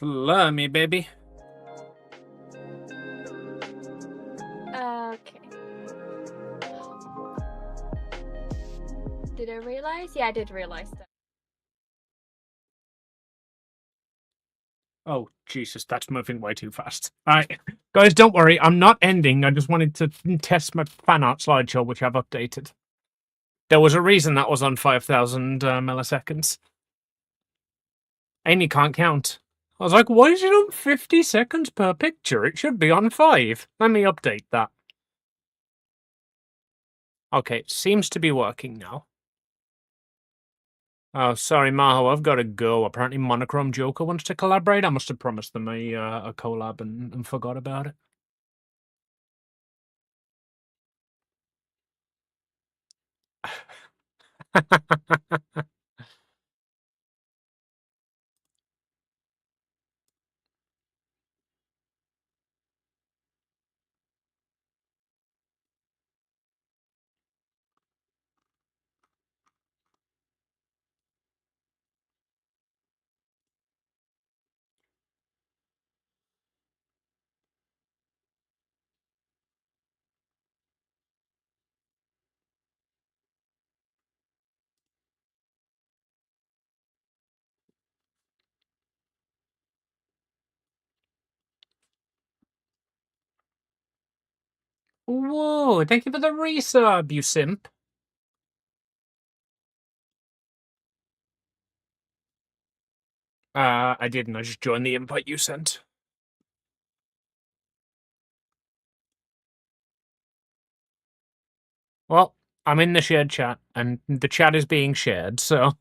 Slurmy, baby. Okay. Did I realize? Yeah, I did realize that. Oh, Jesus, that's moving way too fast. Alright, guys, don't worry, I'm not ending. I just wanted to test my fan art slideshow, which I've updated. There was a reason that was on 5,000 milliseconds. Amy can't count. I was like, why is it on 50 seconds per picture? It should be on 5. Let me update that. Okay, it seems to be working now. Oh, sorry, Maho, I've got to go. Apparently Monochrome Joker wants to collaborate. I must have promised them a collab and forgot about it. Whoa, thank you for the resub, you simp. I didn't. I just joined the invite you sent. Well, I'm in the shared chat, and the chat is being shared, so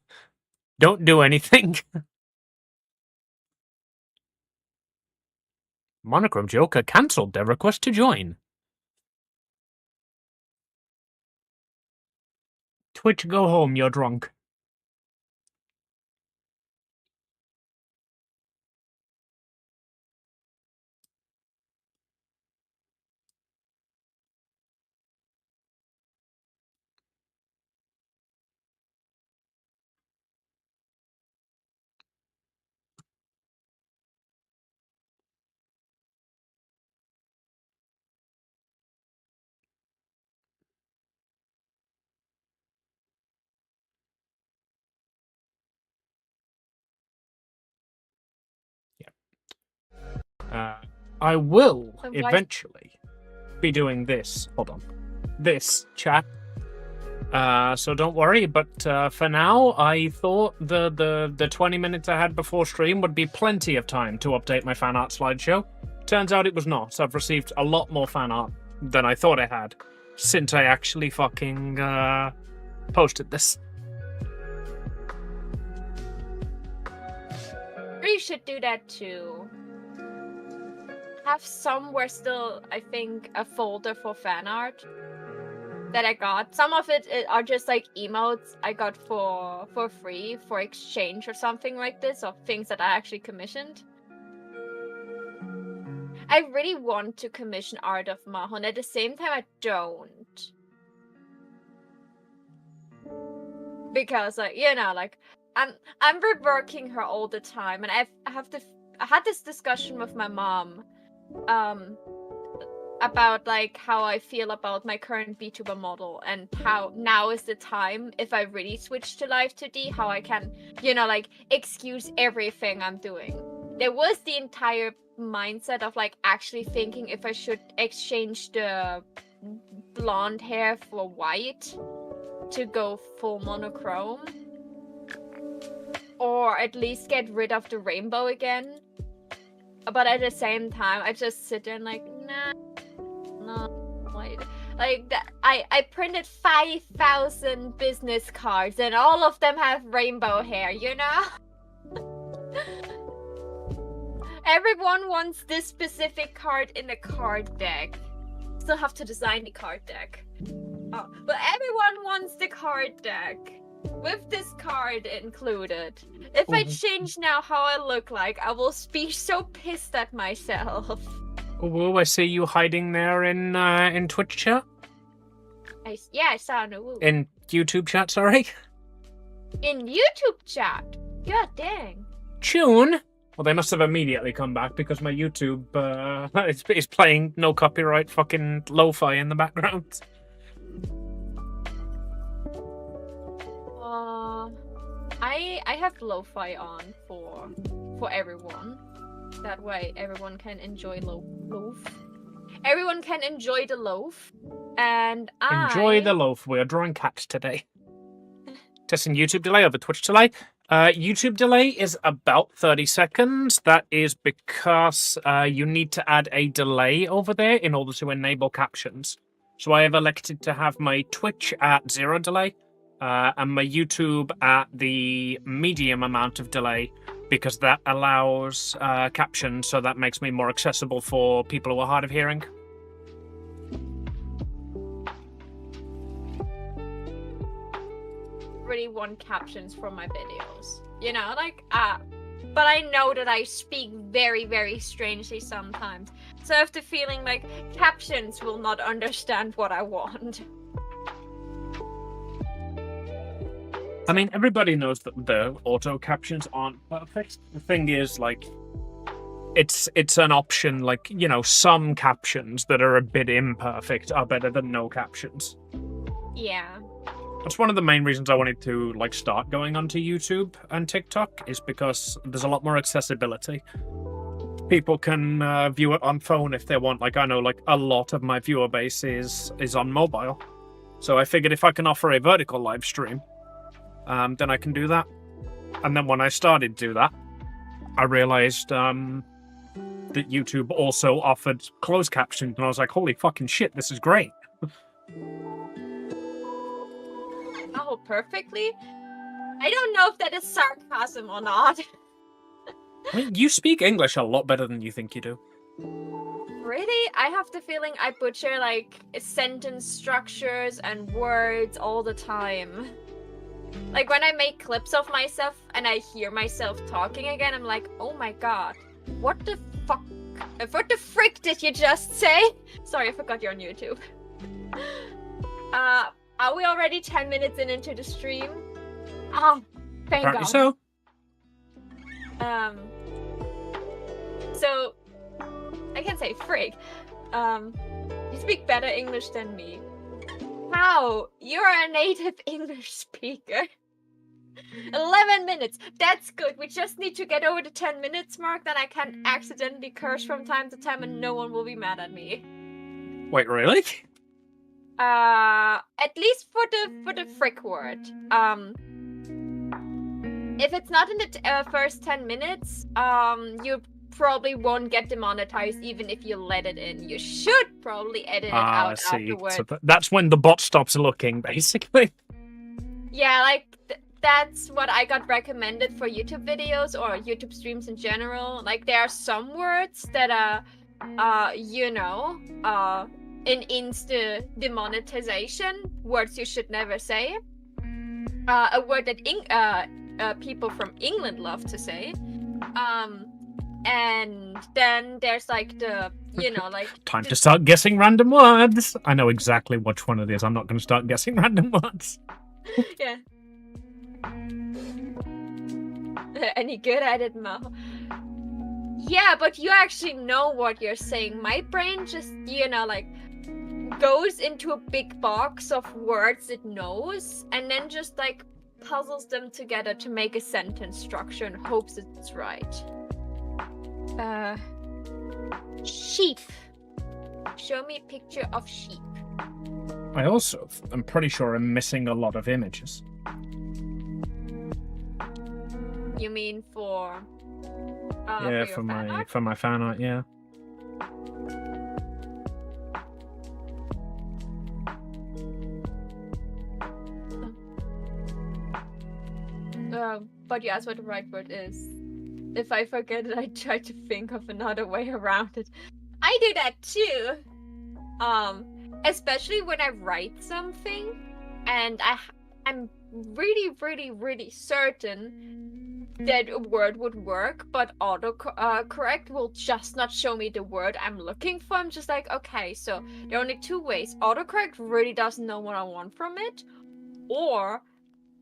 don't do anything. Monochrome Joker cancelled their request to join. Twitch, go home, you're drunk. I will eventually be doing this. Hold on. This chat. So don't worry, but for now, I thought the 20 minutes I had before stream would be plenty of time to update my fan art slideshow. Turns out it was not. I've received a lot more fan art than I thought I had since I actually fucking posted this. We should do that too. Have somewhere still, I think, a folder for fan art that I got. Some of it are just like emotes I got for free for exchange or something like this, or things that I actually commissioned. I really want to commission art of Mahon. At the same time, I don't. Because, like, you know, like, I'm reworking her all the time, and I had this discussion with my mom, about like how I feel about my current VTuber model and how now is the time, if I really switch to Live2D, how I can, you know, like, excuse everything I'm doing. There was the entire mindset of like actually thinking if I should exchange the blonde hair for white to go full monochrome, or at least get rid of the rainbow again. But at the same time, I just sit there and like, nah, no. Like I printed 5,000 business cards and all of them have rainbow hair, you know? Everyone wants this specific card in the card deck. Still have to design the card deck. Oh, but everyone wants the card deck with this card included. If I change now how I look like, I will be so pissed at myself. Woo, I see you hiding there in Twitch chat. Yeah, I saw no woo. In YouTube chat, sorry. In YouTube chat. God dang. Chun, Well, they must have immediately come back because my YouTube is playing no copyright fucking lo-fi in the background. I have lo-fi on for everyone. That way everyone can enjoy loaf. Everyone can enjoy the loaf. And Enjoy the loaf. We are drawing cats today. Testing YouTube delay over Twitch delay. YouTube delay is about 30 seconds. That is because you need to add a delay over there in order to enable captions. So I have elected to have my Twitch at 0 delay and my YouTube at the medium amount of delay because that allows captions, so that makes me more accessible for people who are hard of hearing. Really want captions for my videos, you know, like but I know that I speak very, very strangely sometimes, so I have the feeling like captions will not understand what I want. I mean, everybody knows that the auto captions aren't perfect. The thing is, like, it's an option. Like, you know, some captions that are a bit imperfect are better than no captions. Yeah. That's one of the main reasons I wanted to, like, start going onto YouTube and TikTok, is because there's a lot more accessibility. People can view it on phone if they want. Like, I know, like, a lot of my viewer base is on mobile. So I figured if I can offer a vertical live stream, then I can do that. And then when I started to do that, I realized that YouTube also offered closed captions, and I was like, holy fucking shit, this is great. Oh, perfectly? I don't know if that is sarcasm or not. I mean, you speak English a lot better than you think you do. Really? I have the feeling I butcher, like, sentence structures and words all the time. Like, when I make clips of myself and I hear myself talking again, I'm like, oh my god, what the fuck? What the frick did you just say? Sorry, I forgot you're on YouTube. Are we already 10 minutes into the stream? Oh, thank Apparently god. so. So, I can say frig. You speak better English than me. How? You're a native English speaker. 11 minutes. That's good. We just need to get over the 10 minutes mark, then I can accidentally curse from time to time and no one will be mad at me. Wait, really? At least for the frick word. If it's not in the first 10 minutes, you probably won't get demonetized even if you let it in. You should probably edit it out afterwards. So that's when the bot stops looking, basically. Yeah, like that's what I got recommended for YouTube videos or YouTube streams in general. Like, there are some words that are, you know, in insta demonetization, words you should never say. A word that people from England love to say. And then there's like the, you know, like... Time to start guessing random words. I know exactly which one it is. I'm not going to start guessing random words. Yeah. Any good at it, Mo? Yeah, but you actually know what you're saying. My brain just, you know, like, goes into a big box of words it knows and then just, like, puzzles them together to make a sentence structure and hopes it's right. Sheep. Show me a picture of sheep. I also, I'm pretty sure I'm missing a lot of images. You mean for... yeah, for my fan art, yeah. But you asked what the right word is. If I forget it, I try to think of another way around it. I do that too. Especially when I write something and I'm really, really, really certain that a word would work, but autocorrect will just not show me the word I'm looking for. I'm just like, okay, so there are only two ways. Autocorrect really doesn't know what I want from it, or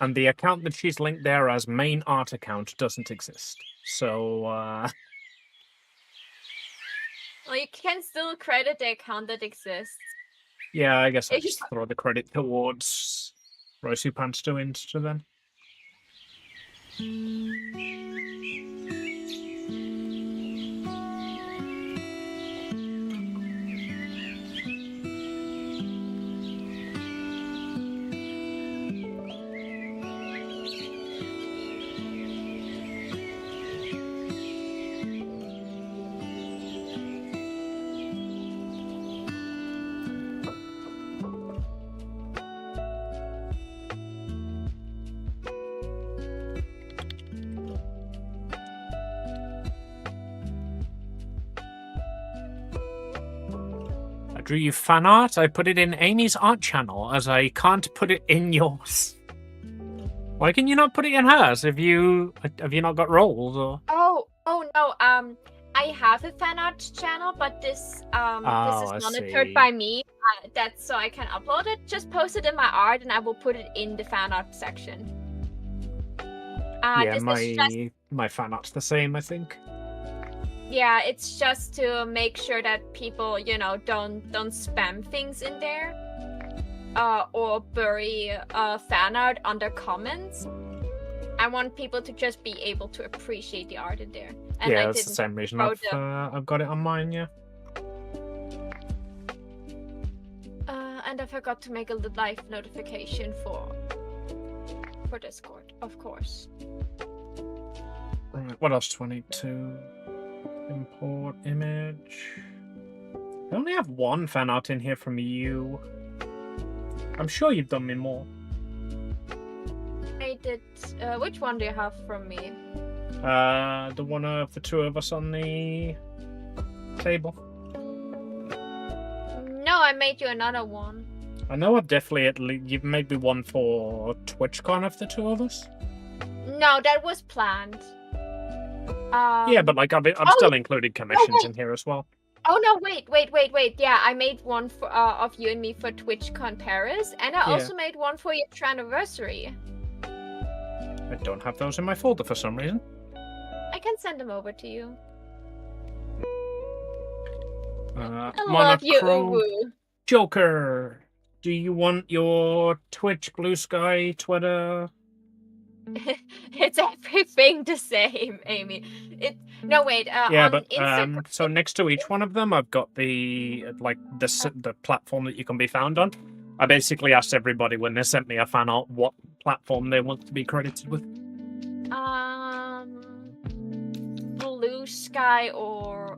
And the account that she's linked there as main art account doesn't exist. So, Well, you can still credit the account that exists. yeah, I guess I If you- just throw the credit towards Rosu Pants to Insta then. I drew you fan art. I put it in Amy's art channel as I can't put it in yours. Why can you not put it in hers? Have you not got roles or? Oh no. I have a fan art channel, but this I is monitored see. by me. That's so I can upload it. Just post it in my art, and I will put it in the fan art section. Yeah, this is just, my fan art's the same, I think. yeah, it's just to make sure that people, don't spam things in there, or bury fan art under comments. I want people to just be able to appreciate the art in there. And Yeah, I that's the didn't same reason throw I've got it on mine. Yeah. and I forgot to make a live notification for Discord, of course. Right, what else do I need to import image? I only have one fan art in here from you. I'm sure you've done me more. I did. Which one do you have from me? The one of the two of us on the table. No, I made you another one. I know I've definitely you've made me one for TwitchCon of the two of us. No, that was planned. Yeah, but like I've still included commissions in here as well. Oh no! Wait! Yeah, I made one for of you and me for TwitchCon Paris, and I also made one for your anniversary. I don't have those in my folder for some reason. I can send them over to you. I love you, Uwu. Joker. Do you want your Twitch, Blue Sky, Twitter? It's everything the same, Amy. No wait. Yeah, on but Instagram... so next to each one of them, I've got the the platform that you can be found on. I basically asked everybody when they sent me a fan art what platform they want to be credited with. Blue Sky or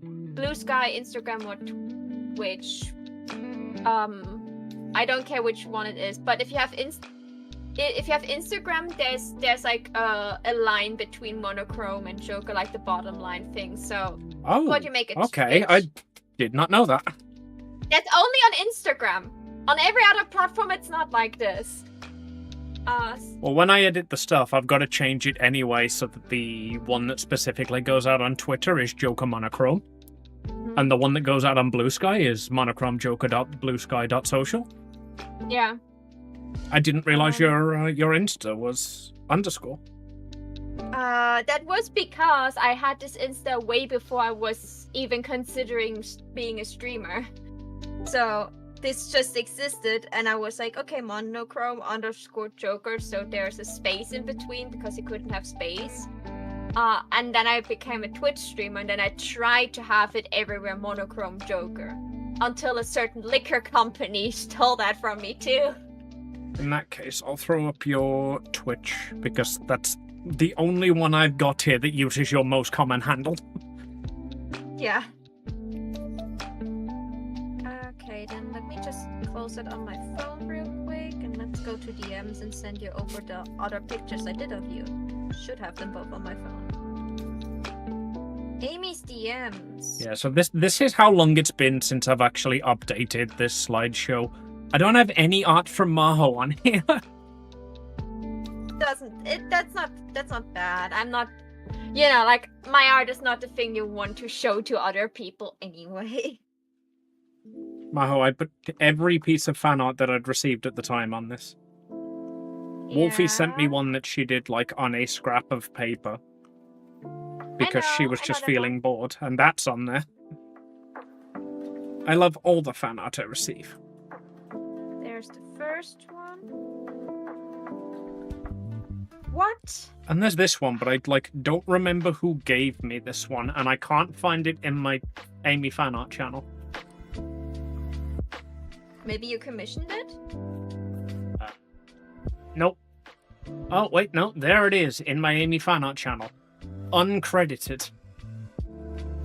Blue Sky, Instagram or Twitch. I don't care which one it is, but if you have Instagram, there's like a line between monochrome and Joker, like the bottom line thing. So what you make it? Okay, Twitch. I did not know that. That's only on Instagram. On every other platform, it's not like this. Well, when I edit the stuff, I've got to change it anyway so that the one that specifically goes out on Twitter is Joker Monochrome. And the one that goes out on Blue Sky is monochrome.joker.bluesky.social. Yeah. I didn't realize your Insta was underscore. That was because I had this Insta way before I was even considering being a streamer. So this just existed, and I was like, okay, monochrome underscore Joker, so there's a space in between because you couldn't have space. And then I became a Twitch streamer, and then I tried to have it everywhere monochrome Joker, until a certain liquor company stole that from me too. In that case, I'll throw up your Twitch, because that's the only one I've got here that uses your most common handle. Yeah. Okay, then let me just close it on my phone real quick, and let's go to DMs and send you over the other pictures I did of you. Should have them both on my phone. Amy's DMs. Yeah, so this is how long it's been since I've actually updated this slideshow. I don't have any art from Maho on here. That's not bad. I'm not, like, my art is not the thing you want to show to other people anyway. Maho, I put every piece of fan art that I'd received at the time on this. Wolfie sent me Yeah. one that she did like on a scrap of paper because she was I know just that feeling one. bored, and that's on there. I love all the fan art I receive. There's the first one. What? And there's this one, but I like don't remember who gave me this one, and I can't find it in my Amy fan art channel. Maybe you commissioned it? Nope. Oh wait, no, there it is in my Amy fan art channel, uncredited.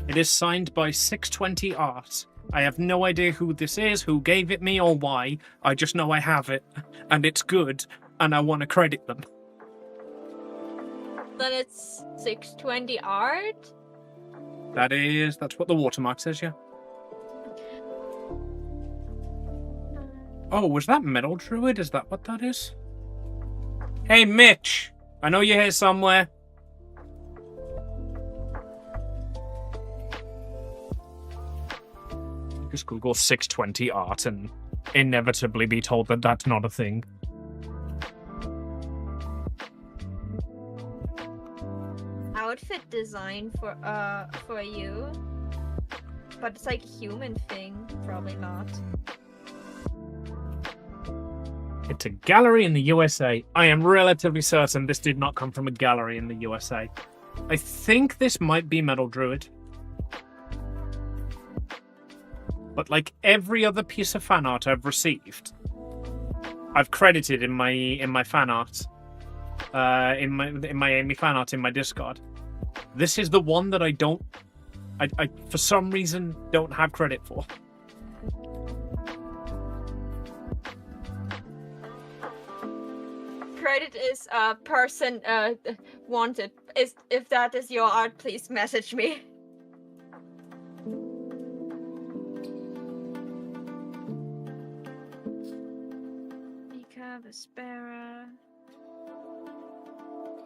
It is signed by 620 Art. I have no idea who this is, who gave it me, or why. I just know I have it, and it's good, and I want to credit them. Then it's 620 art? That's what the watermark says, yeah. Oh, was that Metal Druid? Is that what that is? Hey, Mitch! I know you're here somewhere. Just Google 620 art and inevitably be told that that's not a thing. Outfit design for you. But it's like a human thing. Probably not. It's a gallery in the USA. I am relatively certain this did not come from a gallery in the USA. I think this might be Metal Druid. But like every other piece of fan art I've received, I've credited in my fan art, in my Amy fan art in my Discord. This is the one that I for some reason don't have credit for. Credit is person wanted. If that is your art, please message me. Mika Vespera.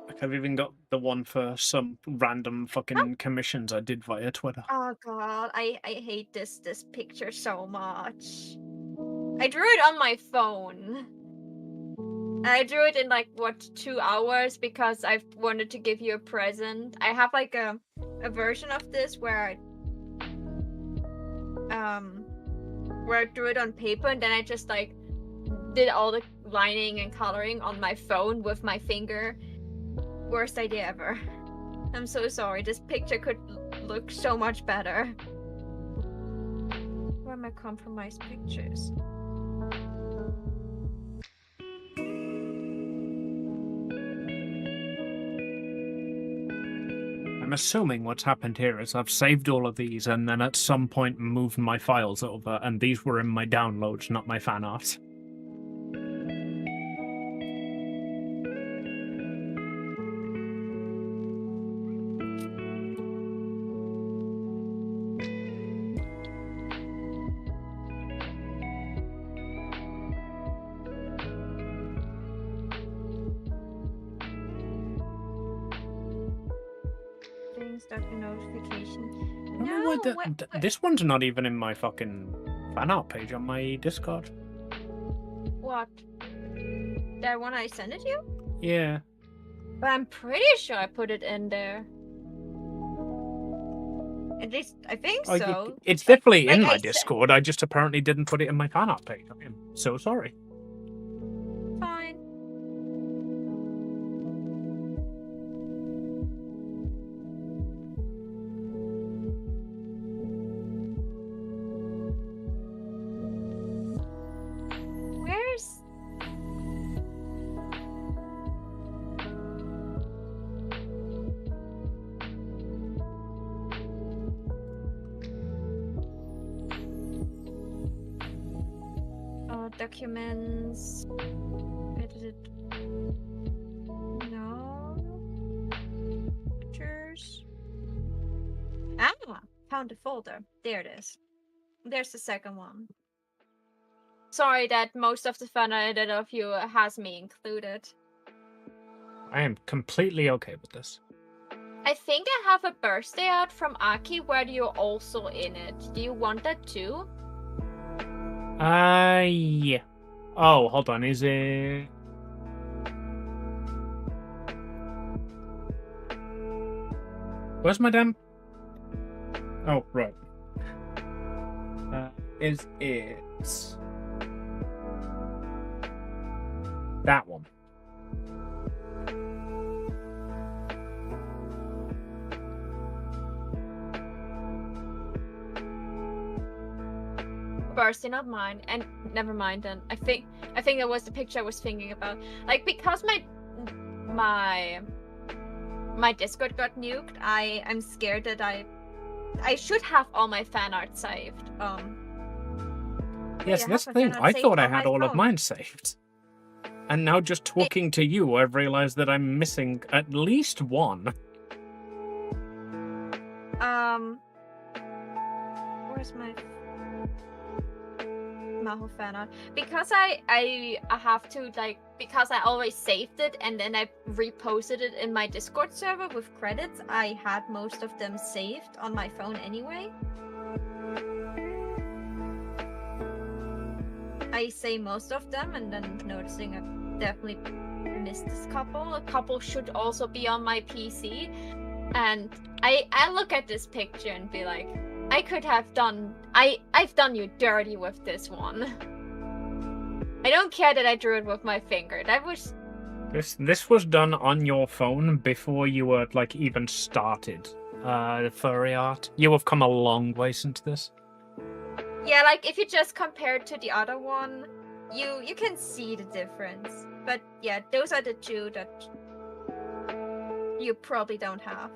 Like I've even got the one for some random fucking commissions I did via Twitter. Oh god, I hate this picture so much. I drew it on my phone. I drew it in like 2 hours because I wanted to give you a present. I have like a version of this where I drew it on paper and then I just like did all the lining and coloring on my phone with my finger. Worst idea ever. I'm so sorry. This picture could look so much better. Where are my compromised pictures? I'm assuming what's happened here is I've saved all of these and then at some point moved my files over, and these were in my downloads, not my fan art. Start a notification. I don't know why this one's not even in my fucking fan art page on my Discord. What? That one I sent it to you? Yeah. But I'm pretty sure I put it in there. At least I think so. It's definitely in Like my Discord. I just apparently didn't put it in my fan art page. I am so sorry. Fine. Documents. Edited. No. Pictures. Ah, found the folder. There it is. There's the second one. Sorry that most of the fan edit of you has me included. I am completely okay with this. I think I have a birthday art from Aki where you're also in it. Do you want that too? Yeah. Oh, hold on. Is it? Where's my damn... Oh, right. Is it... that one? Bursting not mine, and never mind then. I think that was the picture I was thinking about. Like, because my Discord got nuked, I'm scared that I should have all my fan art saved. Yes, this thing, I thought I had all of mine saved. And now just talking to you, I've realized that I'm missing at least one. Where's my Maho fan art? Because I have to, like, because I always saved it and then I reposted it in my Discord server with credits, I had most of them saved on my phone anyway. I say most of them and then noticing I've definitely missed this couple. A couple should also be on my PC. And I look at this picture and be like, I could have done... I've done you dirty with this one. I don't care that I drew it with my finger. That was... This was done on your phone before you were, like, even started furry art. You have come a long way since this. Yeah, like, if you just compare it to the other one, you can see the difference. But yeah, those are the two that you probably don't have.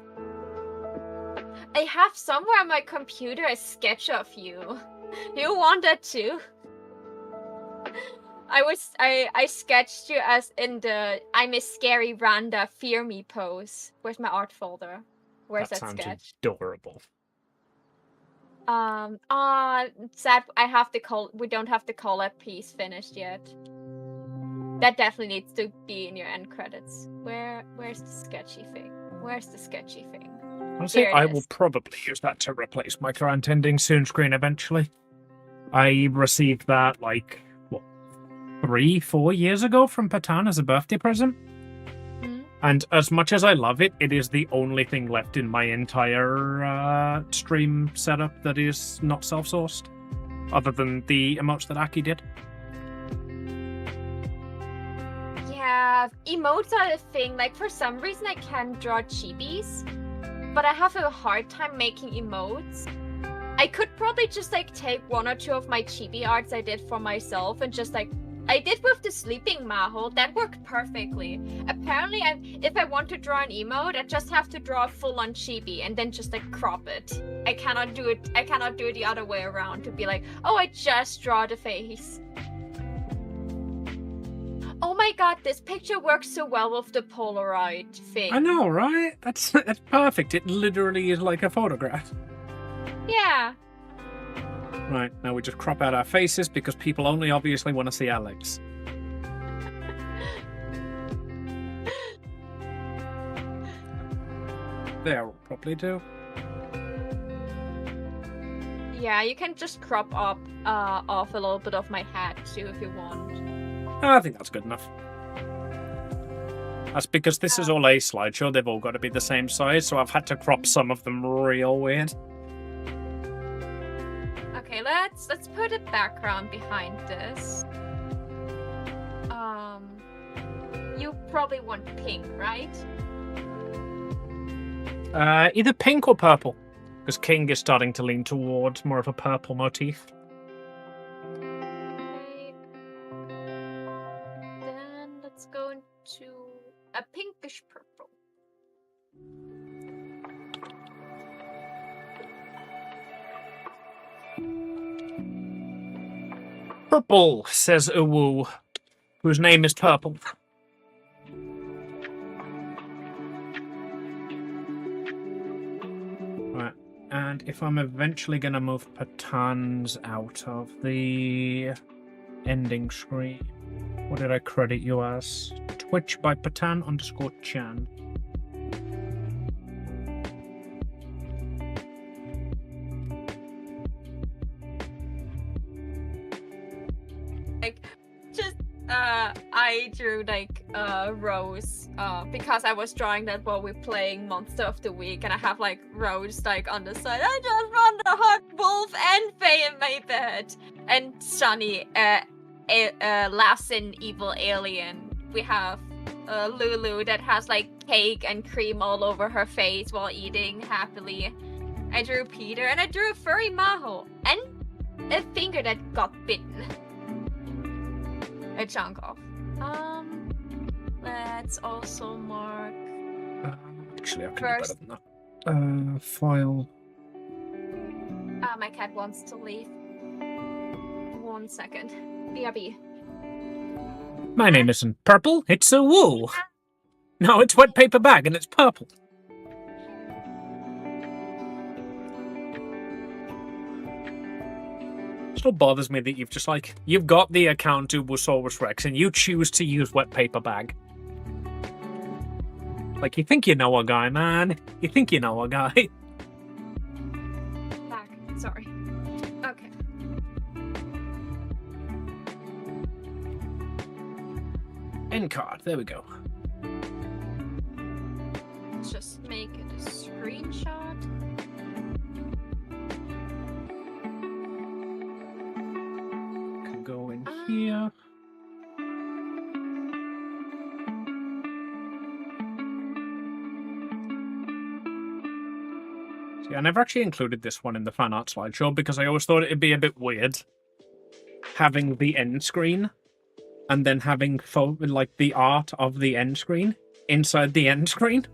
I have somewhere on my computer a sketch of you. You want that too? I sketched you as in the I'm a scary Randa fear me pose. Where's my art folder? Where's that sketch? Sounds adorable. Sad we don't have the collab piece finished yet. That definitely needs to be in your end credits. Where's the sketchy thing? Where's the sketchy thing? Honestly, I will probably use that to replace my current ending soon screen eventually. I received that, like, what, 3-4 years ago from Patan as a birthday present. And as much as I love it, it is the only thing left in my entire stream setup that is not self-sourced. Other than the emotes that Aki did. Yeah, emotes are a thing. Like, for some reason I can draw chibis, but I have a hard time making emotes. I could probably just, like, take 1 or 2 of my chibi arts I did for myself and just, like, I did with the sleeping Maho. That worked perfectly. Apparently, if I want to draw an emote, I just have to draw a full-on chibi and then just, like, crop it. I cannot do it the other way around to be like, oh, I just draw the face. Oh my god, this picture works so well with the Polaroid thing. I know, right? That's perfect. It literally is like a photograph. Yeah. Right, now we just crop out our faces because people only obviously want to see our legs. There, will probably do. Yeah, you can just crop up off a little bit of my head too if you want. I think that's good enough. That's because this is all a slideshow. They've all got to be the same size, so I've had to crop some of them real weird. Okay, let's put a background behind this. You probably want pink, right? Either pink or purple, because King is starting to lean towards more of a purple motif. Okay. Then let's go into a pinkish purple. Purple, says Uwu, whose name is Purple. Right, and if I'm eventually going to move Patans out of the ending screen, what did I credit you as? Twitch by Patan_Chan. I drew like rows because I was drawing that while we're playing Monster of the Week, and I have like rows like on the side. I just want a hot wolf and Faye in my bed, and Sunny laughs in evil alien. We have Lulu that has like cake and cream all over her face while eating happily. I drew Peter, and I drew a furry Maho and a finger that got bitten. A chunk off. Let's also mark. Actually, I can First. do better than that. File. My cat wants to leave. 1 second. BRB. My name isn't purple, it's a woo. No, it's wet paper bag and it's purple. Still bothers me that you've got the account Ubosaurus Rex and you choose to use wet paper bag. Like, you think you know a guy, man. You think you know a guy. Back. Sorry. Okay. End card, there we go. Let's just make it a screenshot. Can go in here. See, I never actually included this one in the fan art slideshow because I always thought it'd be a bit weird having the end screen and then having like the art of the end screen inside the end screen.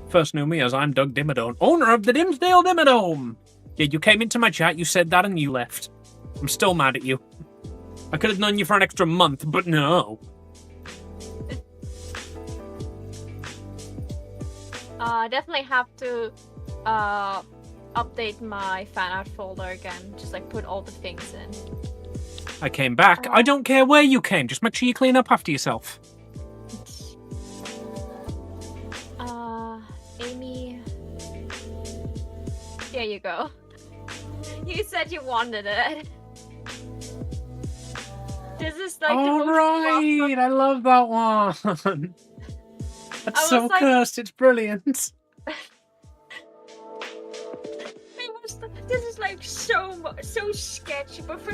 First knew me as I'm Doug Dimmadome, owner of the Dimsdale Dimmadome. Yeah, you came into my chat, you said that, and you left. I'm still mad at you. I could have known you for an extra month, but no. Definitely have to update my fan art folder again. Just like put all the things in. I came back. I don't care where you came. Just make sure you clean up after yourself. Amy. There you go. You said you wanted it. This is like the most right, I love that one. That's so like, cursed. It's brilliant. This is like so sketchy, but for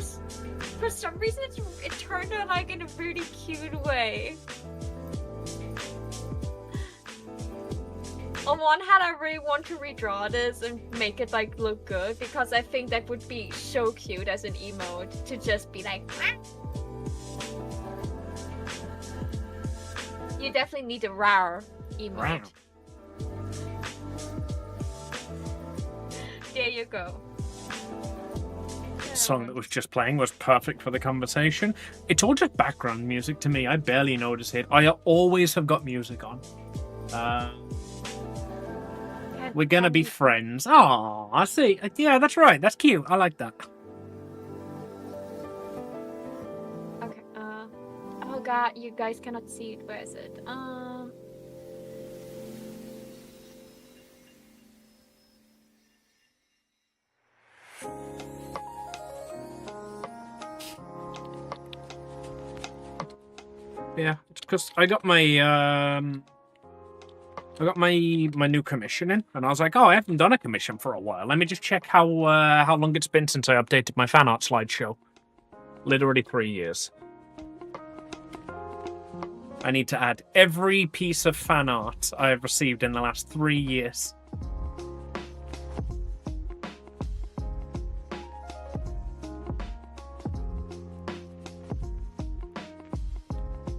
some reason it turned out like in a really cute way. On one hand, I really want to redraw this and make it like look good because I think that would be so cute as an emote to just be like. You definitely need a rare emote. Wow. There you go. The song that was just playing was perfect for the conversation. It's all just background music to me. I barely notice it. I always have got music on. We're gonna be friends. Oh, I see. Yeah, that's right. That's cute. I like that. Okay. Oh god, you guys cannot see it. Where is it? Yeah, it's because I got my my new commission in, and I was like, oh, I haven't done a commission for a while. Let me just check how long it's been since I updated my fan art slideshow. Literally 3 years. I need to add every piece of fan art I have received in the last 3 years.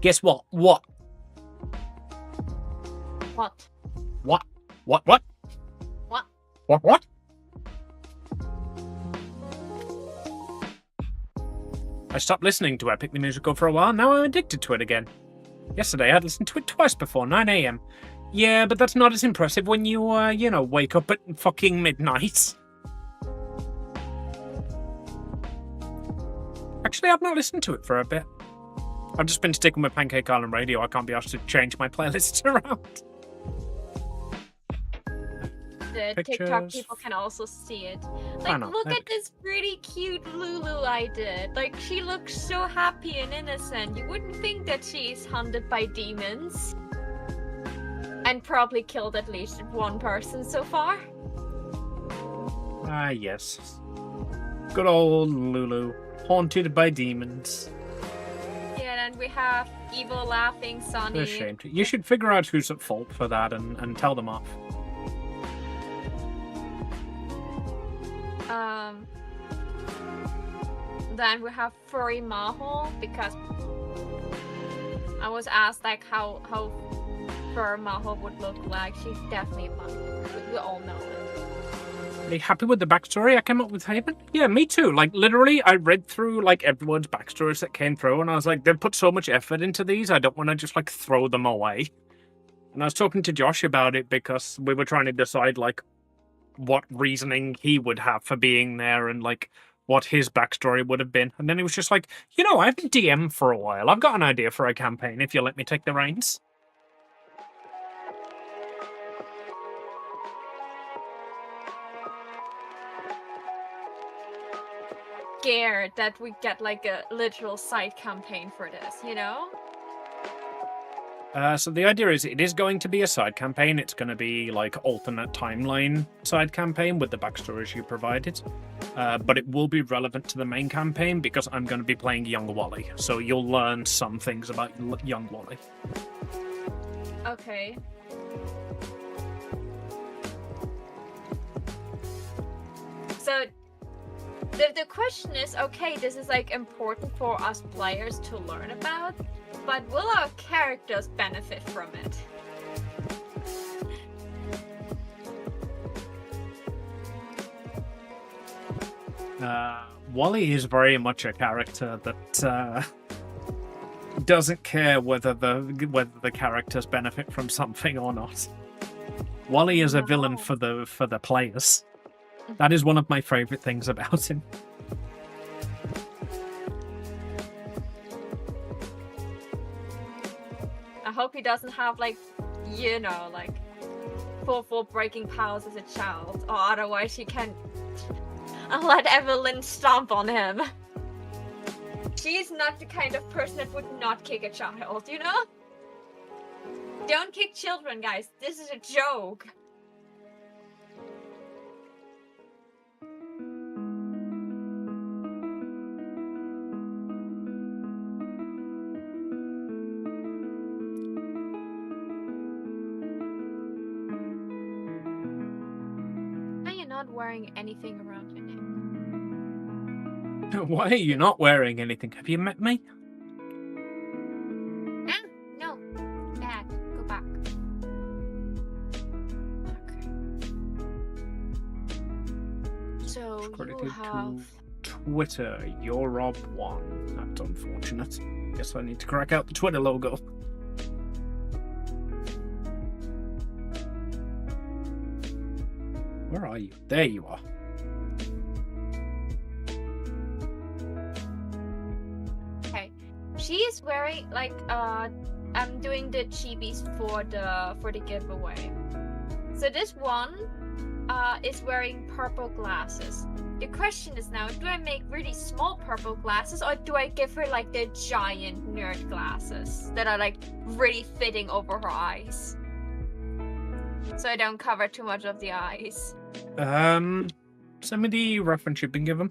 Guess what? What? What? What? What? What? What? What? What? I stopped listening to Epic the Musical for a while, now I'm addicted to it again. Yesterday I'd listened to it twice before 9 AM. Yeah, but that's not as impressive when you, wake up at fucking midnight. Actually, I've not listened to it for a bit. I've just been sticking with Pancake Island Radio. I can't be asked to change my playlists around. the pictures. TikTok people can also see it. Like, look at this pretty cute Lulu I did. Like, she looks so happy and innocent. You wouldn't think that she's hunted by demons. And probably killed at least one person so far. Ah, yes. Good old Lulu, haunted by demons. Yeah, and we have evil laughing Sonny. Ashamed. You should figure out who's at fault for that and tell them off. Then we have Furry Maho, because I was asked like how Fur Maho would look like. She's definitely Maho. We all know it. Are you happy with the backstory I came up with, Haven? Yeah, me too. Like, literally, I read through, like, everyone's backstories that came through, and I was like, they've put so much effort into these, I don't want to just, like, throw them away. And I was talking to Josh about it because we were trying to decide, like, what reasoning he would have for being there and, like, what his backstory would have been. And then he was just like, you know, I've been DM for a while. I've got an idea for a campaign if you let me take the reins. Scared that we get like a literal side campaign for this, you know? So the idea is it is going to be a side campaign. It's going to be like alternate timeline side campaign with the backstories you provided. But it will be relevant to the main campaign because I'm going to be playing young Wally. So you'll learn some things about young Wally. Okay. So the question is, okay, this is like important for us players to learn about, but will our characters benefit from it? Wally is very much a character that doesn't care whether the characters benefit from something or not. Wally is a villain for the players. That is one of my favorite things about him. I hope he doesn't have like, you know, like full breaking powers as a child, or otherwise he can let Evelyn stomp on him. She's not the kind of person that would not kick a child, you know? Don't kick children, guys. This is a joke. Wearing anything around your neck. Why are you not wearing anything? Have you met me? No. Bad. Go back. Okay. So Credited you have to Twitter, you're Rob1. That's unfortunate. Guess I need to crack out the Twitter logo. Where are you? There you are. Okay. She is wearing like I'm doing the chibis for the giveaway. So this one is wearing purple glasses. The question is now, do I make really small purple glasses or do I give her like the giant nerd glasses that are like really fitting over her eyes? So I don't cover too much of the eyes. Send me the reference you've been given.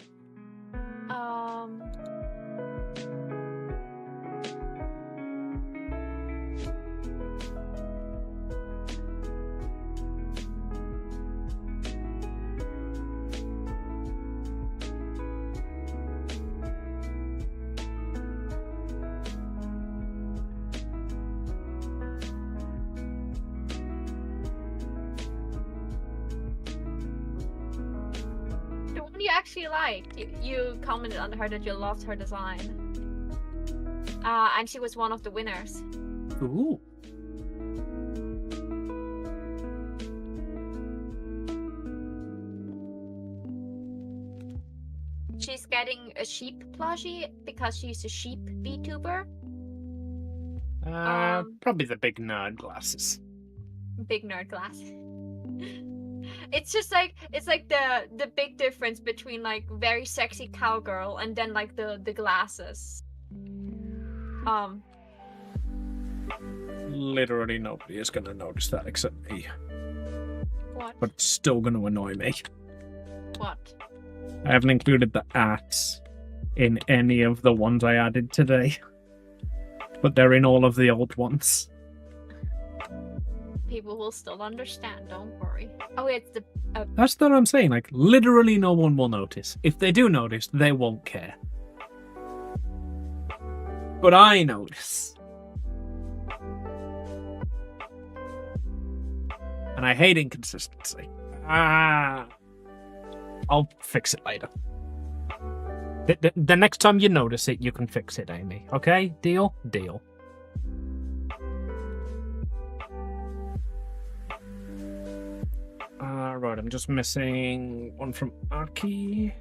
You actually like. You commented on her that you loved her design. And she was one of the winners. Ooh. She's getting a sheep plushie because she's a sheep VTuber. Probably the big nerd glasses. Big nerd glasses. It's just like it's like the big difference between like very sexy cowgirl and then like the glasses. Literally nobody is gonna notice that except me. What? But it's still gonna annoy me. What? I haven't included the arts in any of the ones I added today. But they're in all of the old ones. People will still understand, don't worry. Oh, it's the... That's what I'm saying, like, literally no one will notice. If they do notice, they won't care. But I notice. And I hate inconsistency. I'll fix it later. The next time you notice it, you can fix it, Amy. Okay? Deal? Deal. Right, I'm just missing one from Aki.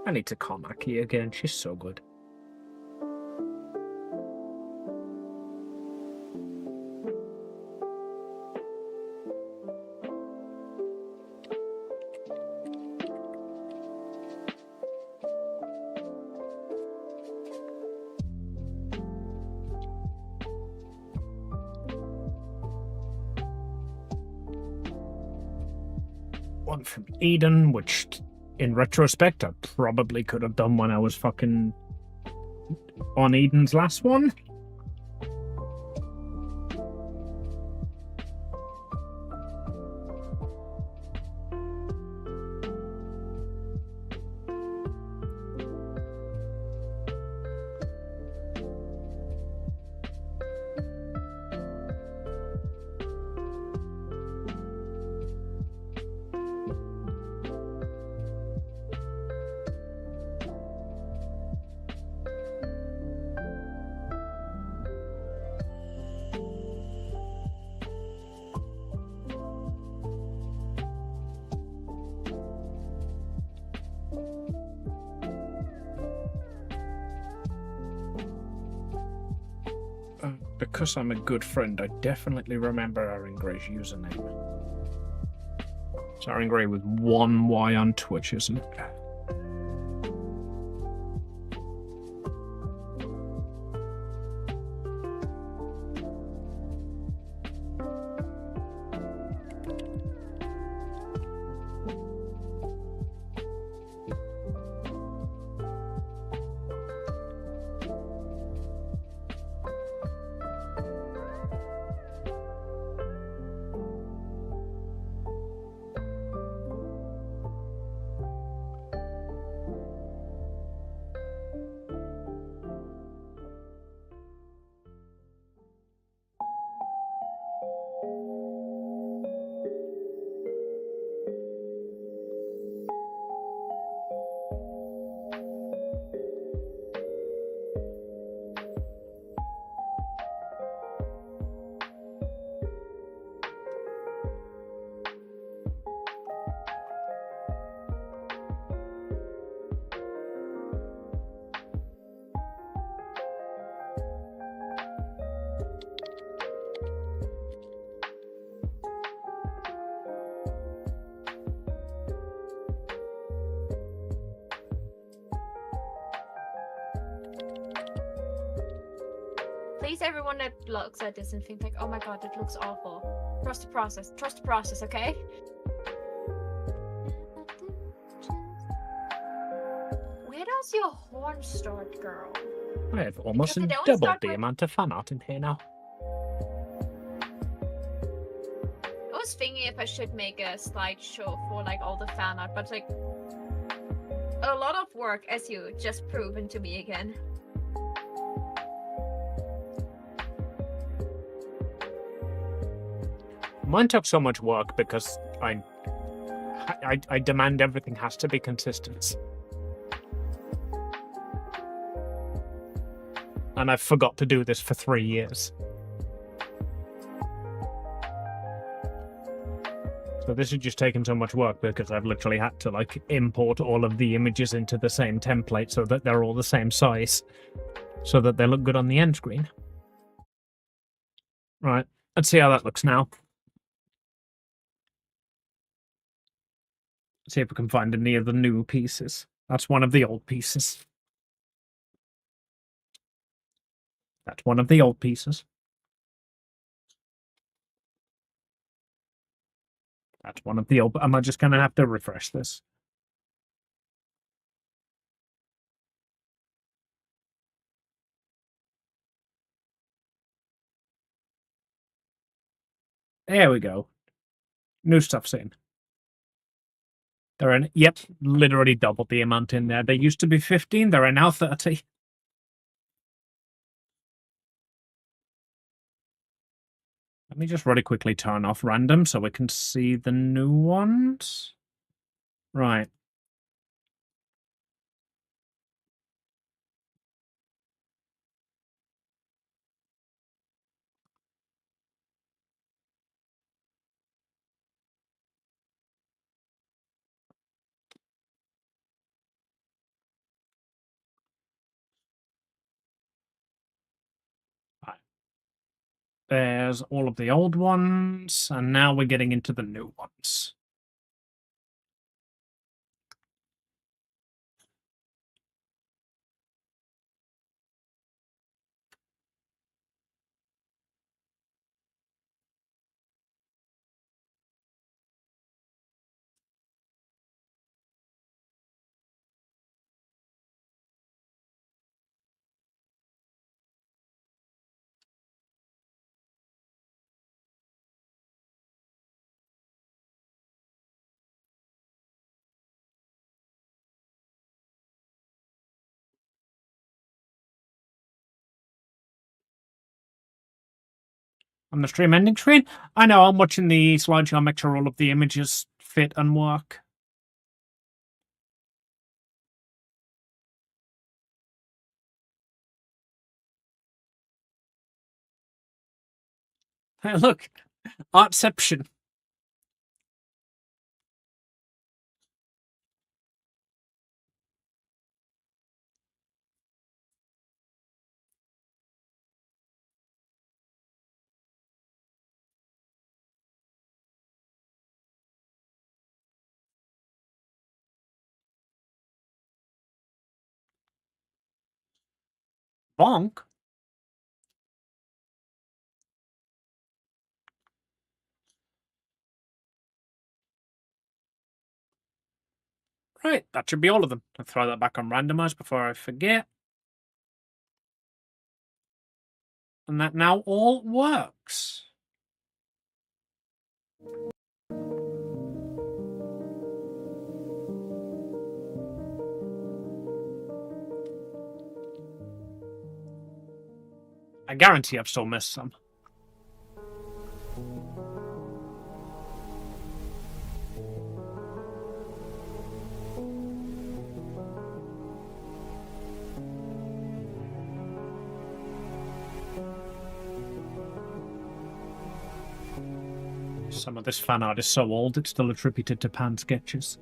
I need to call Maki again. She's so good. One from Eden, which... in retrospect, I probably could have done when I was fucking on Eden's last one. Because I'm a good friend, I definitely remember Aaron Gray's username. It's Aaron Gray with one Y on Twitch, isn't it? Please, everyone that looks at this and think like, oh my god, it looks awful. Trust the process. Trust the process, okay? Where does your horn start, girl? I have almost Because it always doubled start the with- amount of fan art in here now. I was thinking if I should make a slideshow for like all the fan art, but like a lot of work, as you just proven to me again. Mine took so much work because I demand everything has to be consistent. And I forgot to do this for 3 years. So this has just taken so much work because I've literally had to like import all of the images into the same template so that they're all the same size, so that they look good on the end screen. Right, let's see how that looks now. See if we can find any of the new pieces. That's one of the old pieces. That's one of the old pieces. That's one of the old... Am I just going to have to refresh this? There we go. New stuff's in. They're in... Yep, literally doubled the amount in there. They used to be 15, there are now 30. Let me just really quickly turn off random so we can see the new ones. Right. There's all of the old ones, and now we're getting into the new ones. On the stream ending screen? I know, I'm watching the slideshow, make sure all of the images fit and work. Hey, look! Artception. Bonk? Right, that should be all of them. I'll throw that back on randomize before I forget. And that now all works. I guarantee I've still missed some. Some of this fan art is so old, it's still attributed to Pan sketches.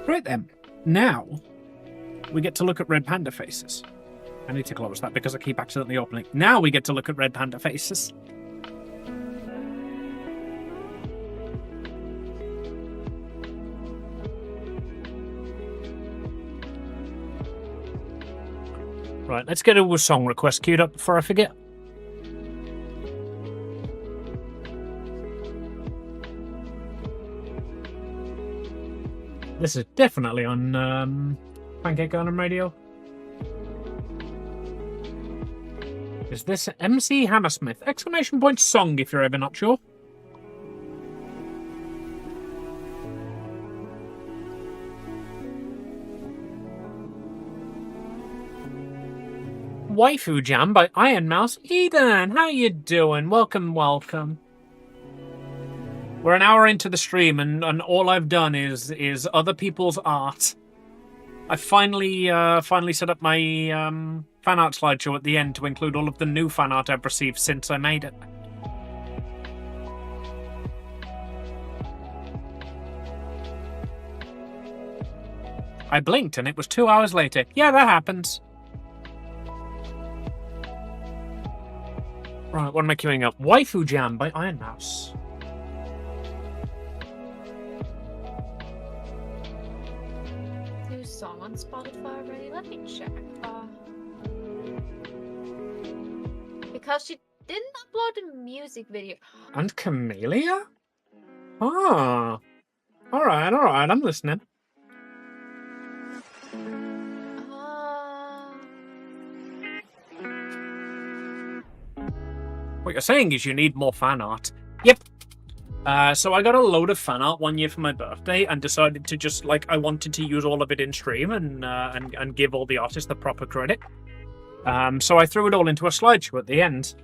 Right then, now we get to look at red panda faces. I need to close that because I keep accidentally opening. Now we get to look at red panda faces. Right, let's get a song request queued up before I forget. This is definitely on Pancake Island Radio. Is this MC Hammersmith? Exclamation point song if you're ever not sure. Waifu Jam by Iron Mouse. Eden, how you doing? Welcome, welcome. We're an hour into the stream, and all I've done is other people's art. I finally set up my fan art slideshow at the end to include all of the new fan art I've received since I made it. I blinked and it was 2 hours later. Yeah, that happens. Right, what am I queuing up? Waifu Jam by Iron Mouse. New song on Spotify already? Let me check. Because she didn't upload a music video. And Camellia? Ah. Alright, I'm listening. What you're saying is you need more fan art. Yep. So I got a load of fan art one year for my birthday and decided to just, like, I wanted to use all of it in stream and give all the artists the proper credit. So I threw it all into a slideshow at the end.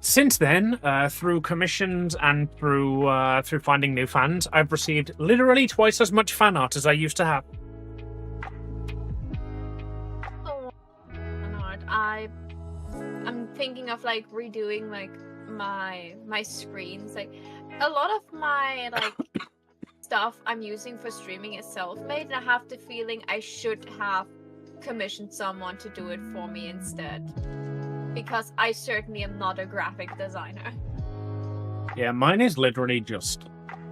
Since then, through commissions and through finding new fans, I've received literally twice as much fan art as I used to have. Oh, I'm thinking of like redoing like my screens. Like a lot of my like stuff I'm using for streaming is self-made, and I have the feeling I should have commissioned someone to do it for me instead, because I certainly am not a graphic designer. Yeah, mine is literally just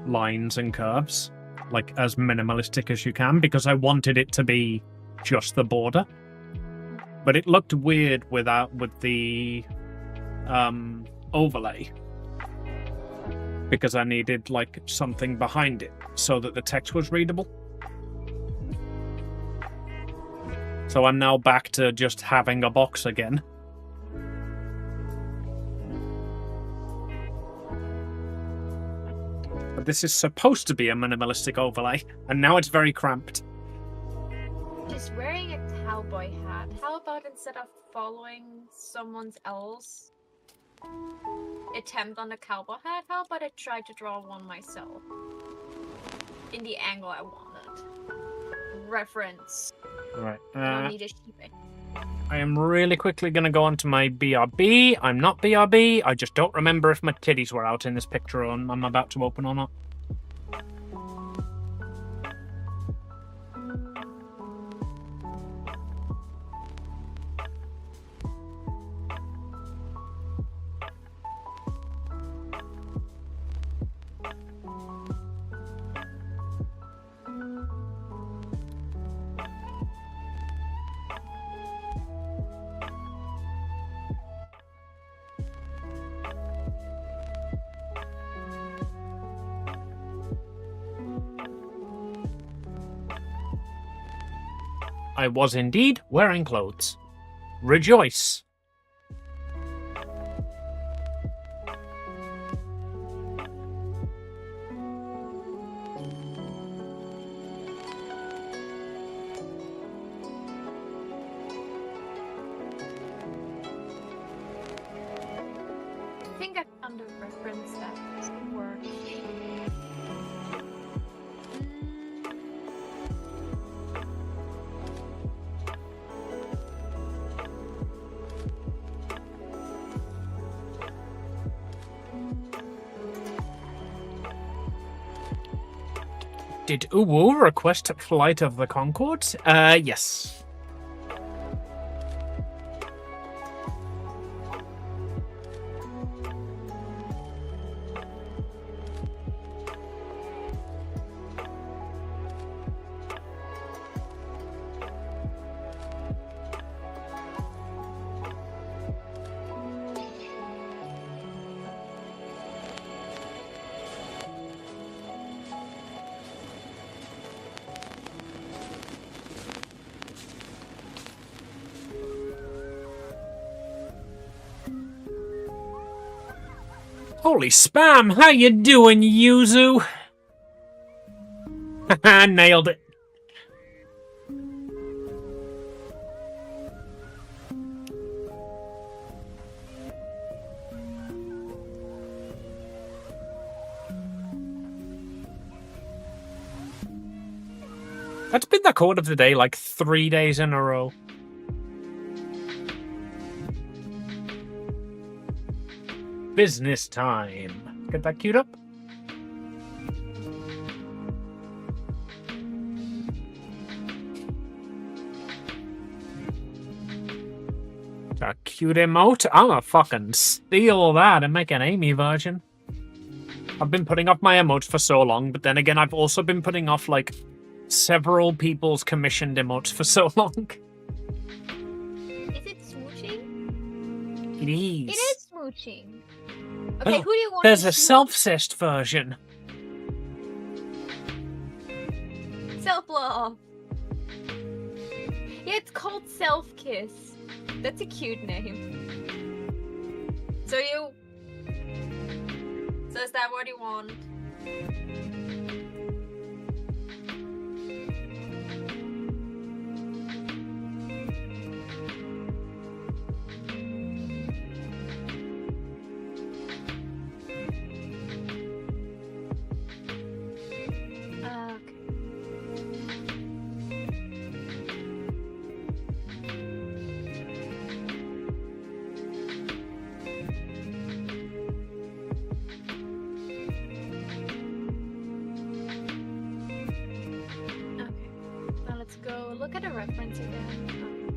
lines and curves, like as minimalistic as you can, because I wanted it to be just the border. But it looked weird with the overlay, because I needed like something behind it so that the text was readable. So I'm now back to just having a box again. But this is supposed to be a minimalistic overlay, and now it's very cramped. She's wearing a cowboy hat. How about instead of following someone else attempt on a cowboy hat, how about I try to draw one myself in the angle I wanted? Reference. Right. I don't need a sheep. I am really quickly going to go onto my BRB. I'm not BRB. I just don't remember if my titties were out in this picture I'm about to open or not. I was indeed wearing clothes. Rejoice! I think I found a reference that doesn't work. Did Uwu request Flight of the Conchords? Yes. Holy spam! How you doing, Yuzu? Haha, nailed it. That's been the quote of the day like 3 days in a row. Business time. Get that queued up? A cute emote? I'm gonna fucking steal that and make an Amy version. I've been putting off my emotes for so long, but then again, I've also been putting off, like, several people's commissioned emotes for so long. Is it smooching? It is. It is smooching. Okay, who do you want There's to a self-cessed version. Self-love. Yeah, it's called Self-Kiss. That's a cute name. So is that what you want? Go look at a reference again.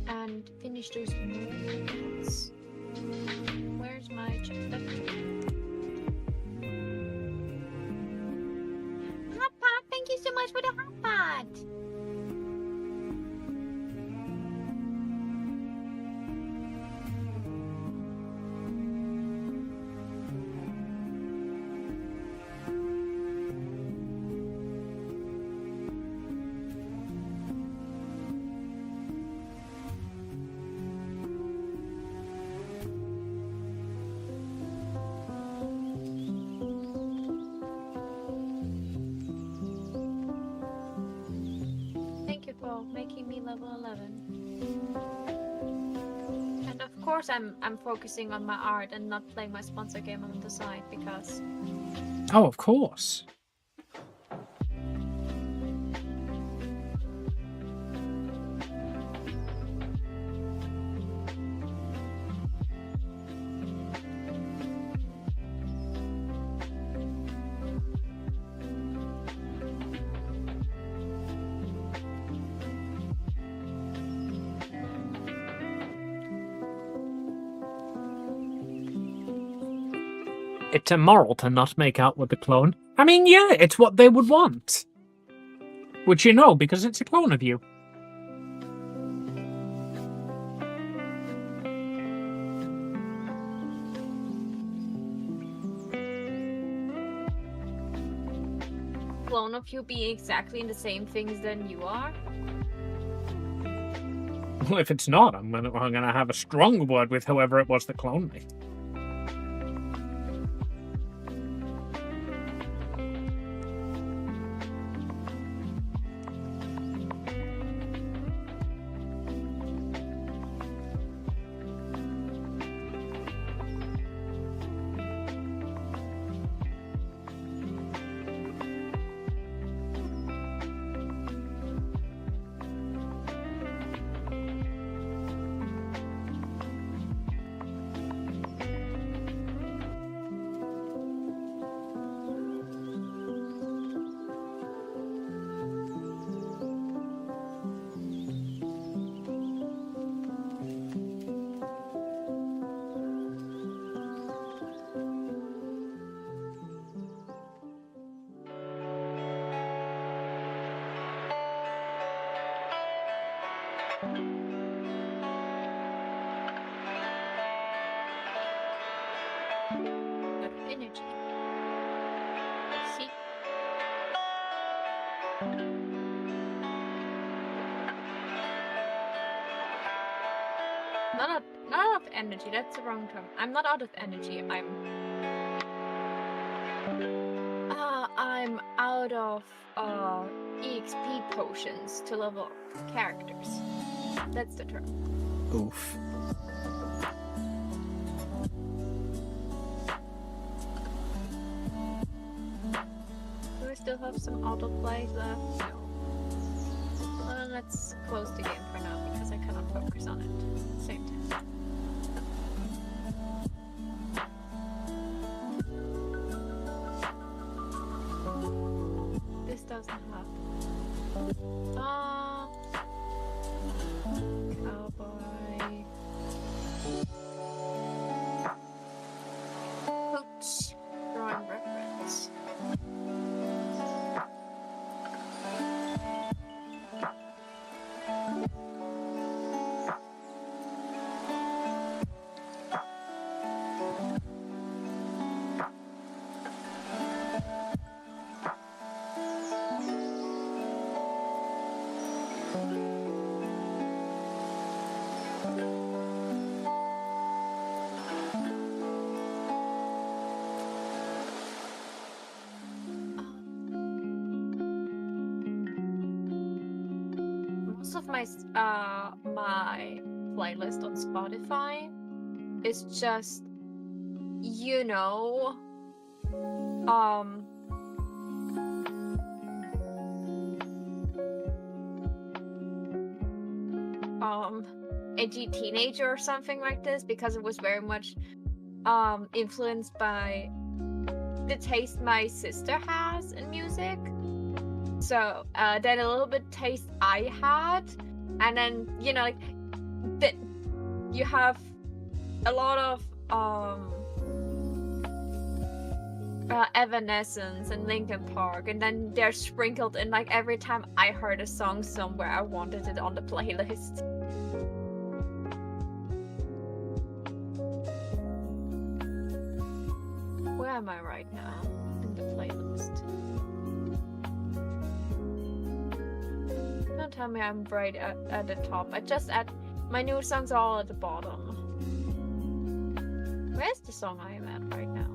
And finish those movements. Where's my chapter? Hot pot! Thank you so much for the hot pot! Making me level 11. And of course I'm focusing on my art and not playing my sponsor game on the side because... Oh, of course. It's immoral to not make out with the clone. I mean, yeah, it's what they would want. Which you know, because it's a clone of you. Clone of you be exactly in the same things than you are? Well, if it's not, I'm gonna have a strong word with whoever it was that cloned me. Energy. See? Not out of energy, that's the wrong term. I'm not out of energy, I'm out of EXP potions to level up characters. That's the term. Oof. Do I still have some autoplay left? No. Well, let's close the game for now because I cannot focus on it at the same time. This doesn't have. Cowboy. Oops. Drawing reference. Most of my my playlist on Spotify is just, you know, edgy teenager or something like this, because it was very much influenced by the taste my sister has in music. So then a little bit taste I had, and then, you know, like you have a lot of Evanescence and Linkin Park, and then they're sprinkled in. Like every time I heard a song somewhere, I wanted it on the playlist. Where am I right now in the playlist? Don't tell me I'm right at the top. I just add my new songs are all at the bottom. Where's the song I am at right now?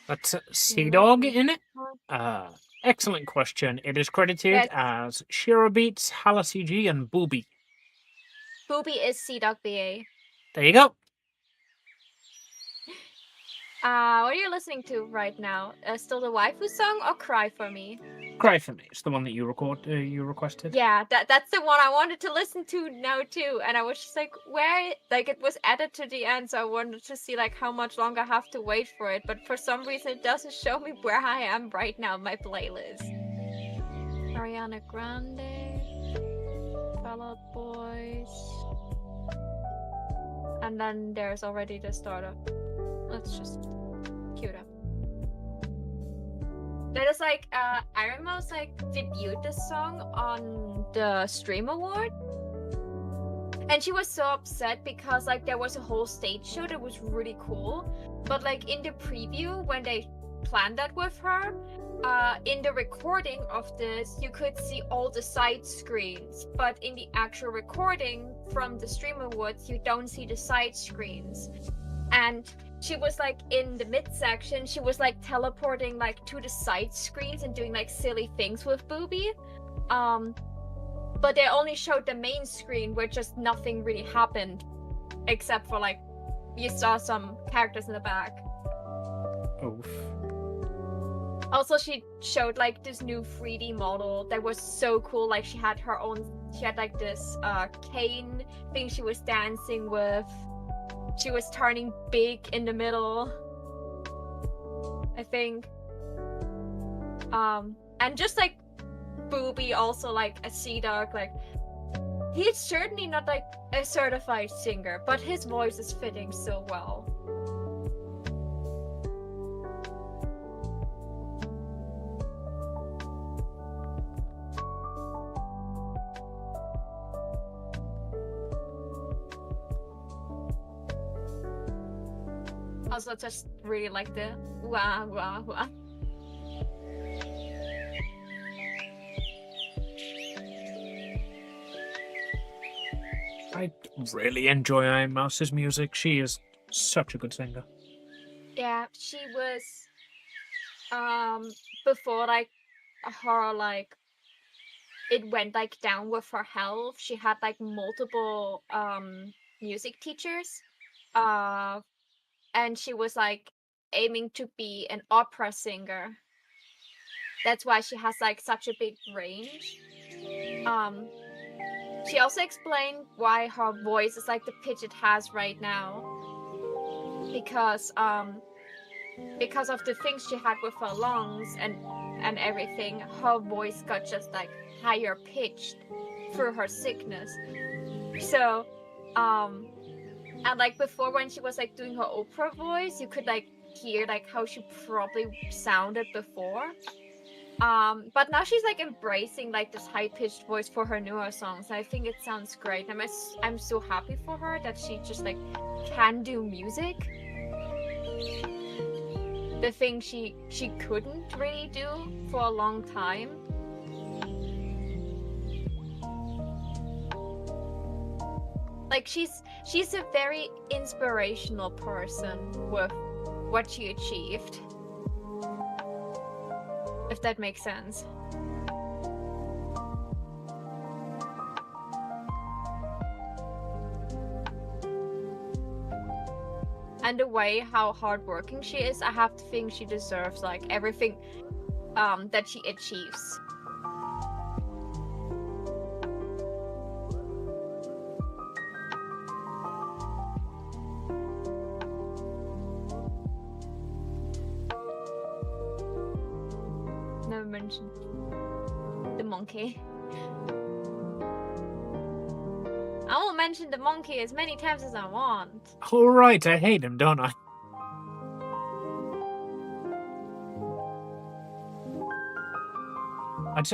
That's Sea Dog in it? Excellent question. It is credited as Shiro Beats, HalaCG, and Booby. Booby is Sea Dog BA. There you go. What are you listening to right now? Still the waifu song or Cry For Me? Cry For Me. It's the one that you requested. Yeah, that's the one I wanted to listen to now too, and I was just like, where? Like it was added to the end, so I wanted to see like how much longer I have to wait for it. But for some reason, it doesn't show me where I am right now in my playlist. Ariana Grande, Fall Out Boys, and then there's already the starter. Let's just cue it up. That is like, Iramos like debuted this song on the Stream Award, and she was so upset because like there was a whole stage show that was really cool, but like in the preview when they planned that with her, in the recording of this you could see all the side screens, but in the actual recording from the Stream Awards you don't see the side screens. And she was like in the midsection, she was like teleporting like to the side screens and doing like silly things with Booby. But they only showed the main screen where just nothing really happened, except for like you saw some characters in the back. Oof. Also, she showed like this new 3D model that was so cool. Like she had like this cane thing she was dancing with. She was turning big in the middle, I think. And just like Booby, also like a Sea Dog, like he's certainly not like a certified singer, but his voice is fitting so well. Also, just really like the wah wah wah. I really enjoy Iron Mouse's music. She is such a good singer. Yeah, she was before like her like it went like down with her health. She had like multiple music teachers. And she was like aiming to be an opera singer. That's why she has like such a big range. She also explained why her voice is like the pitch it has right now. Because of the things she had with her lungs and everything, her voice got just like higher pitched through her sickness. So and like before, when she was like doing her opera voice, you could like hear like how she probably sounded before. But now she's like embracing like this high-pitched voice for her newer songs. I think it sounds great. I'm so happy for her that she just like can do music. The thing she couldn't really do for a long time. Like she's a very inspirational person with what she achieved. If that makes sense. And the way how hardworking she is, I have to think she deserves like everything that she achieves. Never mentioned the monkey. I won't mention the monkey as many times as I want. All right, I hate him, don't I?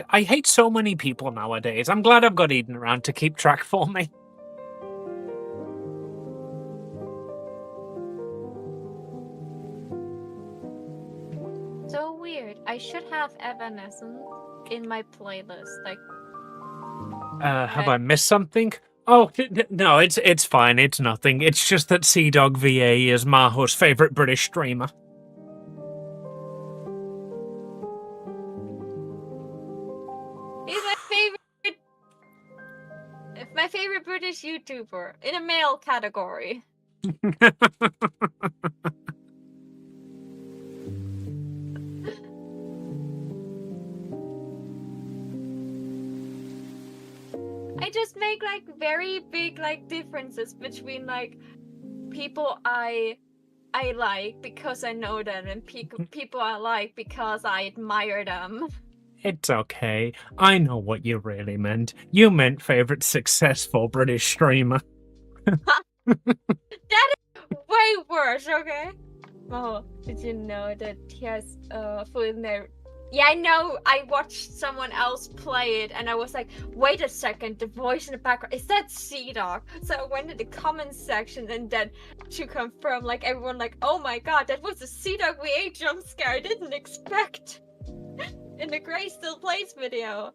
I hate so many people nowadays. I'm glad I've got Eden around to keep track for me. So weird. I should have Evanescence in my playlist. Like, have I missed something? Oh, no, it's fine. It's nothing. It's just that CDog VA is Maho's favourite British streamer. He's my favorite British YouTuber in a male category. I just make like very big like differences between like people I like because I know them and people I like because I admire them. It's okay. I know what you really meant. You meant favourite successful British streamer. That is way worse, okay? Oh, did you know that he has full name? Yeah, I know. I watched someone else play it, and I was like, "Wait a second, the voice in the background is that CDog?" So I went to the comments section, and then to confirm, like everyone, like, "Oh my god, that was a CDog VA jump scare! I didn't expect." In the Gray Still Plays video,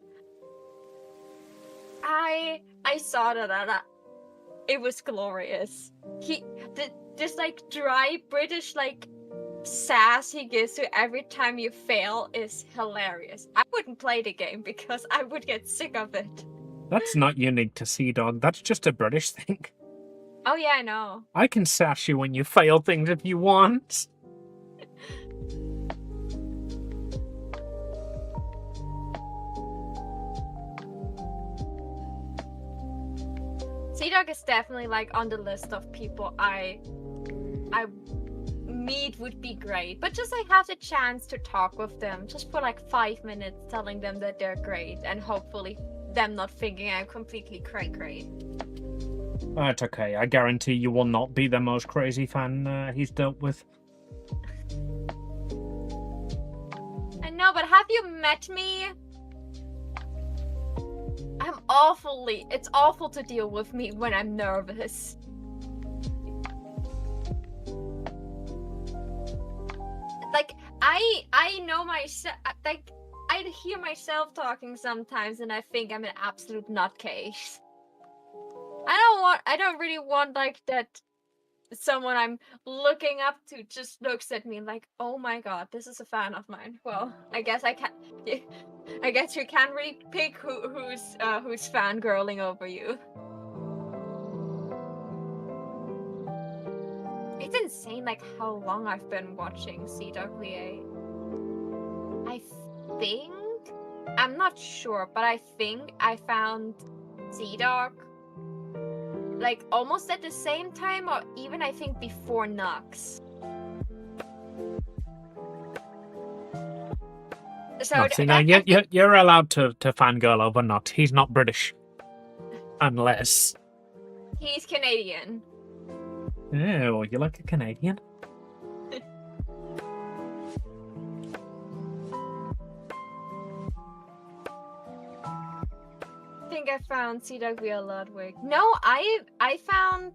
I saw that, and it was glorious. This like dry British like sass he gives you every time you fail is hilarious. I wouldn't play the game because I would get sick of it. That's not unique to CDog. That's just a British thing. Oh yeah, I know. I can sass you when you fail things if you want. CDog is definitely like on the list of people I meet would be great, but just like have the chance to talk with them just for like 5 minutes, telling them that they're great and hopefully them not thinking I'm completely cray-cray. That's okay. I guarantee you will not be the most crazy fan he's dealt with. I know, but have you met me? It's awful to deal with me when I'm nervous. like I know myself. Like I hear myself talking sometimes, and I think I'm an absolute nutcase. I don't really want like that. Someone I'm looking up to just looks at me like, oh my god, this is a fan of mine. Well, I guess I can. I guess you can't really pick who's fangirling over you. It's insane, like how long I've been watching CWA. I think I'm not sure, but I think I found C-Dog like almost at the same time, or even I think before Nux. So No, see, now you're allowed to fangirl over Nut. He's not British. Unless... He's Canadian. Oh, you like a Canadian? I think I found CW Ludwig. No, I found...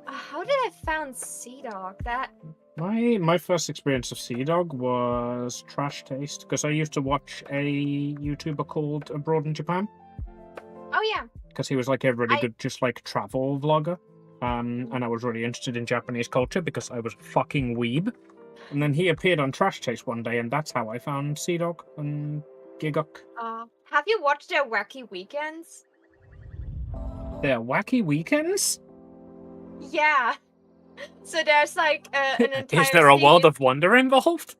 How did I found C-Dog? That... My first experience of Sea-Dog was Trash Taste, because I used to watch a YouTuber called Abroad in Japan. Oh yeah. Because he was like a really good, just like travel vlogger. And I was really interested in Japanese culture because I was a fucking weeb. And then he appeared on Trash Taste one day, and that's how I found Sea-Dog and Gigok. Have you watched their Wacky Weekends? Their Wacky Weekends? Yeah. So there's like an entire Is there a world of wonder involved?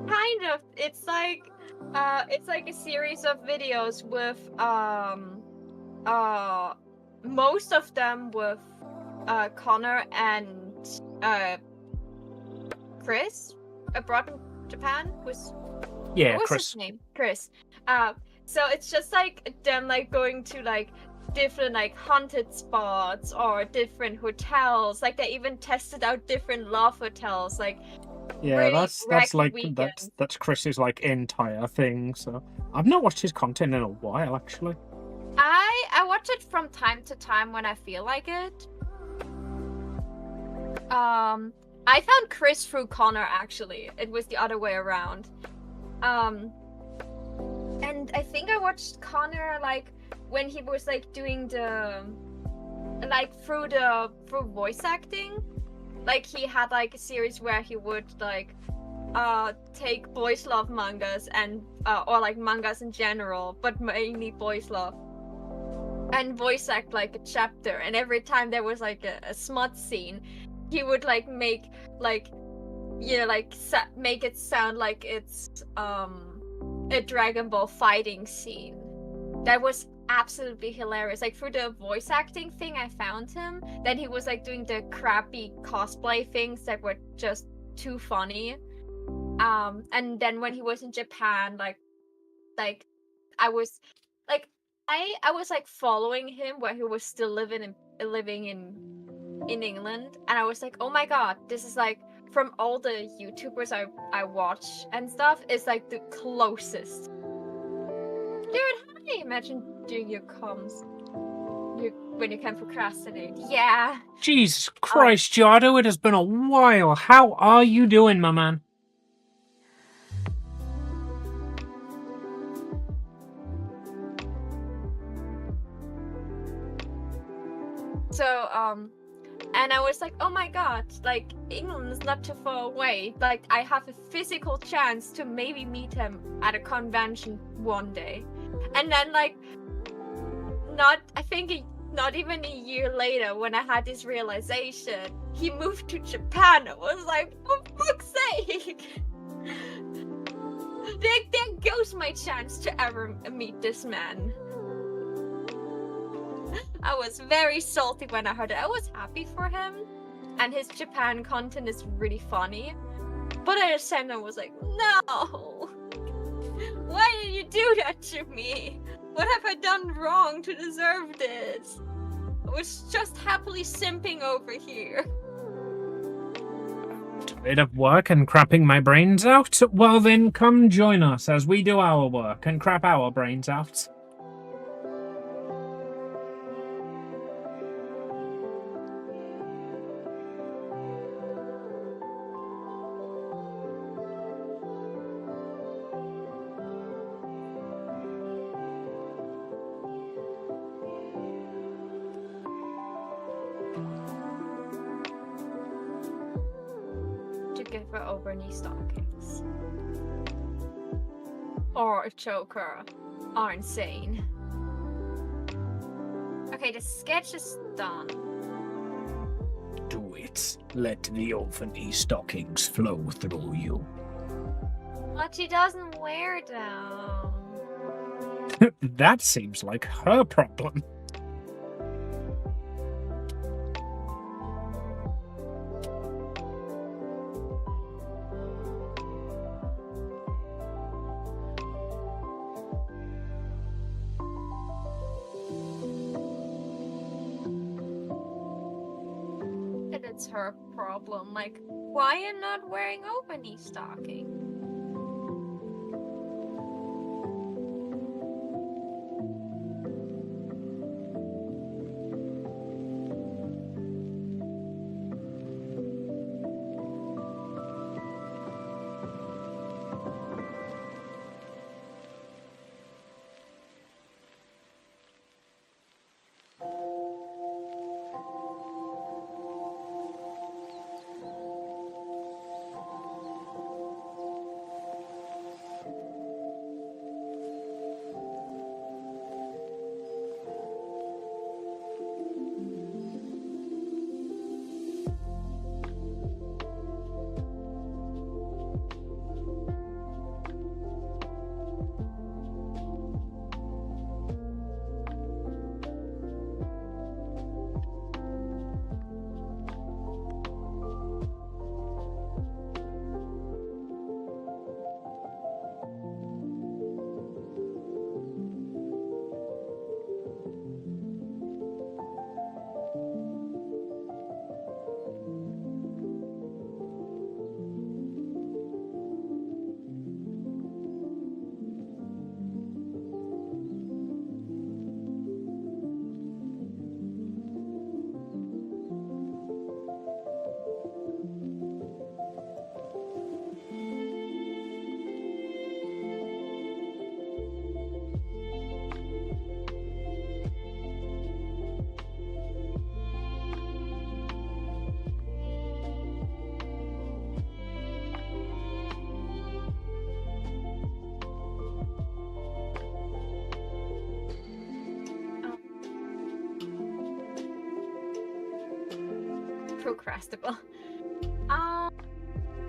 Kind of. It's like a series of videos with most of them with Connor and Chris abroad in Japan. What's his name? Chris. So it's just like them like going to like different like haunted spots or different hotels. Like they even tested out different love hotels. Like yeah, really that's like weekends. that's Chris's like entire thing. So I've not watched his content in a while actually. I watch it from time to time when I feel like it. I found Chris through Connor actually. It was the other way around. And I think I watched Connor like when he was like doing the like through voice acting. Like he had like a series where he would like take boys love mangas and or like mangas in general, but mainly boys love, and voice act like a chapter. And every time there was like a smut scene, he would like make like, you know, like make it sound like it's a Dragon Ball fighting scene. That was absolutely hilarious. Like through the voice acting thing I found him. Then he was like doing the crappy cosplay things that were just too funny. And then when he was in Japan, like I was like I was like following him where he was still living in England, and I was like, oh my god, this is like from all the YouTubers I watch and stuff, is like the closest. Dude, how do you imagine doing your comms when you can procrastinate? Yeah. Jesus Christ, Jardo, it has been a while. How are you doing, my man? So, and I was like, oh my god, like, England is not too far away. Like, I have a physical chance to maybe meet him at a convention one day. And then, like, not even a year later, when I had this realization, he moved to Japan. I was like, for fuck's sake! There goes my chance to ever meet this man. I was very salty when I heard it. I was happy for him, and his Japan content is really funny. But at the same time, I was like, no! Why did you do that to me? What have I done wrong to deserve this? I was just happily simping over here. A bit of work and crapping my brains out? Well then, come join us as we do our work and crap our brains out. never over knee stockings. Or choker are insane. Okay, the sketch is done. Do it. Let the over knee stockings flow through you. But she doesn't wear them. That seems like her problem. And it's her problem. Like, why are you not wearing over knee stocking? Procrastinable.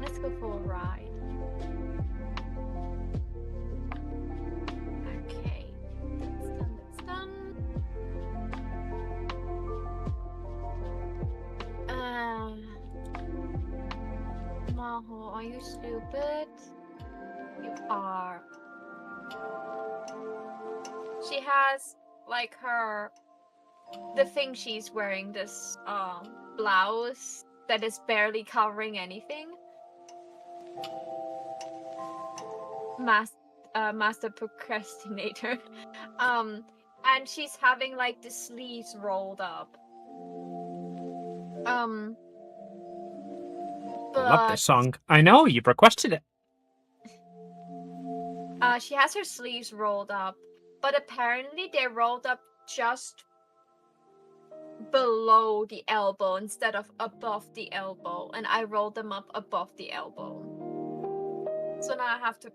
Let's go for a ride. Okay, that's done. Maho, are you stupid? You are. She has like the thing she's wearing, this blouse that is barely covering anything. Master procrastinator. And she's having like the sleeves rolled up. I love this song. I know, you've requested it. She has her sleeves rolled up, but apparently they're rolled up just below the elbow instead of above the elbow, and I rolled them up above the elbow. So now I have to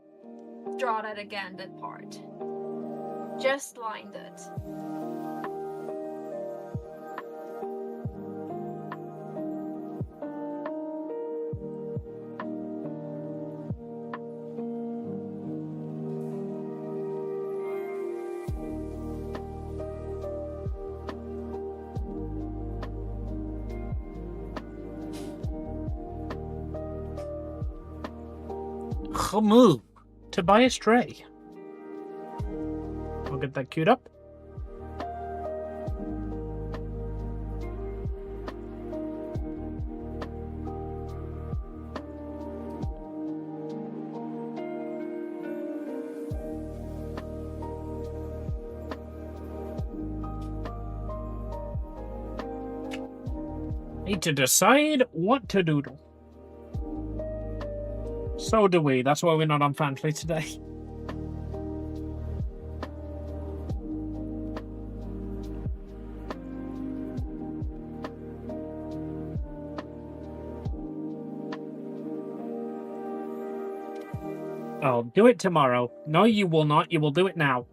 draw that again, that part. Just lined it. Move to buy a stray. I'll get that queued up. Need to decide what to doodle. So do we. That's why we're not on Fanfleet today. I'll do it tomorrow. No, you will not. You will do it now.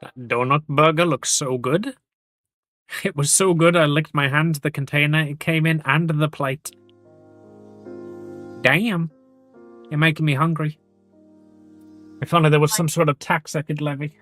That donut burger looks so good. It was so good I licked my hand, the container it came in, and the plate. Damn. You're making me hungry. If only there was some sort of tax I could levy.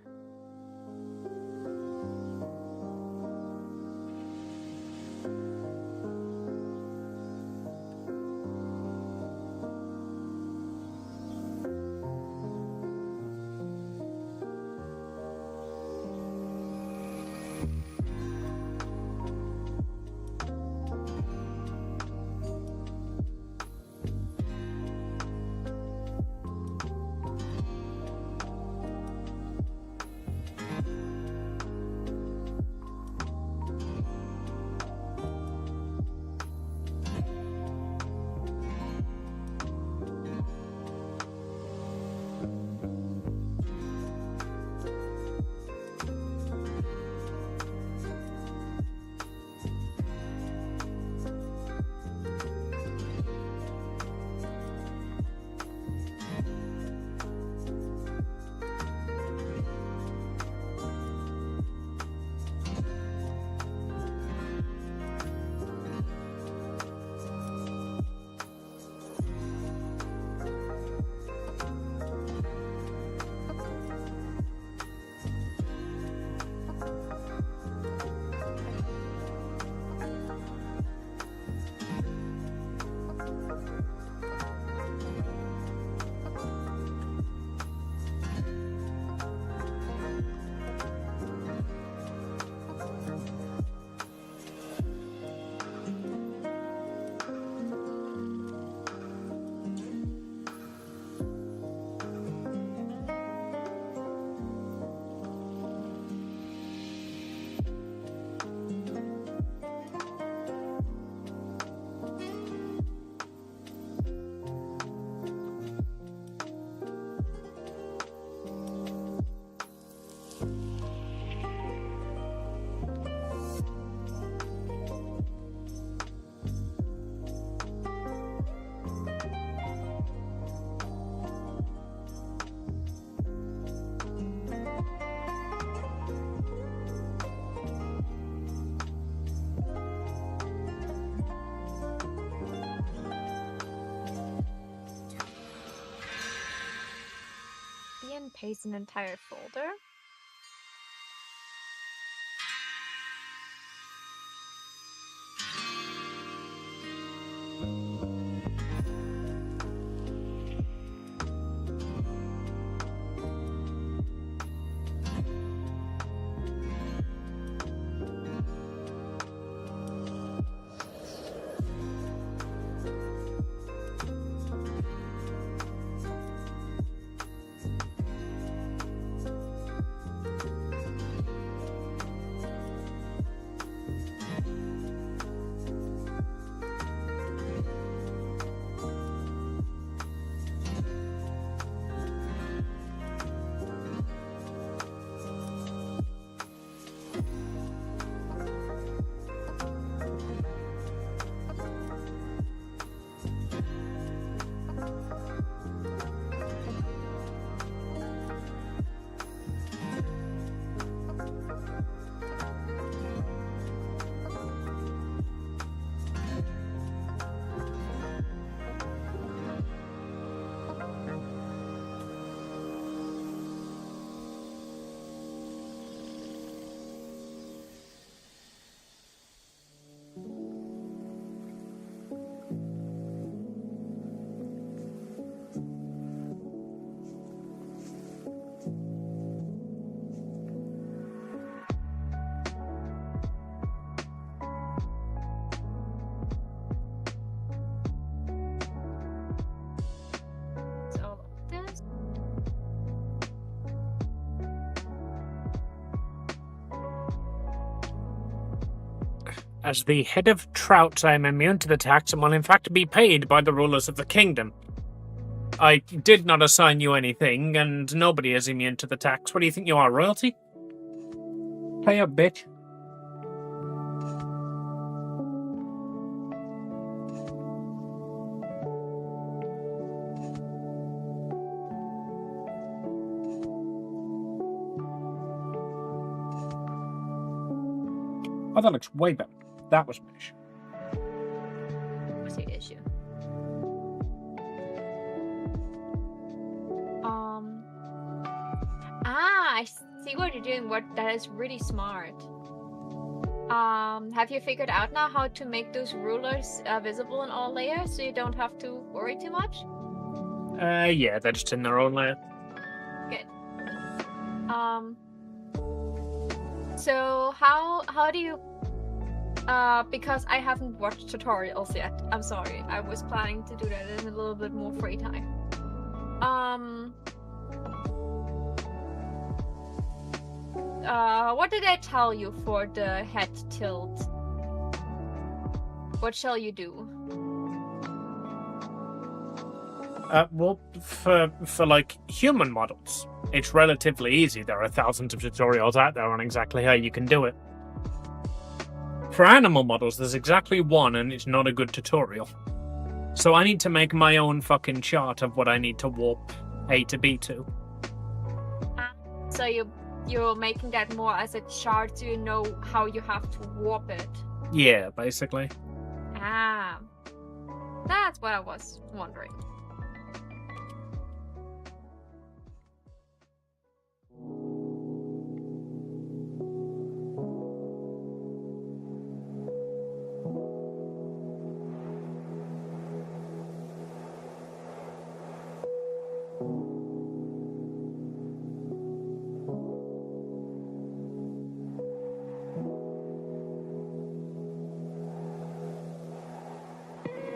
Ian paste an entire folder. As the head of Trout, I am immune to the tax and will in fact be paid by the rulers of the kingdom. I did not assign you anything, and nobody is immune to the tax. What do you think you are, royalty? Pay up, bitch. Oh, that looks way better. That was my issue. What's the issue? I see what you're doing. That is really smart. Have you figured out now how to make those rulers visible in all layers so you don't have to worry too much? Yeah, they're just in their own layer. Good. So how do you because I haven't watched tutorials yet. I'm sorry. I was planning to do that in a little bit more free time. What did I tell you for the head tilt? What shall you do? Well, for like human models, it's relatively easy. There are thousands of tutorials out there on exactly how you can do it. For animal models, there's exactly one, and it's not a good tutorial. So I need to make my own fucking chart of what I need to warp A to B to. So you're making that more as a chart so you know how you have to warp it. Yeah, basically. Ah. That's what I was wondering.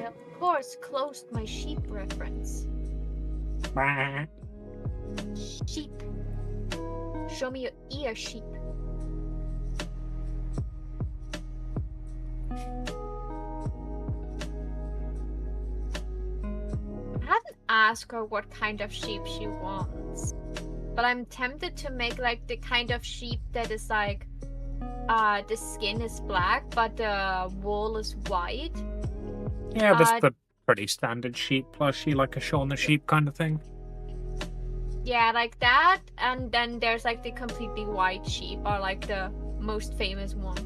Of course, closed my sheep reference. Sheep. Show me your ear, sheep. I haven't asked her what kind of sheep she wants, but I'm tempted to make like the kind of sheep that is like the skin is black but the wool is white. Yeah, that's the pretty standard sheep plushie, like a Shaun the Sheep kind of thing. Yeah, like that, and then there's like the completely white sheep are like the most famous ones.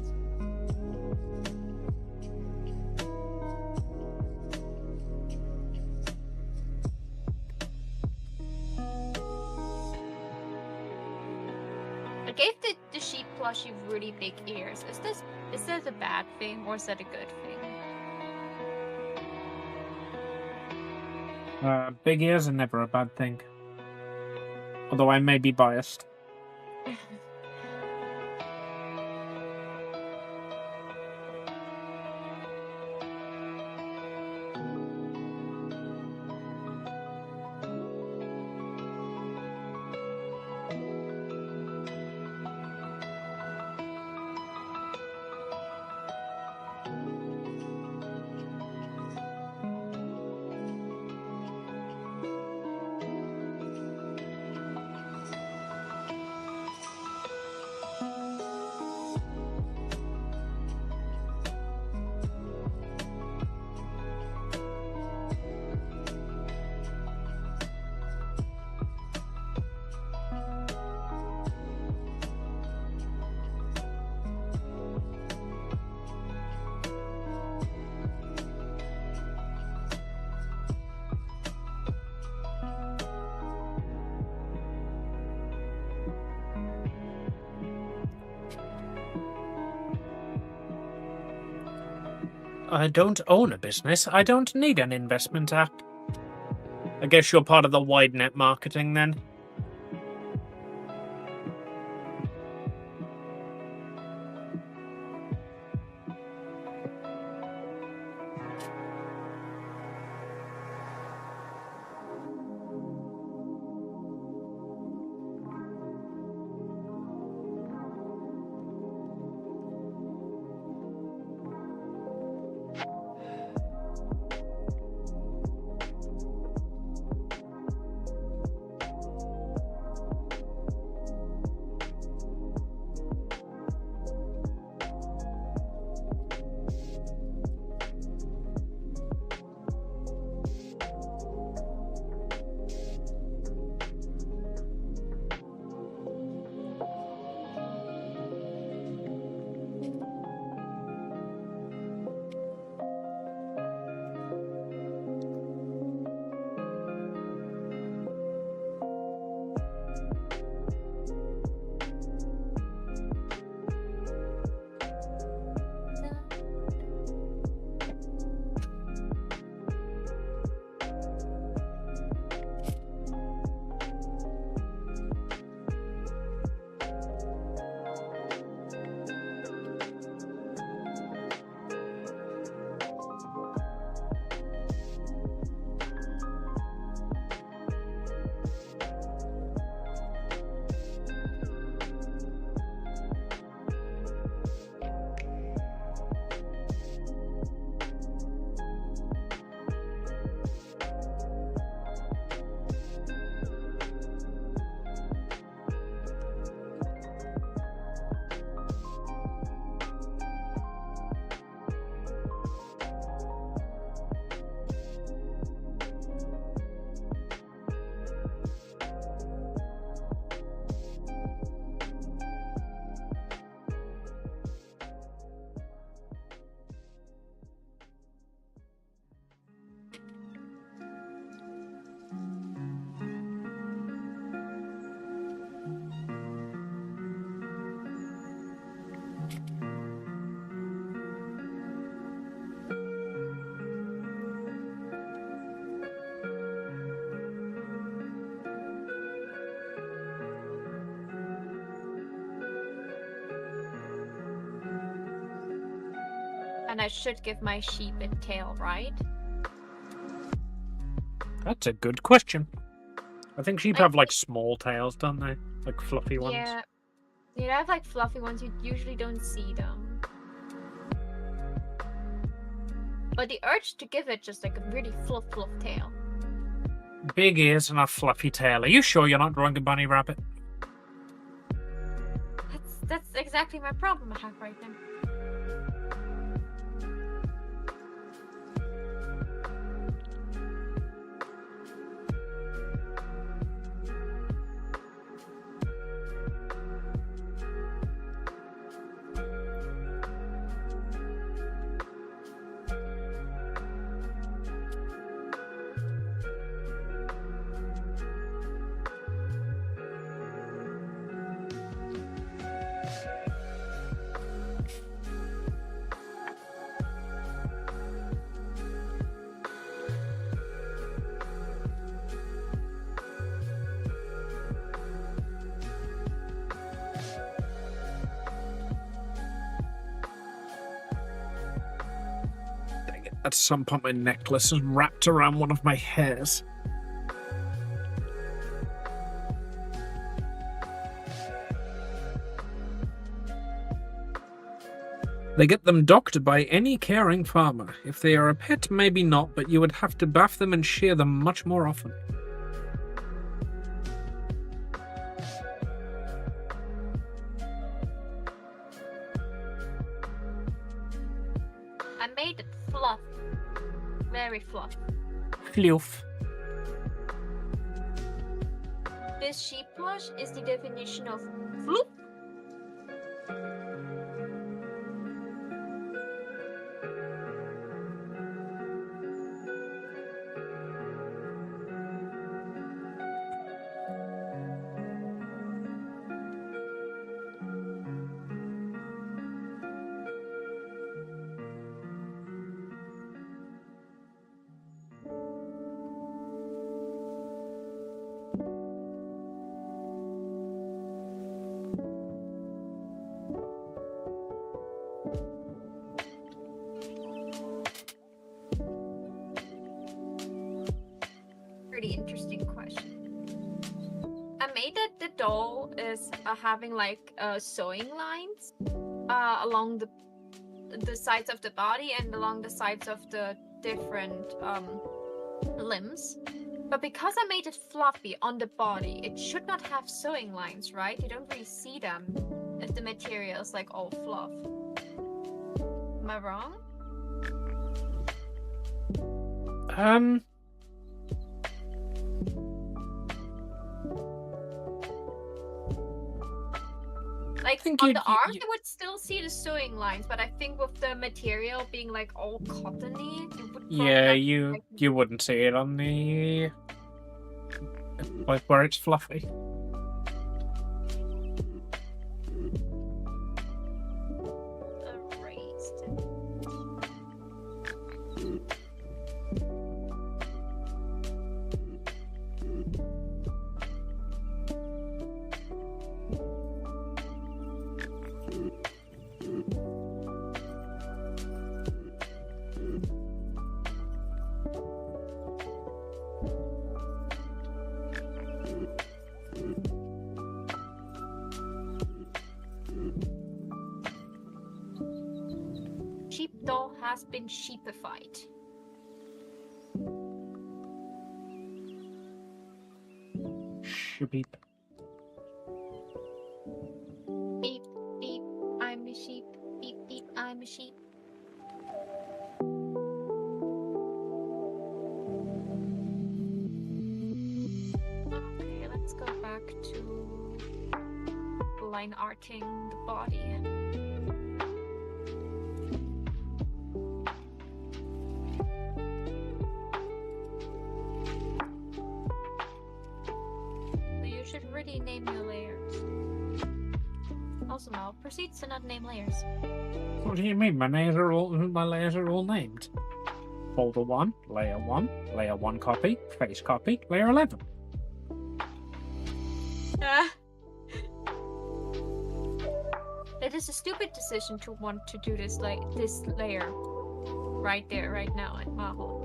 I gave the sheep plushie really big ears. Is this a bad thing or is that a good thing? Big ears are never a bad thing. Although I may be biased. I don't own a business. I don't need an investment app. I guess you're part of the wide net marketing then. And I should give my sheep a tail, right? That's a good question. I think sheep I have like small tails, don't they? Like fluffy ones. Yeah. They have like fluffy ones, you usually don't see them. But the urge to give it just like a really fluff tail. Big ears and a fluffy tail. Are you sure you're not drawing a bunny rabbit? That's exactly my problem I have right now. At some point, my necklace is wrapped around one of my hairs. They get them docked by any caring farmer. If they are a pet, maybe not, but you would have to bath them and shear them much more often. I made it fluff. Very fluff. Fluff. This sheep plush is the definition of floop. Pretty interesting question. I made that the doll is having like sewing lines along the sides of the body and along the sides of the different limbs. But because I made it fluffy on the body, it should not have sewing lines, right? You don't really see them if the material is like all fluff. Am I wrong? Like on the arm, you would still see the sewing lines, but I think with the material being like all cottony, you would. Yeah, you wouldn't see it on the like where it's fluffy. Sheepdoll has been sheepified. Sheep. Beep, beep, I'm a sheep. Beep, beep, I'm a sheep. Okay, let's go back to line arting the body. Should really name your layers. Also, now proceeds to not name layers. What do you mean? My layers are all named. Folder 1, layer 1 copy, face copy, layer 11. It is a stupid decision to want to do this like this layer right there, right now in Maho.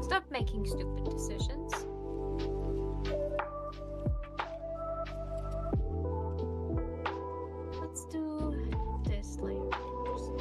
Stop making stupid decisions. Let's do this layer first.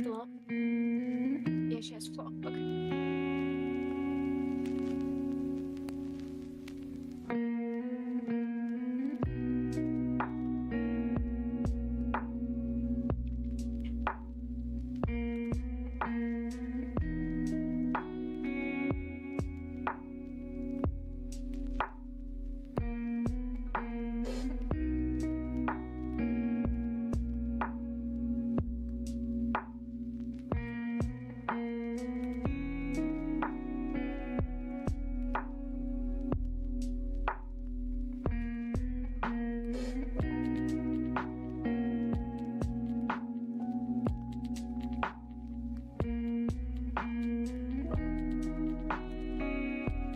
Floor? Yeah, she has floor. Okay.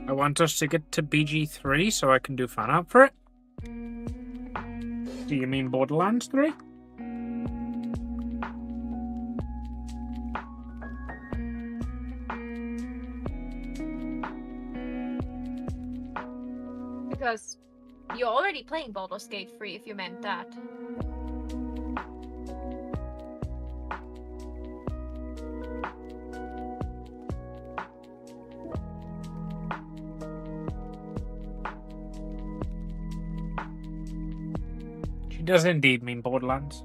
I want us to get to BG3 so I can do fan art for it. Do you mean Borderlands 3? Because you're already playing Baldur's Gate 3 if you meant that. She does indeed mean Borderlands.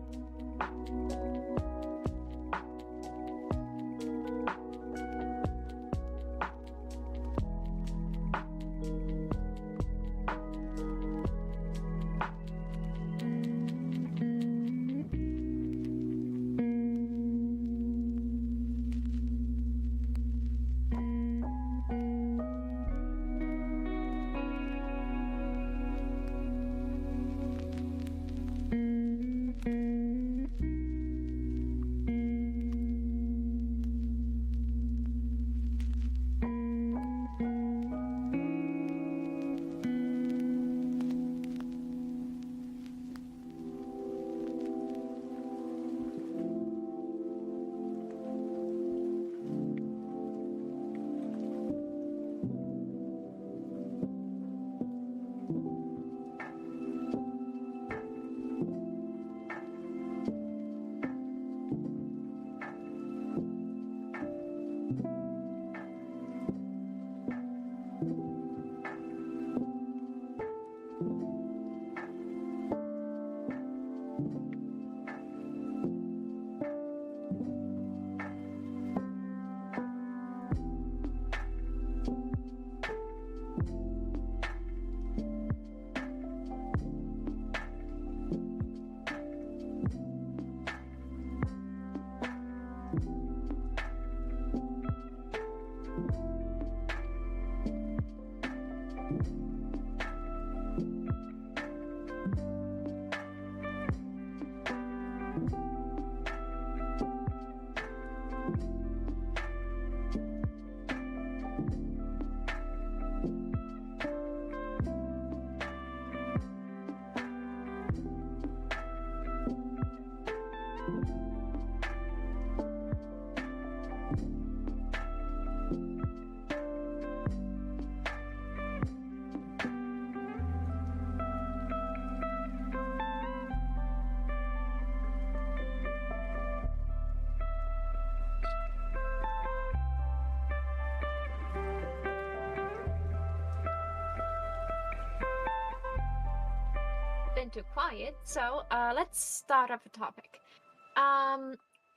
been too quiet, so let's start up a topic.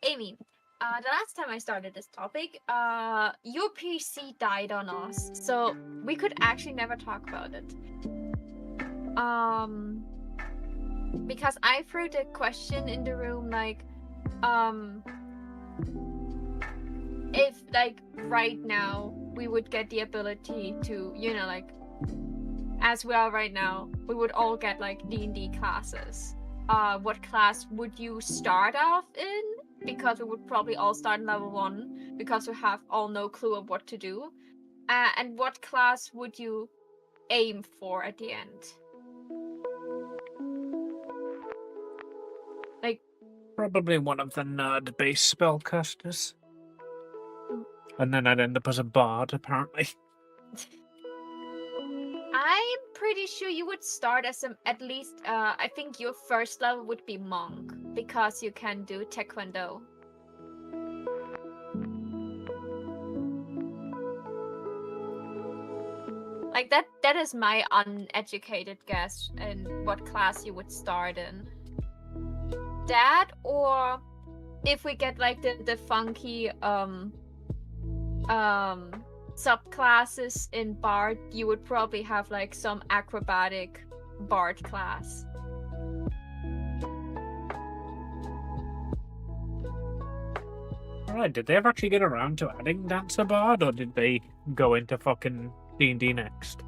Amy, the last time I started this topic, your PC died on us, so we could actually never talk about it. Because I threw the question in the room, like, if, like, right now we would get the ability to, you know, like, as we are right now, we would all get, like, D&D classes. What class would you start off in? Because we would probably all start in level 1, because we have all no clue of what to do. And what class would you aim for at the end? Like, Probably one of the nerd-based spellcasters. And then I'd end up as a bard, apparently. I'm pretty sure you would start as at least, I think your first level would be monk, because you can do taekwondo. Like, that is my uneducated guess in what class you would start in. That, or if we get, like, the funky, subclasses in Bard, you would probably have, like, some acrobatic Bard class. Alright, did they ever actually get around to adding Dancer Bard, or did they go into fucking D&D next?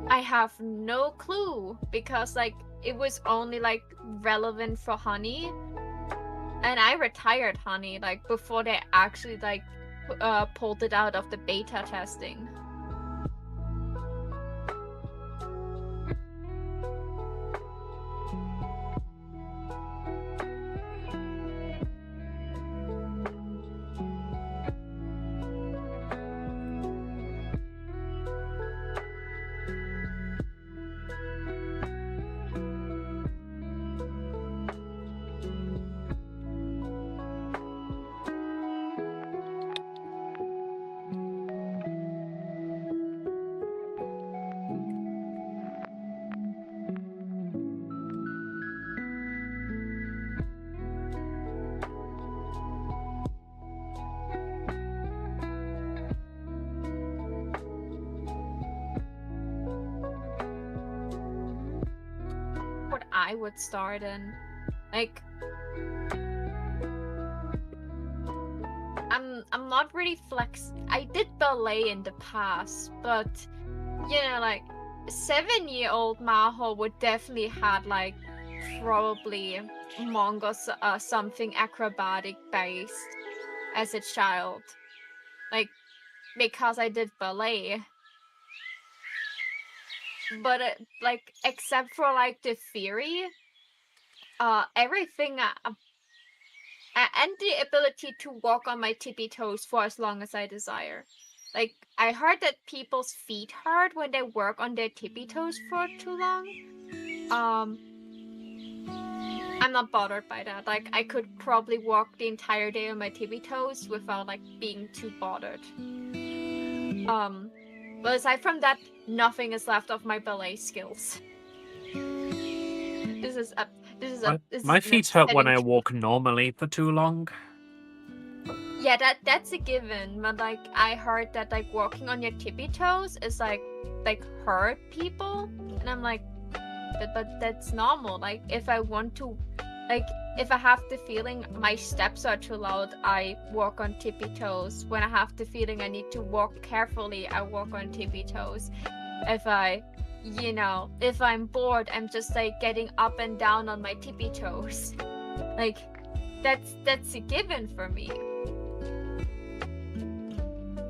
I have no clue, because, like, it was only, like, relevant for Honey, and I retired Honey, like, before they actually, like, pulled it out of the beta testing. What I would start in, like, I'm not really I did ballet in the past, but, you know, like, 7-year-old Maho would definitely had, like, probably manga something acrobatic based as a child, like, because I did ballet. But like, except for, like, the theory, everything, and the ability to walk on my tippy toes for as long as I desire. Like, I heard that people's feet hurt when they work on their tippy toes for too long. I'm not bothered by that. Like, I could probably walk the entire day on my tippy toes without, like, being too bothered. But aside from that, nothing is left of my ballet skills. My feet hurt when I walk normally for too long. Yeah, that's a given. But, like, I heard that, like, walking on your tippy toes is like hurt people, and I'm like, but that's normal. Like, if I want to, like, if I have the feeling my steps are too loud, I walk on tippy toes. When I have the feeling I need to walk carefully, I walk on tippy toes. If I'm bored, I'm just, like, getting up and down on my tippy toes. Like, that's a given for me.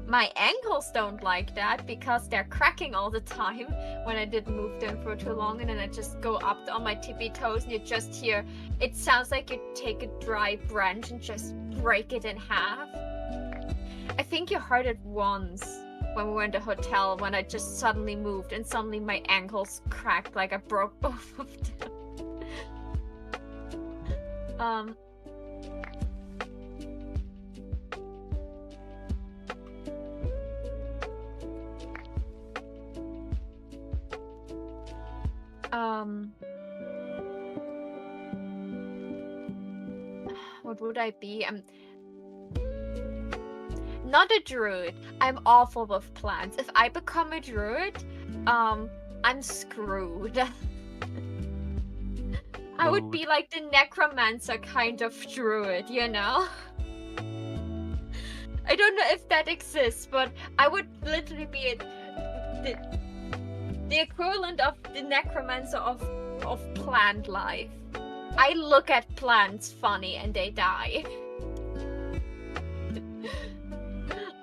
My ankles don't like that, because they're cracking all the time when I didn't move them for too long, and then I just go up on my tippy toes and you just hear, it sounds like you take a dry branch and just break it in half. I think you heard it once when we were in the hotel, when I just suddenly moved and suddenly my ankles cracked, like I broke both of them. What would I be? I'm not a druid. I'm awful with plants. If I become a druid, I'm screwed. I would be like the necromancer kind of druid, you know? I don't know if that exists, but I would literally be the equivalent of the necromancer of plant life. I look at plants funny and they die.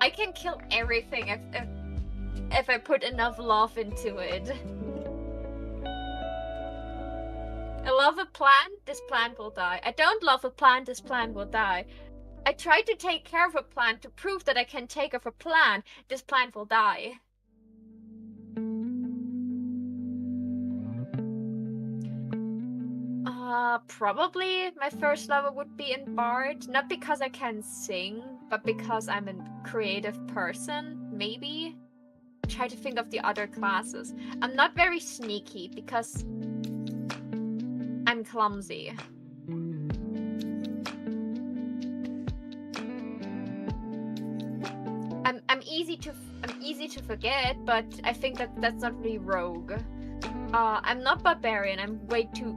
I can kill everything if I put enough love into it. I love a plant, this plant will die. I don't love a plant, this plant will die. I try to take care of a plant to prove that I can take care of a plant, this plant will die. Probably my first level would be in Bard. Not because I can sing, but because I'm a creative person, maybe? Try to think of the other classes. I'm not very sneaky because I'm clumsy. I'm easy to forget, but I think that's not really rogue. I'm not barbarian. I'm way too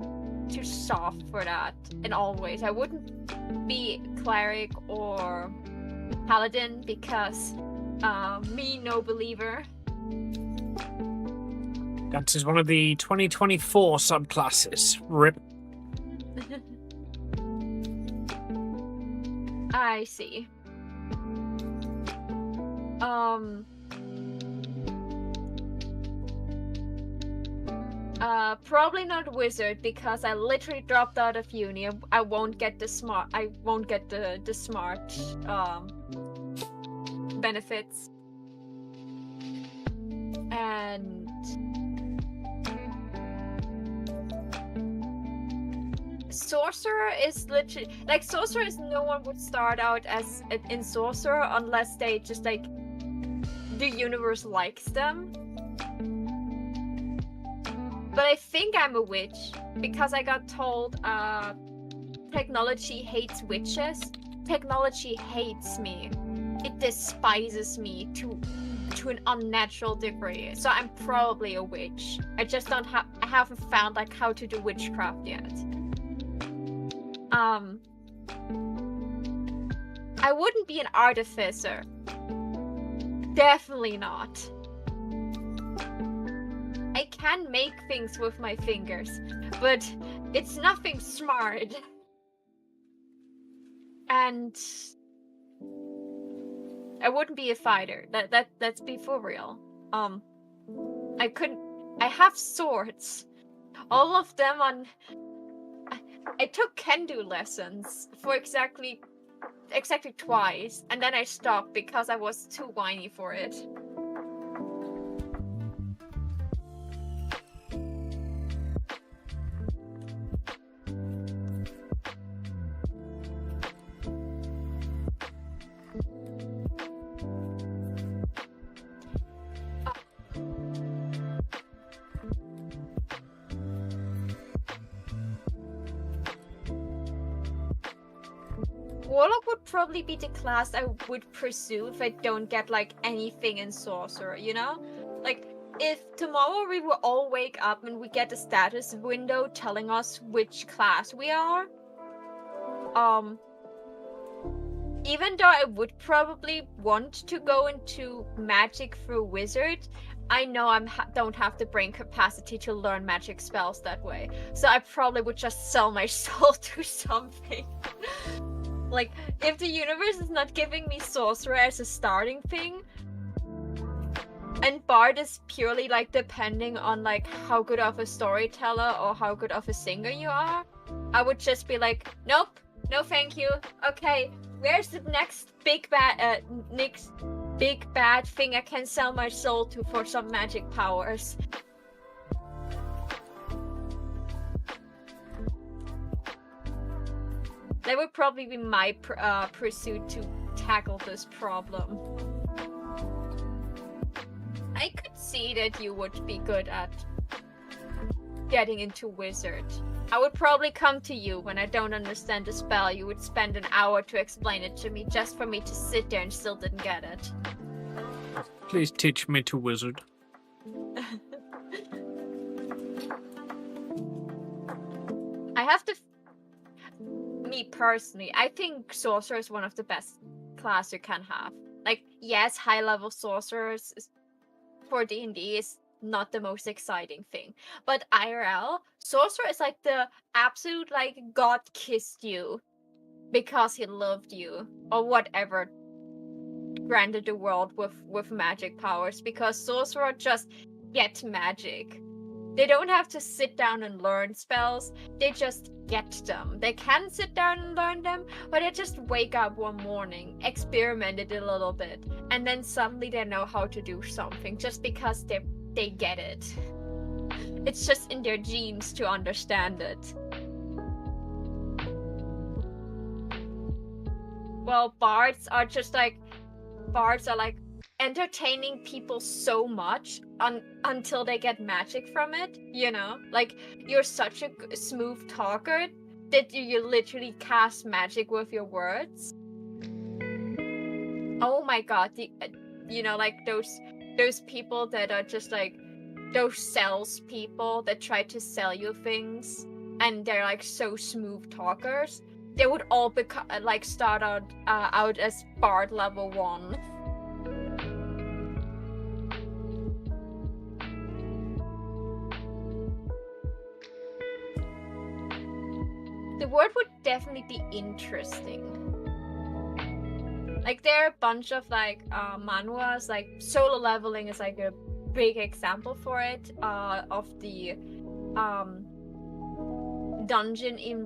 soft for that in all ways. I wouldn't be cleric or paladin because me no believer. That is one of the 2024 subclasses. RIP. I see. Probably not wizard because I literally dropped out of uni. I won't get the smart. I won't get the smart benefits. And sorcerer is literally like sorcerers. No one would start out as in sorcerer unless they just like the universe likes them. But I think I'm a witch because I got told technology hates witches. Technology hates me. It despises me to an unnatural degree. So I'm probably a witch. I just don't have. I haven't found like how to do witchcraft yet. I wouldn't be an artificer. Definitely not. I can make things with my fingers, but it's nothing smart. And I wouldn't be a fighter. Let's be for real. I have swords. All of them on. I took kendo lessons for exactly twice, and then I stopped because I was too whiny for it. Warlock would probably be the class I would pursue if I don't get like anything in sorcerer, you know? Like if tomorrow we will all wake up and we get a status window telling us which class we are, even though I would probably want to go into magic through wizard, I know I don't have the brain capacity to learn magic spells that way. So I probably would just sell my soul to something. Like, if the universe is not giving me sorcerer as a starting thing, and Bard is purely like depending on like how good of a storyteller or how good of a singer you are, I would just be like, nope, no thank you. Okay, where's the next big bad thing I can sell my soul to for some magic powers? That would probably be my pursuit to tackle this problem. I could see that you would be good at getting into wizard. I would probably come to you when I don't understand a spell. You would spend an hour to explain it to me just for me to sit there and still didn't get it. Please teach me to wizard. I have to... Me personally, I think sorcerer is one of the best class you can have. Like, yes, high-level sorcerers for D&D is not the most exciting thing. But IRL, sorcerer is like the absolute, like, God kissed you because he loved you. Or whatever granted the world with magic powers. Because sorcerer just get magic. They don't have to sit down and learn spells, they just get them. They can sit down and learn them, but they just wake up one morning, experiment it a little bit, and then suddenly they know how to do something just because they get it. It's just in their genes to understand it. Well, bards are like entertaining people so much until they get magic from it, you know? Like, you're such a smooth talker that you literally cast magic with your words. Oh my god, you know, like those people that are just like those sales people that try to sell you things and they're like so smooth talkers. They would all start out as bard level 1. The word would definitely be interesting. Like, there are a bunch of like manhwas, like solo leveling is like a big example for it, of the dungeon in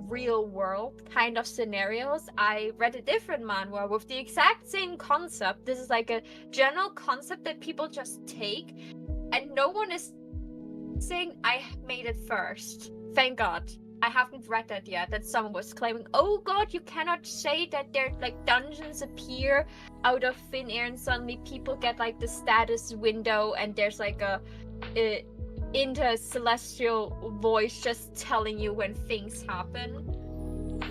real world kind of scenarios. I read a different manhwa with the exact same concept. This is like a general concept that people just take, and no one is saying I made it first. Thank God. I haven't read that yet, that someone was claiming, oh god, you cannot say that there like dungeons appear out of thin air and suddenly people get like the status window and there's like a intercelestial voice just telling you when things happen.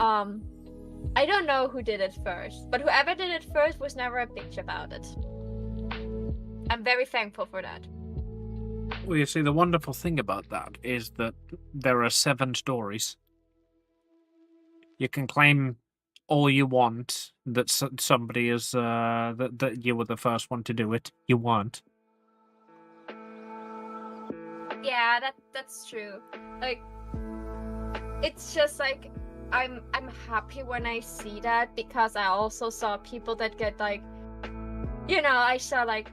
I don't know who did it first, but whoever did it first was never a bitch about it. I'm very thankful for that. Well, you see, the wonderful thing about that is that there are 7 stories. You can claim all you want that somebody is that you were the first one to do it. You weren't. Yeah, that's true. Like, it's just like I'm happy when I see that, because I also saw people that get like, you know, I saw like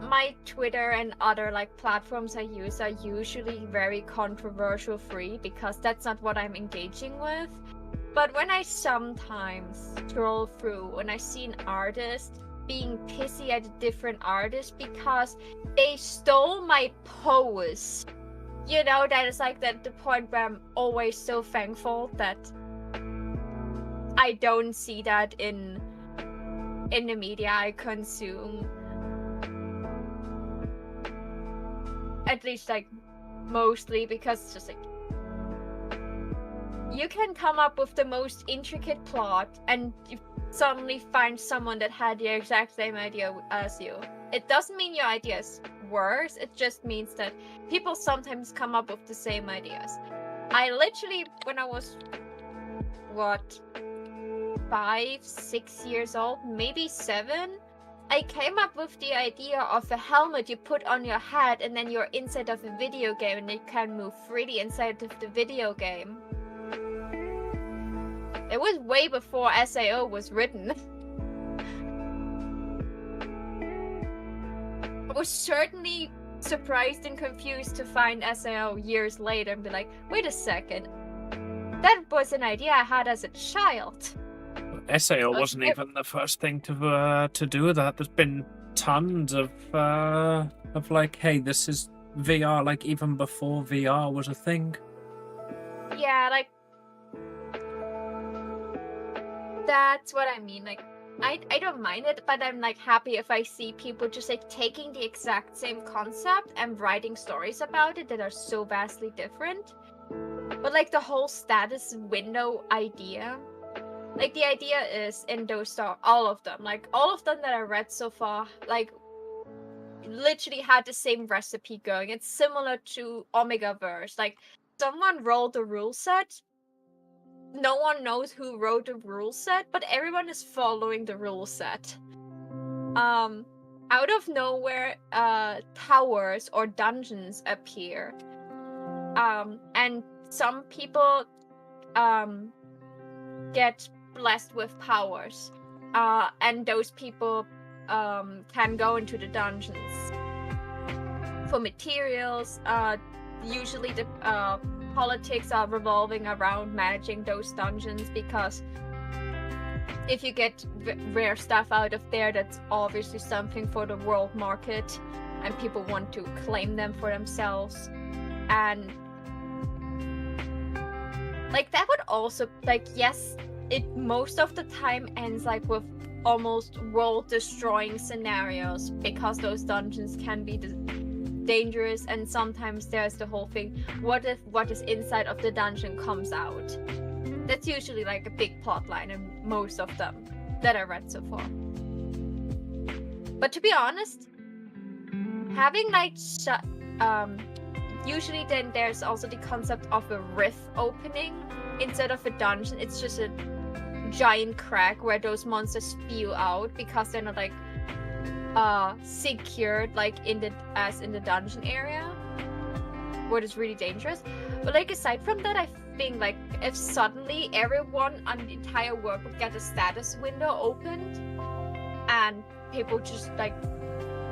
my Twitter and other like platforms I use are usually very controversial free because that's not what I'm engaging with. But when I sometimes scroll through and I see an artist being pissy at a different artist because they stole my pose, you know, that is like the point where I'm always so thankful that I don't see that in the media I consume. At least, like, mostly, because it's just like, you can come up with the most intricate plot and you suddenly find someone that had the exact same idea as you. It doesn't mean your idea is worse, it just means that people sometimes come up with the same ideas. I literally, when I was, 5-6 years old, maybe 7, I came up with the idea of a helmet you put on your head and then you're inside of a video game and you can move freely inside of the video game. It was way before SAO was written. I was certainly surprised and confused to find SAO years later and be like, wait a second, that was an idea I had as a child. SAO wasn't even the first thing to do that. There's been tons of like, hey, this is VR, like even before VR was a thing. Yeah, like, that's what I mean. Like, I don't mind it, but I'm like happy if I see people just like taking the exact same concept and writing stories about it that are so vastly different. But like the whole status window idea, like the idea is in those all of them that I read so far, like literally had the same recipe going. It's similar to Omegaverse. Like someone rolled the rule set. No one knows who wrote the rule set, but everyone is following the rule set. Out of nowhere, towers or dungeons appear. And some people get blessed with powers. And those people can go into the dungeons for materials. Usually the politics are revolving around managing those dungeons, because if you get rare stuff out of there, that's obviously something for the world market, and people want to claim them for themselves. And like that would also, like, yes, it most of the time ends like with almost world destroying scenarios, because those dungeons can be dangerous, and sometimes there's the whole thing, what if what is inside of the dungeon comes out? That's usually like a big plot line in most of them that I read so far. But to be honest, having like usually then there's also the concept of a rift opening instead of a dungeon. It's just a giant crack where those monsters spew out because they're not like secured like in the dungeon area, what is really dangerous. But like aside from that, I think like if suddenly everyone on the entire world would get a status window opened and people just like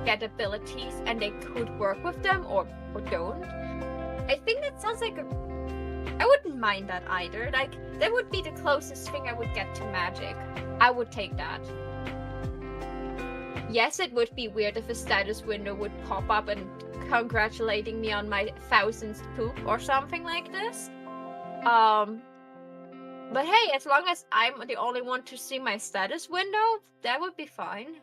get abilities and they could work with them or don't, I think that sounds like I wouldn't mind that either. Like that would be the closest thing I would get to magic. I would take that. Yes, it would be weird if a status window would pop up and congratulating me on my 1000th poop or something like this. But hey, as long as I'm the only one to see my status window, that would be fine.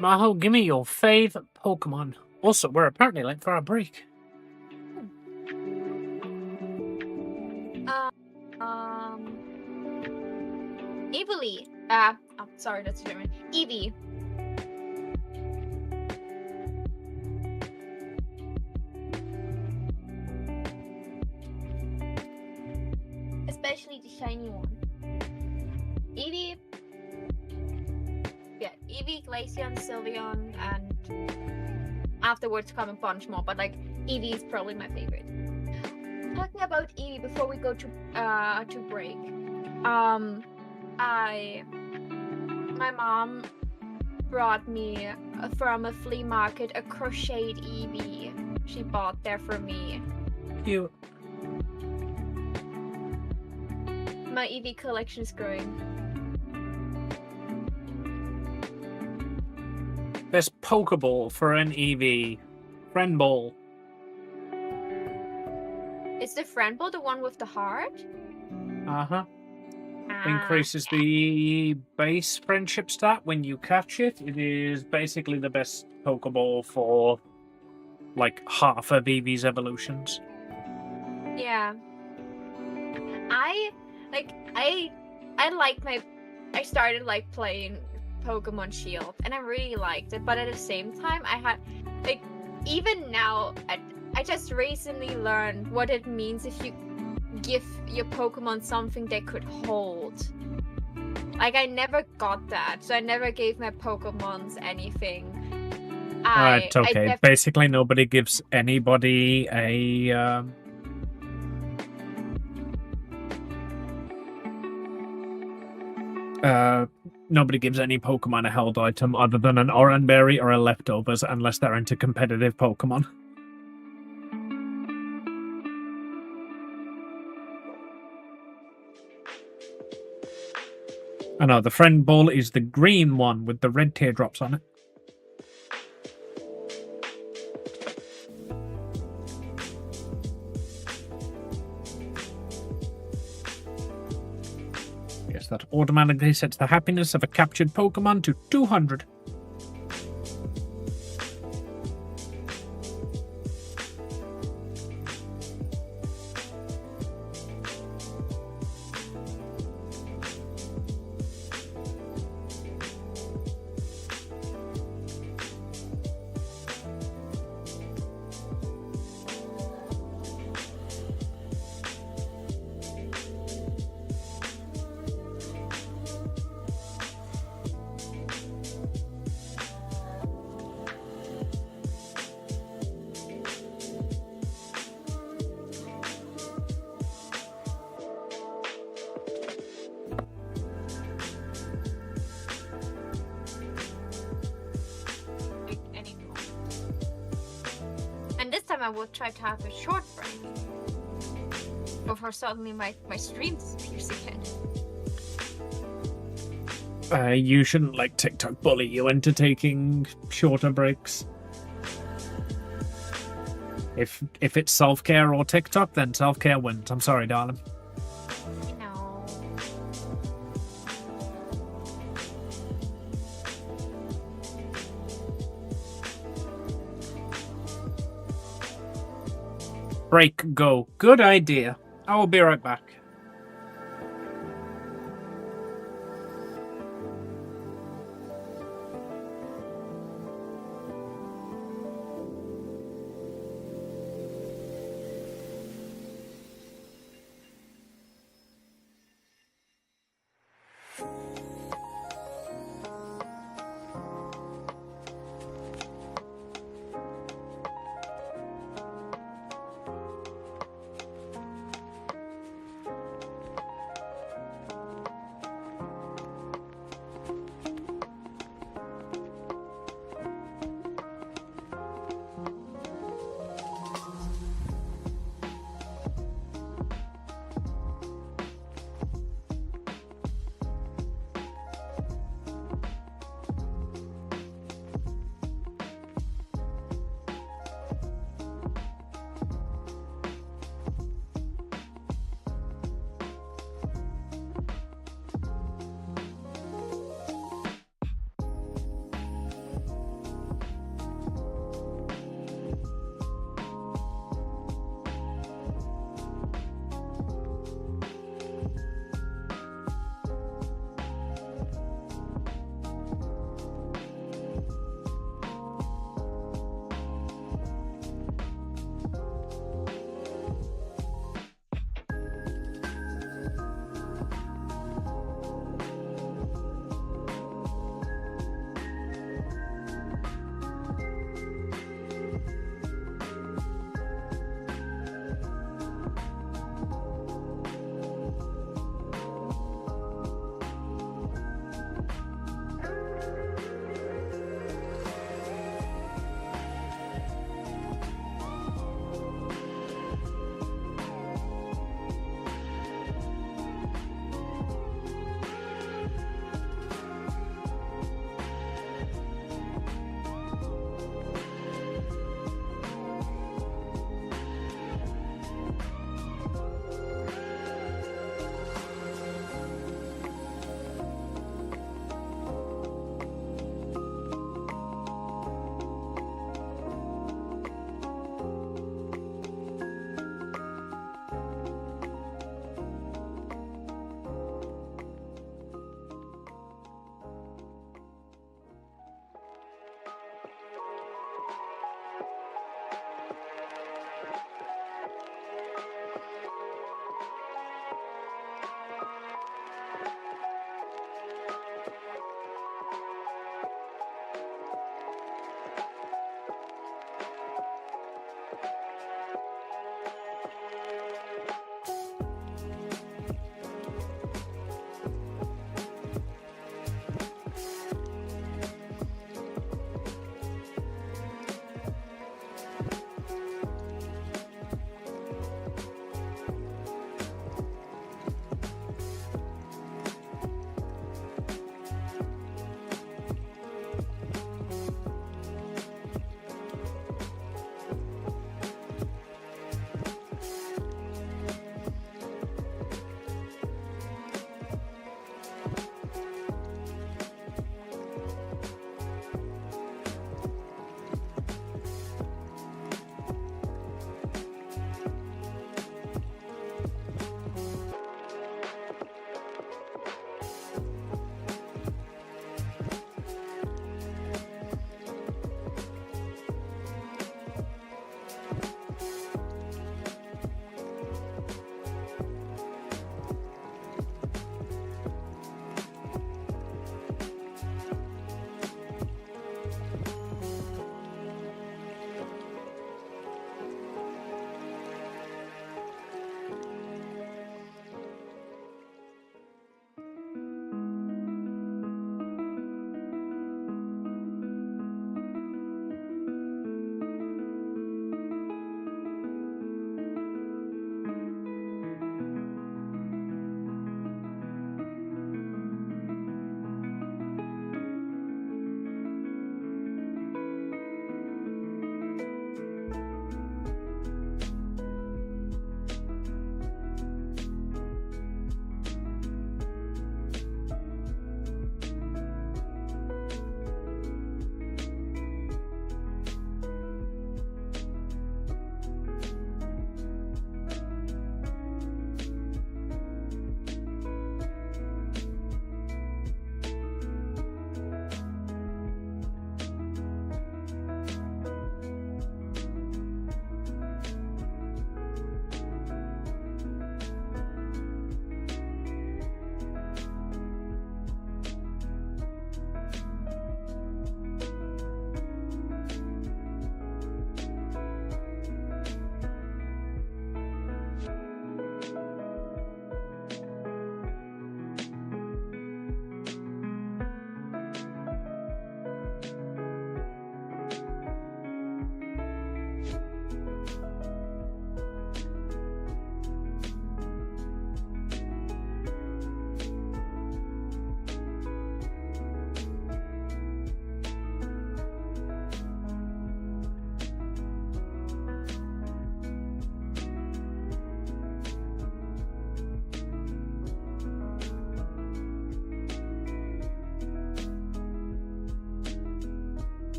Maho, give me your fave Pokemon. Also, we're apparently late for our break. Eevee. Sorry, that's German. Eevee. Especially the shiny one. Eevee. Yeah, Eevee, Glaceon, Sylveon, and afterwards come a bunch more, but like Eevee is probably my favorite. Talking about Eevee before we go to break. My mom brought me from a flea market a crocheted Eevee. She bought there for me. Cute. My Eevee collection is growing. There's Pokeball for an Eevee. Friend Ball. Is the friend ball the one with the heart? Uh-huh. Increases the base friendship stat when you catch it. It is basically the best Pokeball for like half of Eevee's evolutions. Yeah. I started like playing Pokemon Shield and I really liked it, but at the same time I had like even now I just recently learned what it means if you give your Pokemon something they could hold. Like I never got that, so I never gave my Pokemons anything. It's okay. Basically, nobody gives anybody a nobody gives any Pokemon a held item other than an Oranberry or a Leftovers, unless they're into competitive Pokemon. Oh no, the friend ball is the green one with the red teardrops on it. Yes, that automatically sets the happiness of a captured Pokemon to 200. And this time I will try to have a short break before suddenly my stream disappears again. You shouldn't let TikTok bully you into taking shorter breaks. If it's self-care or TikTok, then self-care wins. I'm sorry, darling. No. Break, go. Good idea. I will be right back.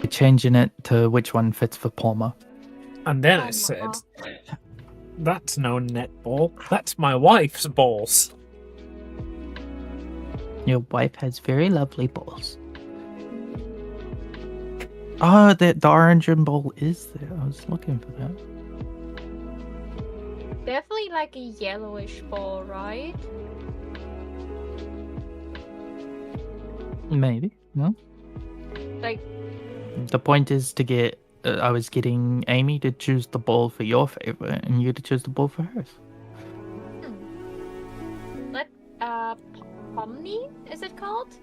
changing it to which one fits for Palmer. And then it said, "That's no netball. That's my wife's balls." Your wife has very lovely balls. Oh, the origin ball is there. I was looking for that. Definitely like a yellowish ball, right? Maybe. No. Like, The point is to get. I was getting Amy to choose the ball for your favorite, and you to choose the ball for hers. let Pomni, is it called?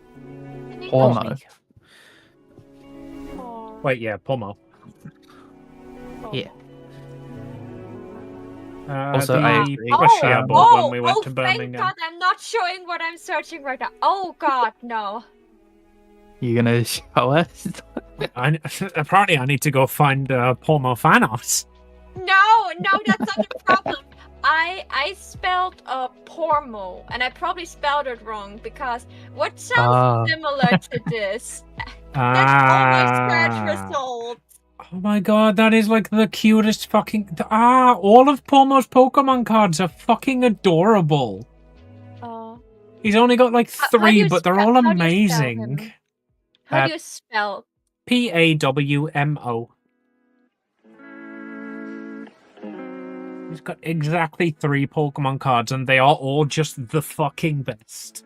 In English? Palmer. Or- Wait, yeah, Pomo. Yeah. Also, I the agree. Brescia Oh, ball when we went to thank Birmingham. God I'm not showing what I'm searching right now. Oh God, no. You gonna show us? Apparently, I need to go find Pomo fan art. No, that's not the problem. I spelled Pormo, and I probably spelled it wrong because what sounds similar to this? That's all my search results. Oh my god, that is like the cutest fucking... all of Pomo's Pokemon cards are fucking adorable. He's only got like how 3, do you but they're spell- all how do you spell amazing. him? How do you spell? Pawmo. He's got exactly 3 Pokemon cards, and they are all just the fucking best.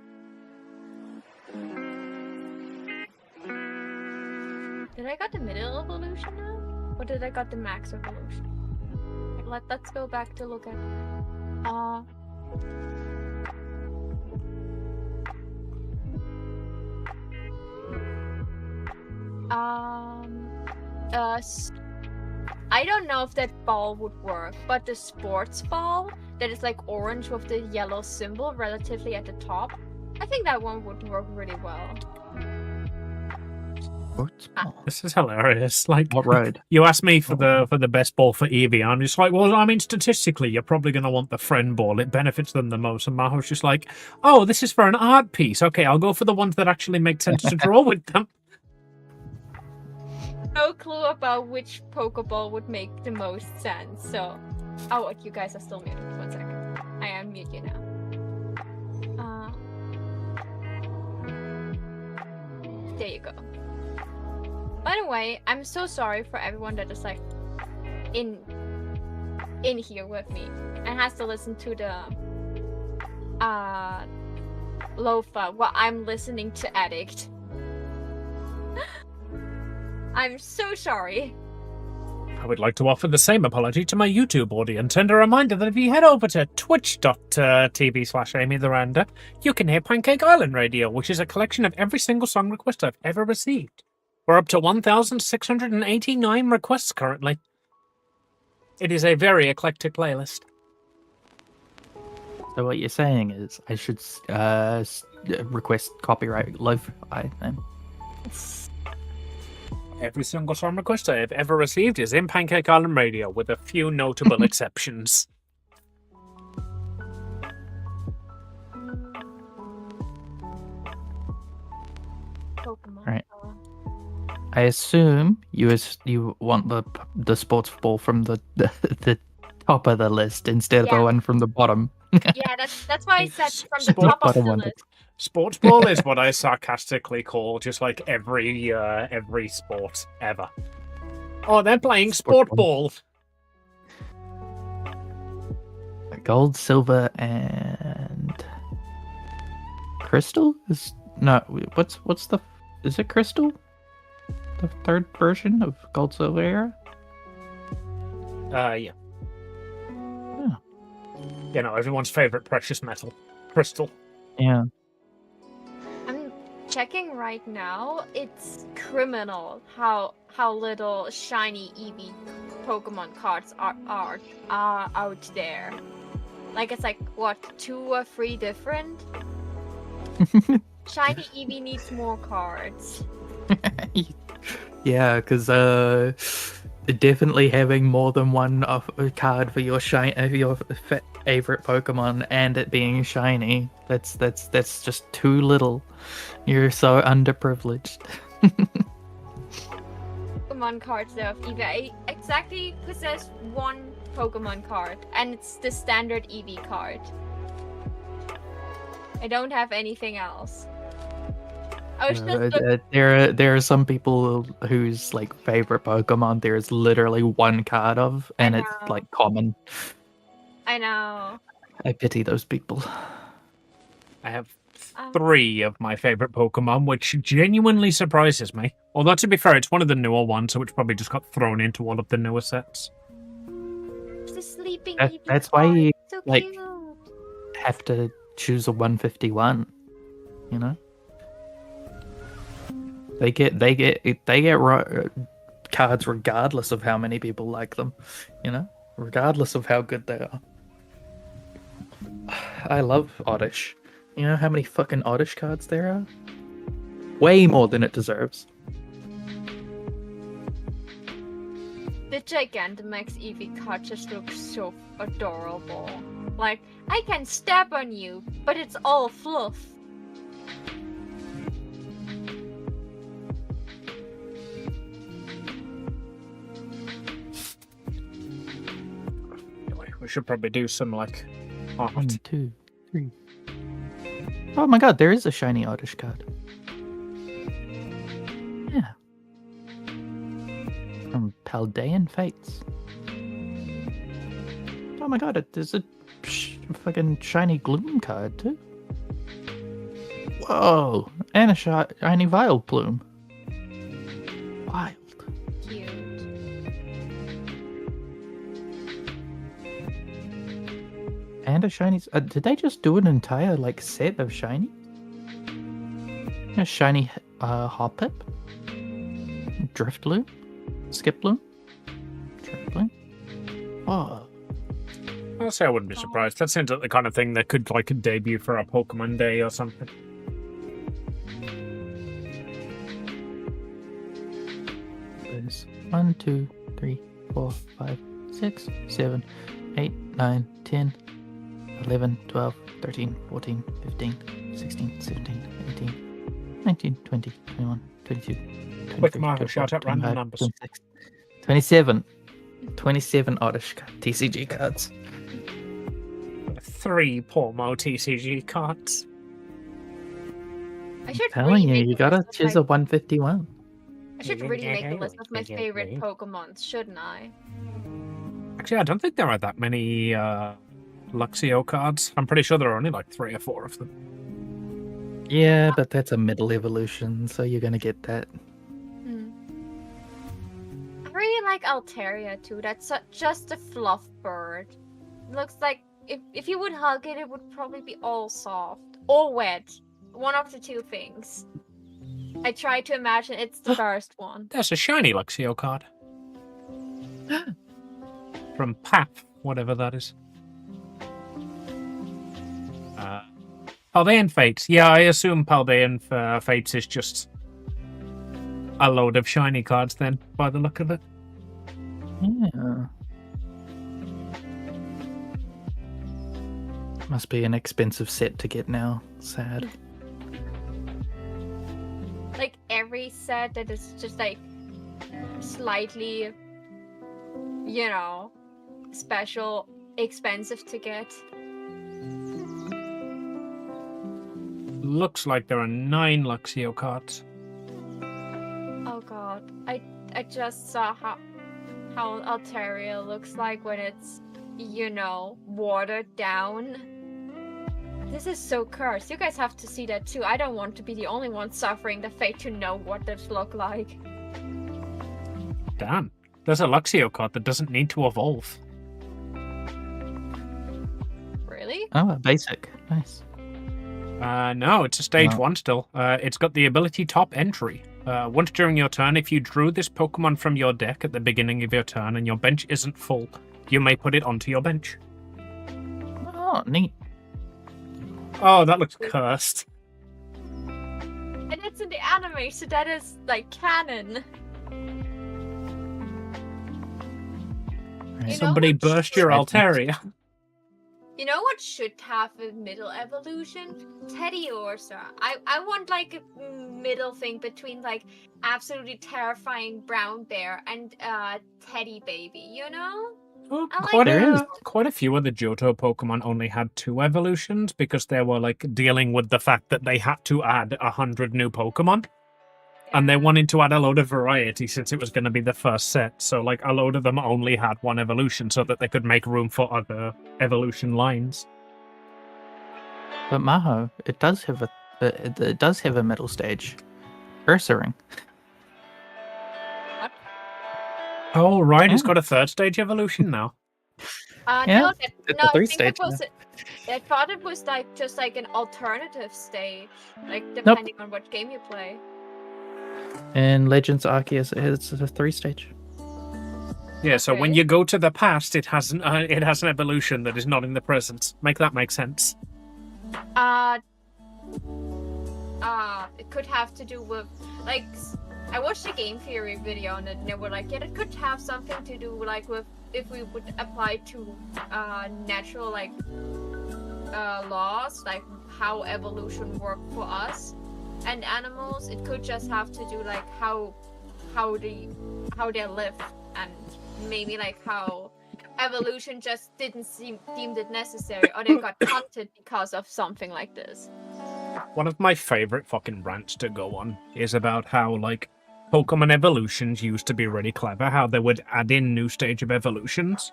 Did I got the middle evolution now? Or did I got the max evolution? Let's go back to look at I don't know if that ball would work, but the sports ball that is like orange with the yellow symbol relatively at the top, I think that one would work really well. Sports ball. This is hilarious. Like, What road? you asked me for the best ball for Eevee, and I'm just like, well, I mean, statistically, you're probably going to want the friend ball. It benefits them the most. And Maho's just like, oh, this is for an art piece. Okay, I'll go for the ones that actually make sense to draw with them. No clue about which Pokeball would make the most sense, so... Oh, what, you guys are still muted. 1 second. I unmute you now. There you go. By the way, I'm so sorry for everyone that is like in here with me and has to listen to the Lofa while I'm listening to Addict. I'm so sorry. I would like to offer the same apology to my YouTube audience and a reminder that if you head over to twitch.tv/AmyTheRanda, you can hear Pancake Island Radio, which is a collection of every single song request I've ever received. We're up to 1,689 requests currently. It is a very eclectic playlist. So what you're saying is I should request copyright lo-fi then? Every single song request I have ever received is in Pancake Island Radio, with a few notable exceptions. Pokemon. Right. I assume you want the sports ball from the top of the list instead of the one from the bottom. Yeah, that's why I said from the top of the list. Sports ball is what I sarcastically call just like every sport ever. Oh, they're playing sport ball. Gold, silver, and crystal is what's the is it crystal? The third version of gold, silver era? Yeah. You know, everyone's favorite precious metal, crystal. Yeah. I'm checking right now. It's criminal how little shiny Eevee Pokemon cards are out there. Like it's like what 2 or 3 different. Shiny Eevee needs more cards. Yeah, because definitely having more than one card for your favorite Pokemon and it being shiny, that's just too little. You're so underprivileged. Pokemon cards there of Eevee. I exactly possess one Pokemon card, and it's the standard Eevee card. I don't have anything else. I was just there are some people whose like favorite Pokemon there's literally one card of, and it's know. like common. I know. I pity those people. I have 3 of my favorite Pokemon, which genuinely surprises me. Although, to be fair, it's one of the newer ones, so it's probably just got thrown into all of the newer sets. The sleeping That- Eevee that's why card. you, So like, cute. Have to choose a 151. You know, they get cards regardless of how many people like them. You know, regardless of how good they are. I love Oddish. You know how many fucking Oddish cards there are? Way more than it deserves. The Gigantamax Eevee card just looks so adorable. Like, I can step on you, but it's all fluff. Anyway, we should probably do some, like, art. 1, 2, 3. Oh my god, there is a shiny Oddish card. Yeah. From Paldean Fates. Oh my god, there's a fucking shiny Gloom card too. Whoa! And a shiny Vileplume. Wild. Cute. And a shiny. Did they just do an entire like set of shiny? A shiny Hoppip, Driftloom, Skiploom, Driftloom. Oh, I'll say I wouldn't be surprised. That seems like the kind of thing that could like debut for a Pokemon Day or something. there's 1, 2, 3, 4, 5, 6, 7, 8, 9, 10, 11, 12, 13, 14, 15, 16, 17, 18, 19, 20, 21, 22, 23, Quick, Mario, 24, shout out random 25, numbers. 26, 27. 27 Oddish TCG cards. 3 Pormo TCG cards. I should Telling you, remake you a gotta list of choose my- a 151. I should really make a list of my favorite Pokemons, shouldn't I? Actually, I don't think there are that many Luxio cards. I'm pretty sure there are only like 3 or 4 of them. Yeah, but that's a middle evolution, so you're gonna get that. I really like Altaria too. That's just a fluff bird. Looks like if you would hug it, it would probably be all soft or wet. One of the two things. I try to imagine it's the first one. There's a shiny Luxio card. From PAP, whatever that is. Paldean Fates. Yeah, I assume Paldean Fates is just a load of shiny cards then, by the look of it. Yeah. Must be an expensive set to get now. Sad. Like every set that is just like slightly, you know, special, expensive to get. Looks like there are 9 Luxio cards. Oh god, I just saw how Altaria looks like when it's, you know, watered down. This is so cursed. You guys have to see that too. I don't want to be the only one suffering the fate to know what this look like. Damn. There's a Luxio card that doesn't need to evolve. Really? Oh, basic. Nice. No, it's a stage No. 1 still. It's got the ability Top Entry. Once during your turn, if you drew this Pokemon from your deck at the beginning of your turn and your bench isn't full, you may put it onto your bench. Oh, neat. Oh, that looks cursed. And it's in the anime, so that is like canon. Right. know Somebody what? burst your Altaria. You know what should have a middle evolution? Teddy Ursa. I want like a middle thing between like absolutely terrifying brown bear and teddy baby, you know? Well, I like quite a few of the Johto Pokemon only had 2 evolutions because they were like dealing with the fact that they had to add 100 new Pokemon. And they wanted to add a load of variety since it was going to be the first set. So like a load of them only had 1 evolution so that they could make room for other evolution lines. But Maho, it does have a middle stage, Ursaring. Oh, right, it's got a 3rd stage evolution now. Yeah, No, I 3 think stage it was. I thought it was like just like an alternative stage, like Nope. depending on what game you play. In Legends Arceus, it's a 3 stage. Yeah, so when Okay. you go to the past, it has an evolution that is not in the present. Make that make sense. It could have to do with like I watched a game theory video and they were like, yeah, it could have something to do like with if we would apply to natural like laws, like how evolution worked for us and animals. It could just have to do like how they live, and maybe like how evolution just didn't deemed it necessary, or they got hunted because of something like this. One of my favorite fucking rants to go on is about how, like, Pokemon evolutions used to be really clever, how they would add in new stage of evolutions.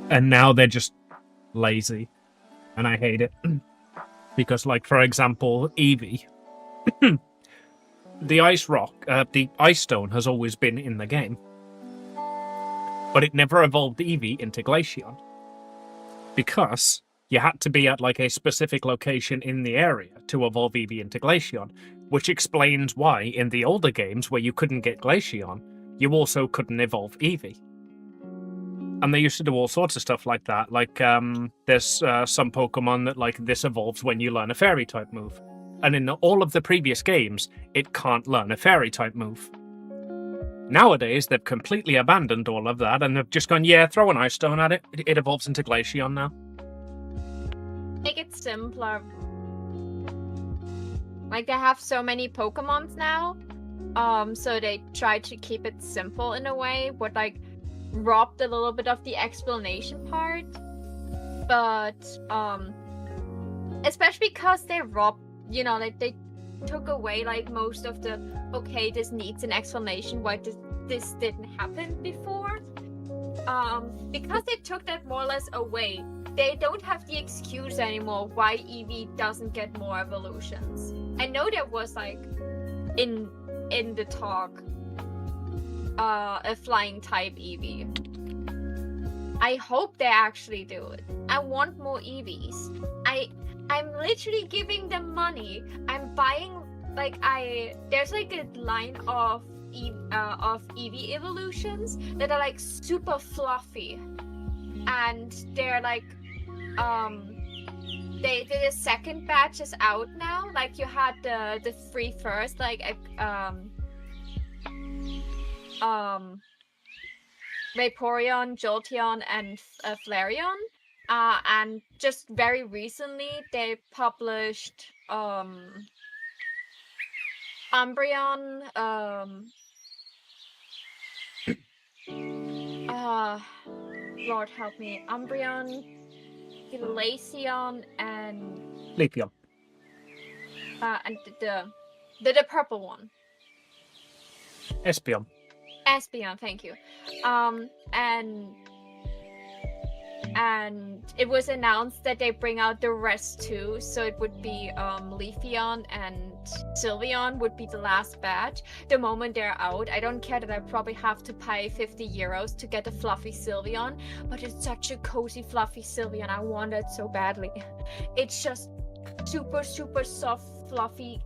And now they're just lazy. And I hate it. Because, like, for example, Eevee. The Ice Stone has always been in the game. But it never evolved Eevee into Glaceon. Because you had to be at like a specific location in the area to evolve Eevee into Glaceon, which explains why in the older games where you couldn't get Glaceon, you also couldn't evolve Eevee. And they used to do all sorts of stuff like that. Like, there's some Pokemon that like this evolves when you learn a Fairy type move. And in all of the previous games, it can't learn a Fairy type move. Nowadays, they've completely abandoned all of that and they've just gone, yeah, throw an Ice Stone at it. It evolves into Glaceon now. Make it simpler. Like they have so many Pokemons now, so they try to keep it simple in a way, but like robbed a little bit of the explanation part. But especially because they robbed, you know, like they took away like most of the okay, this needs an explanation why this didn't happen before. Because they took that more or less away, they don't have the excuse anymore why Eevee doesn't get more evolutions. I know there was like in the talk a flying type Eevee. I hope they actually do it. I want more Eevees. I'm literally giving them money. I'm buying like there's like a line of Eevee evolutions that are like super fluffy, and they're like the second batch is out now. Like you had the 3 first, like Vaporeon, Jolteon, and Flareon. And just very recently they published Umbreon, Lord help me, Umbreon, Glaceon, and Leafeon. and the purple one. Espeon. Espeon, thank you. And it was announced that they bring out the rest too, so it would be Leafeon and Sylveon would be the last batch. The moment they're out, I don't care that I probably have to pay 50 euros to get a fluffy Sylveon, but it's such a cozy fluffy Sylveon. I want it so badly. It's just super soft, fluffy,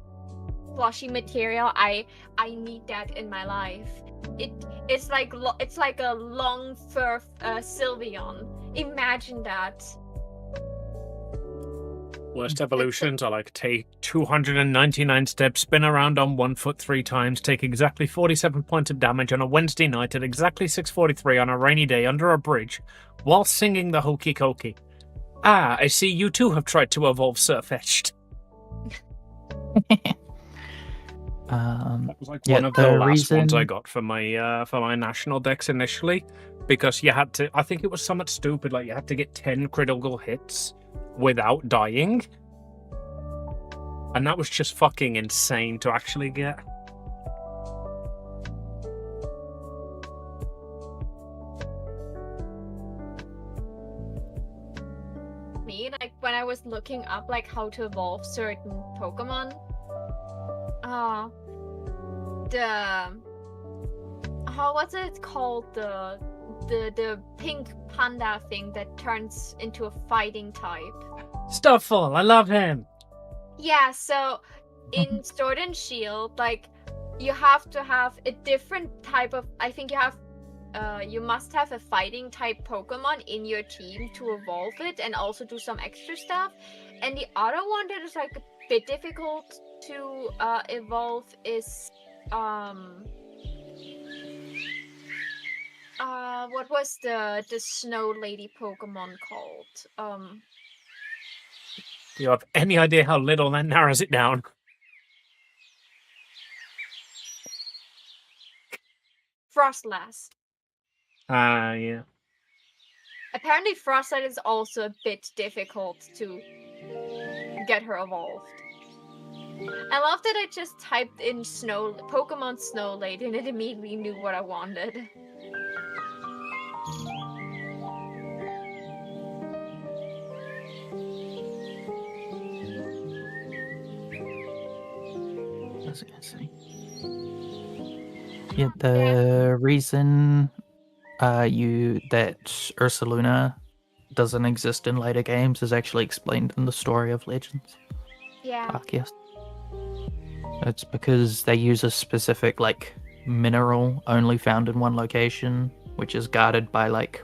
plushy material. I need that in my life. It's like a long fur Sylveon. Imagine that. Worst evolutions are like take 299 steps, spin around on 1 foot 3 times, take exactly 47 points of damage on a Wednesday night at exactly 6:43 on a rainy day under a bridge, while singing the Hokey Cokey. Ah, I see you too have tried to evolve Surfetched. That was like yeah, one of the the last ones I reason- got for my national decks initially, because you had to. I think it was somewhat stupid, like you had to get 10 critical hits without dying, and that was just fucking insane to actually get. Me, like when I was looking up like how to evolve certain Pokemon, what's it called, the pink panda thing that turns into a fighting type. Stufful, I love him. Yeah, so in Sword and Shield, like you have to have a different type of. I think you must have a fighting type Pokemon in your team to evolve it and also do some extra stuff. And the other one that is like a bit difficult to evolve is what was the snow lady Pokemon called? Do you have any idea how little that narrows it down? Frostlass. Yeah. Apparently Frostlight is also a bit difficult to get her evolved. I love that I just typed in Pokemon Snow Lady and it immediately knew what I wanted. That's interesting. Yeah, the reason that Ursaluna doesn't exist in later games is actually explained in the story of Legends. Yeah. Arceus. It's because they use a specific like mineral only found in one location, which is guarded by like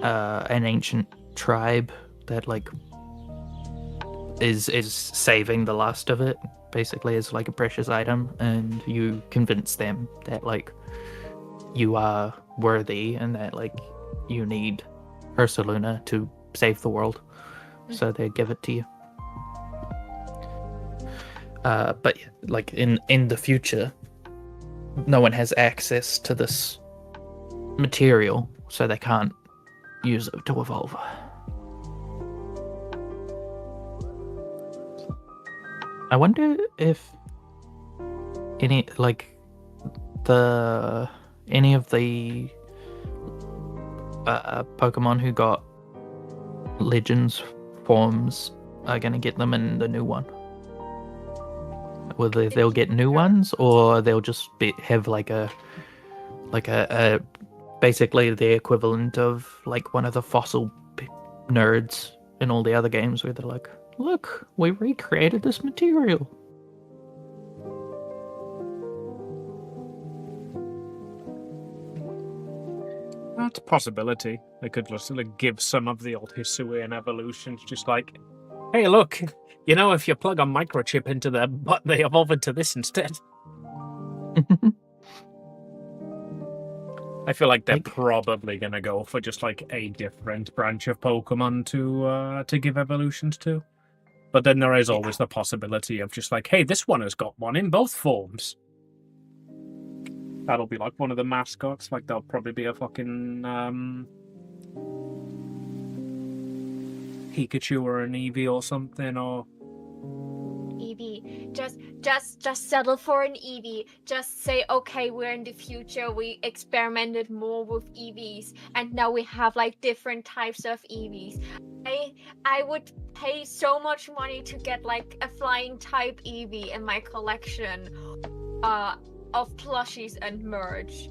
an ancient tribe that like is saving the last of it, basically as like a precious item, and you convince them that like you are worthy and that like you need Ursaluna to save the world, so they give it to you. But like in the future, no one has access to this material, so they can't use it to evolve. I wonder if any of the Pokemon who got Legends forms are gonna get them in the new one. Whether they'll get new ones or they'll just have like a basically the equivalent of like one of the fossil nerds in all the other games where they're like, look, we recreated this material. That's a possibility. They could just like give some of the old Hisuian evolutions, just like, hey, look, you know, if you plug a microchip into their butt, they evolve into this instead. I feel like they're probably gonna go for just like a different branch of Pokemon to give evolutions to. But then there is always the possibility of just like, hey, this one has got one in both forms. That'll be like one of the mascots. Like there'll probably be a fucking Pikachu or an Eevee or something, or Eevee. Just settle for an Eevee. Just say, okay, we're in the future. We experimented more with Eevees, and now we have like different types of Eevees. I would pay so much money to get like a flying type Eevee in my collection of plushies and merch.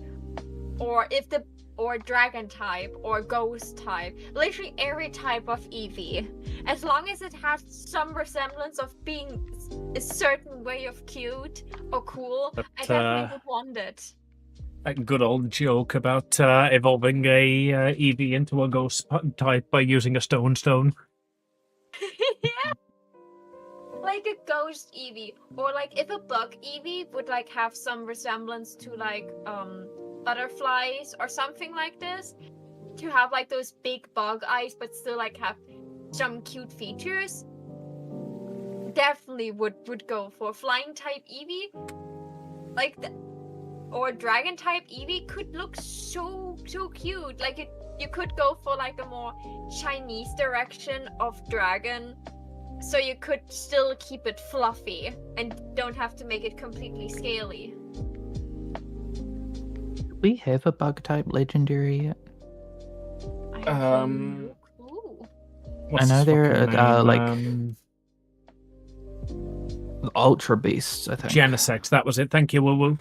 Or dragon type or ghost type. Literally every type of Eevee. As long as it has some resemblance of being a certain way of cute or cool, I definitely would want it. A good old joke about evolving a Eevee into a ghost type by using a stone. Yeah. Like a ghost Eevee. Or like if a bug Eevee would like have some resemblance to like butterflies or something like this, to have like those big bug eyes but still like have some cute features, definitely would go for flying type Eevee. Like or dragon type Eevee could look so cute. Like you could go for like a more Chinese direction of dragon, so you could still keep it fluffy and don't have to make it completely scaly. We have a bug type legendary yet? I have no clue. I know there are like name? Ultra Beasts, I think. Genesect, that was it. Thank you, Woo Woo.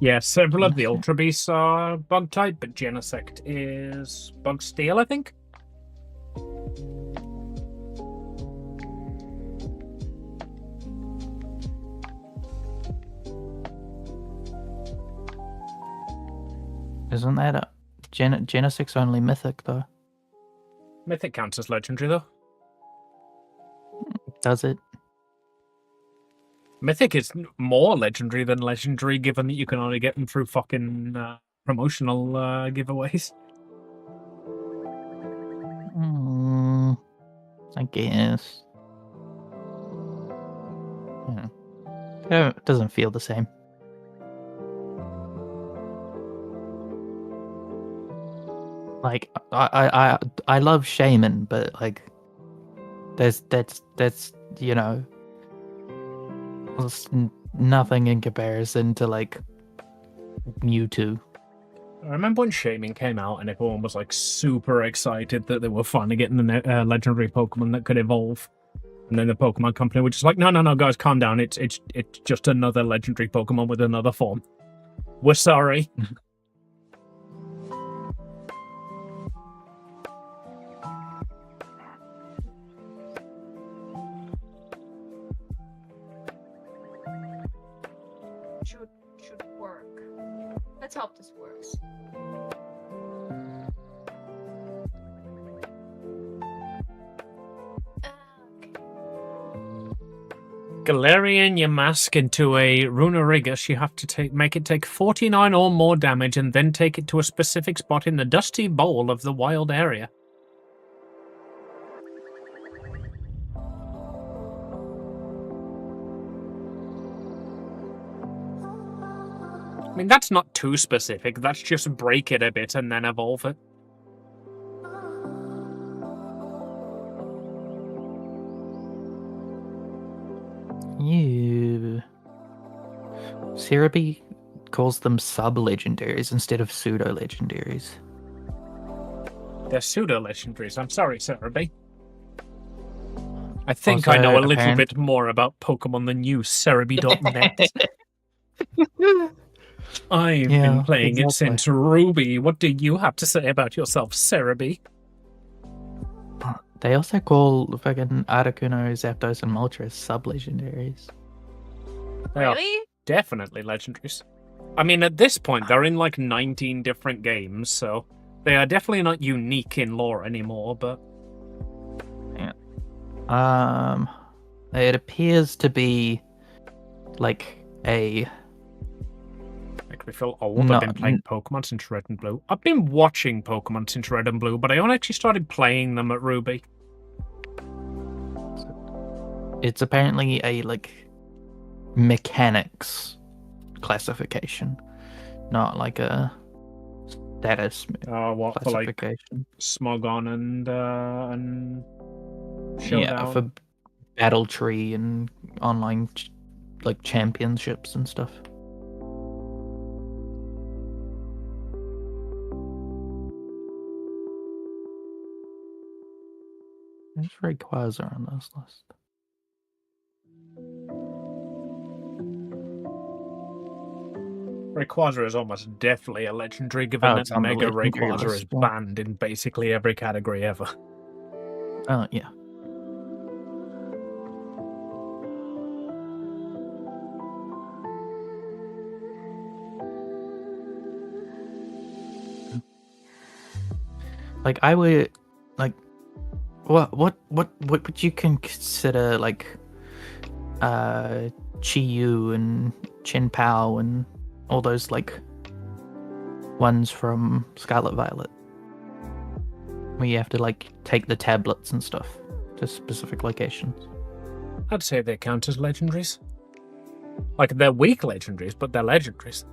Yeah, several of the Ultra Beasts are bug type, but Genesect is bug steel, I think. Isn't that a Genesect's only mythic though? Mythic counts as legendary though. Does it? Mythic is more legendary than legendary, given that you can only get them through fucking promotional giveaways. I guess. It doesn't feel the same. Like I love Shaman, but like that's you know, nothing in comparison to like Mewtwo. I remember when Shaman came out and everyone was like super excited that they were finally getting the legendary Pokemon that could evolve. And then the Pokemon company were just like, no, guys, calm down. It's just another legendary Pokemon with another form. We're sorry. Should work. Let's hope this works. Galarian Yamask into a Runerigus, you have to make it take 49 or more damage and then take it to a specific spot in the dusty bowl of the wild area. I mean, that's not too specific. That's just break it a bit and then evolve it. Yeah. Cerebi calls them sub-legendaries instead of pseudo-legendaries. They're pseudo-legendaries. I'm sorry, Cerebi. I think Also, I know a little bit more about Pokemon than you, Cerebi.net. I've been playing it since Ruby. What do you have to say about yourself, Cerebi? They also call fucking Articuno, Zapdos, and Moltres sub-legendaries. They are definitely legendaries. I mean, at this point, they're in like 19 different games, so they are definitely not unique in lore anymore, but... Yeah. It appears to be like a... Make me feel old. I've been playing Pokemon since Red and Blue. I've been watching Pokemon since Red and Blue, but I only actually started playing them at Ruby. It's apparently a like mechanics classification, not like a status what for like Smogon and Showdown? Yeah, for Battle Tree and online like championships and stuff. There's Rayquaza on this list. Rayquaza is almost definitely a legendary, given that Mega Rayquaza is banned in basically every category ever. Oh, yeah. Like, I would, like, what would you consider, like, Chi-Yu and Chen Pao and all those, like, ones from Scarlet Violet? Where you have to, like, take the tablets and stuff to specific locations. I'd say they count as legendaries. Like, they're weak legendaries, but they're legendaries.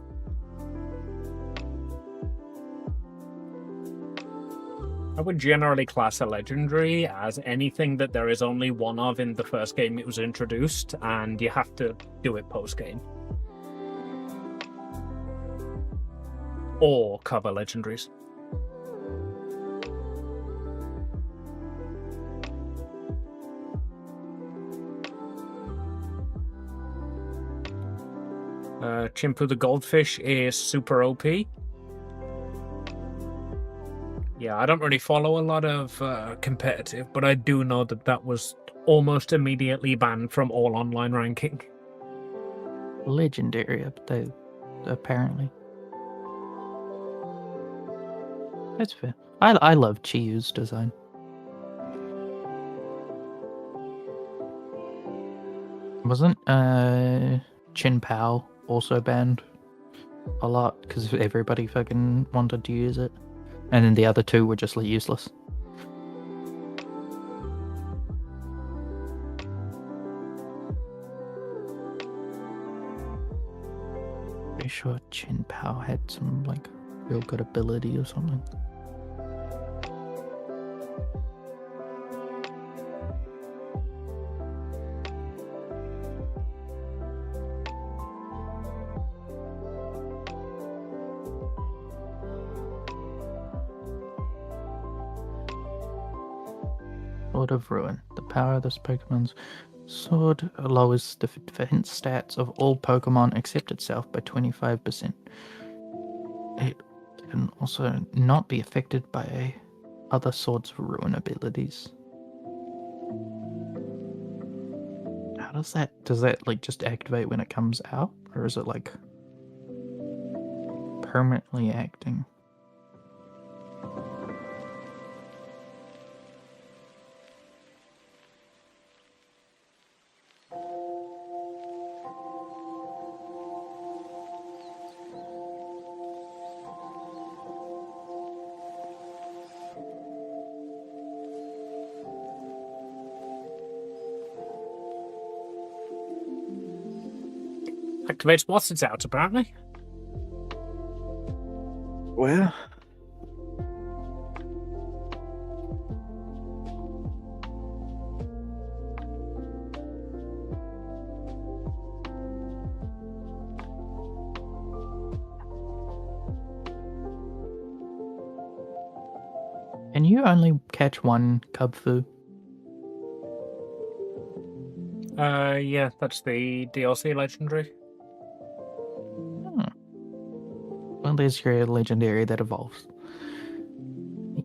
I would generally class a legendary as anything that there is only one of in the first game it was introduced, and you have to do it post-game. Or cover legendaries. Chimpu the Goldfish is super OP. Yeah, I don't really follow a lot of competitive, but I do know that that was almost immediately banned from all online ranking. Legendary, they apparently. That's fair. I love Chiyu's design. Wasn't Chin Pao also banned a lot because everybody fucking wanted to use it, and then the other two were just like useless. Pretty sure Chin Pao had some like real good ability or something. Sword of Ruin. The power of this Pokemon's sword lowers the defense stats of all Pokemon except itself by 25%. It can also not be affected by other Swords of Ruin abilities. How does that like just activate when it comes out? Or is it like permanently acting? Activates once it's out, apparently. Where? Can you only catch one Cubfu? Yeah, that's the DLC legendary. Well, there's your legendary that evolves.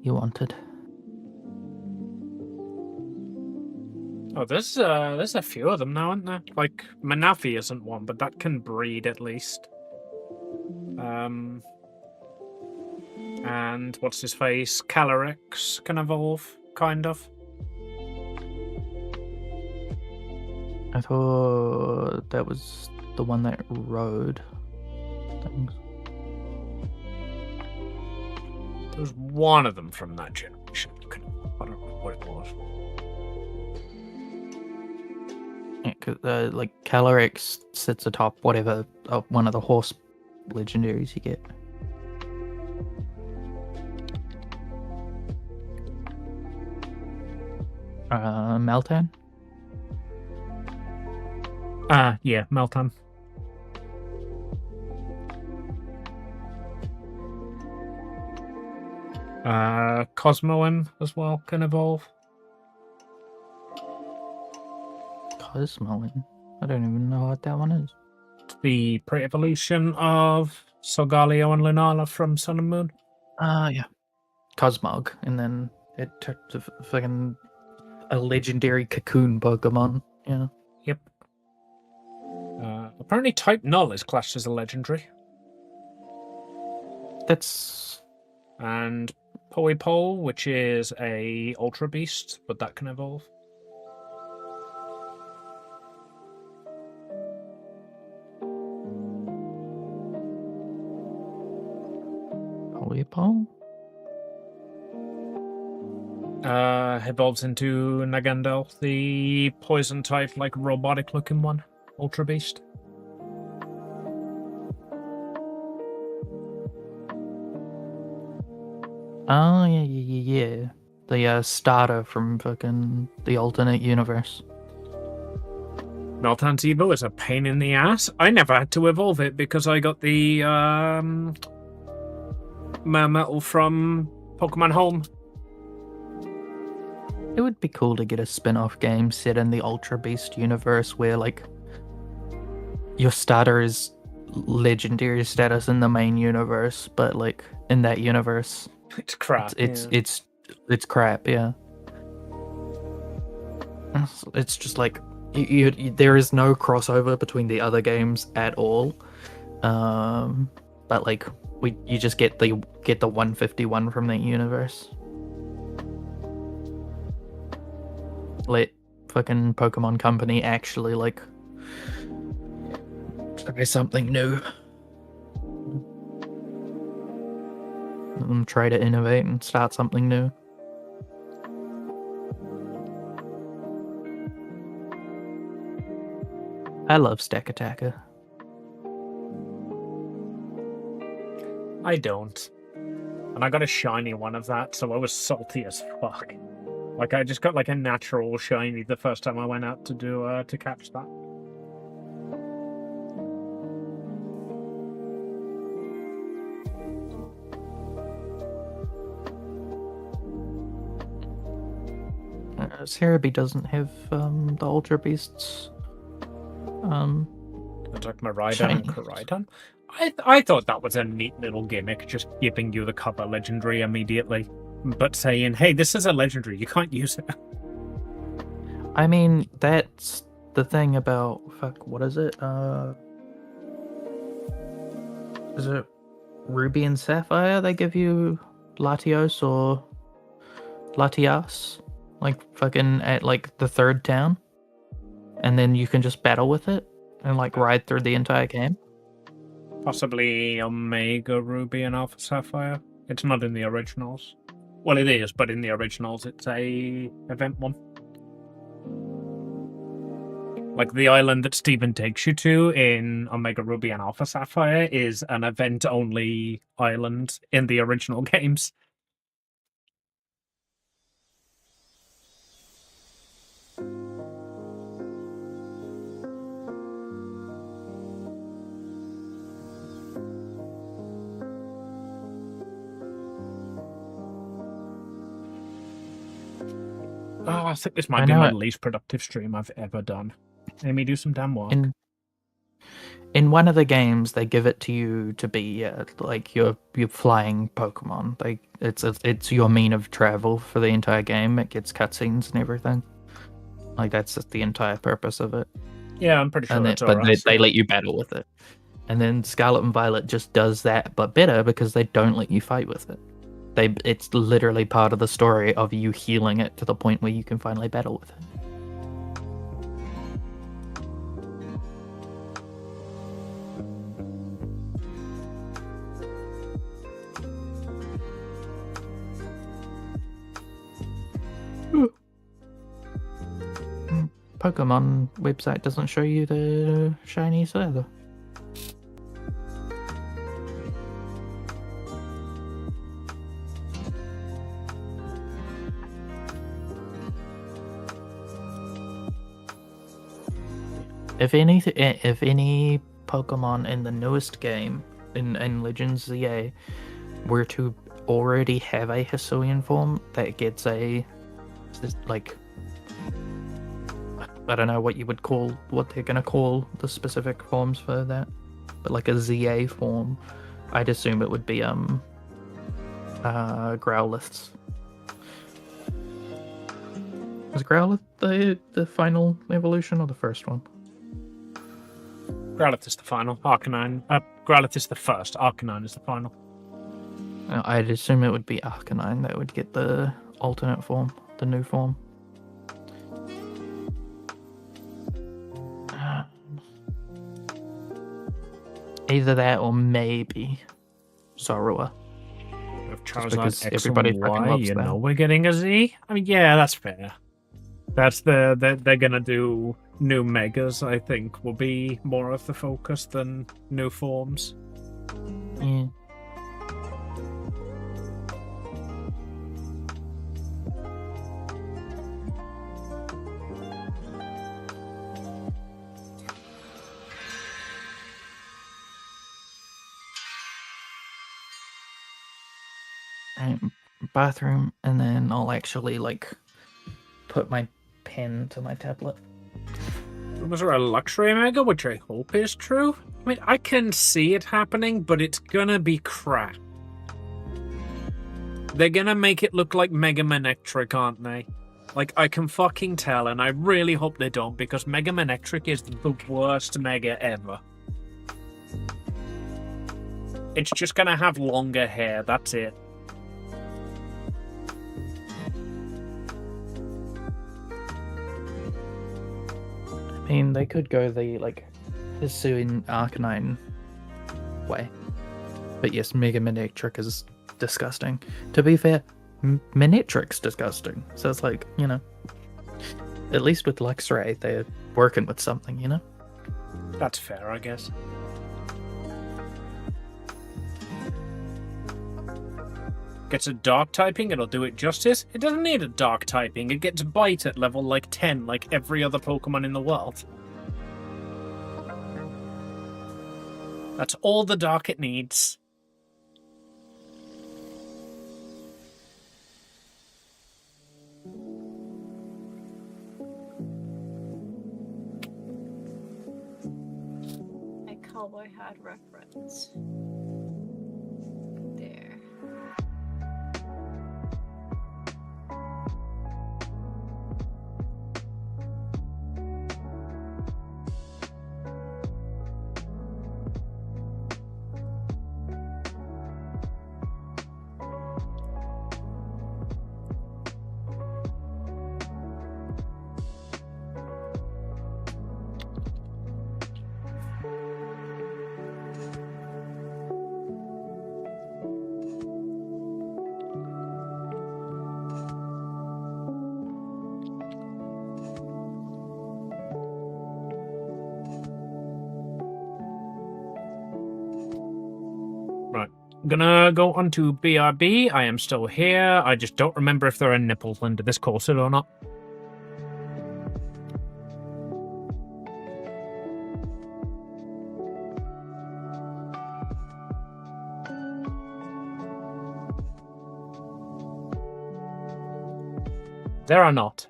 You wanted. Oh, there's a few of them now, aren't there? Like, Manafi isn't one, but that can breed at least. And what's his face? Calyrex can evolve, kind of. I thought that was the one that rode things. There was one of them from that generation. I don't know what it was. Yeah, cause like Calyrex sits atop whatever one of the horse legendaries you get. Meltan? Yeah, Meltan. Cosmoem as well can evolve. Cosmoem? I don't even know what that one is. It's the pre-evolution of Solgaleo and Lunala from Sun and Moon. Yeah. Cosmog, and then it turned to fucking a legendary cocoon Pokemon. Yeah. Yep. Apparently Type Null is classed as a legendary. That's... And Poipole, which is a Ultra Beast, but that can evolve. Poipole? Evolves into Nagandel, the poison type, like robotic looking one. Ultra Beast. Oh, yeah. The starter from fucking the alternate universe. Meltan's Evo is a pain in the ass. I never had to evolve it because I got the Metal from Pokemon Home. It would be cool to get a spin-off game set in the Ultra Beast universe where, like, your starter is legendary status in the main universe, but, like, in that universe, It's crap. it's crap, yeah. It's just like there is no crossover between the other games at all, but like you just get the 151 from that universe. Let fucking Pokemon Company actually like try something new. Try to innovate and start something new. I love Stack Attacker. I don't. And I got a shiny one of that, so I was salty as fuck. Like, I just got like a natural shiny the first time I went out to do to catch that. Cerebi doesn't have the Ultra Beasts. It's like Miraidon and Koraidon. I thought that was a neat little gimmick, just giving you the cover legendary immediately, but saying, "Hey, this is a legendary. You can't use it." I mean, that's the thing about what is it? Is it Ruby and Sapphire? They give you Latios or Latias, like fucking at like the third town, and then you can just battle with it and like ride through the entire game. Possibly Omega Ruby and Alpha Sapphire. It's not in the originals. Well, it is, but in the originals, it's a event one. Like the island that Steven takes you to in Omega Ruby and Alpha Sapphire is an event-only island in the original games. Oh, I think this might be my least productive stream I've ever done. Amy, do some damn work. In one of the games, they give it to you to be like you're flying Pokemon. Like it's your mean of travel for the entire game. It gets cutscenes and everything. Like that's just the entire purpose of it. Yeah, I'm pretty sure that's but alright. they let you battle with it. And then Scarlet and Violet just does that, but better because they don't let you fight with it. It's literally part of the story of you healing it to the point where you can finally battle with it. Pokemon website doesn't show you the shinies either. If any Pokemon in the newest game in Legends ZA were to already have a Hisuian form that gets a like I don't know what they're gonna call the specific forms for that, but like a ZA form, I'd assume it would be Growlithe. Was Growlithe the final evolution or the first one? Growlithe is the final. Arcanine. Growlithe is the first. Arcanine is the final. I'd assume it would be Arcanine that would get the alternate form, the new form. Either that or maybe Zorua. Charizard because X everybody and fucking Y, loves you that. know we're getting a Z. I mean, yeah, that's fair. That's they're gonna do new megas. I think will be more of the focus than new forms. Yeah. Bathroom, and then I'll actually like put my pen to my tablet. Was there a luxury mega, which I hope is true? I mean, I can see it happening, but it's gonna be crap. They're gonna make it look like Mega Manectric, aren't they? Like, I can fucking tell, and I really hope they don't, because Mega Manectric is the worst mega ever. It's just gonna have longer hair, that's it. I mean, they could go the like Hisuian Arcanine way, but yes, Mega Manectric is disgusting. To be fair, Manectric's disgusting. So it's like, you know, at least with Luxray, they're working with something, you know. That's fair, I guess. Gets a dark typing, it'll do it justice. It doesn't need a dark typing, it gets bite at level like 10, like every other Pokemon in the world. That's all the dark it needs. A cowboy hat reference. There. Right. I'm gonna go on to BRB. I am still here. I just don't remember if there are nipples under this corset or not. There are not.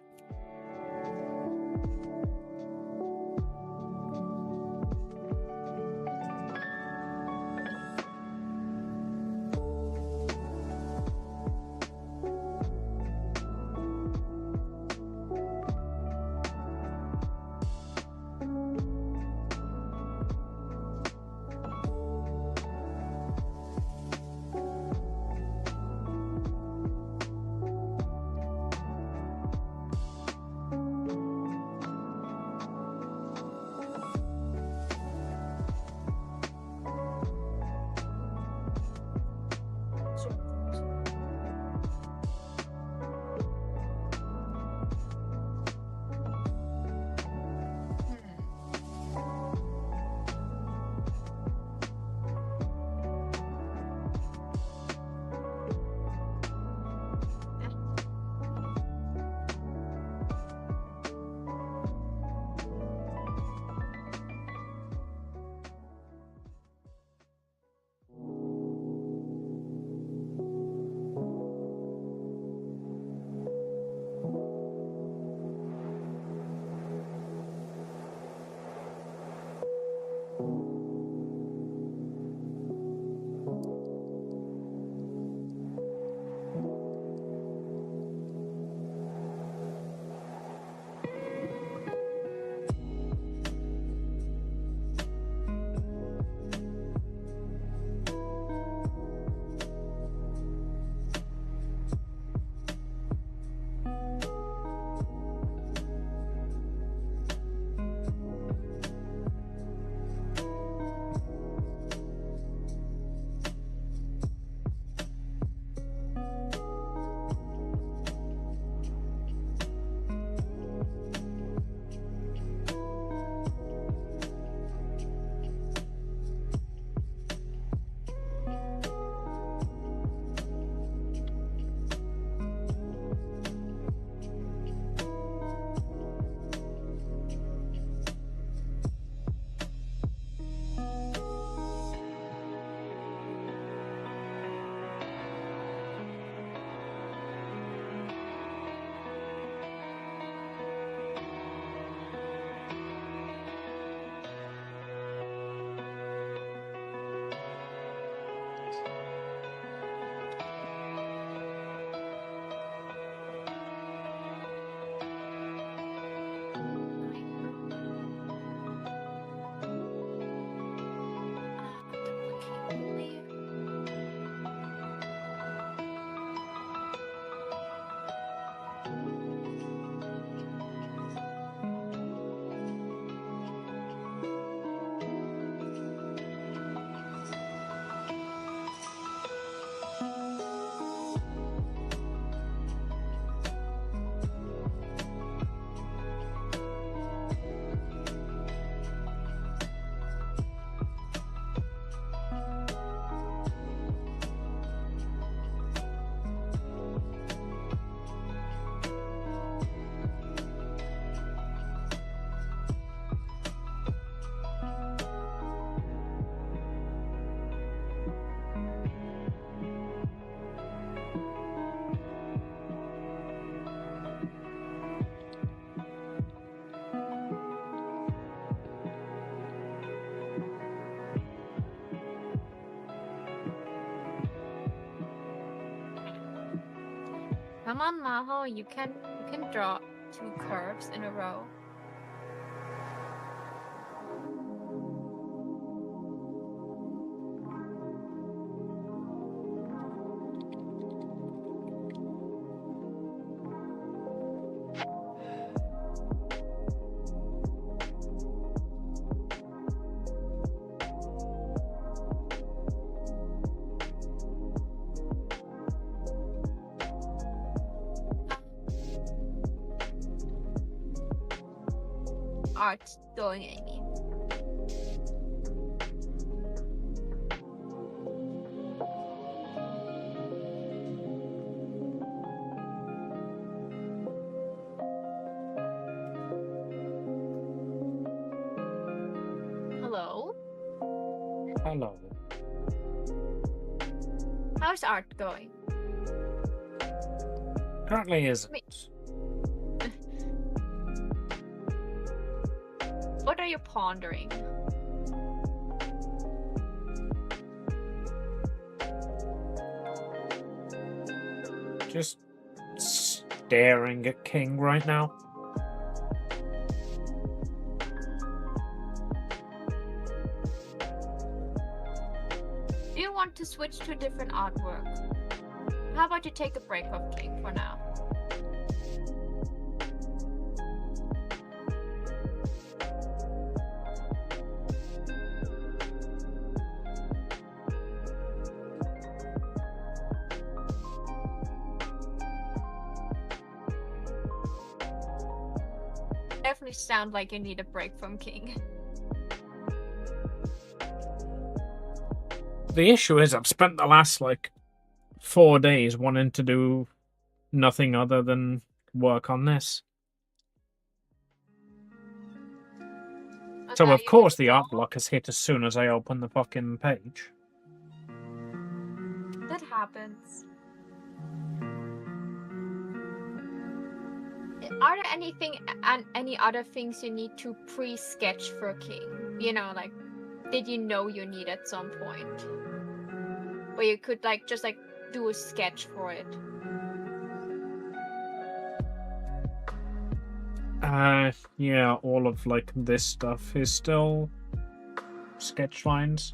Come on, Maho, you can draw 2 curves in a row. Art going, Amy. Hello? Hello. How's art going? Currently isn't. What are you pondering? Just staring at King right now. Do you want to switch to a different artwork? How about you take a break of King for now? Definitely sound like you need a break from King. The issue is I've spent the last, 4 days wanting to do nothing other than work on this. So, Okay, of you course, the know, art block has hit as soon as I open the fucking page. that happens. Are there any other things you need to pre-sketch for King? You know, like, did you know you need at some point? Where you could, just do a sketch for it? Yeah, all of, this stuff is still sketch lines.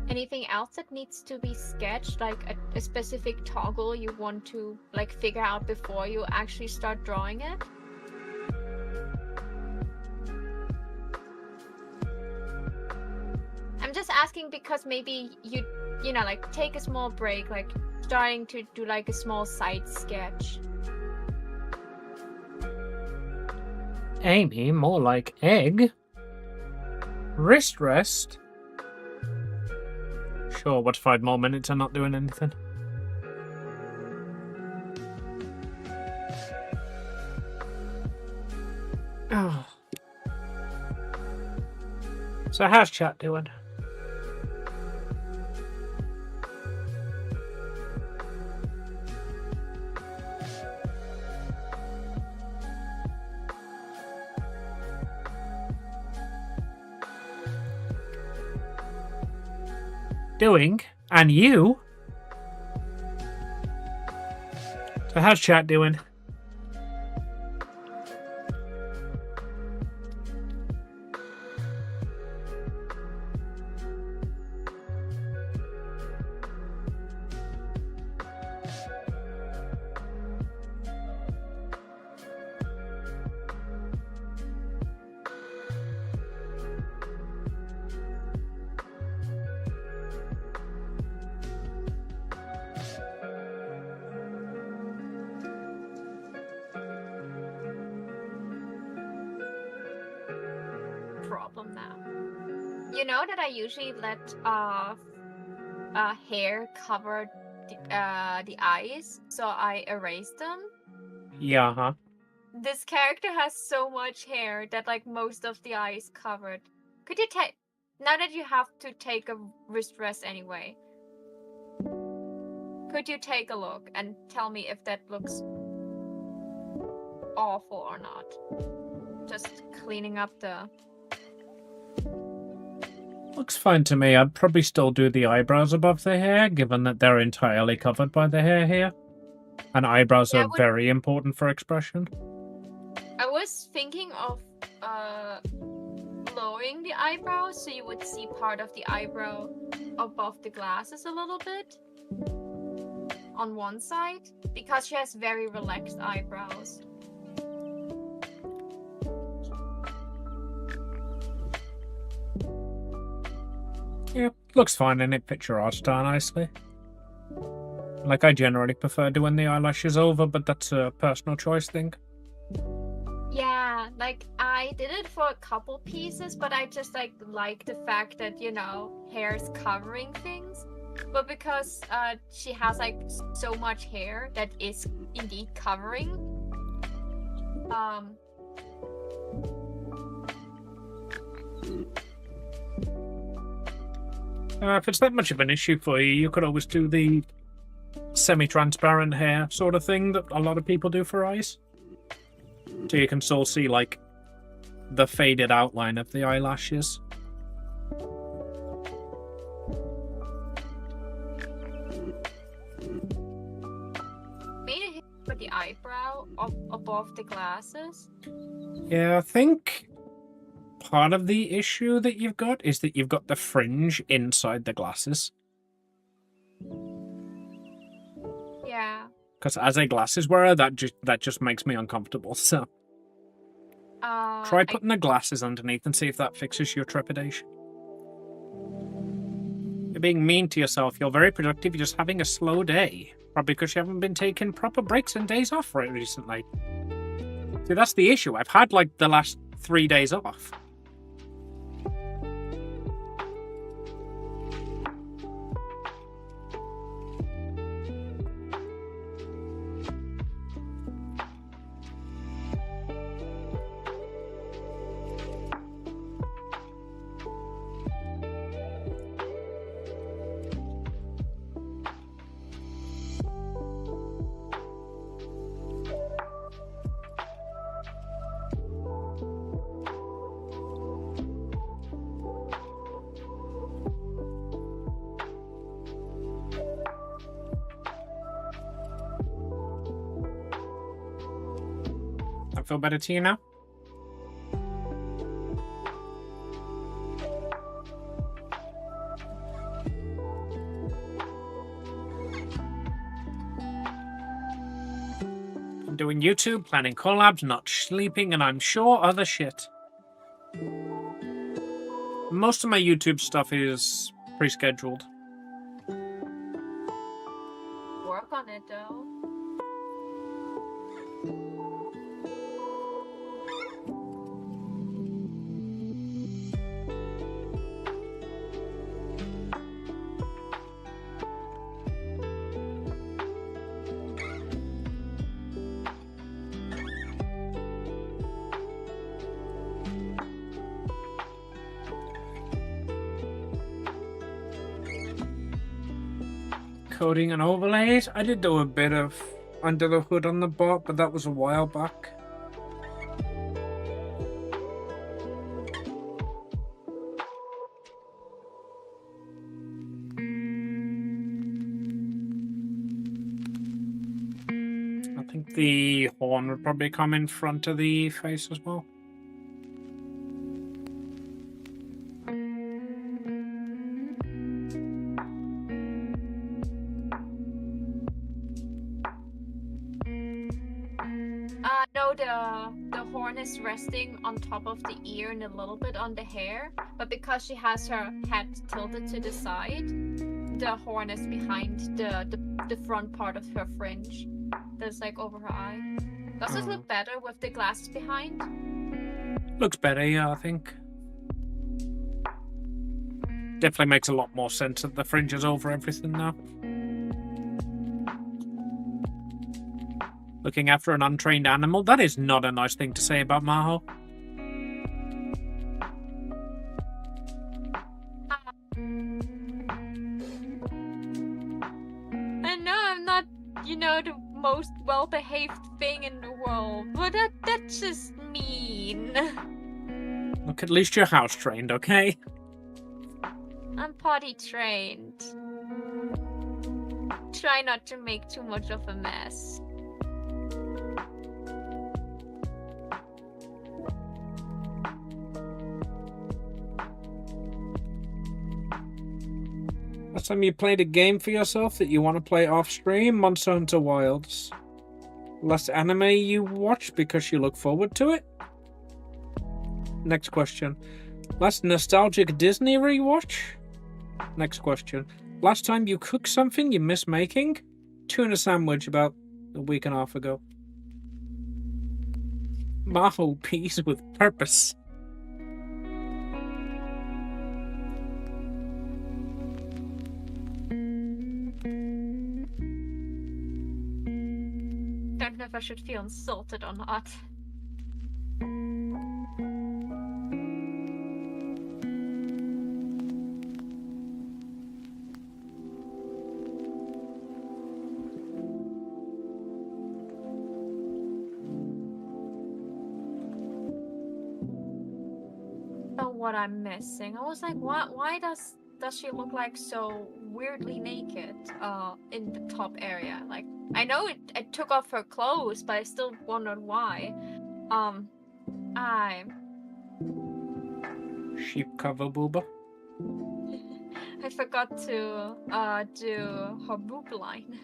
Anything else that needs to be sketched, like a specific toggle you want to figure out before you actually start drawing it? I'm just asking because maybe you take a small break, starting to do a small side sketch. Amy, more like egg. Wrist rest. Sure, what 5 more minutes are not doing anything? Oh. So how's chat doing? Doing? And you? So how's chat doing? Problem now. You know that I usually let hair cover the eyes, so I erase them. Yeah, huh? This character has so much hair that most of the eye is covered. Could you take, now that you have to take a wrist rest anyway, could you take a look and tell me if that looks awful or not? just cleaning up the... Looks fine to me. I'd probably still do the eyebrows above the hair, given that they're entirely covered by the hair here. And eyebrows are very important for expression. I was thinking of lowering the eyebrows so you would see part of the eyebrow above the glasses a little bit on one side, because she has very relaxed eyebrows. Yeah, looks fine and it fits your art style nicely. Like, I generally prefer doing the eyelashes over, but that's a personal choice thing. Yeah, like, I did it for a couple pieces, but I just, like the fact that, you know, hair is covering things. But because she has, like, so much hair that is indeed covering, if it's that much of an issue for you, you could always do the semi-transparent hair sort of thing that a lot of people do for eyes. So you can still see, like, the faded outline of the eyelashes. Maybe put the eyebrow above the glasses. Yeah, I think part of the issue that you've got is that you've got the fringe inside the glasses. Yeah. Because as a glasses wearer, that just makes me uncomfortable, so... Try putting the glasses underneath and see if that fixes your trepidation. You're being mean to yourself. You're very productive. You're just having a slow day. Probably because you haven't been taking proper breaks and days off recently. See, that's the issue. I've had, like, the last 3 days off. That feel better to you now? I'm doing YouTube, planning collabs, not sleeping, and I'm sure other shit. Most of my YouTube stuff is pre-scheduled. Work on it, though. Coating and overlays. I did do a bit of under the hood on the bot, but that was a while back. I think the horn would probably come in front of the face as well. The horn is resting on top of the ear and a little bit on the hair, but because she has her head tilted to the side, the horn is behind the front part of her fringe. That's like over her eye. Does this look better with the glasses behind? Looks better, yeah, I think. Definitely makes a lot more sense that the fringe is over everything now. Looking after an untrained animal, that is not a nice thing to say about Maho. I know I'm not, you know, the most well-behaved thing in the world, but that's just mean. Look, at least you're house trained, okay? I'm potty trained. Try not to make too much of a mess. Last time you played a game for yourself that you want to play off stream, Monster Hunter Wilds. Last anime you watch because you look forward to it? Next question. Last nostalgic Disney rewatch? Next question. Last time you cooked something you miss making? Tuna sandwich about a week and a half ago. Maho peas with purpose. Don't know if I should feel insulted or not. So what I'm missing? I was like, why does she look like so weirdly naked in the top area? Like, I know it took off her clothes, but I still wondered why. Sheep cover booba. I forgot to do her boob line.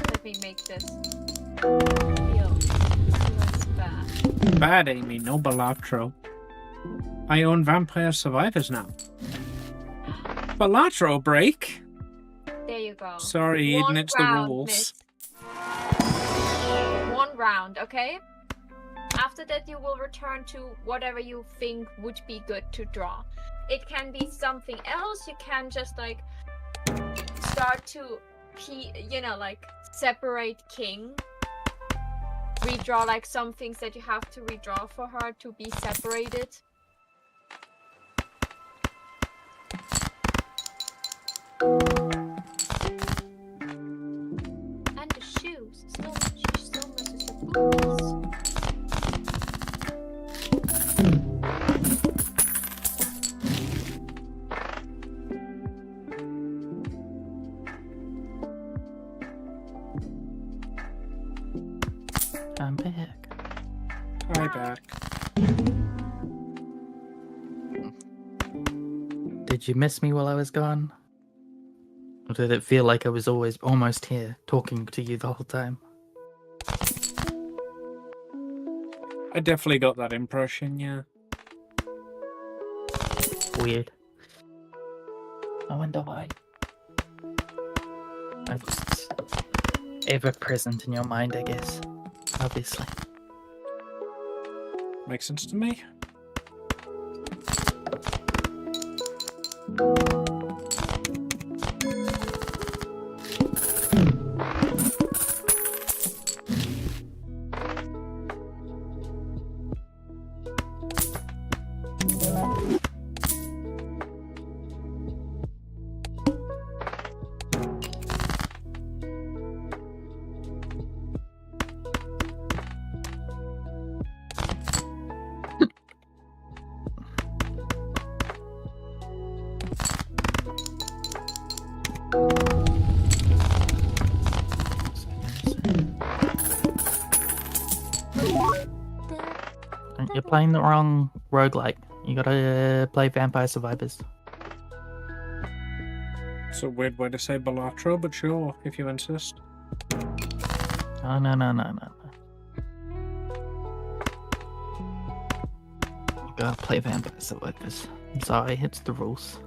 Let me make this feels bad. Bad, Amy, no Balatro. I own Vampire Survivors now. Balatro break? There you go. Sorry, One Eden, it's the round, rules. miss. 1 round, okay? After that, you will return to whatever you think would be good to draw. It can be something else. You can just like start to, like separate King. Redraw like some things that you have to redraw for her to be separated. And the shoes. She still misses the boots. I'm back. Hi, back. Did you miss me while I was gone? Or did it feel like I was always almost here, talking to you the whole time? I definitely got that impression, yeah. Weird. I wonder why. I was ever present in your mind, I guess. Obviously. Makes sense to me. You're playing the wrong roguelike. You gotta play Vampire Survivors. It's a weird way to say Balatro, but sure, if you insist. Oh, no. You gotta play Vampire Survivors. I'm sorry, it's the rules.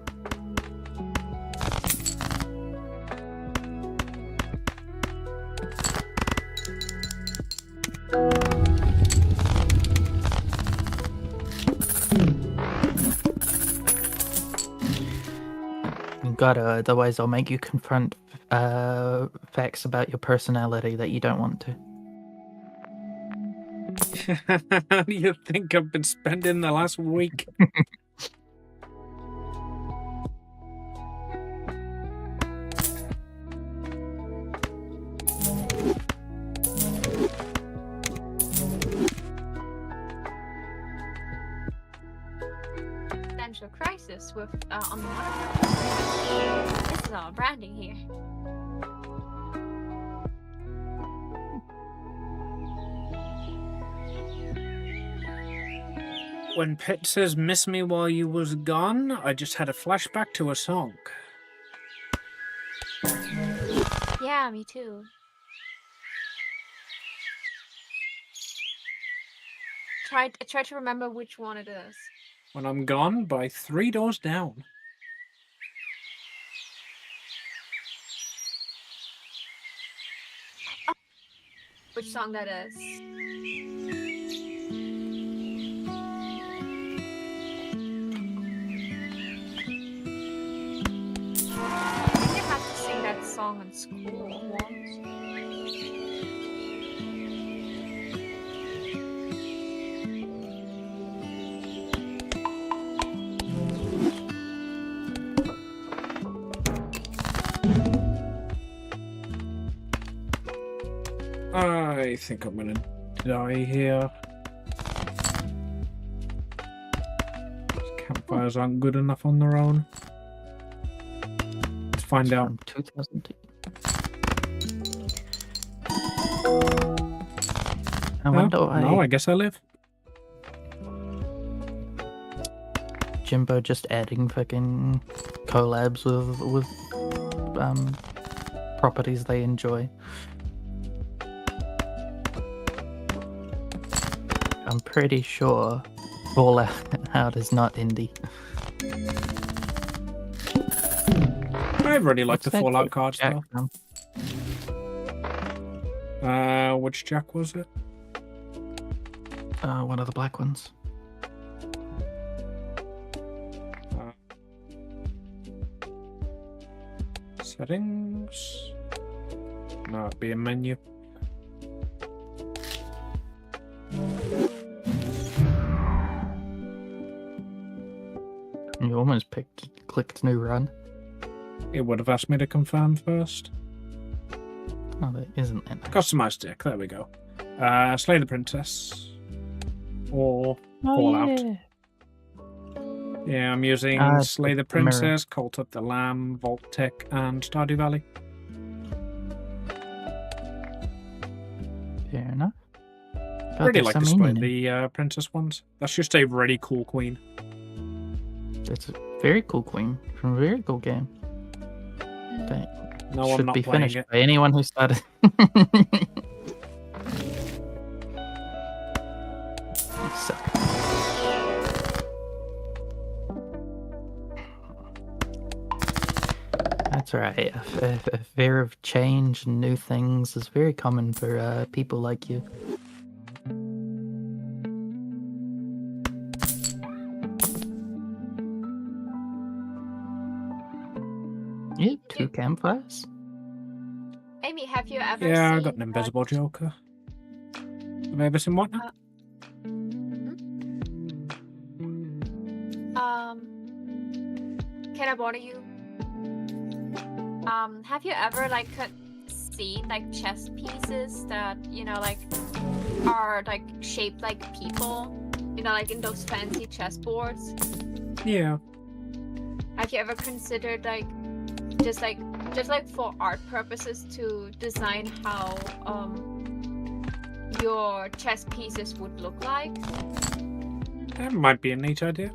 gotta, otherwise I'll make you confront facts about your personality that you don't want to. How do you think I've been spending the last week? Potential crisis with on the one. This is our branding here. When Pet says miss me while you was gone, I just had a flashback to a song. Yeah, me too. Try to remember which one it is. When I'm Gone by Three Doors Down. Which song that is? I think I have to sing that song in school once. I think I'm gonna die here. These campfires aren't good enough on their own. Let's find out. From 2002. I wonder why No, I guess I live. Jimbo just adding fucking collabs with properties they enjoy. I'm pretty sure Fallout is not indie. I really like What's the that Fallout called? cards Jack though. from? Which Jack was it? One of the black ones. Settings. No, it'd be a menu. You almost clicked new run. It would have asked me to confirm first. Oh, there isn't that. Customize deck. There we go. Slay the Princess. Or Fallout. Yeah. Yeah, I'm using Slay the the mirror. Princess, Cult of the Lamb, Vault Tech, and Stardew Valley. Fair enough. I really like to some play meaning in the princess ones. That's just a really cool queen. it. It's a very cool queen from a very cool game. That No, I'm should not be playing finished it. by anyone who started. You suck. That's right. A fear of change and new things is very common for people like you. You have 2 campfires? Amy, have you ever Yeah, I seen got an invisible Joker. Have I ever seen what now? Can I bother you? Have you ever seen like chess pieces that like are like shaped like people? Like in those fancy chess boards. Yeah. Have you ever considered just for art purposes to design how your chess pieces would look like? That might be a neat idea.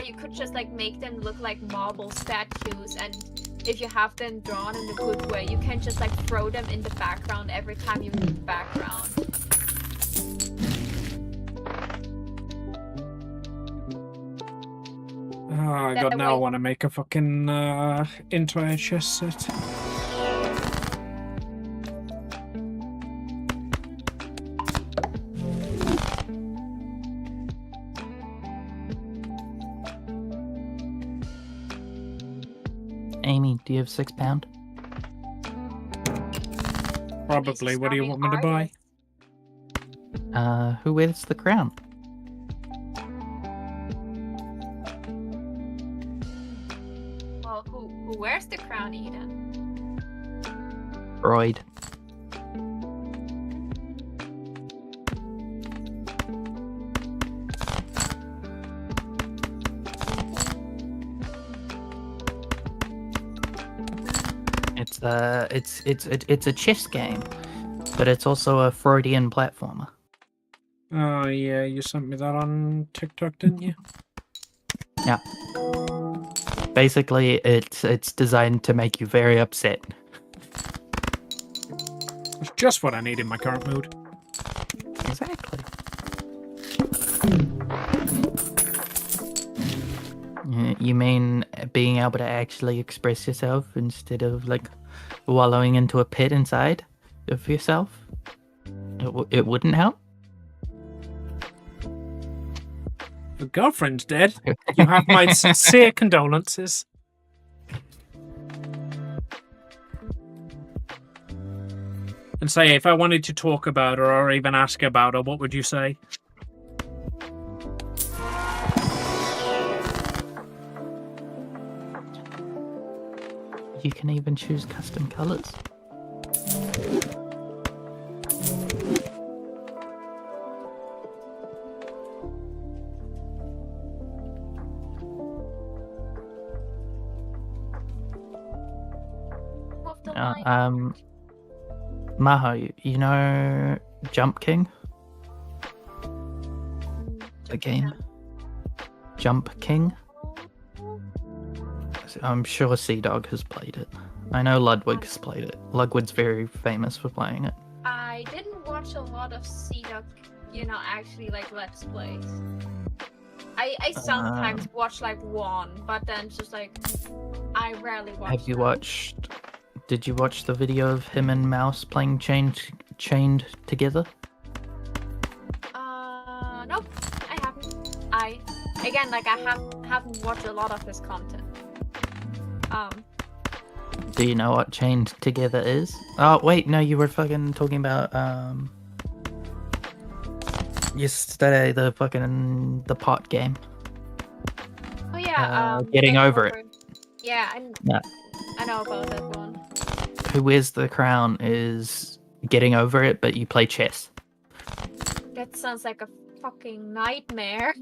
You could just make them look like marble statues, and if you have them drawn in a good way, you can just throw them in the background every time you move background. Oh, I That got now. I way- want to make a fucking entire chess set. Amy, do you have £6? Probably. What do you want me to buy? Who wears the crown? Well, who wears the crown, Eden? Freud. It's a chess game, but it's also a Freudian platformer. Oh yeah, you sent me that on TikTok, didn't you? Yeah. Basically, it's designed to make you very upset. It's just what I need in my current mood. Exactly. You mean being able to actually express yourself instead of like wallowing into a pit inside of yourself? It wouldn't help? Your girlfriend's dead. You have my sincere condolences. And say, if I wanted to talk about her or even ask about her, what would you say? You can even choose custom colors. Maho, you know Jump King? The game? Jump King? I'm sure Sea Dog has played it. I know Ludwig has played it. Ludwig's very famous for playing it. I didn't watch a lot of CDOC, actually like Let's Plays. I sometimes watch like one, but then just like I rarely watch. Have you watched? Did you watch the video of him and Mouse playing chained together? Nope, I haven't. I haven't watched a lot of his content. Do you know what chained together is? Oh wait, no, you were fucking talking about yesterday the pot game. Oh yeah, getting over it. Yeah, I know about that one. Who Wears the Crown is getting over it, but you play chess. That sounds like a fucking nightmare.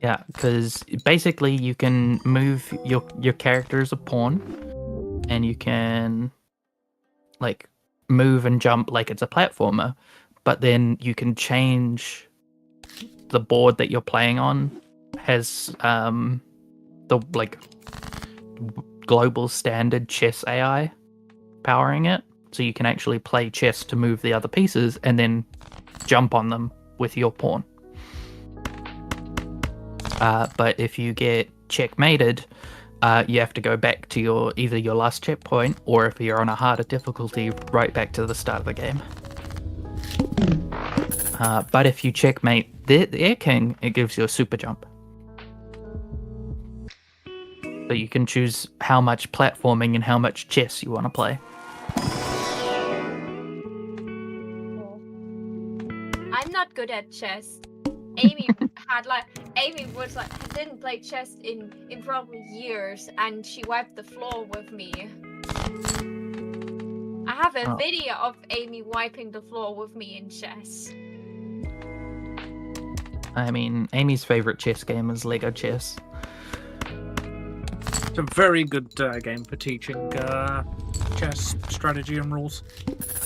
Yeah, because basically you can move your character as a pawn, and you can like move and jump like it's a platformer, but then you can change the board that you're playing on has the like global standard chess AI powering it, so you can actually play chess to move the other pieces and then jump on them with your pawn. But if you get checkmated, you have to go back to either your last checkpoint, or if you're on a harder difficulty, right back to the start of the game. But if you checkmate the Air King, it gives you a super jump. So you can choose how much platforming and how much chess you want to play. I'm not good at chess. Amy didn't play chess in probably years, and she wiped the floor with me. I have a video of Amy wiping the floor with me in chess. I mean, Amy's favorite chess game is Lego Chess. It's a very good game for teaching chess strategy and rules.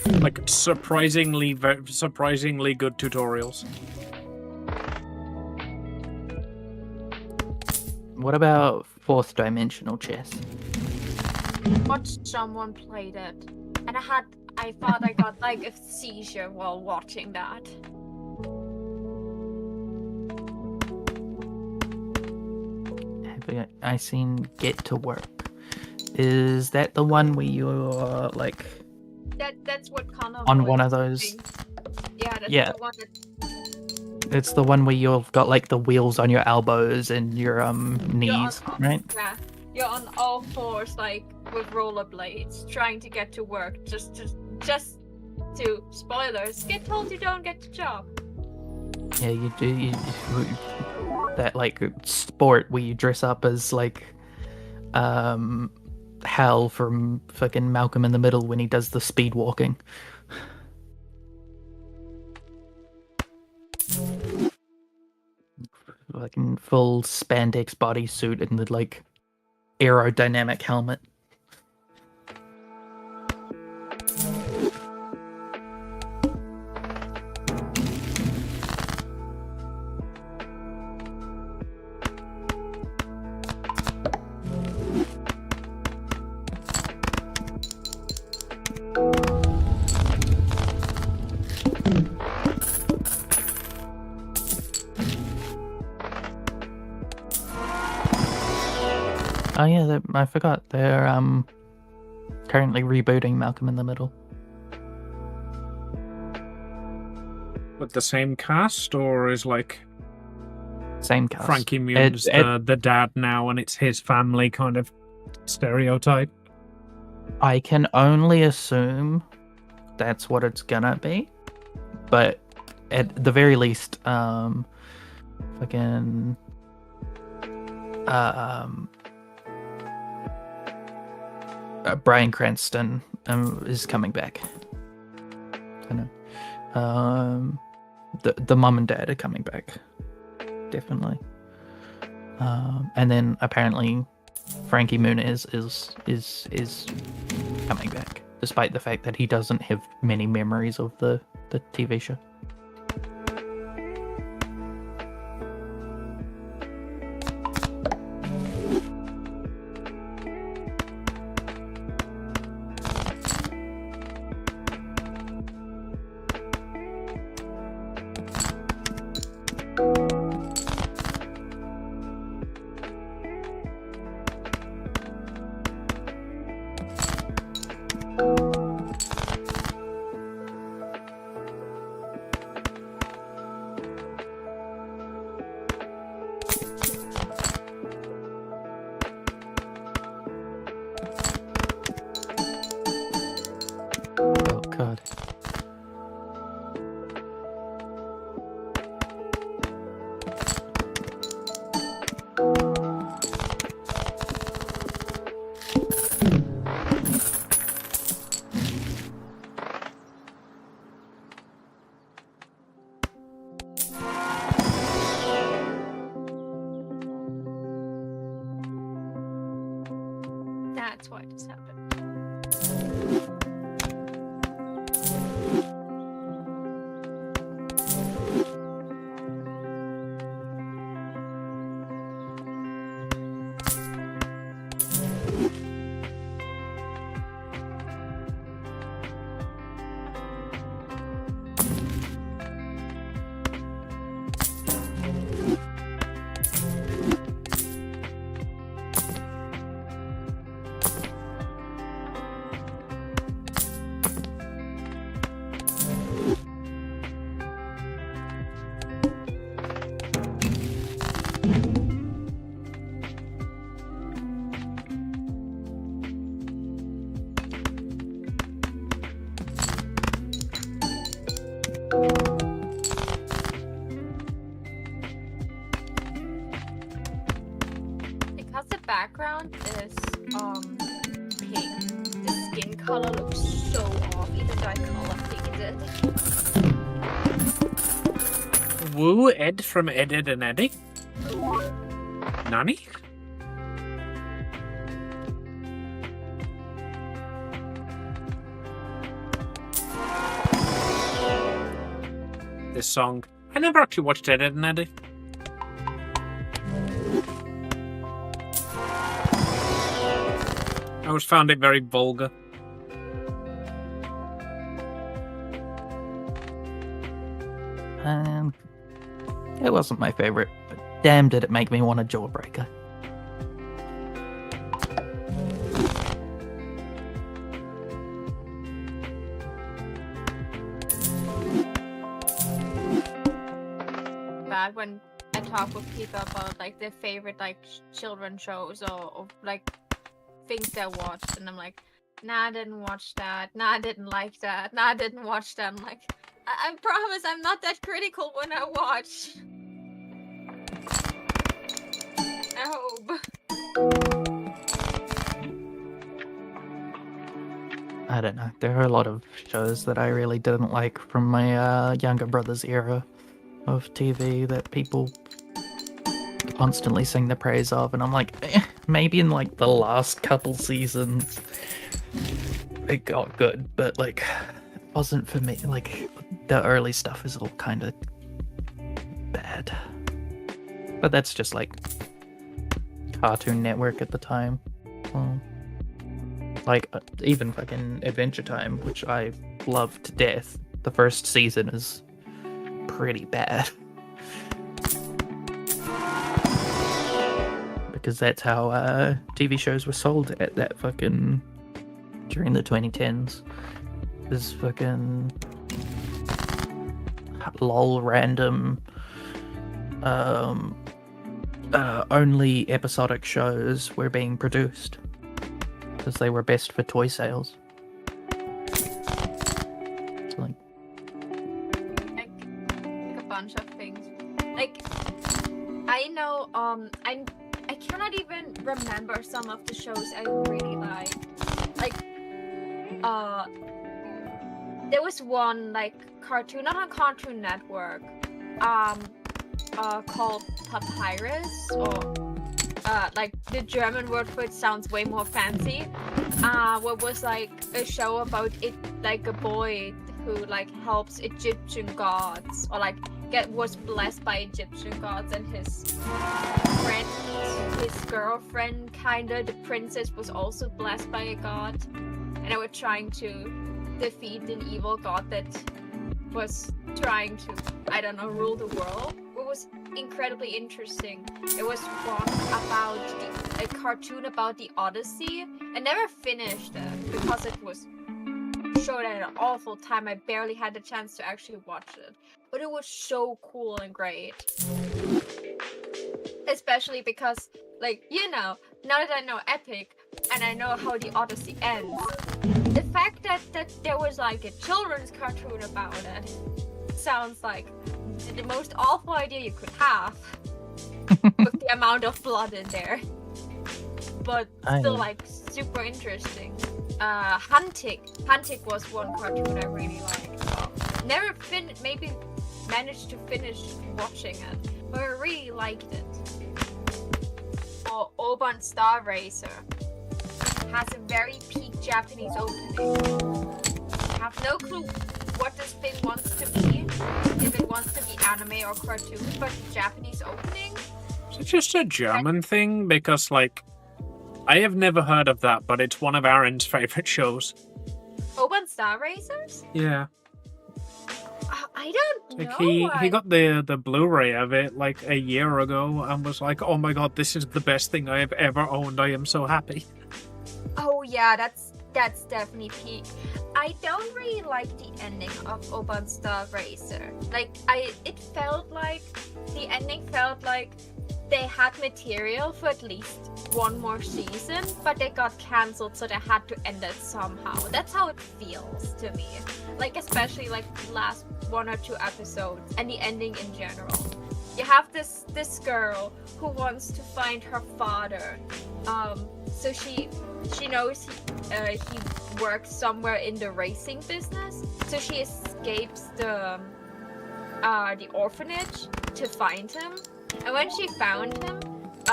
Like surprisingly good tutorials. What about fourth dimensional chess? Watched someone played it, and I thought I got like a seizure while watching that. I seen Get to Work. Is that the one where you're like? That's what Connor on one of those. Things. Yeah, that's yeah. the one that. It's the one where you've got like the wheels on your elbows and your knees, right? Yeah, you're on all fours, like with rollerblades, trying to get to work, just to spoilers, get told you don't get the job. Yeah, you do that like sport where you dress up as like Hal from fucking Malcolm in the Middle when he does the speed walking. Like in full spandex bodysuit and the like aerodynamic helmet. Oh yeah, I forgot. They're currently rebooting Malcolm in the Middle. With the same cast, or is like Same cast. Frankie Muniz the dad now, and it's his family kind of stereotype? I can only assume that's what it's gonna be, but at the very least, fucking Bryan Cranston is coming back. I know. The mom and dad are coming back, definitely. And then apparently Frankie Muniz is coming back, despite the fact that he doesn't have many memories of the TV show. Oh god. That's why this happened. Because the background is pink, the skin color looks so off, even though I color picked it. Woo Ed from Ed, Ed and Eddie? Nani? This song. I never actually watched Ed, Ed and Eddie. I always found it very vulgar. It wasn't my favorite, but damn did it make me want a jawbreaker. Bad when a talk with people about like their favorite like children shows or like things they watched, and I'm like, nah, I didn't watch that. Nah, I didn't like that. Nah, I didn't watch that. I'm like, I promise I'm not that critical when I watch. I hope. I don't know. There are a lot of shows that I really didn't like from my younger brother's era of TV that people constantly sing the praise of, and I'm like, maybe in like the last couple seasons it got good, but like it wasn't for me. Like the early stuff is all kind of bad, but that's just like Cartoon Network at the time. Like even fucking Adventure Time, which I love to death. The first season is pretty bad. Because that's how TV shows were sold at that fucking during the 2010s. This fucking lol random only episodic shows were being produced because they were best for toy sales. It's like a bunch of things. Like I know I cannot even remember some of the shows I really like. Like there was one like cartoon, not on Cartoon Network, called Papyrus, or like the German word for it sounds way more fancy. What was like a show about it, like a boy who like helps Egyptian gods, or like was blessed by Egyptian gods, and his friend, his girlfriend, kinda, the princess, was also blessed by a god, and they were trying to defeat an evil god that was trying to, I don't know, rule the world. It was incredibly interesting. It was one about a cartoon about the Odyssey. I never finished it because it was showed at an awful time. I barely had the chance to actually watch it, but it was so cool and great. Especially because, like, you know, now that I know Epic and I know how the Odyssey ends, the fact that there was like a children's cartoon about it sounds like the most awful idea you could have with the amount of blood in there, but still like super interesting. Huntic was one cartoon I really liked. Never maybe managed to finish watching it, but I really liked it. Or Oban Star Racer has a very peak Japanese opening. I have no clue what this thing wants to be, if it wants to be anime or cartoon, but the Japanese opening. Is it just a German thing? Because, like, I have never heard of that, but it's one of Aaron's favorite shows. Oban Star Racers? Yeah. I don't like know. He got the Blu-ray of it like a year ago and was like, oh my god, this is the best thing I have ever owned. I am so happy. Oh yeah, that's definitely peak. I don't really like the ending of Oban Star Racer. Like, it felt like the ending felt like they had material for at least one more season, but they got cancelled, so they had to end it somehow. That's how it feels to me. Like, especially like the last 1 or 2 episodes and the ending in general. You have this girl who wants to find her father. So she knows he works somewhere in the racing business. So she escapes the orphanage to find him. And when she found him,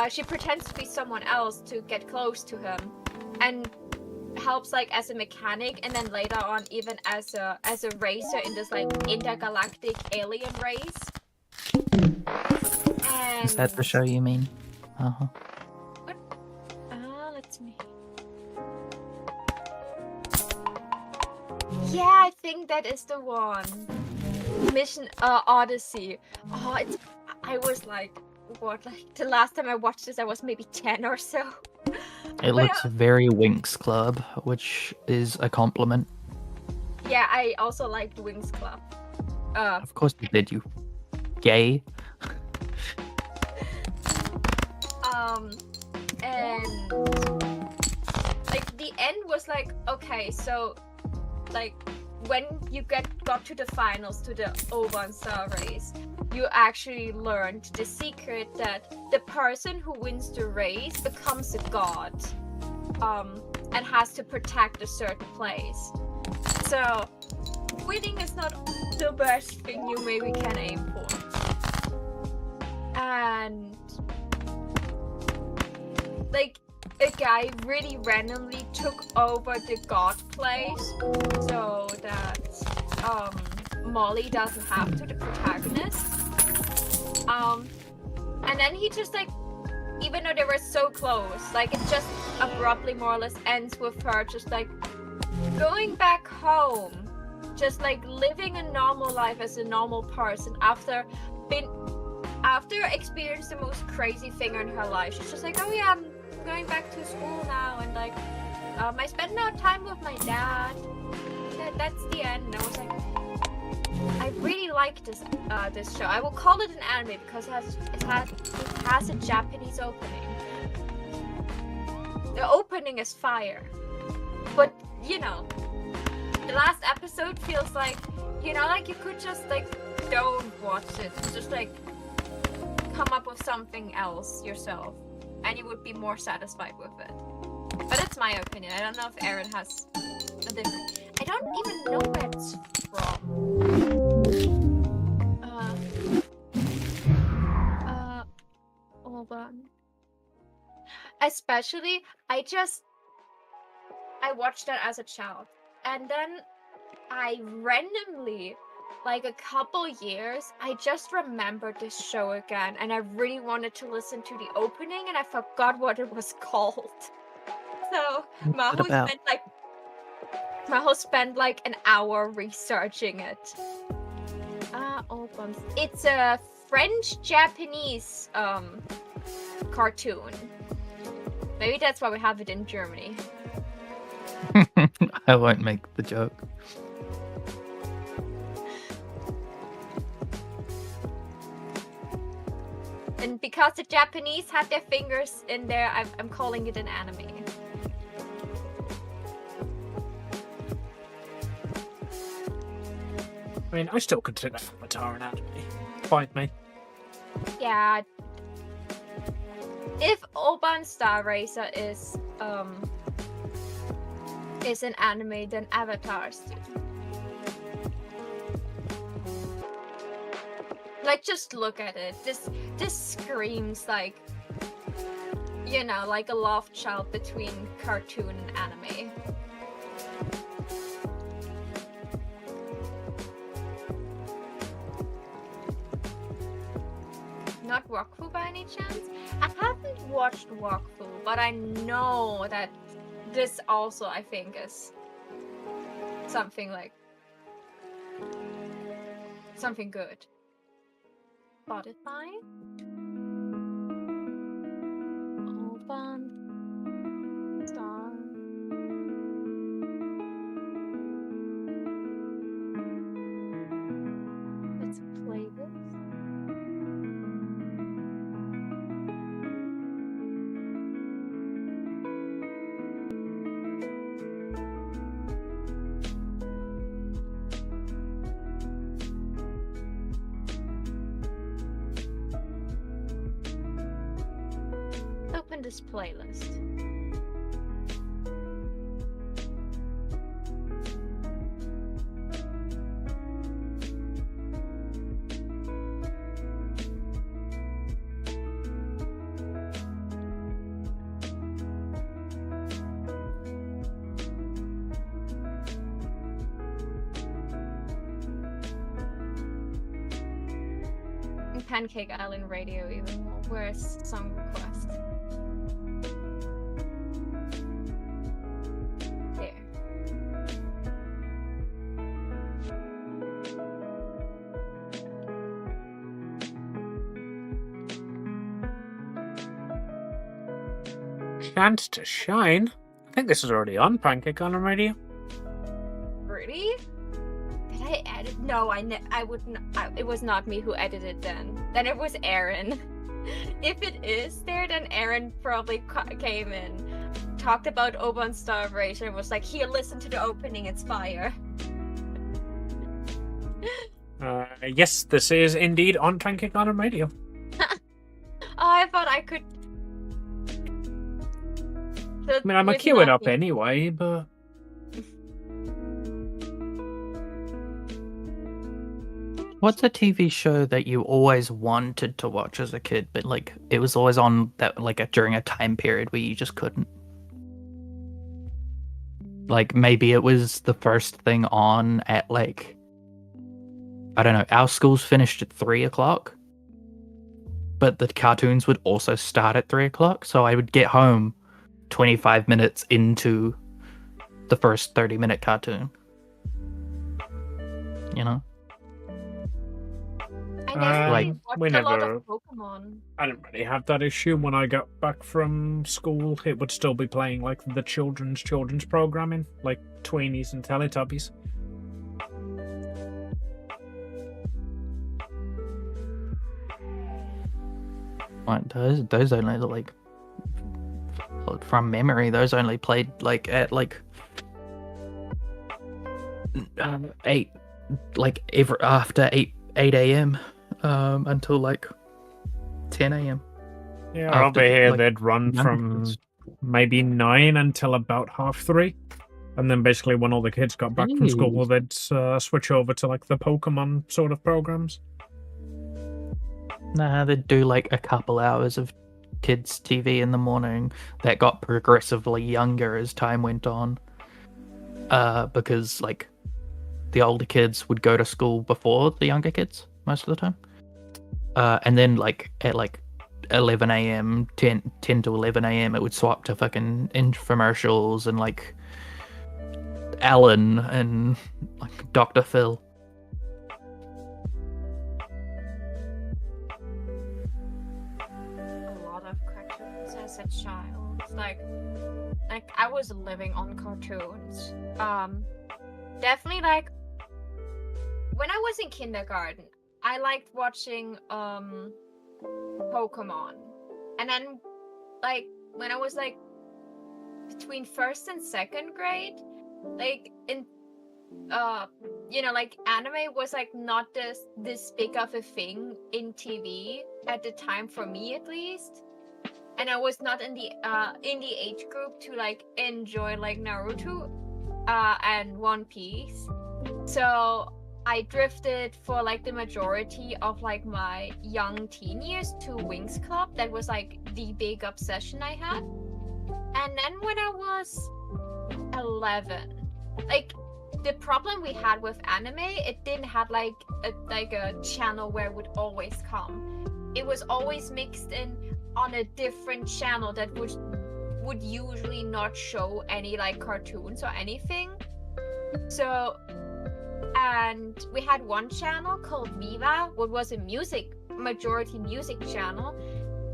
she pretends to be someone else to get close to him, and helps like as a mechanic, and then later on even as a racer in this like intergalactic alien race. And is that the show you mean? what? Let's see. Yeah, I think that is the one. Mission Odyssey. Oh, I was like, what? Like the last time I watched this, I was maybe 10 or so. It looks very Winx Club, which is a compliment. Yeah, I also liked Winx Club. Of course you did, you gay. And like the end was like, okay, so like when you got to the finals, to the Oban Star race, you actually learned the secret that the person who wins the race becomes a god, and has to protect a certain place. So winning is not the best thing you maybe can aim for. And like a guy really randomly took over the god place so that Molly doesn't have to, the protagonist. And then he just like, even though they were so close, like it just abruptly more or less ends with her just like going back home, just like living a normal life as a normal person after experiencing the most crazy thing in her life. She's just like, oh yeah, I'm going back to school now, and like I spend now time with my dad. That's the end. And I was like, I really like this show. I will call it an anime because it has a Japanese opening. The opening is fire, but you know, the last episode feels like, you know, like you could just like don't watch it, just like come up with something else yourself, and you would be more satisfied with it. But it's my opinion. I don't know if Aaron has a different. I don't even know where it's from. Hold on. Especially, I watched that as a child, and then I randomly, like a couple years, I just remembered this show again, and I really wanted to listen to the opening, and I forgot what it was called. So Maho spent like an hour researching it. It's a French-Japanese cartoon. Maybe that's why we have it in Germany. I won't make the joke. And because the Japanese had their fingers in there, I'm calling it an anime. I mean, I still consider Avatar an anime. Find me. Yeah. If Oban Star Racer is an anime, then Avatar's too. Like, just look at it. This screams like, you know, like a love child between cartoon and anime. Not Wakfu by any chance? I haven't watched Wakfu, but I know that this also, I think, is something like something good. Spotify? Open Star. Let's play this. Open this playlist. Pancake Island Radio even more. Where's song request? There. Chance to Shine? I think this is already on Pancake Island Radio. Really? Did I edit? No, I wouldn't. It was not me who edited then. Then it was Aaron. If it is there, then Aaron probably came in, talked about Oban Starvation, was like, here, listen to the opening, it's fire. Yes, this is indeed on Clanking Garden Radio. I thought I could. I mean, I'm gonna queue it up anyway, but. What's a TV show that you always wanted to watch as a kid, but like it was always on that during a time period where you just couldn't? Like maybe it was the first thing on at like, I don't know, our schools finished at 3:00, but the cartoons would also start at 3:00, so I would get home 25 minutes into the first 30-minute cartoon. You know? I never watched a lot of Pokemon. I didn't really have that issue when I got back from school. It would still be playing like the children's programming, like Tweenies and Teletubbies. Like those only like from memory, those only played like at like 8, like after 8 a.m. Until like 10 a.m. Yeah, over here they'd run from maybe 9 until about 3:30, and then basically when all the kids got back from school, they'd switch over to like the Pokemon sort of programs. Nah, they'd do like a couple hours of kids' TV in the morning that got progressively younger as time went on. Because like the older kids would go to school before the younger kids most of the time. And then like at like 11 a.m., 10 to 11 a.m., it would swap to fucking infomercials and like Alan and like Dr. Phil. A lot of cartoons as a child. Like I was living on cartoons. Definitely like when I was in kindergarten, I liked watching Pokemon. And then like when I was like between 1st and 2nd grade, like in like anime was like not this big of a thing in TV at the time, for me at least. And I was not in the age group to like enjoy like Naruto and One Piece. So I drifted for like the majority of like my young teen years to Winx Club. That was like the big obsession I had. And then when I was 11, like the problem we had with anime, it didn't have like a channel where it would always come. It was always mixed in on a different channel that would usually not show any like cartoons or anything. So, and we had one channel called Viva, what was a majority music channel.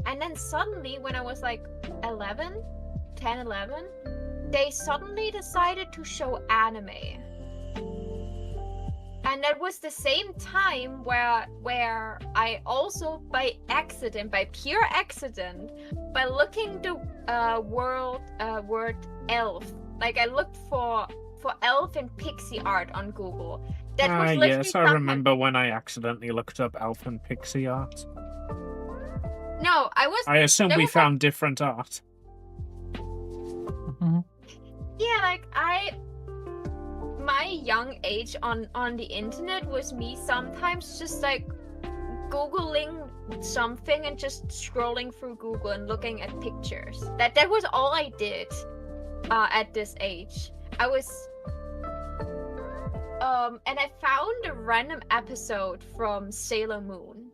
And then suddenly when I was like 11, they suddenly decided to show anime. And that was the same time where I also by pure accident, by looking the word elf, like I looked for elf and pixie art on Google. That was literally yes, I remember when I accidentally looked up elf and pixie art. No, I assume we found different art. Mm-hmm. Yeah, like my young age on the internet was me sometimes just like Googling something and just scrolling through Google and looking at pictures. That was all I did at this age. I was and I found a random episode from Sailor Moon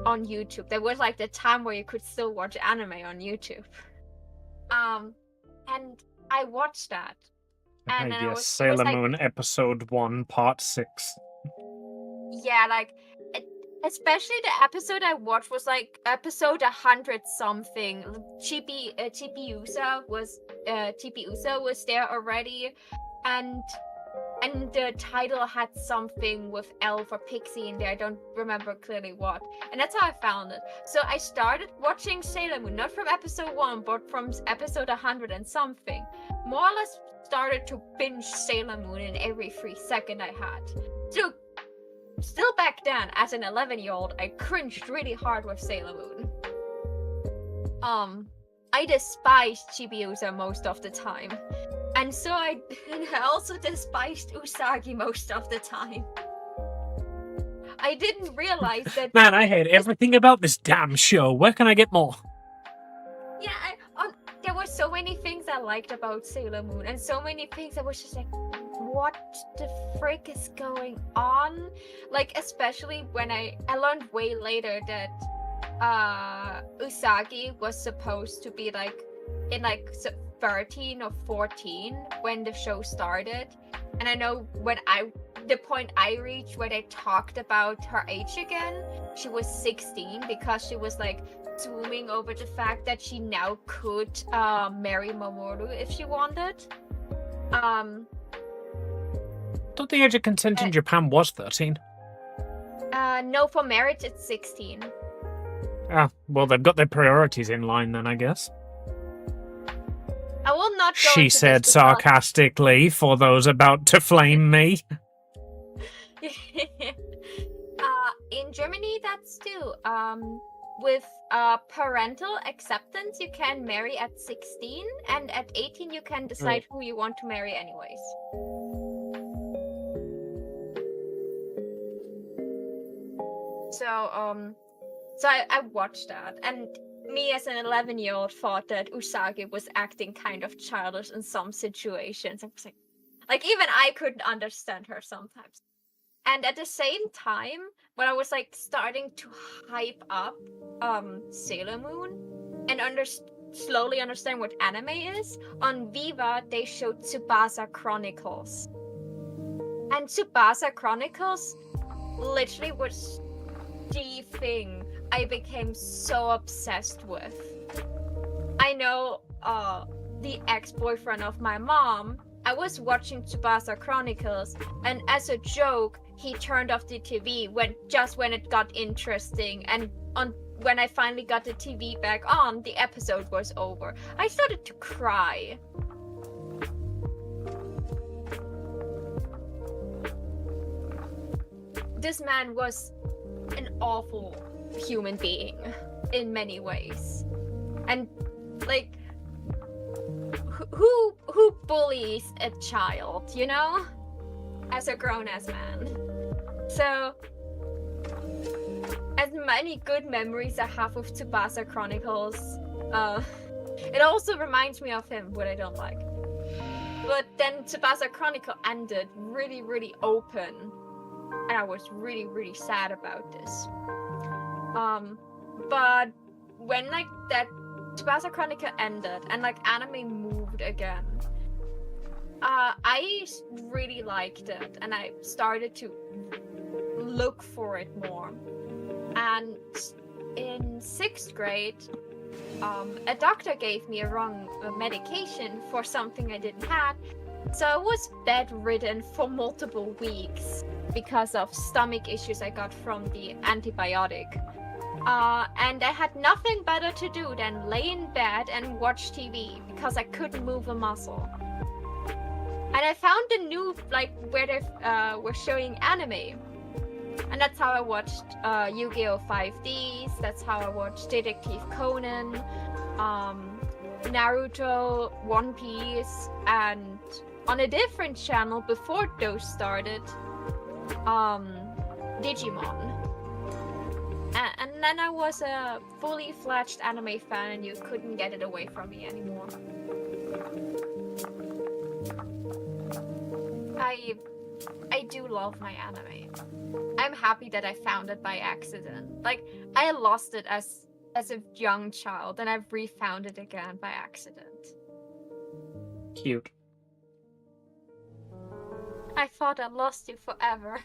on YouTube. That was like the time where you could still watch anime on YouTube. And I watched that. And then yes, Sailor Moon episode 1, part 6. Yeah, like especially the episode I watched was like episode 100 something. Chibi Usa was there already, and and the title had something with elf or pixie in there. I don't remember clearly what. And that's how I found it. So I started watching Sailor Moon, not from episode 1, but from episode 100 and something. More or less started to binge Sailor Moon in every free second I had. So still back then, as an 11-year-old, I cringed really hard with Sailor Moon. I despised Chibiusa most of the time. And so I also despised Usagi most of the time. I didn't realize that... Man, I hate everything about this damn show. Where can I get more? Yeah, there were so many things I liked about Sailor Moon, and so many things I was just like, what the frick is going on? Like, especially when I learned way later that Usagi was supposed to be like in like 13 or 14 when the show started. And I know the point I reached where they talked about her age again, she was 16 because she was like swooming over the fact that she now could marry Mamoru if she wanted. Don't the age of consent in Japan was 13. No, for marriage it's 16. Ah, well, they've got their priorities in line then, I guess. I will not go She into said this sarcastically for those about to flame me. In Germany, that's too. With parental acceptance, you can marry at 16, and at 18, you can decide who you want to marry anyways. So I watched that, and me as an 11-year-old thought that Usagi was acting kind of childish in some situations. I was like even I couldn't understand her sometimes. And at the same time, when I was like starting to hype up Sailor Moon and slowly understand what anime is, on Viva they showed Tsubasa Chronicles. And Tsubasa Chronicles literally was the thing I became so obsessed with. I know the ex-boyfriend of my mom, I was watching Tsubasa Chronicles, and as a joke, he turned off the TV when it got interesting, and when I finally got the TV back on, the episode was over. I started to cry. This man was an awful human being in many ways, and like who bullies a child, you know, as a grown-ass man? So as many good memories I have with Tsubasa Chronicles, it also reminds me of him, what I don't like. But then Tsubasa Chronicle ended really, really open, and I was really, really sad about this. But when like that Tsubasa Chronicle ended and like anime moved again, I really liked it, and I started to look for it more. And in 6th grade, a doctor gave me a wrong medication for something I didn't have, so I was bedridden for multiple weeks because of stomach issues I got from the antibiotic. And I had nothing better to do than lay in bed and watch TV because I couldn't move a muscle. And I found a new, like, where they were showing anime. And that's how I watched Yu-Gi-Oh! 5Ds, that's how I watched Detective Conan, Naruto, One Piece, and on a different channel before those started, Digimon. And then I was a fully fledged anime fan, and you couldn't get it away from me anymore. I do love my anime. I'm happy that I found it by accident. Like, I lost it as a young child, and I've refound it again by accident. Cute. I thought I lost you forever.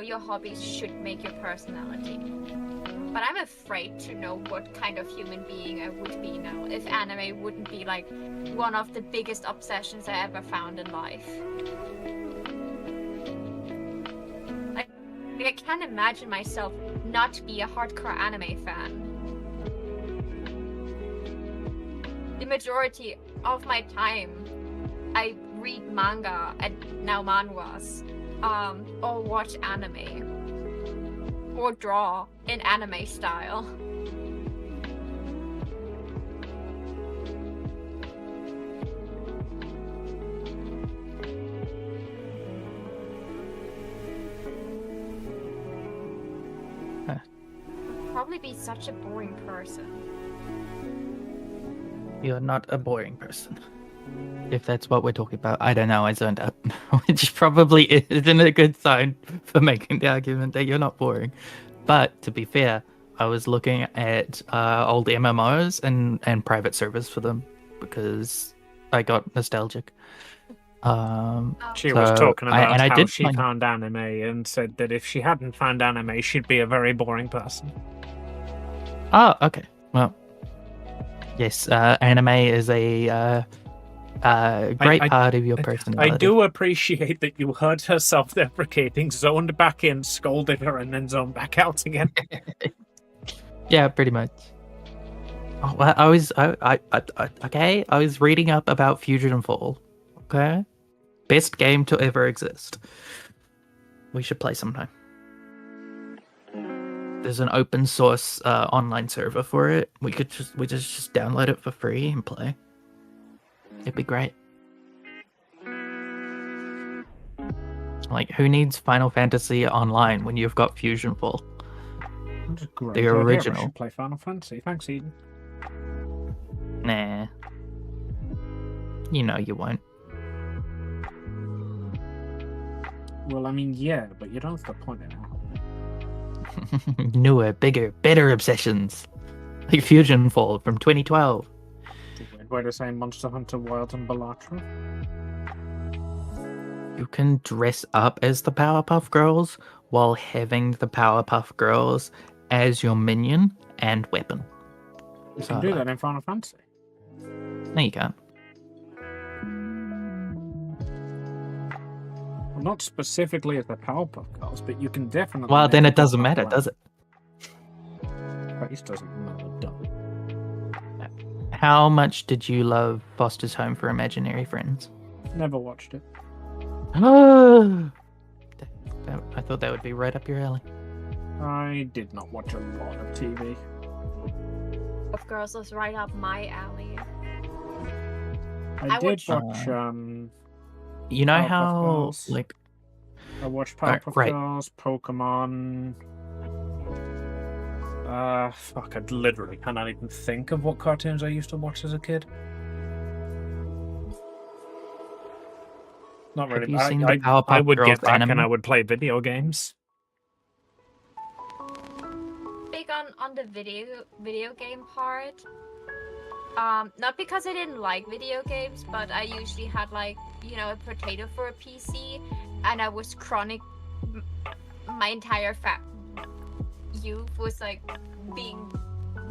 your hobbies should make your personality. But I'm afraid to know what kind of human being I would be now if anime wouldn't be like one of the biggest obsessions I ever found in life. Like, I can't imagine myself not be a hardcore anime fan. The majority of my time, I read manga and now manhwas, or watch anime. Or draw in anime style. Huh. Probably be such a boring person. You're not a boring person. If that's what we're talking about, I don't know. I zoned out, which probably isn't a good sign for making the argument that you're not boring. But to be fair, I was looking at old MMOs and private servers for them because I got nostalgic. She was talking about how she find... found anime and said that if she hadn't found anime, she'd be a very boring person. Oh, okay. Well, yes, anime is a great part of your personality. I do appreciate that you heard her self-deprecating, zoned back in, scolded her, and then zoned back out again. Yeah, pretty much. Oh, well, I was reading up about Fusion Fall. Okay, best game to ever exist. We should play sometime. There's an open source online server for it. We just download it for free and play. It'd be great. Like, who needs Final Fantasy Online when you've got Fusion Fall? The original. I should play Final Fantasy. Thanks, Eden. Nah. You know you won't. Well, I mean, yeah, but you don't have to point it out. Newer, bigger, better obsessions. Like Fusion Fall from 2012. Way to say Monster Hunter Wild and Bellatra. You can dress up as the Powerpuff Girls while having the Powerpuff Girls as your minion and weapon. You can do that in Final Fantasy. No, you can't. Well, not specifically as the Powerpuff Girls, but you can definitely... Well, then it doesn't matter, does it? Face doesn't matter, does it? How much did you love Foster's Home for Imaginary Friends? Never watched it. I thought that would be right up your alley. I did not watch a lot of TV. Of Girls was right up my alley. I did watch you know Powerpuff how Girls. like I watched Powerpuff Girls, Pokemon. Fuck, I literally cannot even think of what cartoons I used to watch as a kid. Not really. I would get back and I would play video games. Big on the video game part. Not because I didn't like video games, but I usually had like, a potato for a PC, and I was chronic. My entire youth was like being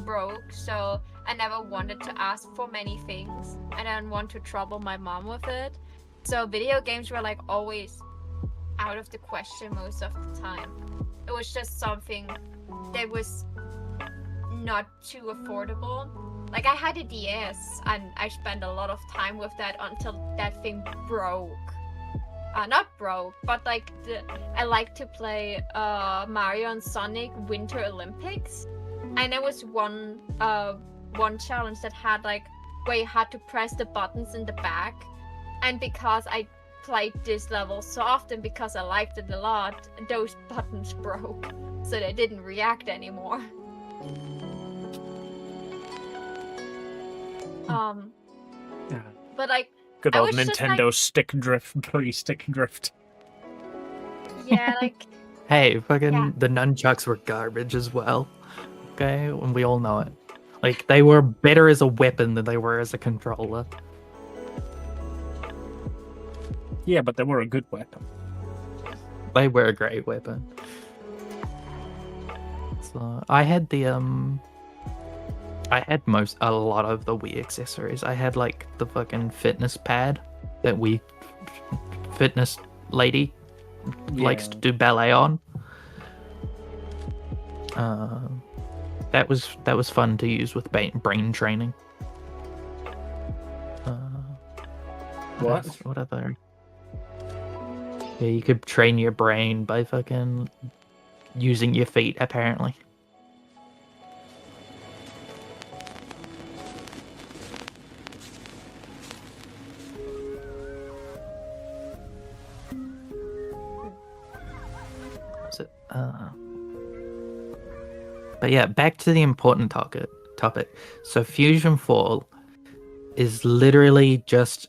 broke, so I never wanted to ask for many things. I didn't want to trouble my mom with it. So video games were like always out of the question most of the time. It was just something that was not too affordable. Like, I had a DS and I spent a lot of time with that until that thing broke. Not broke, but like I like to play Mario and Sonic Winter Olympics, and there was one challenge that had like where you had to press the buttons in the back, and because I played this level so often because I liked it a lot, those buttons broke, so they didn't react anymore. Yeah. But like. Good old Nintendo stick drift, pre-stick drift. Yeah, like... Hey, fucking the nunchucks were garbage as well. Okay, and we all know it. Like, they were better as a weapon than they were as a controller. Yeah, but they were a good weapon. They were a great weapon. So I had a lot of the Wii accessories. I had like the fucking fitness pad that Wii fitness lady likes to do ballet on. That was fun to use with brain training. What other? Yeah, you could train your brain by fucking using your feet, apparently. Was it? But yeah, back to the important topic. So Fusion Fall is literally just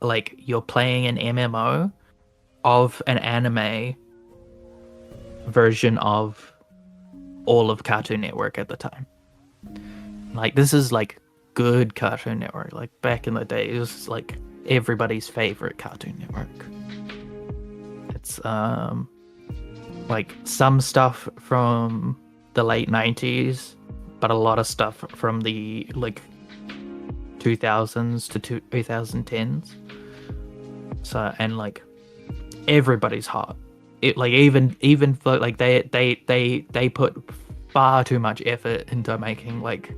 like you're playing an MMO of an anime version of all of Cartoon Network at the time. Like, this is like good Cartoon Network. Like, back in the day, it was like everybody's favorite Cartoon Network. It's like some stuff from the late 90s, but a lot of stuff from the like 2000s to 2010s. So, and like everybody's hot. It like even for like they put far too much effort into making like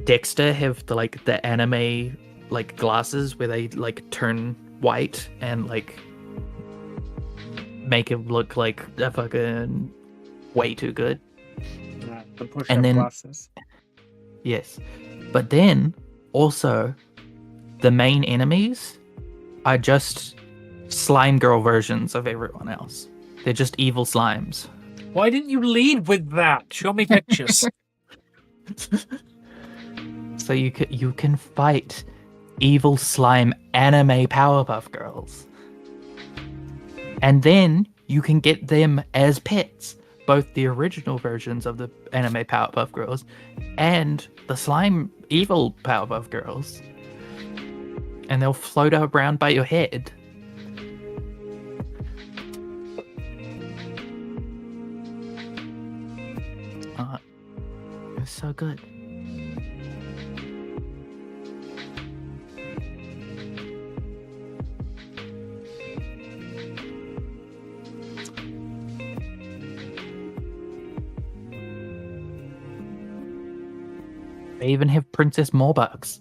Dexter have the anime like glasses where they like turn white and like make it look like a fucking way too good. Yeah, the push-up And then glasses. yes, but then also the main enemies are just slime girl versions of everyone else. They're just evil slimes. Why didn't you lead with that? Show me pictures. So you can fight evil slime anime Powerpuff Girls. And then you can get them as pets. Both the original versions of the anime Powerpuff Girls and the slime evil Powerpuff Girls. And they'll float around by your head. It was so good. They even have Princess Morbucks.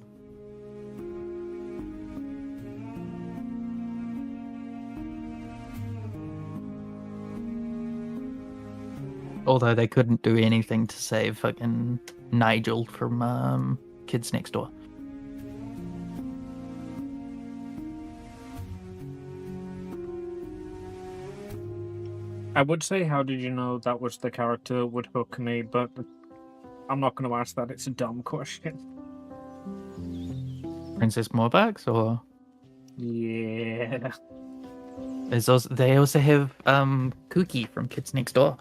Although they couldn't do anything to save fucking Nigel from Kids Next Door. I would say, how did you know that was the character that would hook me, but I'm not going to ask that. It's a dumb question. Princess Morbucks, or Yeah. they also have Cookie from Kids Next Door.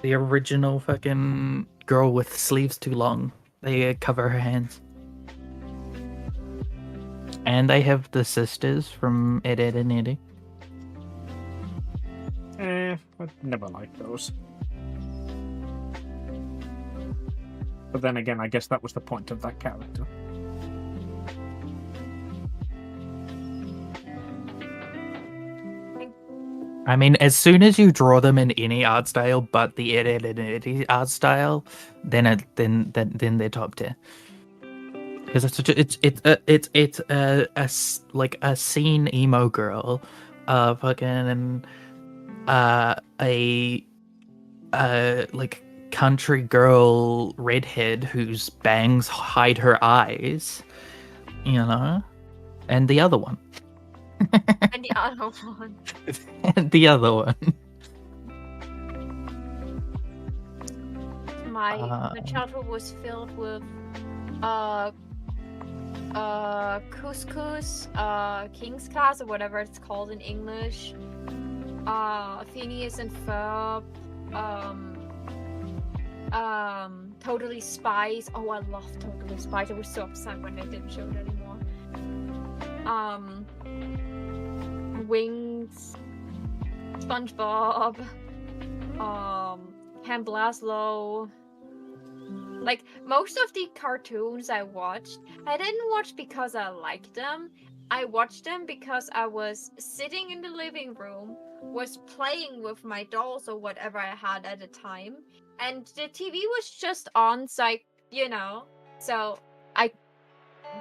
The original fucking girl with sleeves too long. They cover her hands. And they have the sisters from Ed, Ed and Eddie. I never liked those. But then again, I guess that was the point of that character. I mean, as soon as you draw them in any art style but the Ed, Ed and Eddie art style, then they're top tier. Because it's like a scene emo girl, fucking a like country girl redhead whose bangs hide her eyes, you know, and the other one. And the other one. And the other one. My childhood was filled with couscous, King's Class, or whatever it's called in English, Phineas and Ferb, Totally Spies. Oh, I love Totally Spies. I was so upset when they didn't show it anymore. Wings, SpongeBob, Ken Blaslow. Like, most of the cartoons I watched, I didn't watch because I liked them. I watched them because I was sitting in the living room, was playing with my dolls or whatever I had at the time, and the TV was just on, so so I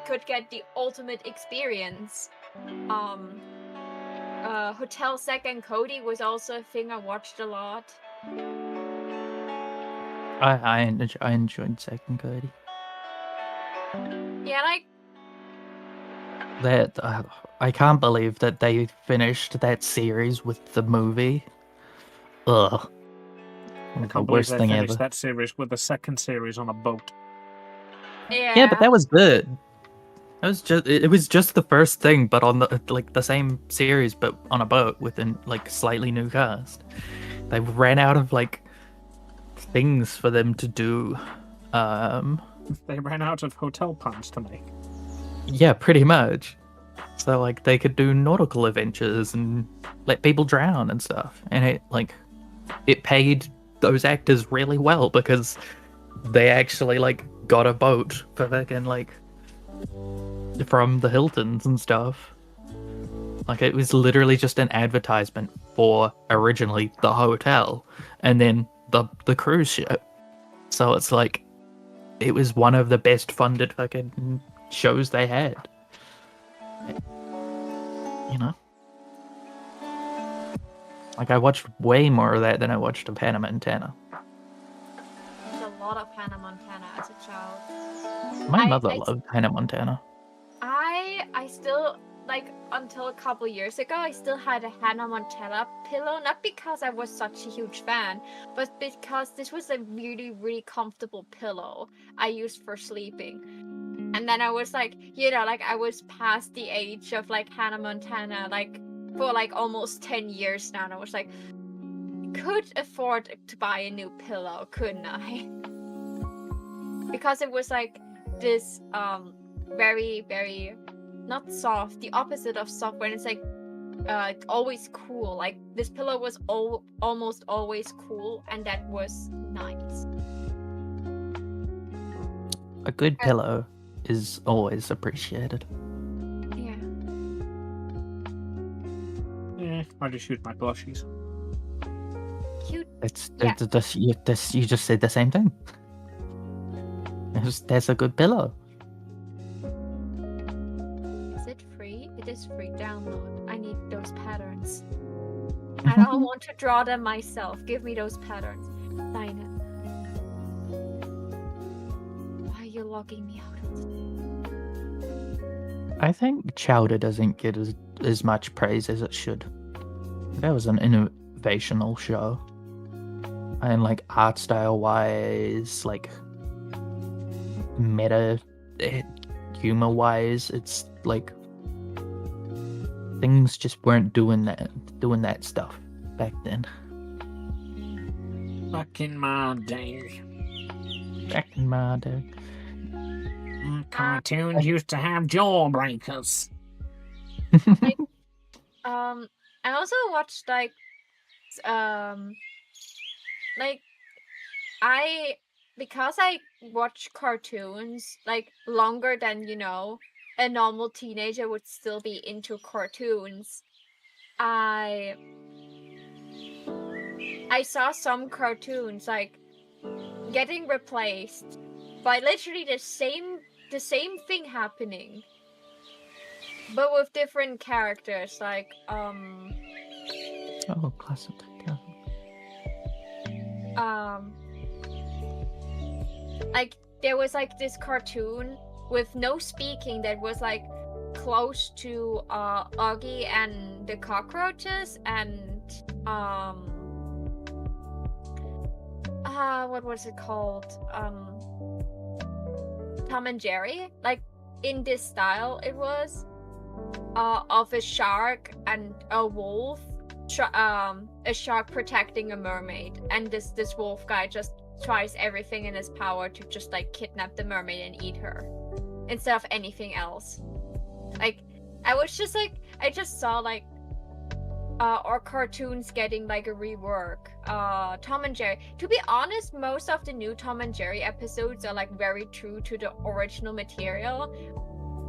could get the ultimate experience. Hotel Zack and Cody was also a thing I watched a lot. I enjoyed Second Cody. Yeah, like, That I can't believe that they finished that series with the movie. Ugh. I The can't believe worst they thing finished ever. that series with the second series on a boat. Yeah, but that was good. That was just it was just the first thing, but on the same series, but on a boat with a slightly new cast. They ran out of things for them to do. They ran out of hotel puns to make. Yeah, pretty much. So they could do nautical adventures and let people drown and stuff, and it paid those actors really well because they actually got a boat for fucking from the Hiltons and stuff. It was literally just an advertisement for originally the hotel and then the cruise ship. So it's it was one of the best funded fucking shows they had. You know? I watched way more of that than I watched of Hannah Montana. There's a lot of Hannah Montana as a child. My mother loved Hannah Montana. I still, until a couple years ago, I still had a Hannah Montana pillow, not because I was such a huge fan, but because this was a really, really comfortable pillow I used for sleeping. And then I was I was past the age of Hannah Montana, for almost 10 years now, and I was could afford to buy a new pillow, couldn't I? Because it was this very, very not soft, the opposite of soft, when it's always cool. This pillow was almost always cool, and that was nice. A good pillow is always appreciated. Yeah. I just use my plushies. Cute. You just said the same thing. That's a good pillow. Is it free? It is free. Download. I need those patterns. I don't want to draw them myself. Give me those patterns. Sign it. Why are you logging me out of it? I think Chowder doesn't get as much praise as it should. That was an innovational show. And art style wise, meta humor wise, it's things just weren't doing that stuff back then. Back in my day. Cartoons used to have jawbreakers. I also watched because I watch cartoons longer than a normal teenager would still be into cartoons. I saw some cartoons getting replaced by literally the same thing happening, but with different characters. Oh, classic. Yeah. There was this cartoon with no speaking that was close to Augie and the cockroaches and what was it called? Tom and Jerry. In this style it was of a shark and a wolf, a shark protecting a mermaid, and this wolf guy just tries everything in his power to just kidnap the mermaid and eat her instead of anything else. I was just I just saw or cartoons getting like a rework. Tom and Jerry. To be honest, most of the new Tom and Jerry episodes are like very true to the original material,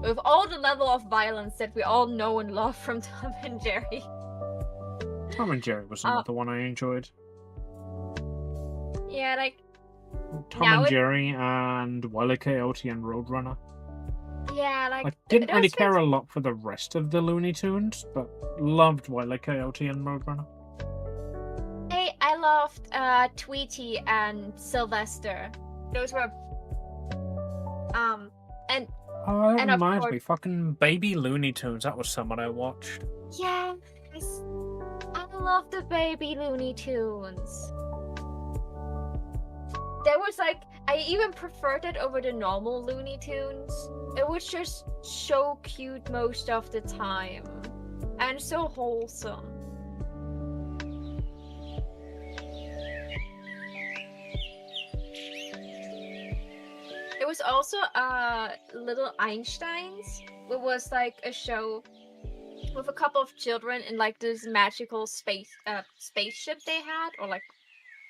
with all the level of violence that we all know and love from Tom and Jerry. Tom and Jerry was another one I enjoyed. Yeah, like Tom and Jerry and Wile E. Coyote and Roadrunner. yeah, like I didn't really those care a lot for the rest of the Looney Tunes, but loved Wile E. Coyote and Roadrunner. Hey, I loved Tweety and Sylvester. Those were and Oh, that and of reminds course, me, fucking Baby Looney Tunes. That was someone I watched. yes, I love the Baby Looney Tunes. There was like, I even preferred it over the normal Looney Tunes. It was just so cute most of the time, and so wholesome. It was also Little Einsteins. It was like a show with a couple of children in like this magical spaceship they had, or like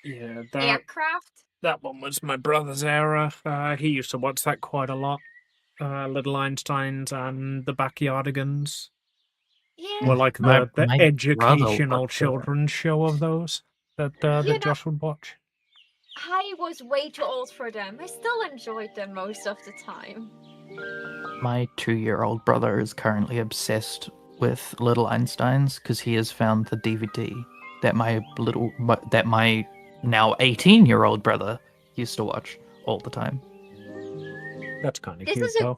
Yeah, aircraft. that one was my brother's era. He used to watch that quite a lot. Little Einsteins and the Backyardigans Yeah. were like My the brother educational watched children's show of those that Josh would watch. I was way too old for them. I still enjoyed them most of the time. My 2-year-old brother is currently obsessed with Little Einsteins because he has found the DVD that my now 18-year-old brother used to watch all the time. That's kind of This cute, is a though.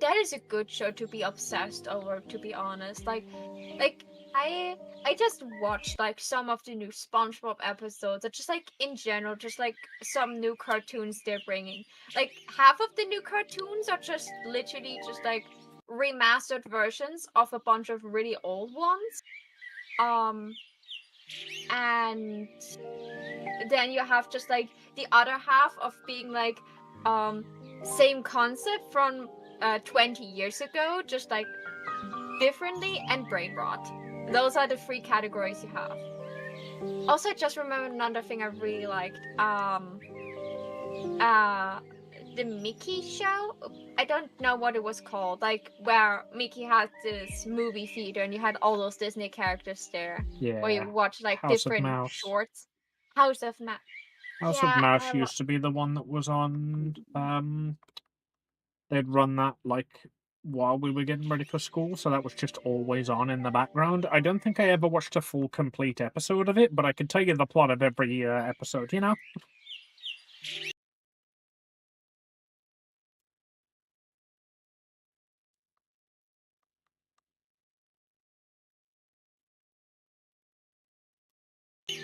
that is a good show to be obsessed over, to be honest. Like I just watched like some of the new SpongeBob episodes, or just like in general, just like some new cartoons they're bringing. Like half of the new cartoons are just literally just like remastered versions of a bunch of really old ones. And then you have just like the other half of being like same concept from 20 years ago, just like differently, and brain rot. Those are the 3 categories you have. Also, I just remember another thing I really liked. The Mickey show. I don't know what it was called. Like where Mickey had this movie theater and you had all those Disney characters there. Yeah. Where you watch like House of different Mouse. shorts. House of Mouse. House of Mouse used to be the one that was on. They'd run that like while we were getting ready for school, so that was just always on in the background. I don't think I ever watched a full complete episode of it, but I could tell you the plot of every episode, you know?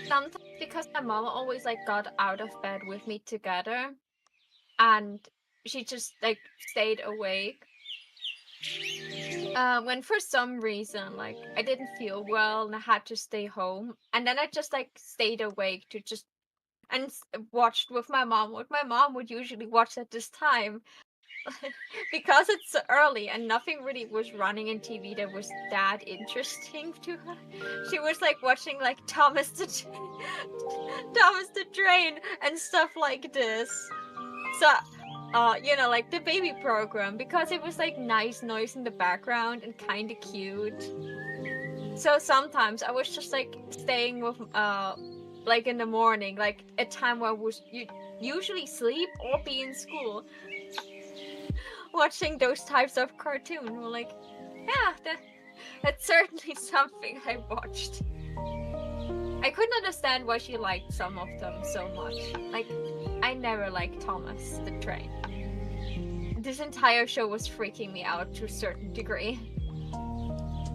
Sometimes because my mom always like got out of bed with me together, and she just like stayed awake. When for some reason like I didn't feel well and I had to stay home, and then I just like stayed awake to just and watched with my mom what my mom would usually watch at this time. Because it's so early and nothing really was running in TV that was that interesting to her. She was like watching like Thomas the Train and stuff like this. So you know, like the baby program, because it was like nice noise in the background and kind of cute. So sometimes I was just like staying with like in the morning, like a time where I was usually sleep or be in school, watching those types of cartoon. We're like, yeah, that's certainly something I watched. I couldn't understand why she liked some of them so much. Like, I never liked Thomas the Train. This entire show was freaking me out to a certain degree.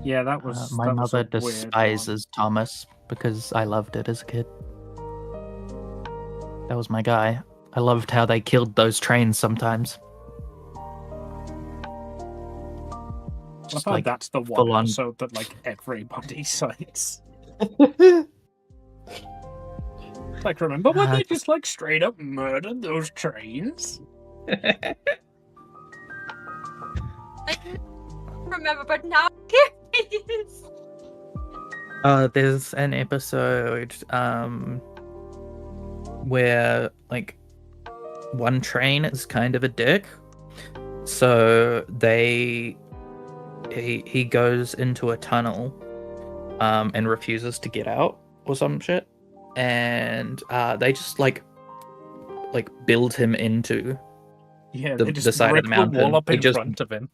Yeah, that was my that was mother a weird one. despises Thomas because I loved it as a kid. That was my guy. I loved how they killed those trains sometimes. I thought that's the one episode that like everybody cites. Like, remember when they just like straight up murdered those trains? I remember, but now here it is. There's an episode where like one train is kind of a dick, so he goes into a tunnel and refuses to get out or some shit, and they just like build him into Yeah, the they just side of rip the the mountain. wall up They in just front of him.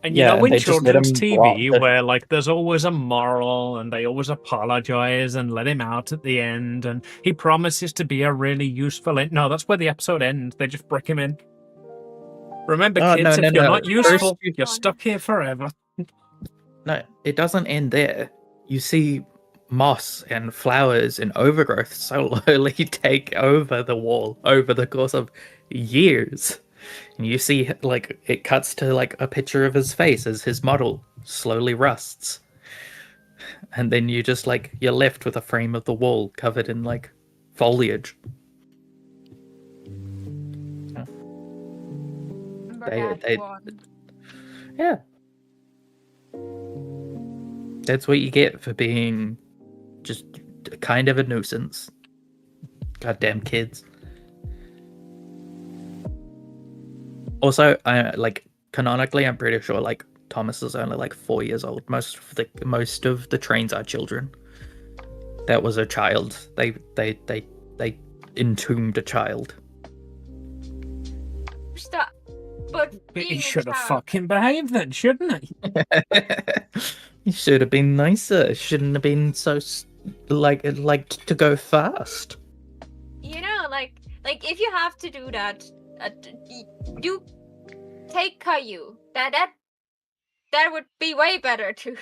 And you yeah, know, and in they just let children's him go TV, up where like there's always a moral, and they always apologize and let him out at the end, and he promises to be a really useful. No, that's where the episode ends. They just brick him in. Remember, Oh, kids, no, if you're no. not useful, First you're stuck here forever. No, it doesn't end there. You see moss and flowers and overgrowth slowly take over the wall over the course of years. And you see, like, it cuts to, like, a picture of his face as his model slowly rusts. And then you just, like, you're left with a frame of the wall covered in, like, foliage. They yeah. That's what you get for being just kind of a nuisance. Goddamn kids. Also, canonically, I'm pretty sure like Thomas is only like 4 years old. Most of the trains are children. That was a child. They entombed a child. Stop. But He should have fucking behaved then, shouldn't he? He should have been nicer. Shouldn't have been so like to go fast. You know, like if you have to do that, you take Caillou. That would be way better to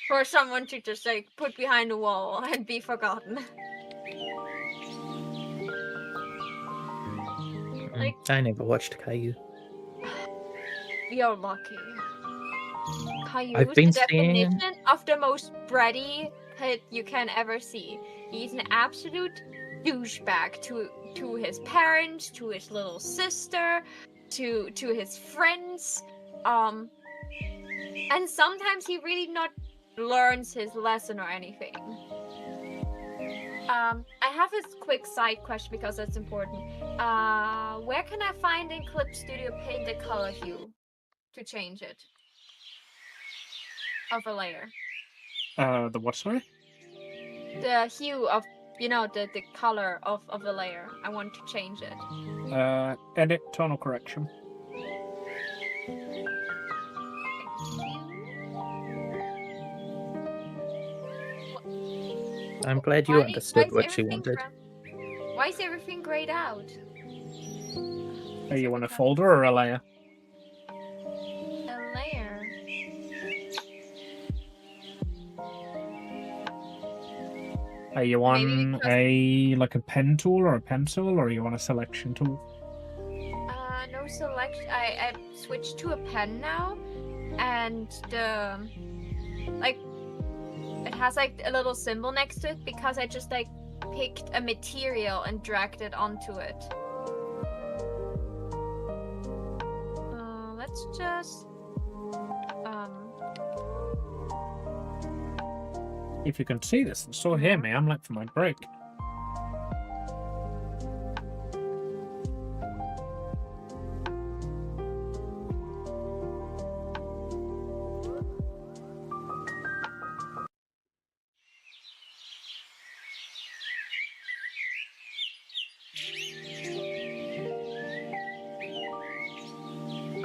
for someone to just like put behind a wall and be forgotten. Like, I never watched Caillou. You're lucky. Caillou I've is been the definition seeing... of the most bratty kid you can ever see. He's an absolute douchebag to his parents, to his little sister, to his friends. And sometimes he really not learns his lesson or anything. I have a quick side question because that's important. Where can I find in Clip Studio Paint the color hue to change it of a layer? The what, sorry? The hue of, the color of a layer. I want to change it. Edit tonal correction. I'm glad you understood what she wanted. Why is everything grayed out? Hey, you want a folder or a layer? A layer. Are you on a pen tool or a pencil, or you want a selection tool? No selection. I switched to a pen now, and it has like a little symbol next to it because I just like picked a material and dragged it onto it. Let's just If you can see this and still hear me, I'm late for my break.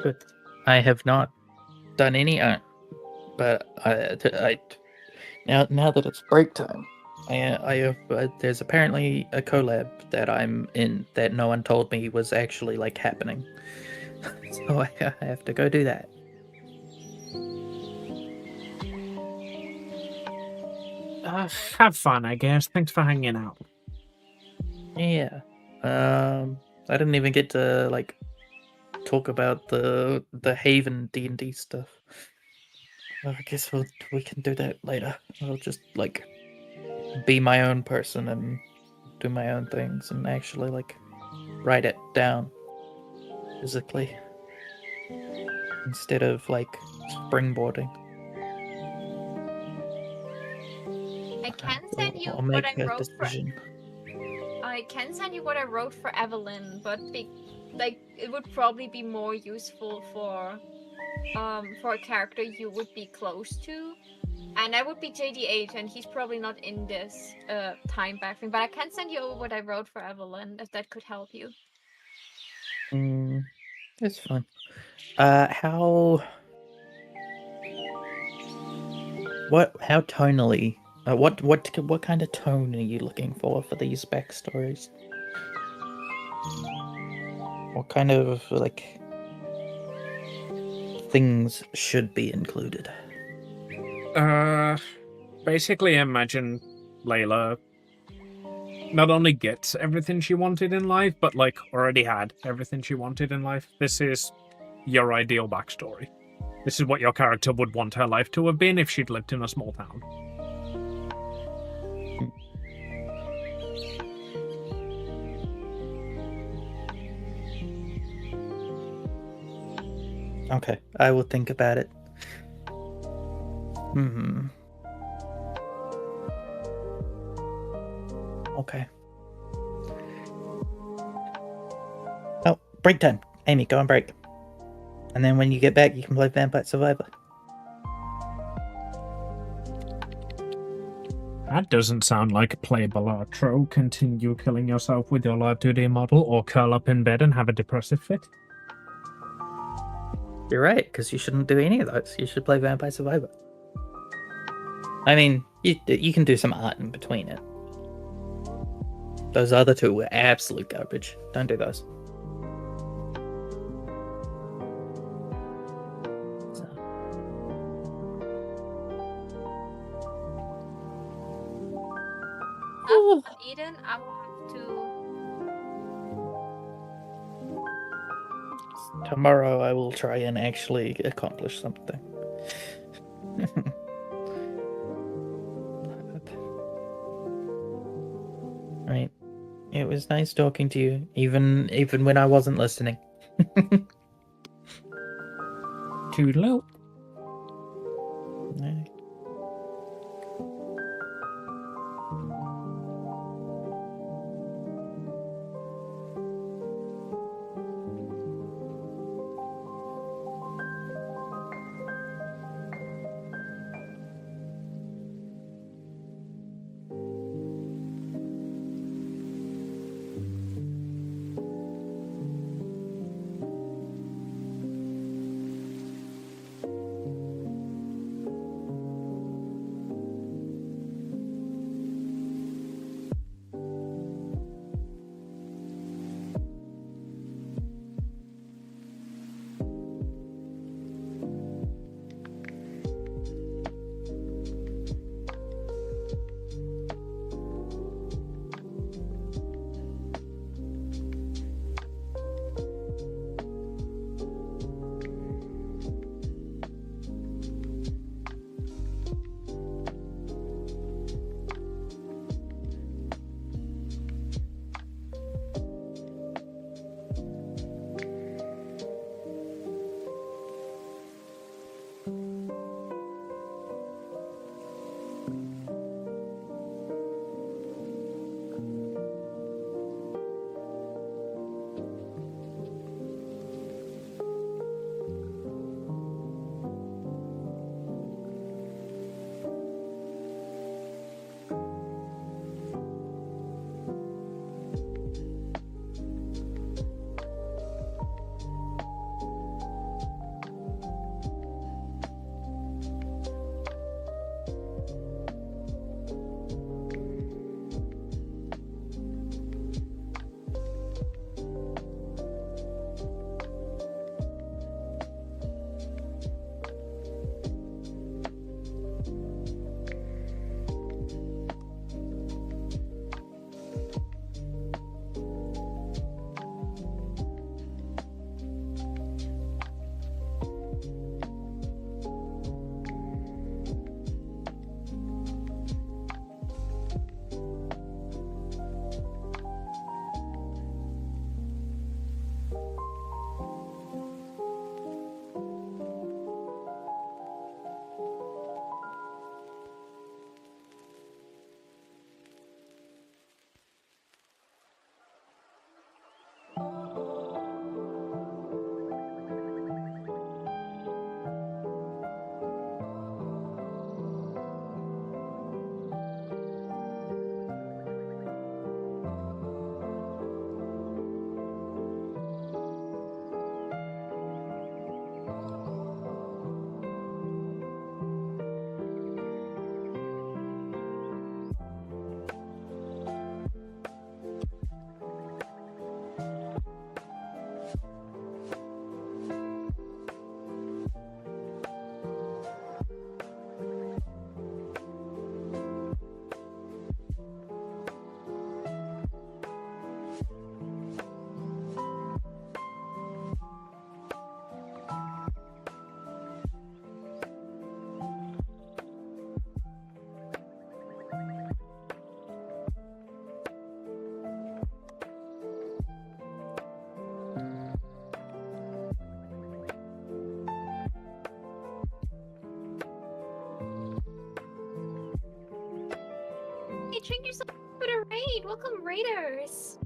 Good. I have not done any art, but I now that it's break time, I have there's apparently a collab that I'm in that no one told me was actually like happening, so I have to go do that. Have fun, I guess. Thanks for hanging out. Yeah. I didn't even get to like talk about the Haven D&D stuff. Well, I guess we can do that later. I'll just like be my own person and do my own things and actually like write it down physically instead of like springboarding. you I'll what make I a wrote decision. I can send you what I wrote for Evelyn, but like it would probably be more useful for a character you would be close to. And that would be JD8, and he's probably not in this time back thing. But I can send you over what I wrote for Evelyn, if that could help you. It's fine. How tonally? What kind of tone are you looking for these backstories? What kind of like things should be included? Basically, imagine Layla not only gets everything she wanted in life, but like already had everything she wanted in life. This is your ideal backstory. This is what your character would want her life to have been if she'd lived in a small town. Okay, I will think about it. Okay. Oh, break time. Amy, go on break. And then when you get back, you can play Vampire Survivor. That doesn't sound like a playable outro. Continue killing yourself with your Live2D model, or curl up in bed and have a depressive fit. You're right, because you shouldn't do any of those. You should play Vampire Survivor. I mean, you can do some art in between it. Those other two were absolute garbage. Don't do those. Eden, I will have to. Tomorrow I will try and actually accomplish something. Right. It was nice talking to you, even when I wasn't listening. Toodaloo. Right. Welcome, Raiders.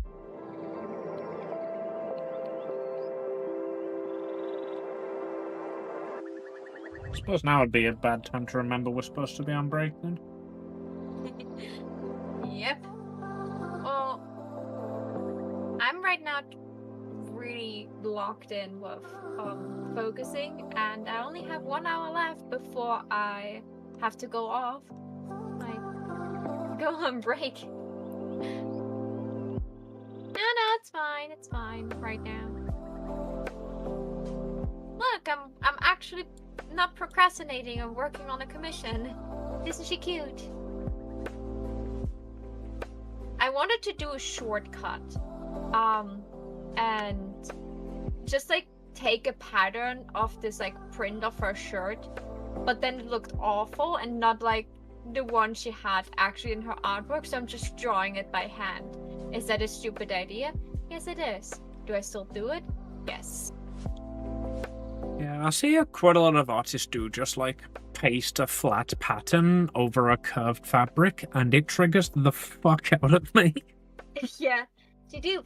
I suppose now would be a bad time to remember we're supposed to be on break then. Yep. Well, I'm right now really locked in with focusing, and I only have 1 hour left before I have to go off. Like, go on break. No, it's fine. It's fine right now. Look, I'm actually not procrastinating. I'm working on a commission. Isn't she cute? I wanted to do a shortcut, and just like take a pattern of this like print of her shirt, but then it looked awful and not like the one she had actually in her artwork, so I'm just drawing it by hand. Is that a stupid idea? Yes, it is. Do I still do it? Yes. Yeah, I see quite a lot of artists do just like paste a flat pattern over a curved fabric, and it triggers the fuck out of me. Yeah, you do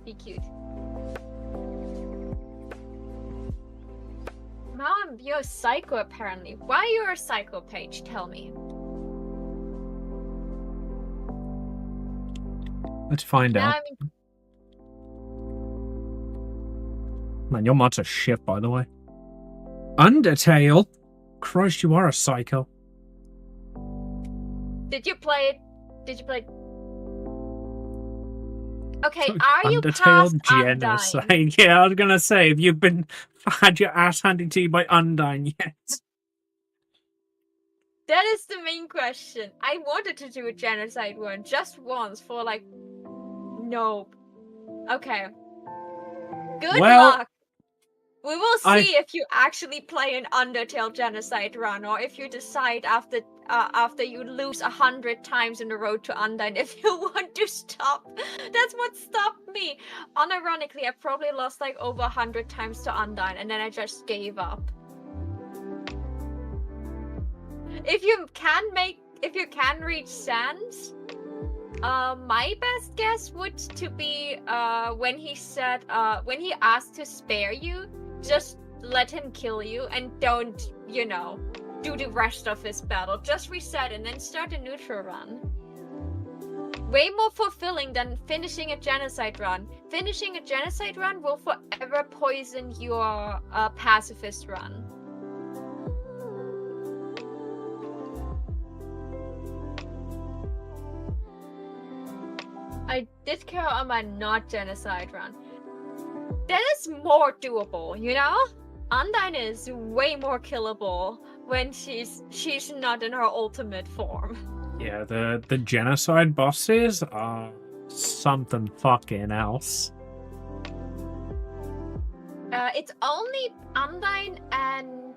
be cute. Mom, you're a psycho apparently. Why you're a psycho, Paige? Tell me. Let's find Now out. I'm in- Man, your mods are shit, by the way. Undertale? Christ, you are a psycho. Did you play it? Did you play? Okay, are you Undertale past Undyne? genocide. Yeah, I was gonna say, have you had your ass handed to you by Undyne yet? That is the main question. I wanted to do a genocide one just once for like, nope. Okay. Good luck. We will see if you actually play an Undertale genocide run, or if you decide after you lose 100 times in the road to Undyne if you want to stop. That's what stopped me. Unironically, I probably lost like over 100 times to Undyne, and then I just gave up. If you can reach Sans, my best guess would to be when he asked to spare you, just let him kill you and don't, do the rest of his battle. Just reset and then start a neutral run. Way more fulfilling than finishing a genocide run. Finishing a genocide run will forever poison your pacifist run. I did kill on my not genocide run. That is more doable, Undyne is way more killable when she's not in her ultimate form. Yeah, the genocide bosses are something fucking else. It's only Undyne and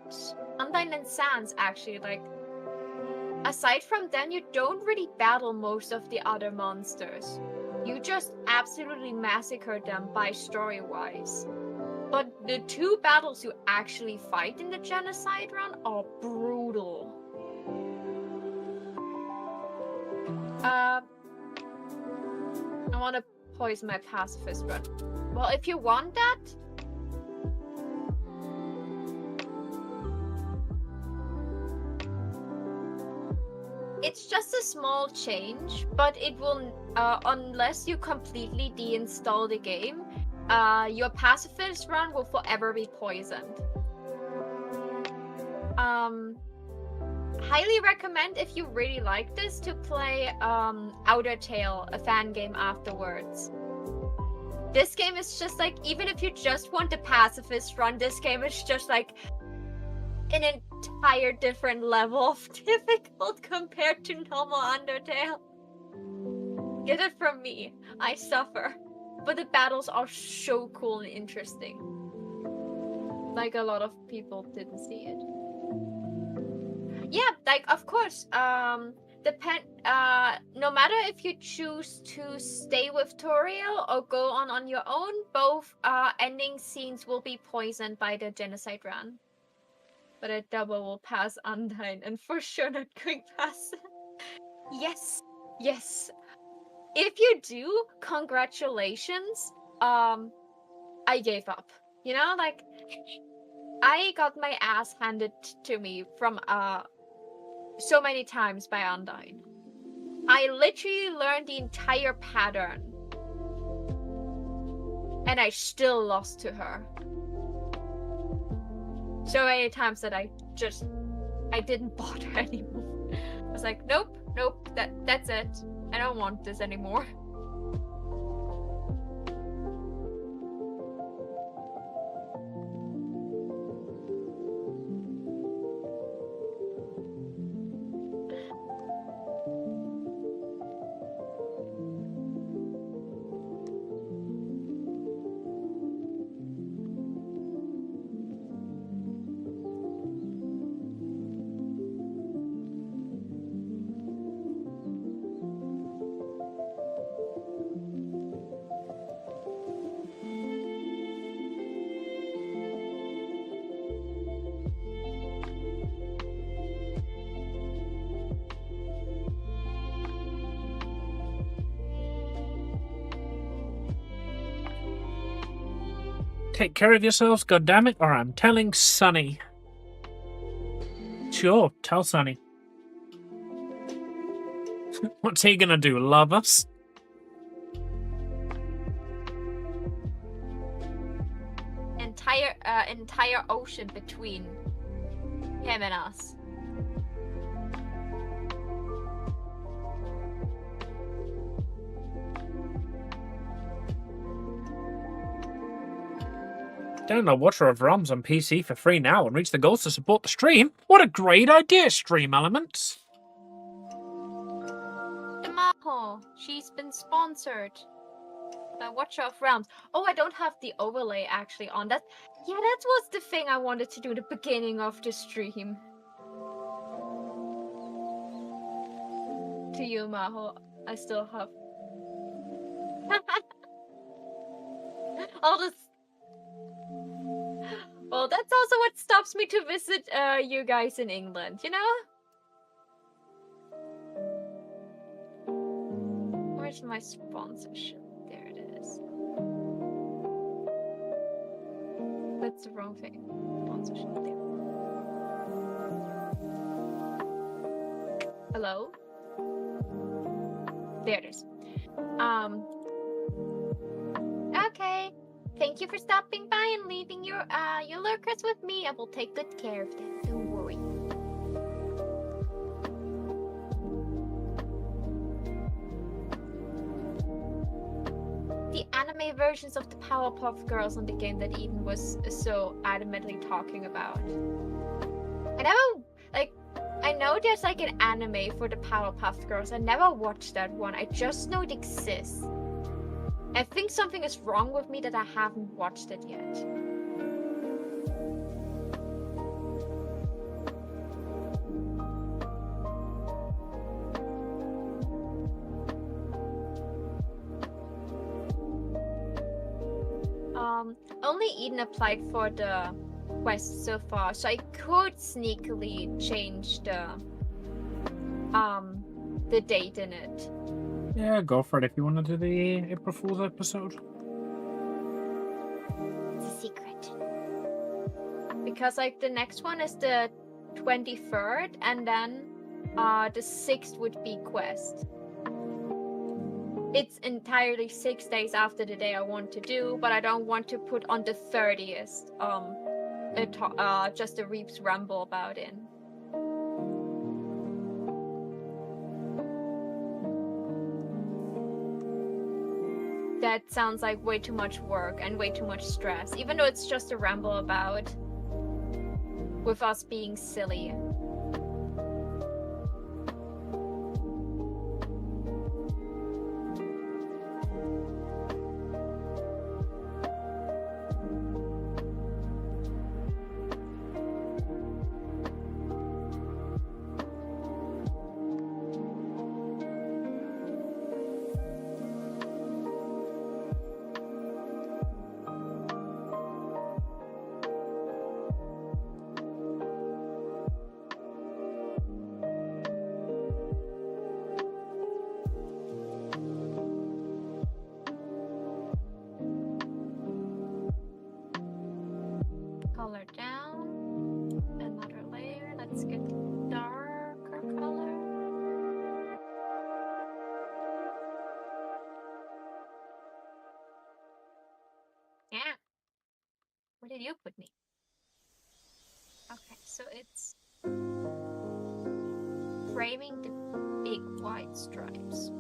Sans actually. Like, aside from them, you don't really battle most of the other monsters. You just absolutely massacre them by story-wise. But the two battles you actually fight in the genocide run are brutal. I want to poison my pacifist run. Well, if you want that, it's just a small change, but it will, unless you completely deinstall the game, your pacifist run will forever be poisoned. Highly recommend, if you really like this, to play Outer Tale, a fan game afterwards. This game is just like, even if you just want the pacifist run, this game is just like an entire different level of difficult compared to normal Undertale. Get it from me. I suffer. But the battles are so cool and interesting. Like, a lot of people didn't see it. Yeah, like, of course, no matter if you choose to stay with Toriel or go on your own, both ending scenes will be poisoned by the genocide run. But a double will pass Undyne, and for sure not going past. Yes. if you do, congratulations. I gave up. You know, like I got my ass handed to me from so many times by Undyne. I literally learned the entire pattern. And I still lost to her. So many times that I didn't bother anymore. I was like, nope, that's it. I don't want this anymore. Take care of yourselves, goddammit, or I'm telling Sunny. Sure, tell Sunny. What's he gonna do, love us? Entire ocean between him and us. Download Watcher of Realms on PC for free now and reach the goals to support the stream. What a great idea, Stream Elements! Maho, she's been sponsored by Watcher of Realms. Oh, I don't have the overlay actually on that. Yeah, that was the thing I wanted to do at the beginning of the stream. To you, Maho, I still have. I'll just. Well, that's also what stops me to visit you guys in England, you know? Where's my sponsorship? There it is. That's the wrong thing. Sponsorship there. Hello? There it is. Okay. Thank you for stopping by and leaving your lurkers with me. I will take good care of them. Don't worry. The anime versions of the Powerpuff Girls on the game that Eden was so adamantly talking about. I know there's like an anime for the Powerpuff Girls. I never watched that one. I just know it exists. I think something is wrong with me that I haven't watched it yet. Only Eden applied for the quest so far, so I could sneakily change the date in it. Yeah, go for it if you want to do the April Fool's episode. It's a secret. Because like the next one is the 23rd, and then the 6th would be quest. It's entirely 6 days after the day I want to do, but I don't want to put on the 30th just a Reap's ramble about it. That sounds like way too much work and way too much stress, even though it's just a ramble about with us being silly. did you put me? Okay, so it's framing the big white stripes.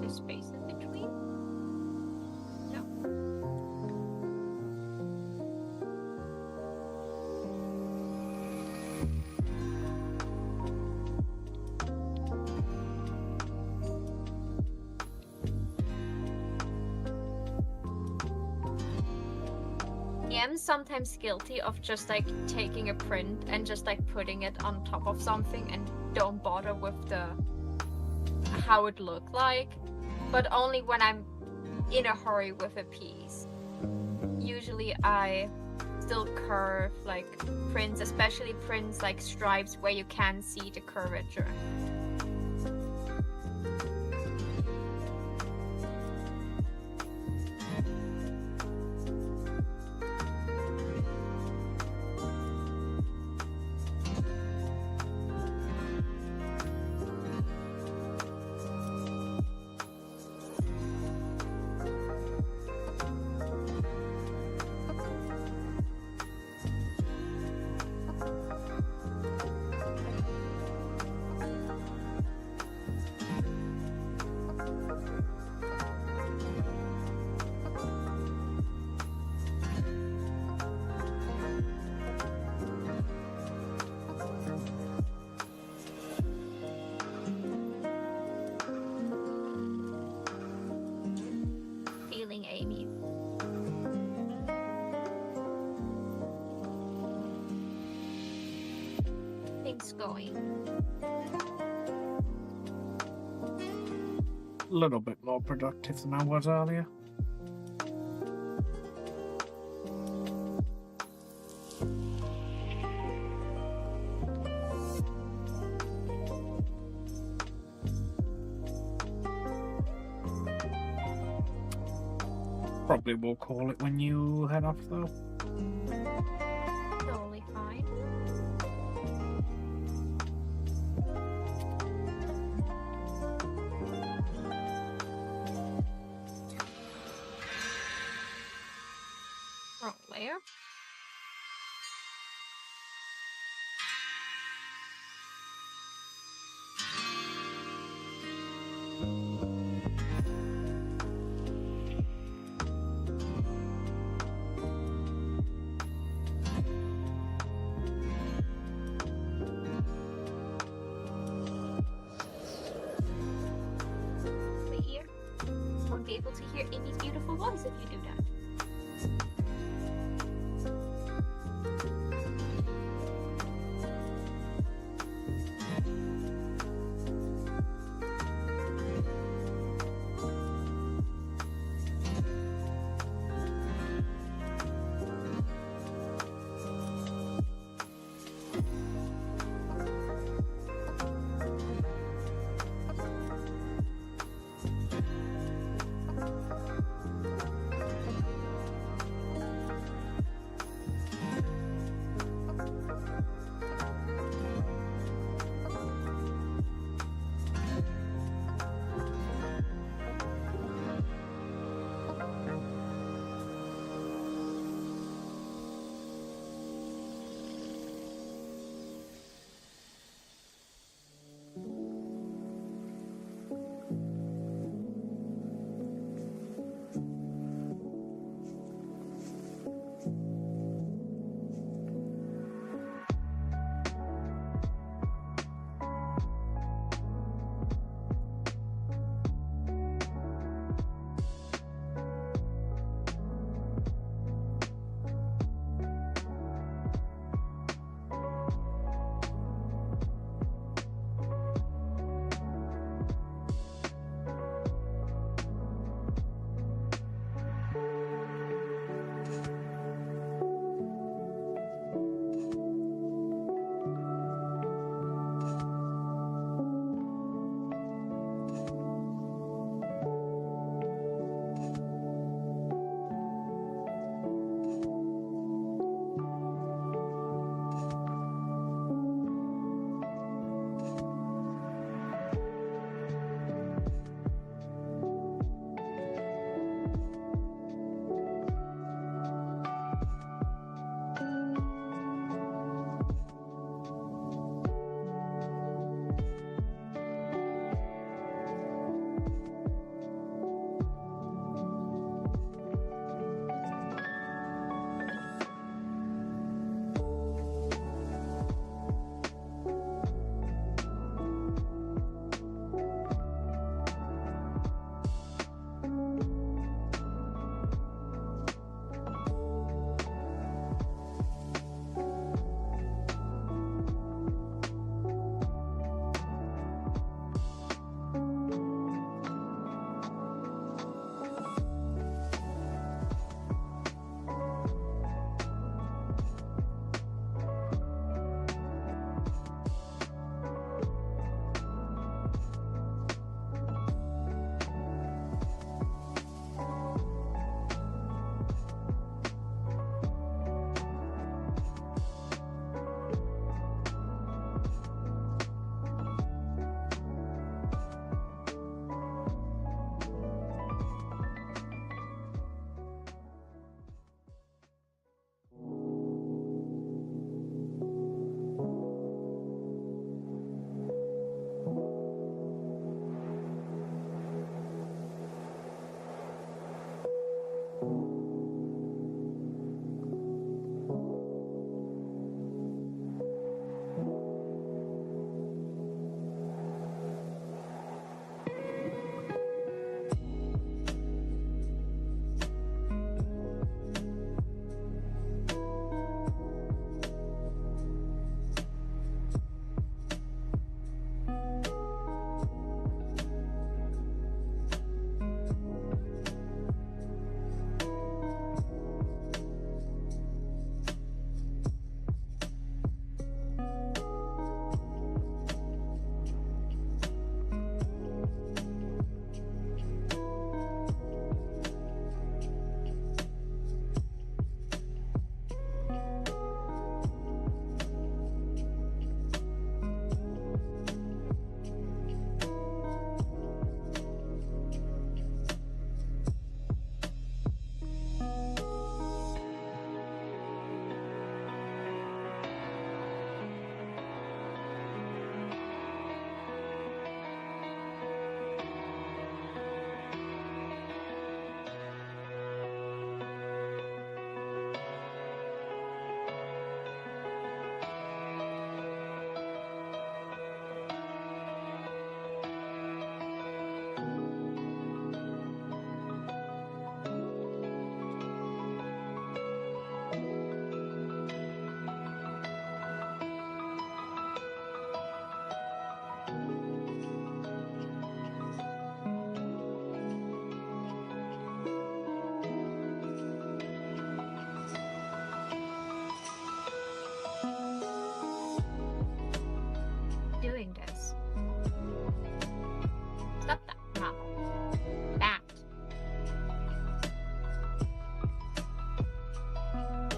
There's space in between? No. I am sometimes guilty of just like taking a print and just like putting it on top of something and don't bother with the how it looked like, but only when I'm in a hurry with a piece. Usually I still curve like prints, especially prints like stripes where you can see the curvature. Feeling Amy. Things going. A little bit more productive than I was earlier. Probably will call it when you head off, though. Totally fine. Wrong layer. Wait here. Won't be able to hear Amy's beautiful voice if you do that.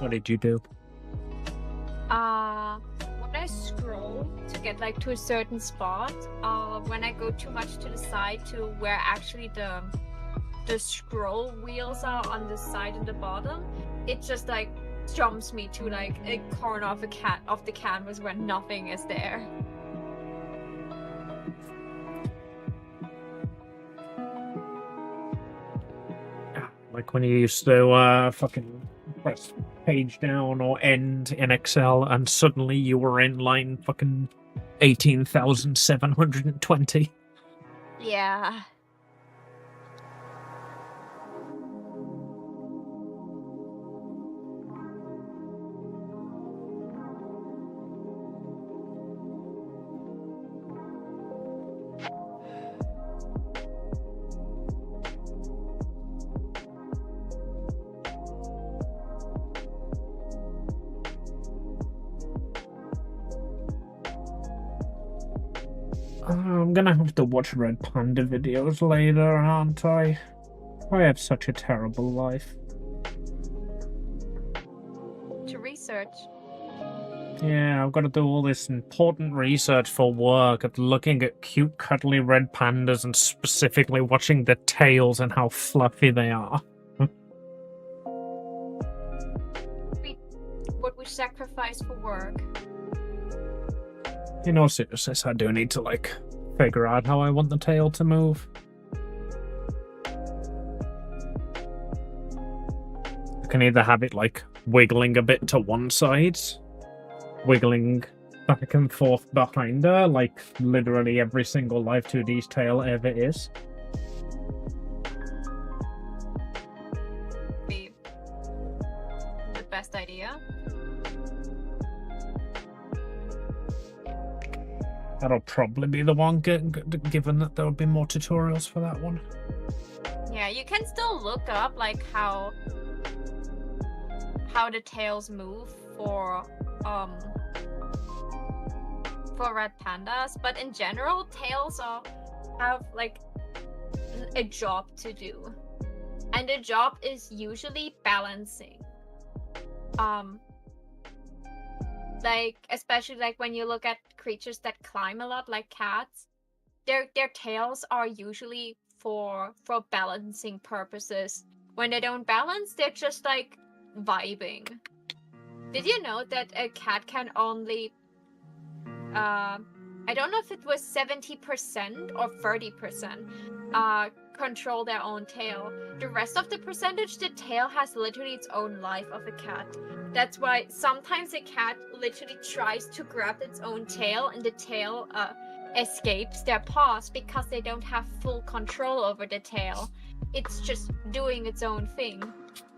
What did you do? When I scroll to get like to a certain spot, when I go too much to the side to where actually the scroll wheels are on the side and the bottom, it just like jumps me to like a corner of the canvas where nothing is there. Like when you used to fucking press page down or end in Excel and suddenly you were in line fucking 18,720. Yeah. I'm gonna have to watch Red Panda videos later, aren't I? I have such a terrible life. To research. Yeah, I've got to do all this important research for work of looking at cute, cuddly red pandas and specifically watching the tails and how fluffy they are. What we sacrifice for work. In all seriousness, I do need to, like, figure out how I want the tail to move. I can either have it, like, wiggling a bit to one side, wiggling back and forth behind her, like literally every single Live2D's tail ever is. Be the best idea. That'll probably be the one, given that there will be more tutorials for that one. Yeah, you can still look up like how the tails move for red pandas, but in general, tails have like a job to do, and the job is usually balancing. Like especially like when you look at creatures that climb a lot, like cats, their tails are usually for balancing purposes. When they don't balance, they're just like vibing. Did you know that a cat can only I don't know if it was 70% or 30% control their own tail. The rest of the percentage, the tail has literally its own life of a cat. That's why sometimes a cat literally tries to grab its own tail and the tail escapes their paws because they don't have full control over the tail. It's just doing its own thing.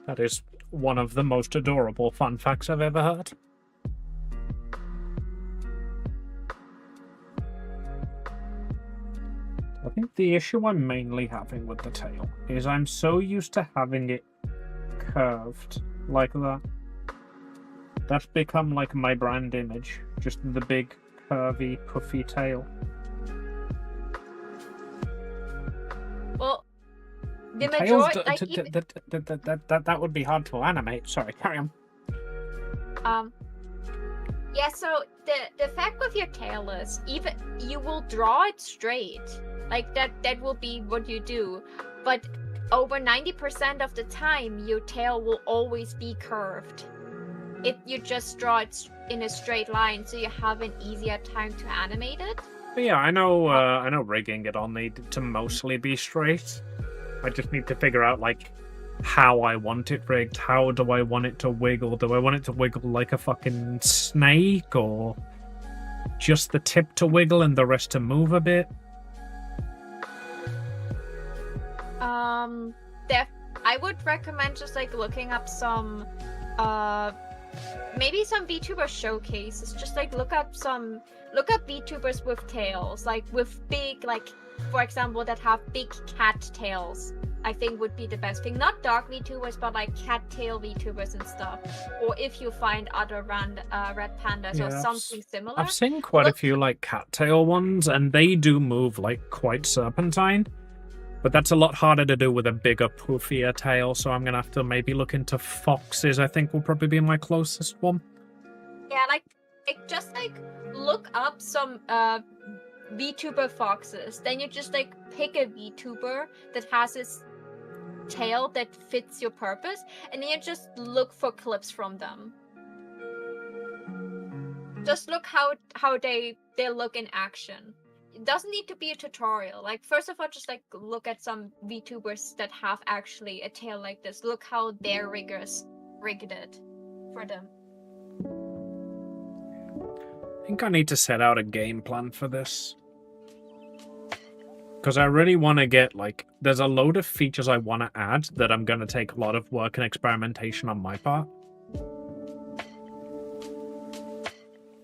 That is one of the most adorable fun facts I've ever heard. I think the issue I'm mainly having with the tail is I'm so used to having it curved like that. That's become like my brand image, just the big, curvy, puffy tail. Well, the Tails, majority, that would be hard to animate. Sorry, carry on. Yeah, so the fact with your tail is even you will draw it straight. Like that will be what you do. But over 90% of the time your tail will always be curved. You just draw it in a straight line so you have an easier time to animate it. But yeah, I know rigging it on needed to mostly be straight. I just need to figure out like how I want it rigged. How do I want it to wiggle? Do I want it to wiggle like a fucking snake, or just the tip to wiggle and the rest to move a bit? I would recommend just like looking up some maybe some VTuber showcases. Just like look up VTubers with tails, like with big, like for example, that have big cat tails. I think would be the best thing. Not dog VTubers, but like cat tail VTubers and stuff. Or if you find other red pandas or something similar. I've seen quite a few like cat tail ones, and they do move like quite serpentine. But that's a lot harder to do with a bigger, poofier tail, so I'm gonna have to maybe look into foxes. I think will probably be my closest one. Yeah, like just like look up some VTuber foxes. Then you just like pick a VTuber that has its tail that fits your purpose, and then you just look for clips from them. Just look how they look in action. It doesn't need to be a tutorial. Like, first of all, just like look at some VTubers that have actually a tail like this. Look how their riggers rigged it for them. I think I need to set out a game plan for this. Because I really want to get, like, there's a load of features I want to add that I'm going to take a lot of work and experimentation on my part.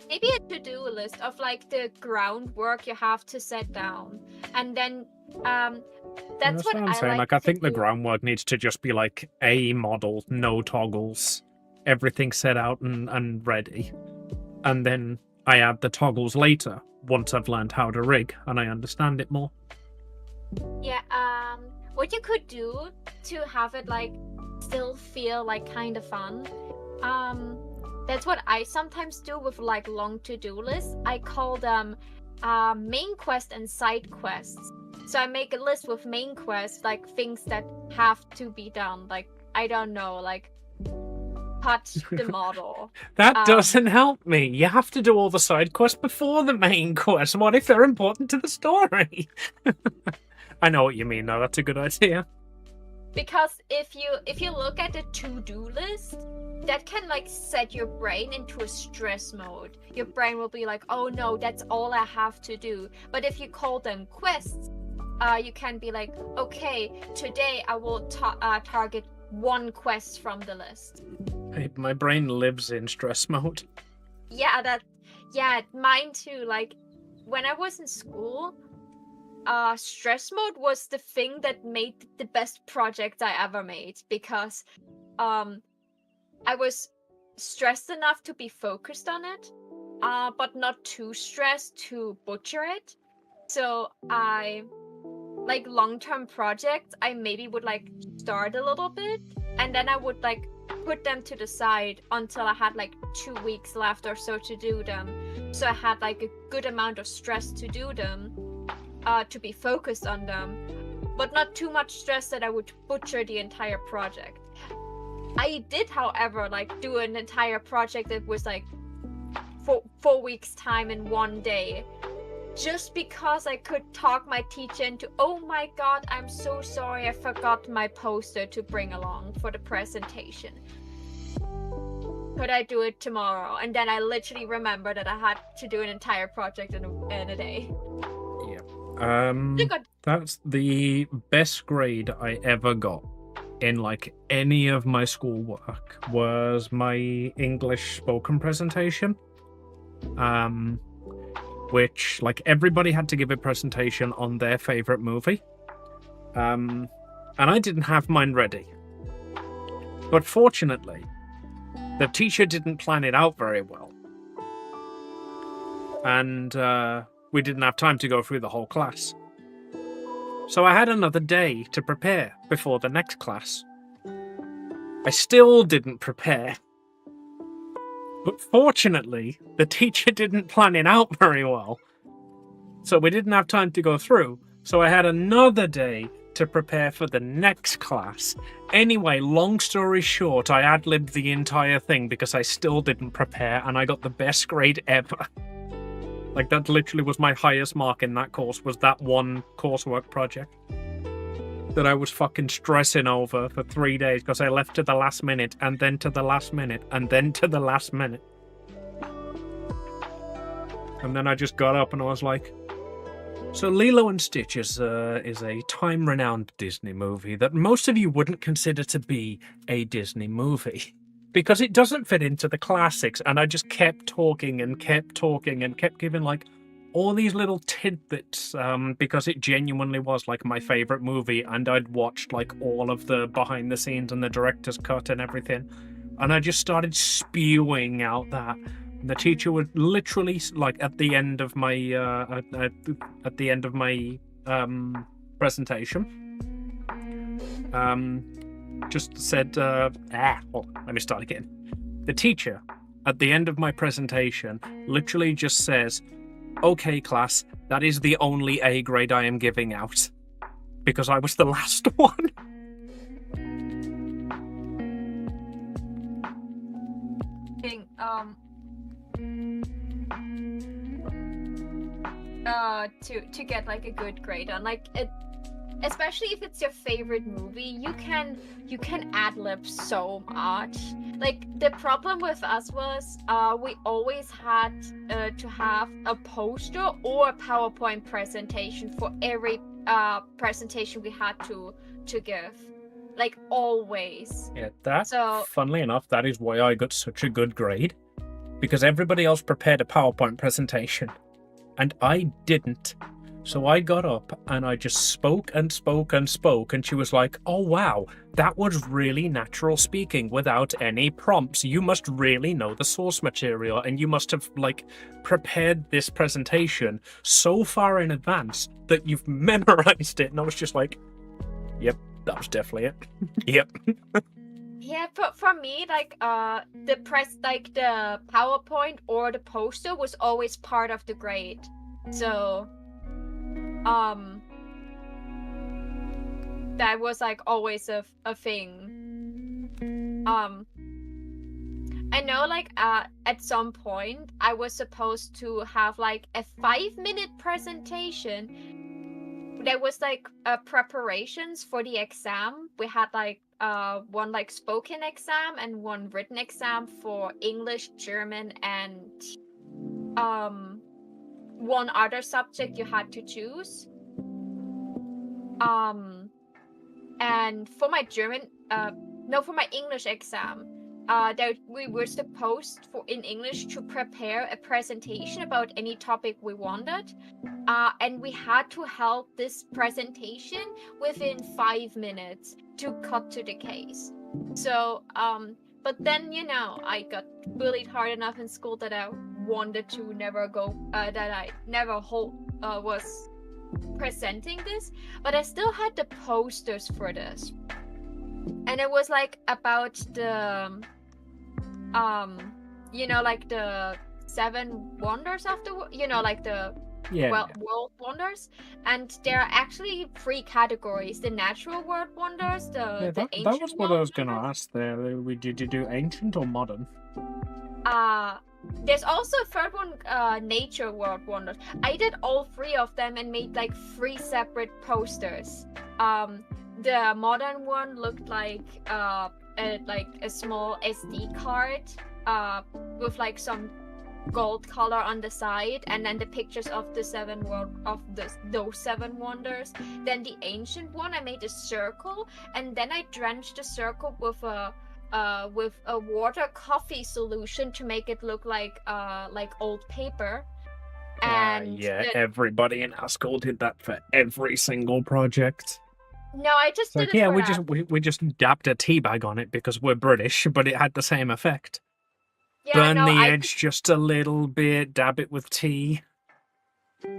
Maybe a to-do list of like the groundwork you have to set down, and then that's what I'm saying. Like, I think the groundwork needs to just be like a model, no toggles, everything set out and ready, and then I add the toggles later once I've learned how to rig and I understand it more. Yeah, what you could do to have it like still feel like kind of fun, that's what I sometimes do with like long to-do lists. I call them main quest and side quests. So I make a list with main quests, like things that have to be done, like, I don't know, like touch the model. That doesn't help me. You have to do all the side quests before the main quest. What if they're important to the story? I know what you mean, though. That's a good idea. Because if you look at the to-do list, that can like set your brain into a stress mode. Your brain will be like, oh no, that's all I have to do. But if you call them quests, you can be like, okay, today I will target one quest from the list. My brain lives in stress mode. Yeah, mine too. Like, when I was in school, stress mode was the thing that made the best project I ever made, because I was stressed enough to be focused on it, but not too stressed to butcher it. So I, like, long-term projects, I maybe would like start a little bit, and then I would like put them to the side until I had like 2 weeks left or so to do them. So I had like a good amount of stress to do them, to be focused on them, but not too much stress that I would butcher the entire project. I did, however, like do an entire project that was like 4 weeks time in one day, just because I could talk my teacher into, oh my god, I'm so sorry, I forgot my poster to bring along for the presentation. Could I do it tomorrow? And then I literally remembered that I had to do an entire project in a day. Yeah. That's the best grade I ever got in like any of my schoolwork was my English spoken presentation. Which, like, everybody had to give a presentation on their favorite movie. And I didn't have mine ready. But fortunately, the teacher didn't plan it out very well. And we didn't have time to go through the whole class. So I had another day to prepare before the next class. I still didn't prepare. But fortunately, the teacher didn't plan it out very well. So we didn't have time to go through. So I had another day to prepare for the next class. Anyway, long story short, I ad-libbed the entire thing because I still didn't prepare, and I got the best grade ever. Like, that literally was my highest mark in that course, was that one coursework project that I was fucking stressing over for 3 days because I left to the last minute, and then to the last minute, and then to the last minute. And then I just got up and I was like, so Lilo and Stitch is a time-renowned Disney movie that most of you wouldn't consider to be a Disney movie because it doesn't fit into the classics. And I just kept talking and kept talking and kept giving like all these little tidbits, because it genuinely was like my favorite movie, and I'd watched like all of the behind the scenes and the director's cut and everything, and I just started spewing out that. And the teacher would literally, like, at the end of my presentation, just said, let me start again. The teacher, at the end of my presentation, literally just says, "Okay, class, that is the only A grade I am giving out." Because I was the last one. To get like a good grade on like it, especially if it's your favorite movie, you can ad-lib so much. Like the problem with us was we always had to have a poster or a PowerPoint presentation for every presentation we had to give, like always. Yeah, funnily enough, that is why I got such a good grade, because everybody else prepared a PowerPoint presentation and I didn't. So I got up and I just spoke and spoke and spoke, and she was like, "Oh wow, that was really natural speaking without any prompts. You must really know the source material, and you must have like prepared this presentation so far in advance that you've memorized it." And I was just like, "Yep, that was definitely it." Yep. Yeah, but for me, like the PowerPoint or the poster was always part of the grade. So that was like always a thing. I know like at some point I was supposed to have like a 5-minute presentation. There was like preparations for the exam. We had like one like spoken exam and one written exam for English, German, and one other subject you had to choose. And for my for my English exam, that we were supposed in English to prepare a presentation about any topic we wanted, and we had to help this presentation within 5 minutes to cut to the case. So but then I got bullied hard enough in school that I wanted to never go, that I never was presenting this, but I still had the posters for this, and it was like about the like the 7 wonders of the like the world wonders, and there are actually 3 categories: the natural world wonders, the ancient. That was what I was gonna ask there. Did you do ancient or modern? There's also a 3rd one, nature world wonders. I did all 3 of them and made like 3 separate posters. The modern one looked like a small SD card with like some gold color on the side, and then the pictures of the 7 those 7 wonders. Then the ancient one, I made a circle, and then I drenched the circle with a water coffee solution to make it look like old paper. And everybody in our school did that for every single project. No, I just did it for we just dabbed a tea bag on it because we're British, but it had the same effect. Yeah, Burn the edge just a little bit, dab it with tea.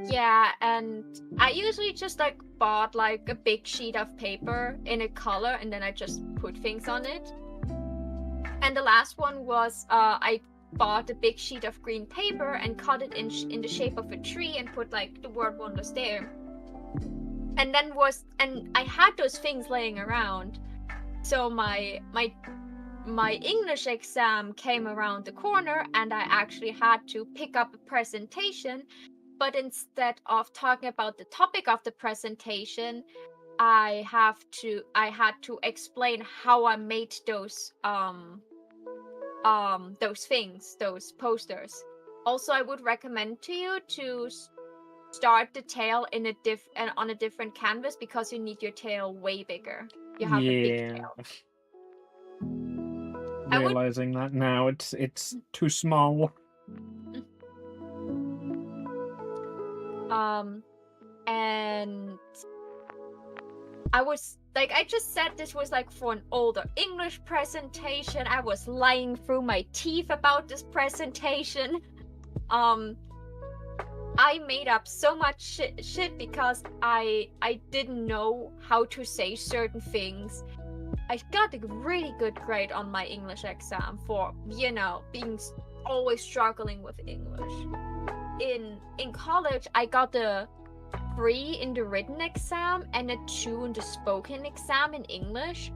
Yeah, and I usually just like bought like a big sheet of paper in a color, and then I just put things on it. And the last one was I bought a big sheet of green paper and cut it in the shape of a tree and put like the word wonders there. And I had those things laying around. So my English exam came around the corner, and I actually had to pick up a presentation, but instead of talking about the topic of the presentation, I had to explain how I made those things, those posters. Also, I would recommend to you to start the tail on a different canvas, because you need your tail way bigger. You have a big tail. Realizing that now, it's too small. And I was like, I just said this was like for an older English presentation. I was lying through my teeth about this presentation. I made up so much shit because I didn't know how to say certain things. I got a really good grade on my English exam for, being always struggling with English. In college, I got a 3 in the written exam and a 2 in the spoken exam in English.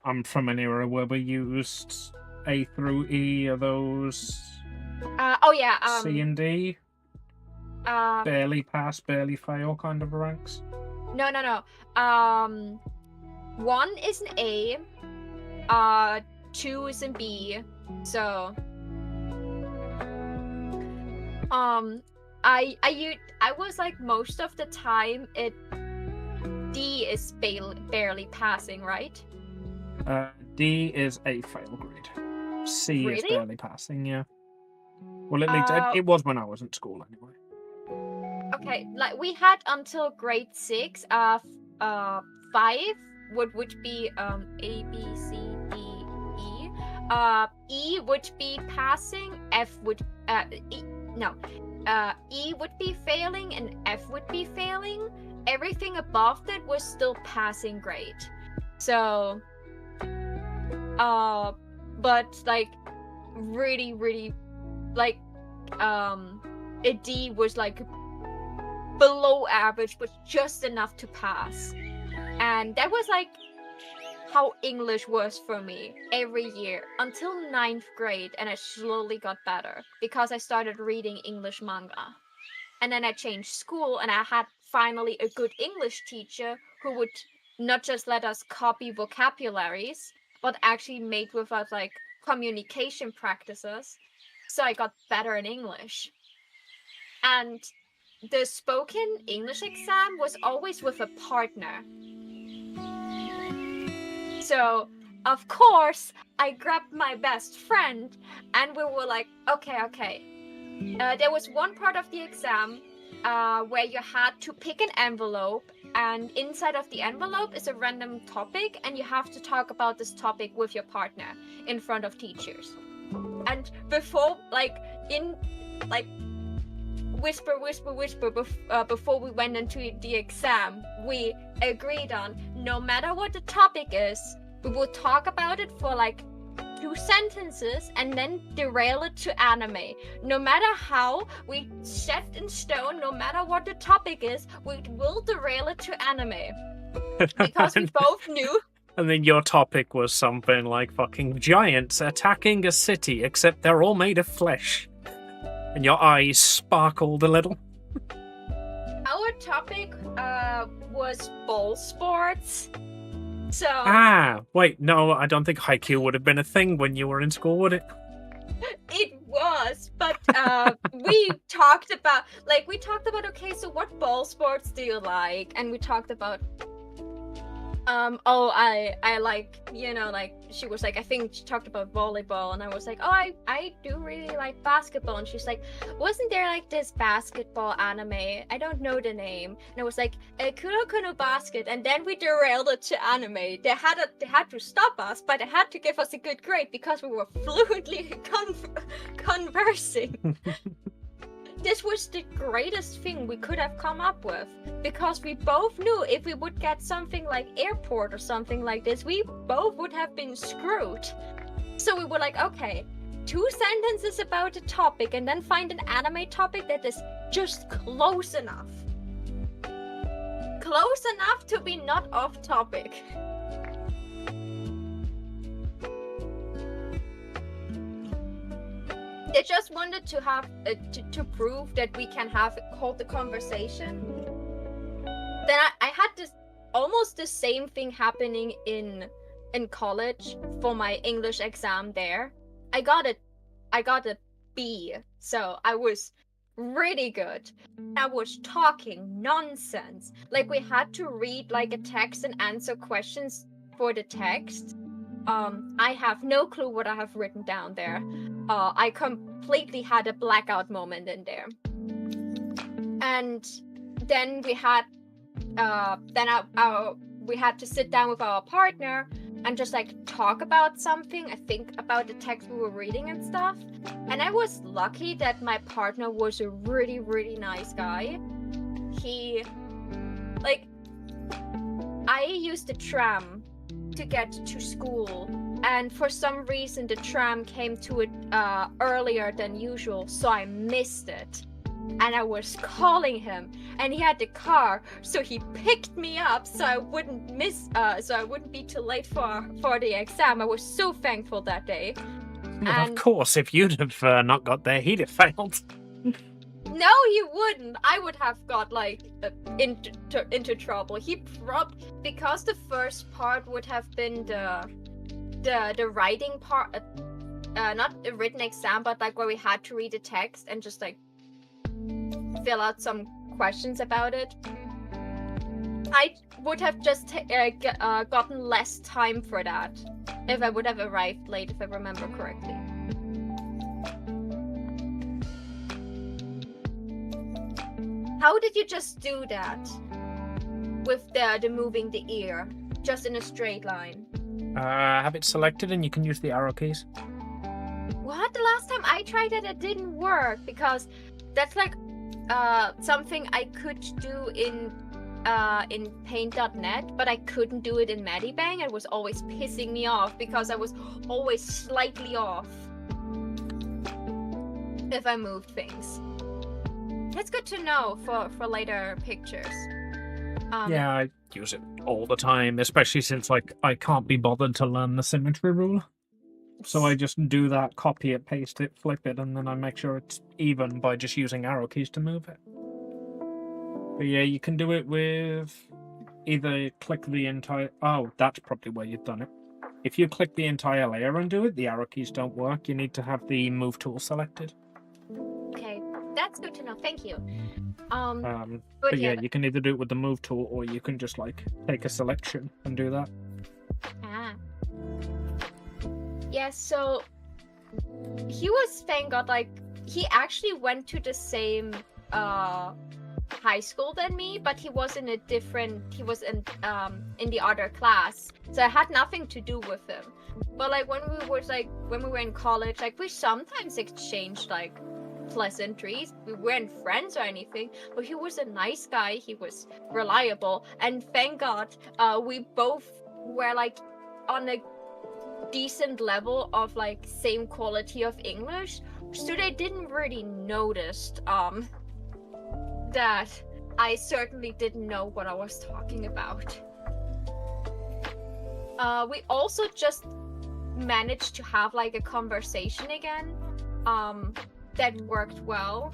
I'm from an era where we used A through E. Are those? C and D. Barely pass, barely fail kind of ranks. No. 1 is an A. 2 is an B. So. I was like most of the time D is barely passing, right? D is a fail grade. C Really? is barely passing, yeah. Well, at least it was when I was in school, anyway. Okay, like we had until grade 6, 5 would be A, B, C, D, E. E would be passing. F would E would be failing and F would be failing. Everything above that was still passing grade. So, but like really like a D was like below average, but just enough to pass. And that was like how English was for me every year until 9th grade, and I slowly got better because I started reading English manga. And then I changed school, and I had finally a good English teacher who would not just let us copy vocabularies, but actually made with us like communication practices. So I got better in English. And the spoken English exam was always with a partner. So, of course, I grabbed my best friend and we were like, okay. There was one part of the exam where you had to pick an envelope, and inside of the envelope is a random topic, and you have to talk about this topic with your partner in front of teachers. And before, whisper, before we went into the exam, we agreed on no matter what the topic is, we will talk about it for like 2 sentences and then derail it to anime. No matter how, we set in stone, no matter what the topic is, we will derail it to anime. Because we both knew. And then your topic was something like fucking giants attacking a city, except they're all made of flesh. And your eyes sparkled a little. Our topic was ball sports. So wait, no, I don't think Haikyuu would have been a thing when you were in school, would it? It was, but we talked about okay, so what ball sports do you like? And we talked about I like, like she was like, I think she talked about volleyball, and I was like, oh, I do really like basketball, and she's like, wasn't there like this basketball anime? I don't know the name. And I was like, Kuroko no Basket, and then we derailed it to anime. They had to stop us, but they had to give us a good grade because we were fluently conversing. This was the greatest thing we could have come up with, because we both knew if we would get something like airport or something like this, we both would have been screwed. So we were like, okay, 2 sentences about a topic and then find an anime topic that is just close enough. Close enough to be not off topic. They just wanted to have to prove that we can hold the conversation. Then I had this almost the same thing happening in college for my English exam there. I got a B, so I was really good. I was talking nonsense. Like we had to read like a text and answer questions for the text. I have no clue what I have written down there. I completely had a blackout moment in there. And then we had we had to sit down with our partner and just like talk about something. I think about the text we were reading and stuff. And I was lucky that my partner was a really, really nice guy. He, like, I used the tram to get to school, and for some reason the tram came to it earlier than usual, so I missed it. And I was calling him, and he had the car, so he picked me up so I wouldn't be too late for the exam. I was so thankful that day. Well, of course, if you'd have not got there, he'd have failed. No, he wouldn't. I would have got like into trouble. Because the first part would have been the writing part, not a written exam, but like where we had to read the text and just like fill out some questions about it. I would have just gotten less time for that if I would have arrived late, if I remember correctly. How did you just do that with the moving the ear just in a straight line? Have it selected and you can use the arrow keys. What? The last time I tried it didn't work, because that's like something I could do in paint.net, but I couldn't do it in Medibang. It was always pissing me off because I was always slightly off if I moved things. That's good to know for later pictures. Yeah, I use it all the time, especially since like I can't be bothered to learn the symmetry rule. So I just do that, copy it, paste it, flip it, and then I make sure it's even by just using arrow keys to move it. But yeah, you can do it with either click the entire... Oh, that's probably where you've done it. If you click the entire layer and do it, the arrow keys don't work. You need to have the move tool selected. Okay, that's good to know. Thank you. But yeah, you can either do it with the move tool, or you can just like take a selection and do that. Ah. Yeah, so he was, thank God, like he actually went to the same high school than me, but he was in the other class, so I had nothing to do with him. But like when we were in college, like we sometimes exchanged like pleasantries. We weren't friends or anything, but he was a nice guy. He was reliable, and thank God we both were like on a decent level of like same quality of English, so they didn't really notice that I certainly didn't know what I was talking about. We also just managed to have like a conversation again that worked well,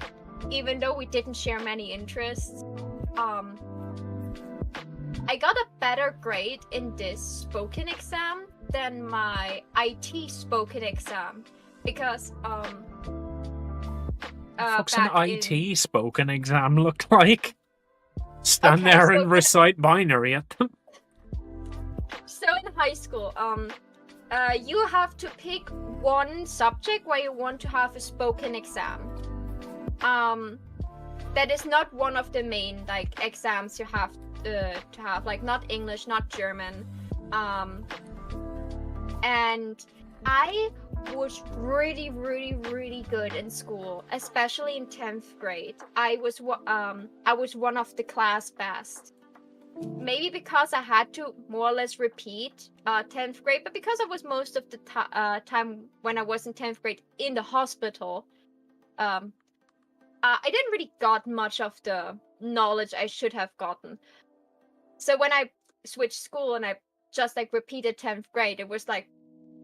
even though we didn't share many interests. I got a better grade in this spoken exam than my IT spoken exam, because what's an IT spoken exam look like? Stand there and recite binary at them. So in high school, you have to pick one subject where you want to have a spoken exam. That is not one of the main like exams you have to have, like not English, not German. And I was really, really, really good in school, especially in 10th grade. I was one of the class best. Maybe because I had to more or less repeat 10th grade, but because I was most of the time when I was in 10th grade in the hospital, I didn't really got much of the knowledge I should have gotten. So when I switched school and I just like repeated 10th grade, it was like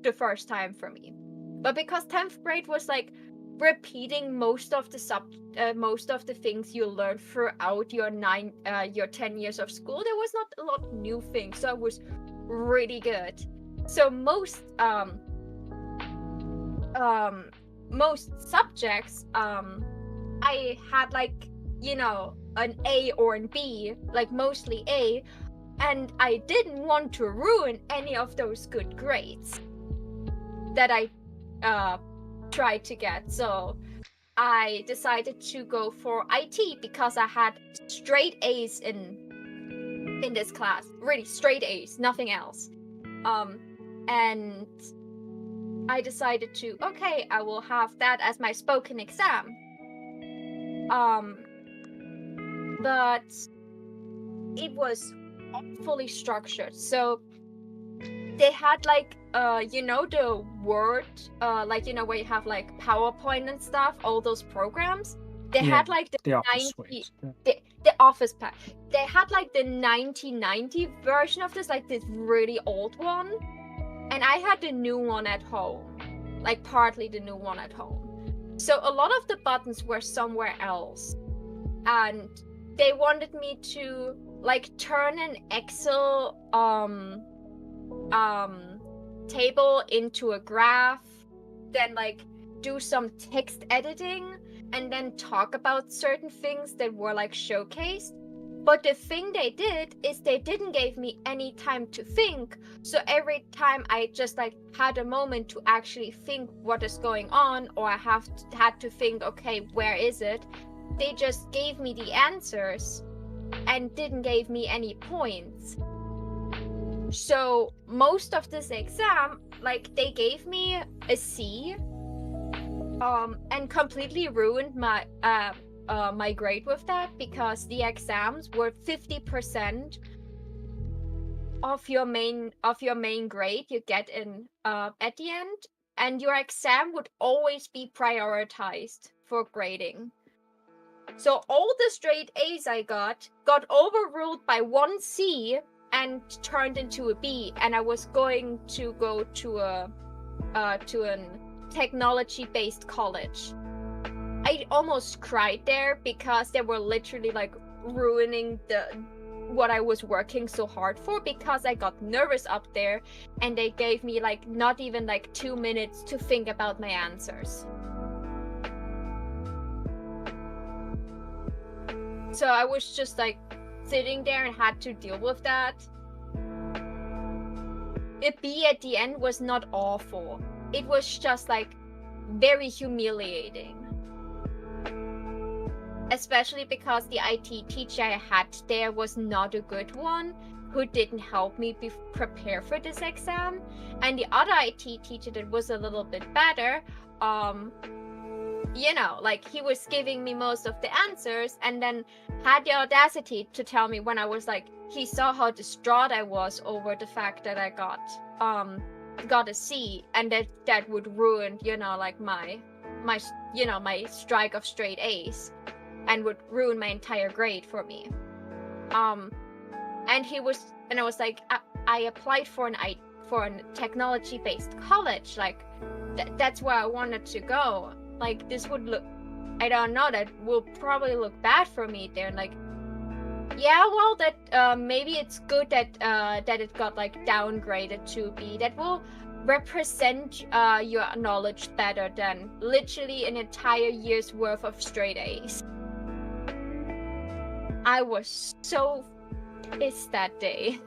the first time for me. But because 10th grade was like repeating most of the things you learned throughout your 10 years of school, there was not a lot of new things, so I was really good. So most subjects I had like, you know, an A or an B, like mostly A, and I didn't want to ruin any of those good grades that I tried to get. So I decided to go for IT because I had straight A's in this class. Really straight A's, nothing else. and I decided to, okay, I will have that as my spoken exam. But it was fully structured. So they had like the Word, where you have like PowerPoint and stuff, all those programs. They had like the Office suite. the Office pack. They had like the 1990 version of this, like this really old one, and I had the new one at home, like partly the new one at home. So a lot of the buttons were somewhere else, and they wanted me to like turn an Excel table into a graph, then like do some text editing, and then talk about certain things that were like showcased. But the thing they did is they didn't give me any time to think. So every time I just like had a moment to actually think what is going on, or I had to think, okay, where is it? They just gave me the answers and didn't give me any points. So most of this exam, like they gave me a C, and completely ruined my my grade with that, because the exams were 50% of your main grade you get in at the end, and your exam would always be prioritized for grading. So all the straight A's I got overruled by one C and turned into a B, and I was going to go to an technology-based college. I almost cried there because they were literally like ruining what I was working so hard for, because I got nervous up there and they gave me like not even like 2 minutes to think about my answers. So I was just like sitting there and had to deal with that. A B at the end was not awful. It was just like very humiliating. Especially because the IT teacher I had there was not a good one, who didn't help me prepare for this exam. And the other IT teacher that was a little bit better, like he was giving me most of the answers, and then had the audacity to tell me when I was like, he saw how distraught I was over the fact that I got a C, and that would ruin, like my strike of straight A's, and would ruin my entire grade for me. And I was like, I applied for a technology-based college, like that's where I wanted to go. Like this would look, I don't know, that will probably look bad for me there. Like, yeah, well, that maybe it's good that it got like downgraded to B. That will represent your knowledge better than literally an entire year's worth of straight A's. I was so pissed that day.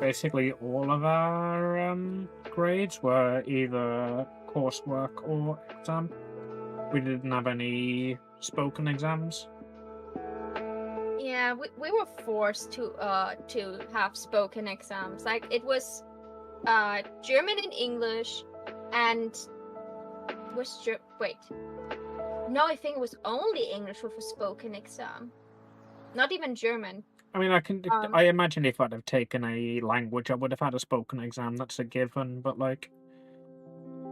Basically, all of our grades were either coursework or exam. We didn't have any spoken exams. Yeah, we were forced to have spoken exams. Like it was German and English, and no, I think it was only English with a spoken exam. Not even German. I mean, I imagine if I'd have taken a language, I would have had a spoken exam. That's a given. But like,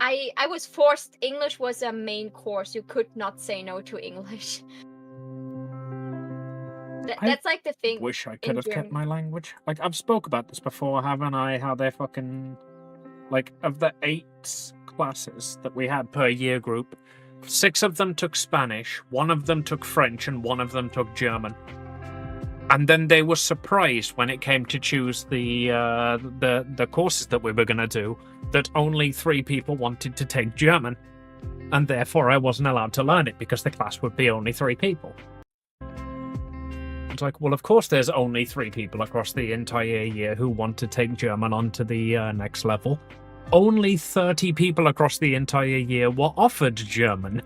I was forced. English was a main course. You could not say no to English. That's like the thing. Wish I could have kept my language. Like, I've spoke about this before, haven't I? How they're fucking, like, of the 8 classes that we had per year group, 6 of them took Spanish, 1 of them took French, and 1 of them took German. And then they were surprised when it came to choose the courses that we were going to do, that only 3 people wanted to take German, and therefore I wasn't allowed to learn it because the class would be only 3 people. It's like, well, of course there's only 3 people across the entire year who want to take German onto the next level. Only 30 people across the entire year were offered German.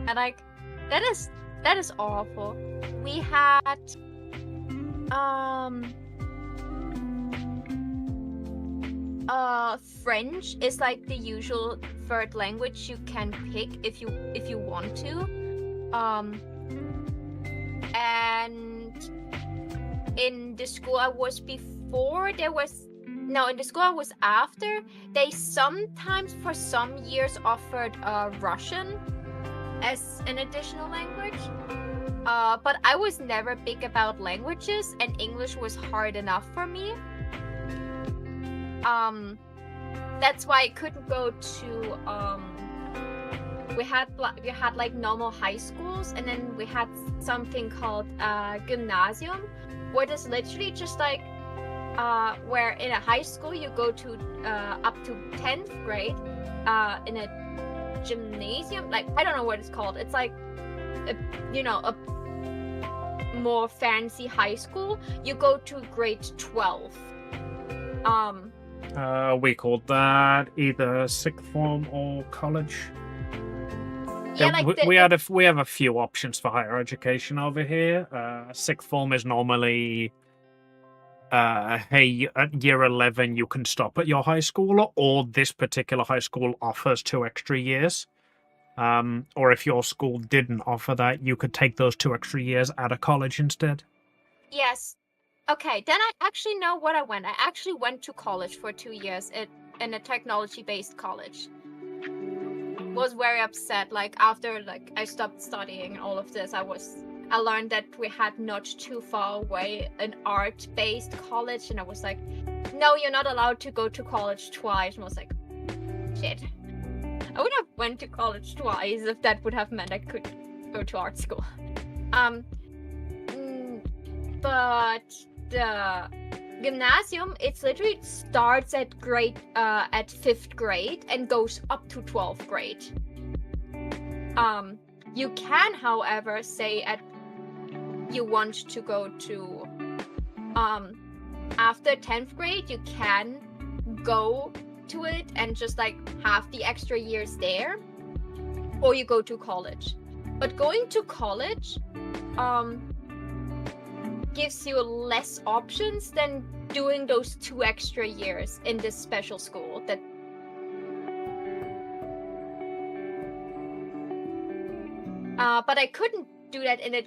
And like, that is awful. We had French is like the usual third language you can pick if you want to. And in the school I was before, in the school I was after, they sometimes for some years offered Russian as an additional language. But I was never big about languages, and English was hard enough for me. That's why I couldn't go to we had like normal high schools, and then we had something called gymnasium, where it's literally just like where in a high school you go to up to 10th grade in a gymnasium, like I don't know what it's called. It's like a more fancy high school. You go to grade 12. We called that either sixth form or college. Yeah, like we have a few options for higher education over here. Sixth form is normally, hey, at year 11 you can stop at your high school, or this particular high school offers 2 extra years. Or if your school didn't offer that, you could take those 2 extra years at a college instead. Yes. Okay, then I actually know what I went. I actually went to college for 2 years in a technology-based college. Was very upset, like after like I stopped studying and all of this, I learned that we had not too far away an art-based college, and I was like, no, you're not allowed to go to college twice. And I was like, shit. I would have went to college twice if that would have meant I could go to art school. But the gymnasium, it's literally starts at 5th grade and goes up to 12th grade. You can, however, say you want to go to after 10th grade, you can go to it and just like have the extra years there, or you go to college. But going to college gives you less options than doing those 2 extra years in this special school. But I couldn't do that in a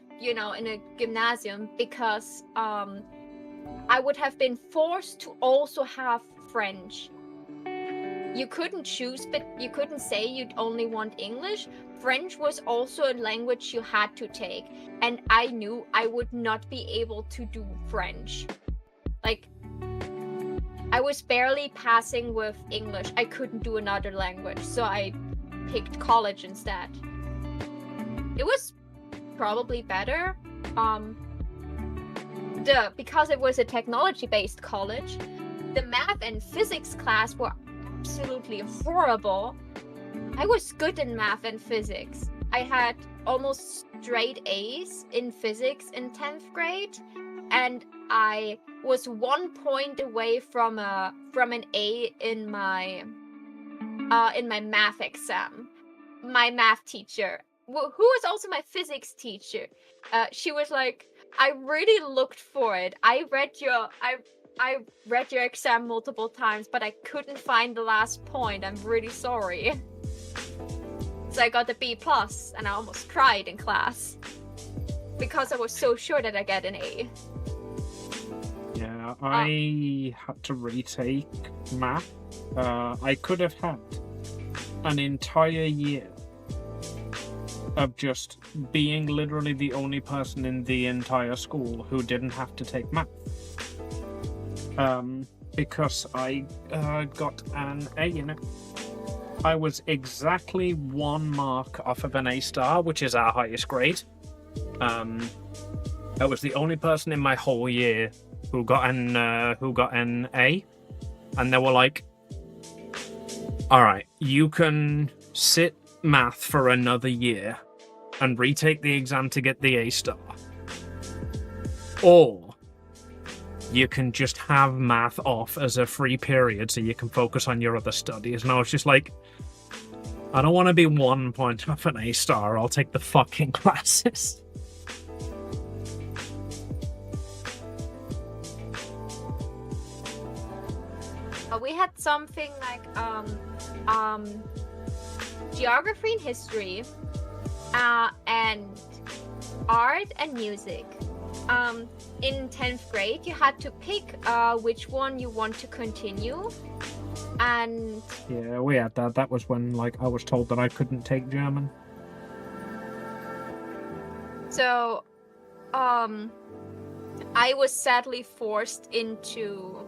gymnasium because I would have been forced to also have French. You couldn't choose, but you couldn't say you'd only want English. French was also a language you had to take, and I knew I would not be able to do French. Like, I was barely passing with English. I couldn't do another language, so I picked college instead. It was probably better. Because it was a technology-based college, the math and physics class were absolutely horrible. I was good in math and physics. I had almost straight A's in physics in 10th grade, and I was 1 point away from an A in my math exam. My math teacher, who was also my physics teacher, she was like, I really looked for it. I read your exam multiple times, but I couldn't find the last point. I'm really sorry. So I got a B+, and I almost cried in class because I was so sure that I'd get an A. Yeah, I had to retake math. I could have had an entire year of just being literally the only person in the entire school who didn't have to take math. Because I got an A in it. I was exactly 1 mark off of an A star, which is our highest grade. I was the only person in my whole year who got an A, and they were like, "All right, you can sit math for another year and retake the exam to get the A star, or you can just have math off as a free period so you can focus on your other studies." And I was just like, I don't want to be 1 point off an A star. I'll take the fucking classes. we had something like geography and history, and art and music. In 10th grade, you had to pick which one you want to continue, and Yeah, we had that. That was when like I was told that I couldn't take German. so I was sadly forced into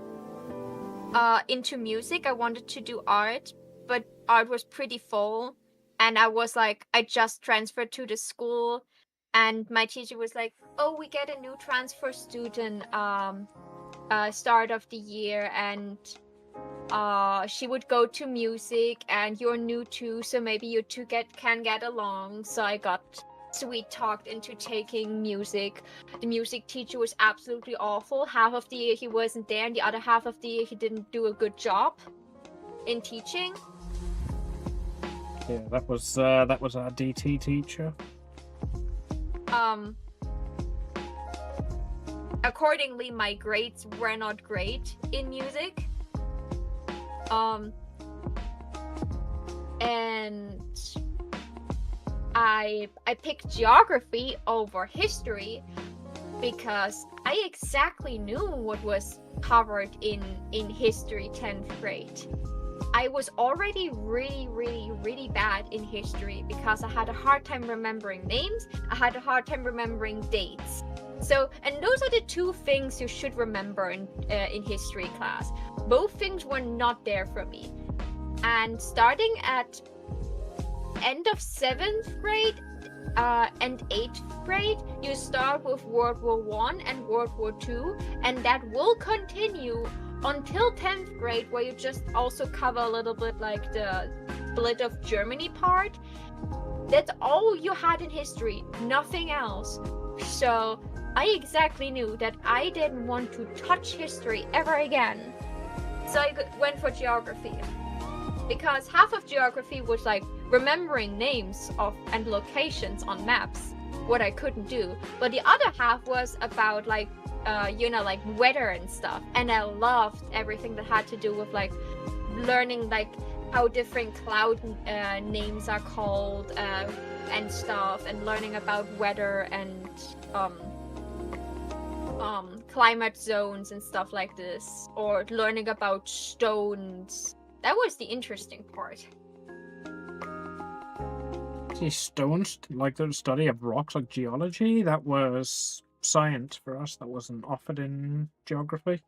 music. I wanted to do art, but art was pretty full, and I was like, I just transferred to the school, and my teacher was like, oh, we get a new transfer student start of the year, and she would go to music, and you're new too, so maybe you two can get along. So I got sweet talked into taking music. The music teacher was absolutely awful. Half of the year he wasn't there, and the other half of the year he didn't do a good job in teaching. Yeah, that was our DT teacher. Accordingly, my grades were not great in music. And I picked geography over history because I exactly knew what was covered in history 10th grade. I was already really bad in history because I had a hard time remembering names. I had a hard time remembering dates. So, and those are the two things you should remember in history class. Both things were not there for me. And starting at end of 7th grade and 8th grade, you start with World War I and World War II, and that will continue until 10th grade, where you just also cover a little bit like the split of Germany part. That's all you had in history, nothing else. So I exactly knew that I didn't want to touch history ever again. So I went for geography. Because half of geography was like remembering names of and locations on maps, what I couldn't do. But the other half was about like, like weather and stuff. And I loved everything that had to do with like learning like how different cloud names are called and stuff, and learning about weather and climate zones and stuff like this, or learning about stones. That was the interesting part. See, stones, like the study of rocks, like geology, that was science for us. That wasn't offered in geography.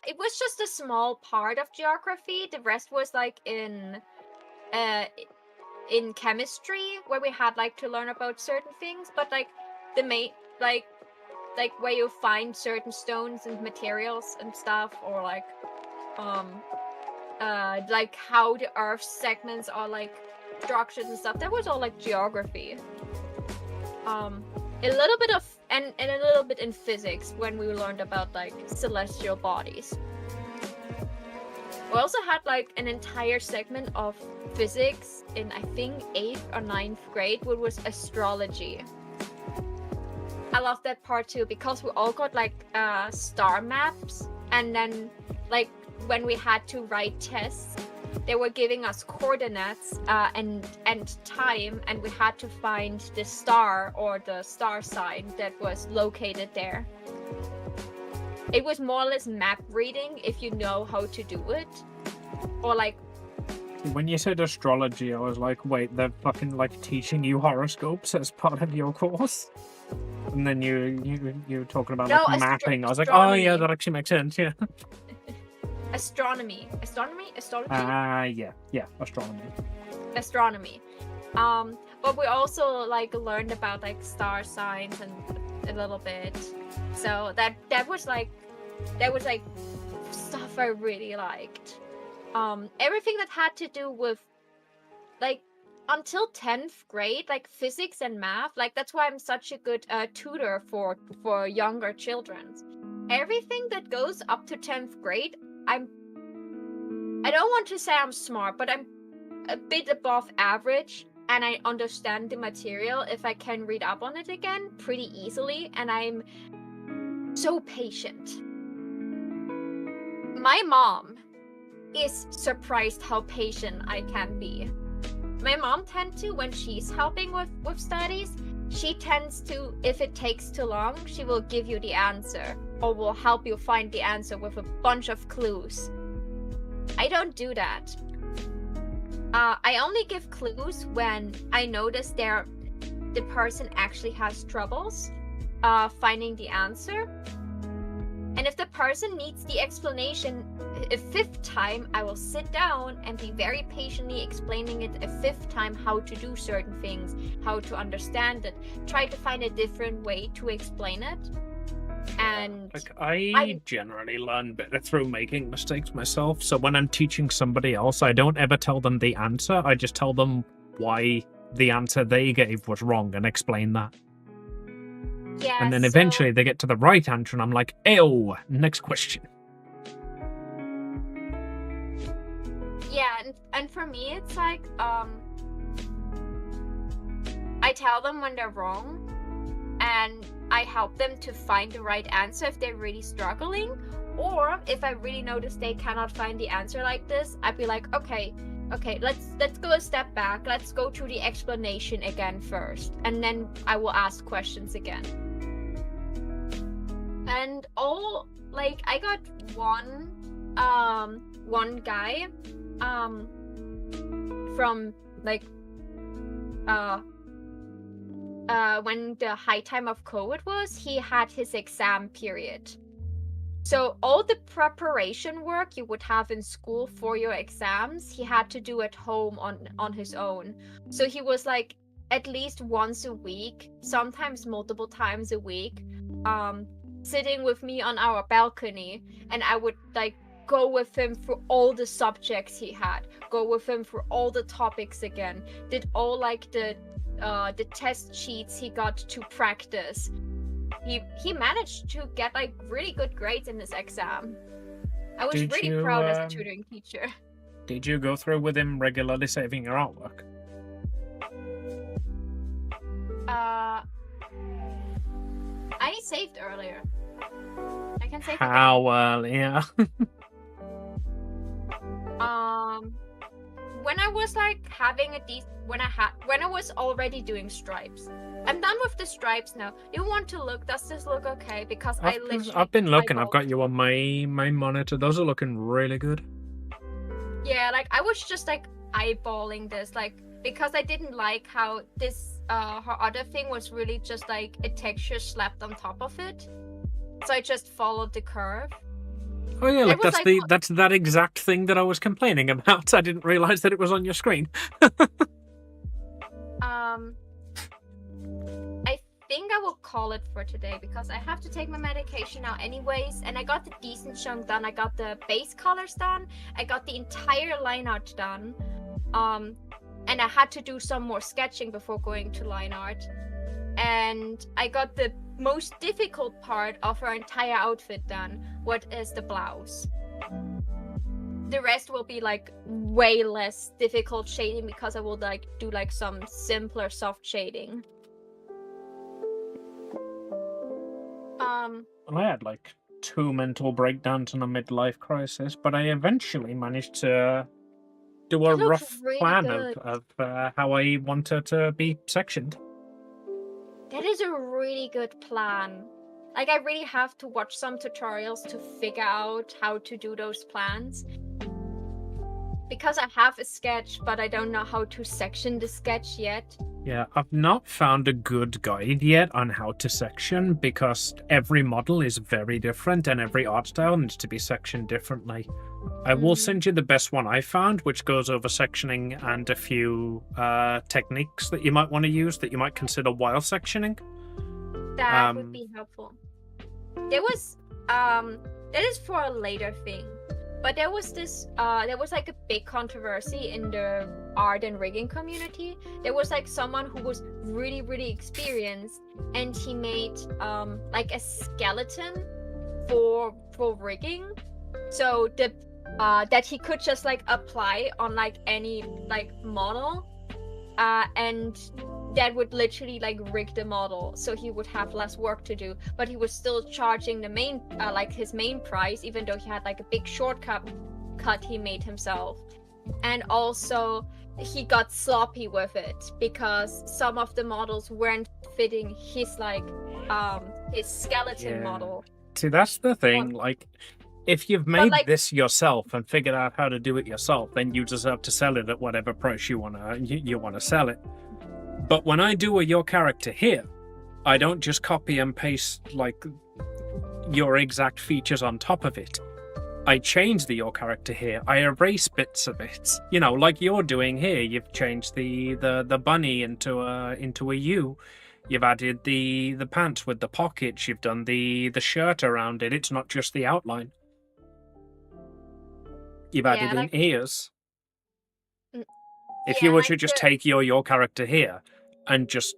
It was just a small part of geography. The rest was like in chemistry, where we had like to learn about certain things, but like the main like where you find certain stones and materials and stuff, or like how the earth segments are like structures and stuff. That was all like geography. A little bit of and a little bit in physics when we learned about like celestial bodies. We also had like an entire segment of physics in, I think, 8th or 9th grade, which was astrology. I love that part too, because we all got like star maps, and then like when we had to write tests, they were giving us coordinates and time, and we had to find the star or the star sign that was located there. It was more or less map reading if you know how to do it. Or like, when you said astrology, I was like, wait, they're fucking like teaching you horoscopes as part of your course? And then you were talking about No, like mapping. I was like, oh yeah, that actually makes sense, yeah. Astrology. Yeah, Astronomy. But we also like learned about like star signs and a little bit. So that was like stuff I really liked. Everything that had to do with like until 10th grade, like physics and math, like that's why I'm such a good tutor for younger children. Everything that goes up to 10th grade, I don't want to say I'm smart, but I'm a bit above average, and I understand the material if I can read up on it again pretty easily, and I'm so patient. my mom is surprised how patient I can be. My mom tends to, when she's helping with studies, she tends to, if it takes too long, she will give you the answer or will help you find the answer with a bunch of clues. I don't do that. I only give clues when I notice the person actually has troubles finding the answer. And if the person needs the explanation a 5th time, I will sit down and be very patiently explaining it a 5th time how to do certain things, how to understand it, try to find a different way to explain it. And like I generally learn better through making mistakes myself. So when I'm teaching somebody else, I don't ever tell them the answer. I just tell them why the answer they gave was wrong and explain that. yeah, And then so- eventually they get to the right answer and I'm like, ew, next question. Yeah, and for me, it's like, I tell them when they're wrong, and I help them to find the right answer if they're really struggling, or if I really notice they cannot find the answer like this, I'd be like, okay, let's go a step back, let's go through the explanation again first, and then I will ask questions again. And I got one guy from when the high time of COVID was, he had his exam period. So all the preparation work you would have in school for your exams, he had to do at home on his own. So he was like at least once a week, sometimes multiple times a week, sitting with me on our balcony, and I would go with him through all the subjects he had, go with him through all the topics again, did all the test sheets he got to practice. He managed to get really good grades in his exam. I was Did really you, proud as a tutoring teacher. Did you go through with him regularly saving your artwork? I saved earlier. I can save How early? Yeah. when I was having when I was already doing stripes. I'm done with the stripes now. You want to look? Does this look okay? Because I've been looking. I've got you on my monitor. Those are looking really good. Yeah, I was just eyeballing this, because I didn't like how this her other thing was really just a texture slapped on top of it. So I just followed the curve. Oh yeah, It was that's that exact thing that I was complaining about. I didn't realize that it was on your screen. I think I will call it for today because I have to take my medication now anyways, and I got the decent chunk done. I got the base colors done. I got the entire line art done. And I had to do some more sketching before going to line art. And I got the most difficult part of her entire outfit done, what is the blouse. The rest will be way less difficult shading because I will do some simpler soft shading. Well, I had 2 mental breakdowns and a midlife crisis, but I eventually managed to do a It looks rough really plan good. of how I want it to be sectioned. That is a really good plan. I really have to watch some tutorials to figure out how to do those plans. Because I have a sketch, but I don't know how to section the sketch yet. Yeah, I've not found a good guide yet on how to section because every model is very different and every art style needs to be sectioned differently. I will send you the best one I found, which goes over sectioning and a few techniques that you might want to use that you might consider while sectioning. That would be helpful. There was that is for a later thing. But there was this there was a big controversy in the art and rigging community. There was someone who was really, really experienced, and he made a skeleton for rigging. So the that he could just apply on any model. And that would literally like rig the model so he would have less work to do, but he was still charging the main like his main price, even though he had like a big shortcut he made himself. And also he got sloppy with it because some of the models weren't fitting his like his skeleton model. See, that's the thing, like if you've made this yourself and figured out how to do it yourself, then you deserve to sell it at whatever price you wanna sell it. But when I do your character here, I don't just copy and paste like your exact features on top of it. I change your character here. I erase bits of it. You know, like you're doing here. You've changed the bunny into a U. You've added the pants with the pockets. You've done the shirt around it. It's not just the outline. You've added in ears. If you were to just take your character here and just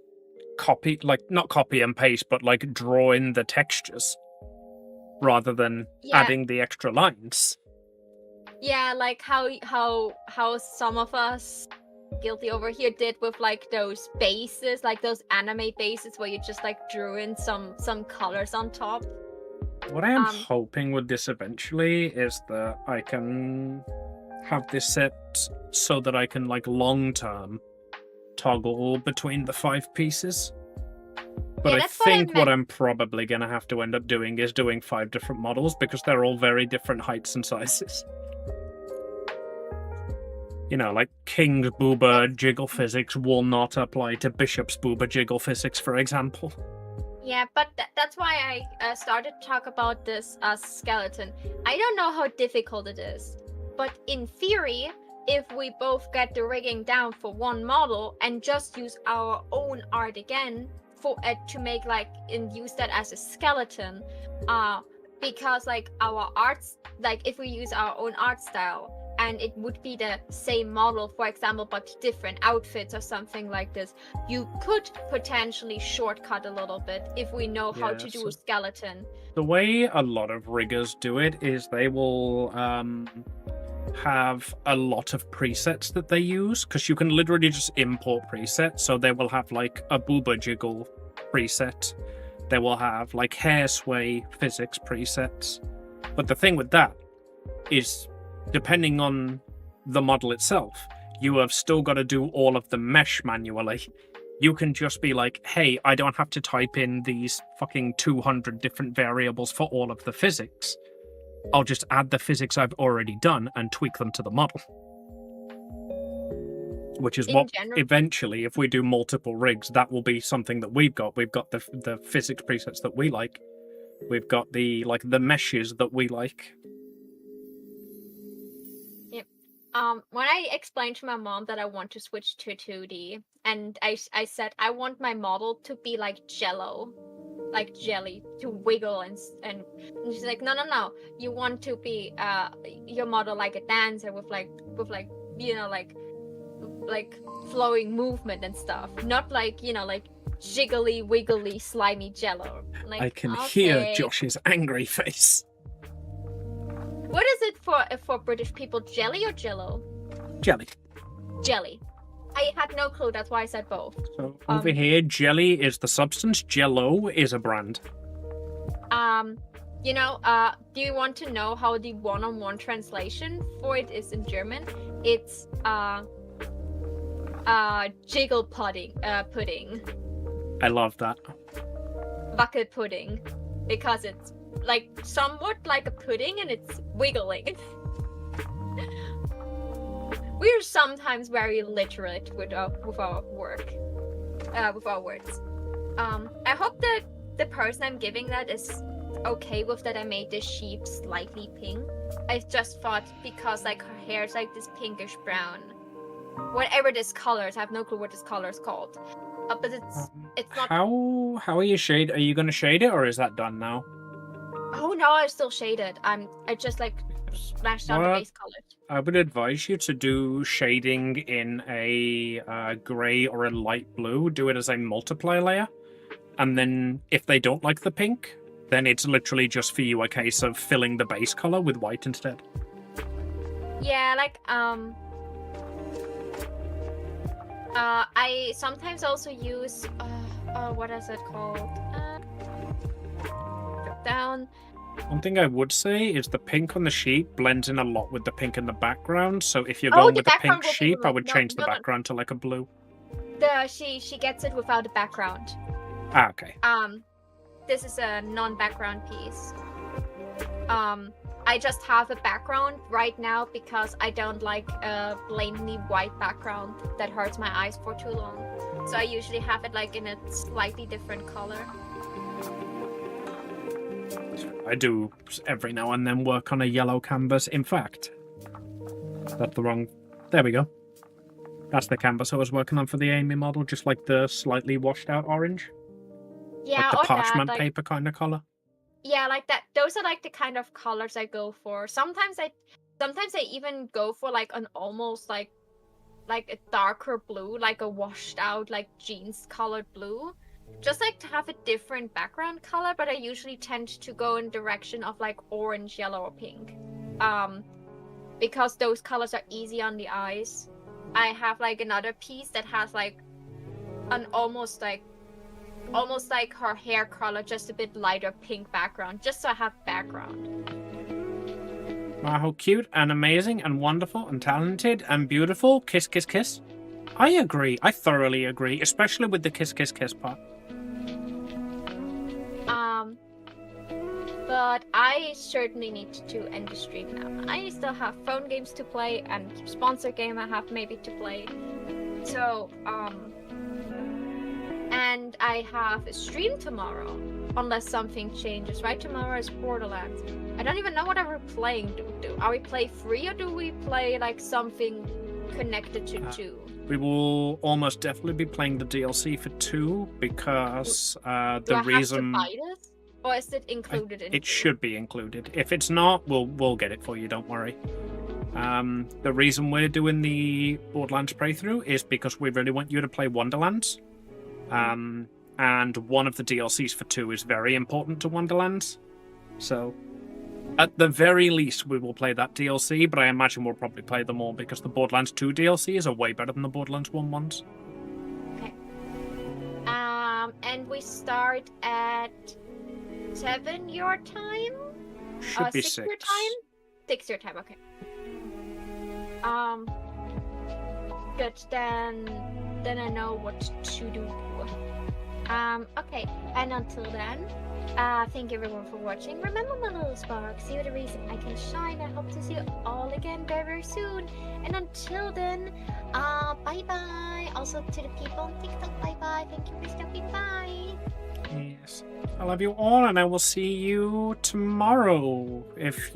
copy, like not copy and paste, but like draw in the textures rather than adding the extra lines. Yeah, like how some of us guilty over here did with like those bases, like those anime bases where you just like drew in some colors on top. What I am hoping with this eventually is that I can have this set so that I can like long term toggle between the 5 pieces. But I think what I'm probably going to have to end up doing is doing 5 different models because they're all very different heights and sizes. You know, like King's Booba jiggle physics will not apply to Bishop's Booba jiggle physics, for example. Yeah, but that's why I started to talk about this skeleton. I don't know how difficult it is, but in theory, if we both get the rigging down for one model and just use our own art again for to make like and use that as a skeleton, because like our arts, like if we use our own art style and it would be the same model, for example, but different outfits or something like this, you could potentially shortcut a little bit if we know how to do a skeleton. The way a lot of riggers do it is they will have a lot of presets that they use, because you can literally just import presets. So they will have like a booba jiggle preset. They will have like hair sway physics presets. But the thing with that is, depending on the model itself, you have still got to do all of the mesh manually. You can just be like, hey, I don't have to type in these fucking 200 different variables for all of the physics. I'll just add the physics I've already done and tweak them to the model. Which is what, eventually, if we do multiple rigs, that will be something that we've got. We've got the physics presets that we like. We've got the meshes that we like. When I explained to my mom that I want to switch to 2D, and I said I want my model to be like Jello, like jelly, to wiggle, and she's like, no, you want to be your model like a dancer with like you know like flowing movement and stuff, not like, you know, like jiggly wiggly slimy Jello. Like, I can hear Josh's angry face. What is it for British people? Jelly or Jello? Jelly. Jelly. I had no clue. That's why I said both. So over here, jelly is the substance. Jello is a brand. You know, do you want to know how the one-on-one translation for it is in German? It's jiggle pudding. I love that. Wackelpudding, because it's like somewhat like a pudding and it's wiggling. We're sometimes very literate with our work, with our words. I hope that the person I'm giving that is okay with that I made this sheep slightly pink. I just thought because like her hair is like this pinkish brown, whatever this color is. I have no clue what this color is called. But it's not. How are you shade? Are you gonna shade it, or is that done now? Oh no, I still shaded. I just like splashed out the base color. I would advise you to do shading in a grey or a light blue. Do it as a multiply layer, and then if they don't like the pink, then it's literally just for you a case of filling the base color with white instead. Yeah, like I sometimes also use what is it called? Drop down. One thing I would say is the pink on the sheep blends in a lot with the pink in the background. So if you're going the with the pink background will be sheep, I removed. would No, change the no, no. background to like a blue. She gets it without a background. Ah, okay. This is a non-background piece. I just have a background right now because I don't like a plainly white background that hurts my eyes for too long. So I usually have it like in a slightly different color. I do every now and then work on a yellow canvas. In fact, that's the wrong... There we go. That's the canvas I was working on for the Amy model, just like the slightly washed out orange. Yeah, like the or parchment that, like, paper kind of color. yeah, like that. Those are like the kind of colors I go for. Sometimes I even go for like an almost like a darker blue, like a washed out like jeans colored blue. Just like to have a different background color, but I usually tend to go in direction of like orange, yellow, or pink. Because those colors are easy on the eyes. I have like another piece that has like an almost like her hair color, just a bit lighter pink background, just so I have background. Wow, how cute and amazing and wonderful and talented and beautiful. Kiss, kiss, kiss. I agree. I thoroughly agree, especially with the kiss, kiss, kiss part. But I certainly need to end the stream now. I still have phone games to play and sponsor game I have maybe to play. So, and I have a stream tomorrow, unless something changes. Right, tomorrow is Borderlands. I don't even know what we're playing. Are we play free or do we play like something connected to 2? We will almost definitely be playing the DLC for 2 because Do I have reason to buy this? Or is it included in it should be included. If it's not, we'll get it for you, don't worry. The reason we're doing the Borderlands playthrough is because we really want you to play Wonderlands. And one of the DLCs for 2 is very important to Wonderlands. So, at the very least, we will play that DLC, but I imagine we'll probably play them all because the Borderlands 2 DLCs are way better than the Borderlands 1 ones. Okay. And we start at 7 your time? Should be 6 6. your time? 6 your time, okay. Good, then I know what to do. Okay, and until then, thank you everyone for watching. Remember my little sparks, you're the reason I can shine. I hope to see you all again very, very soon. And until then, bye-bye. Also to the people on TikTok, bye-bye. Thank you for stopping by. Yes. I love you all, and I will see you tomorrow. If,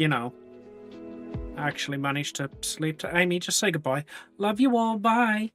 actually manage to sleep to Amy, just say goodbye. Love you all, bye.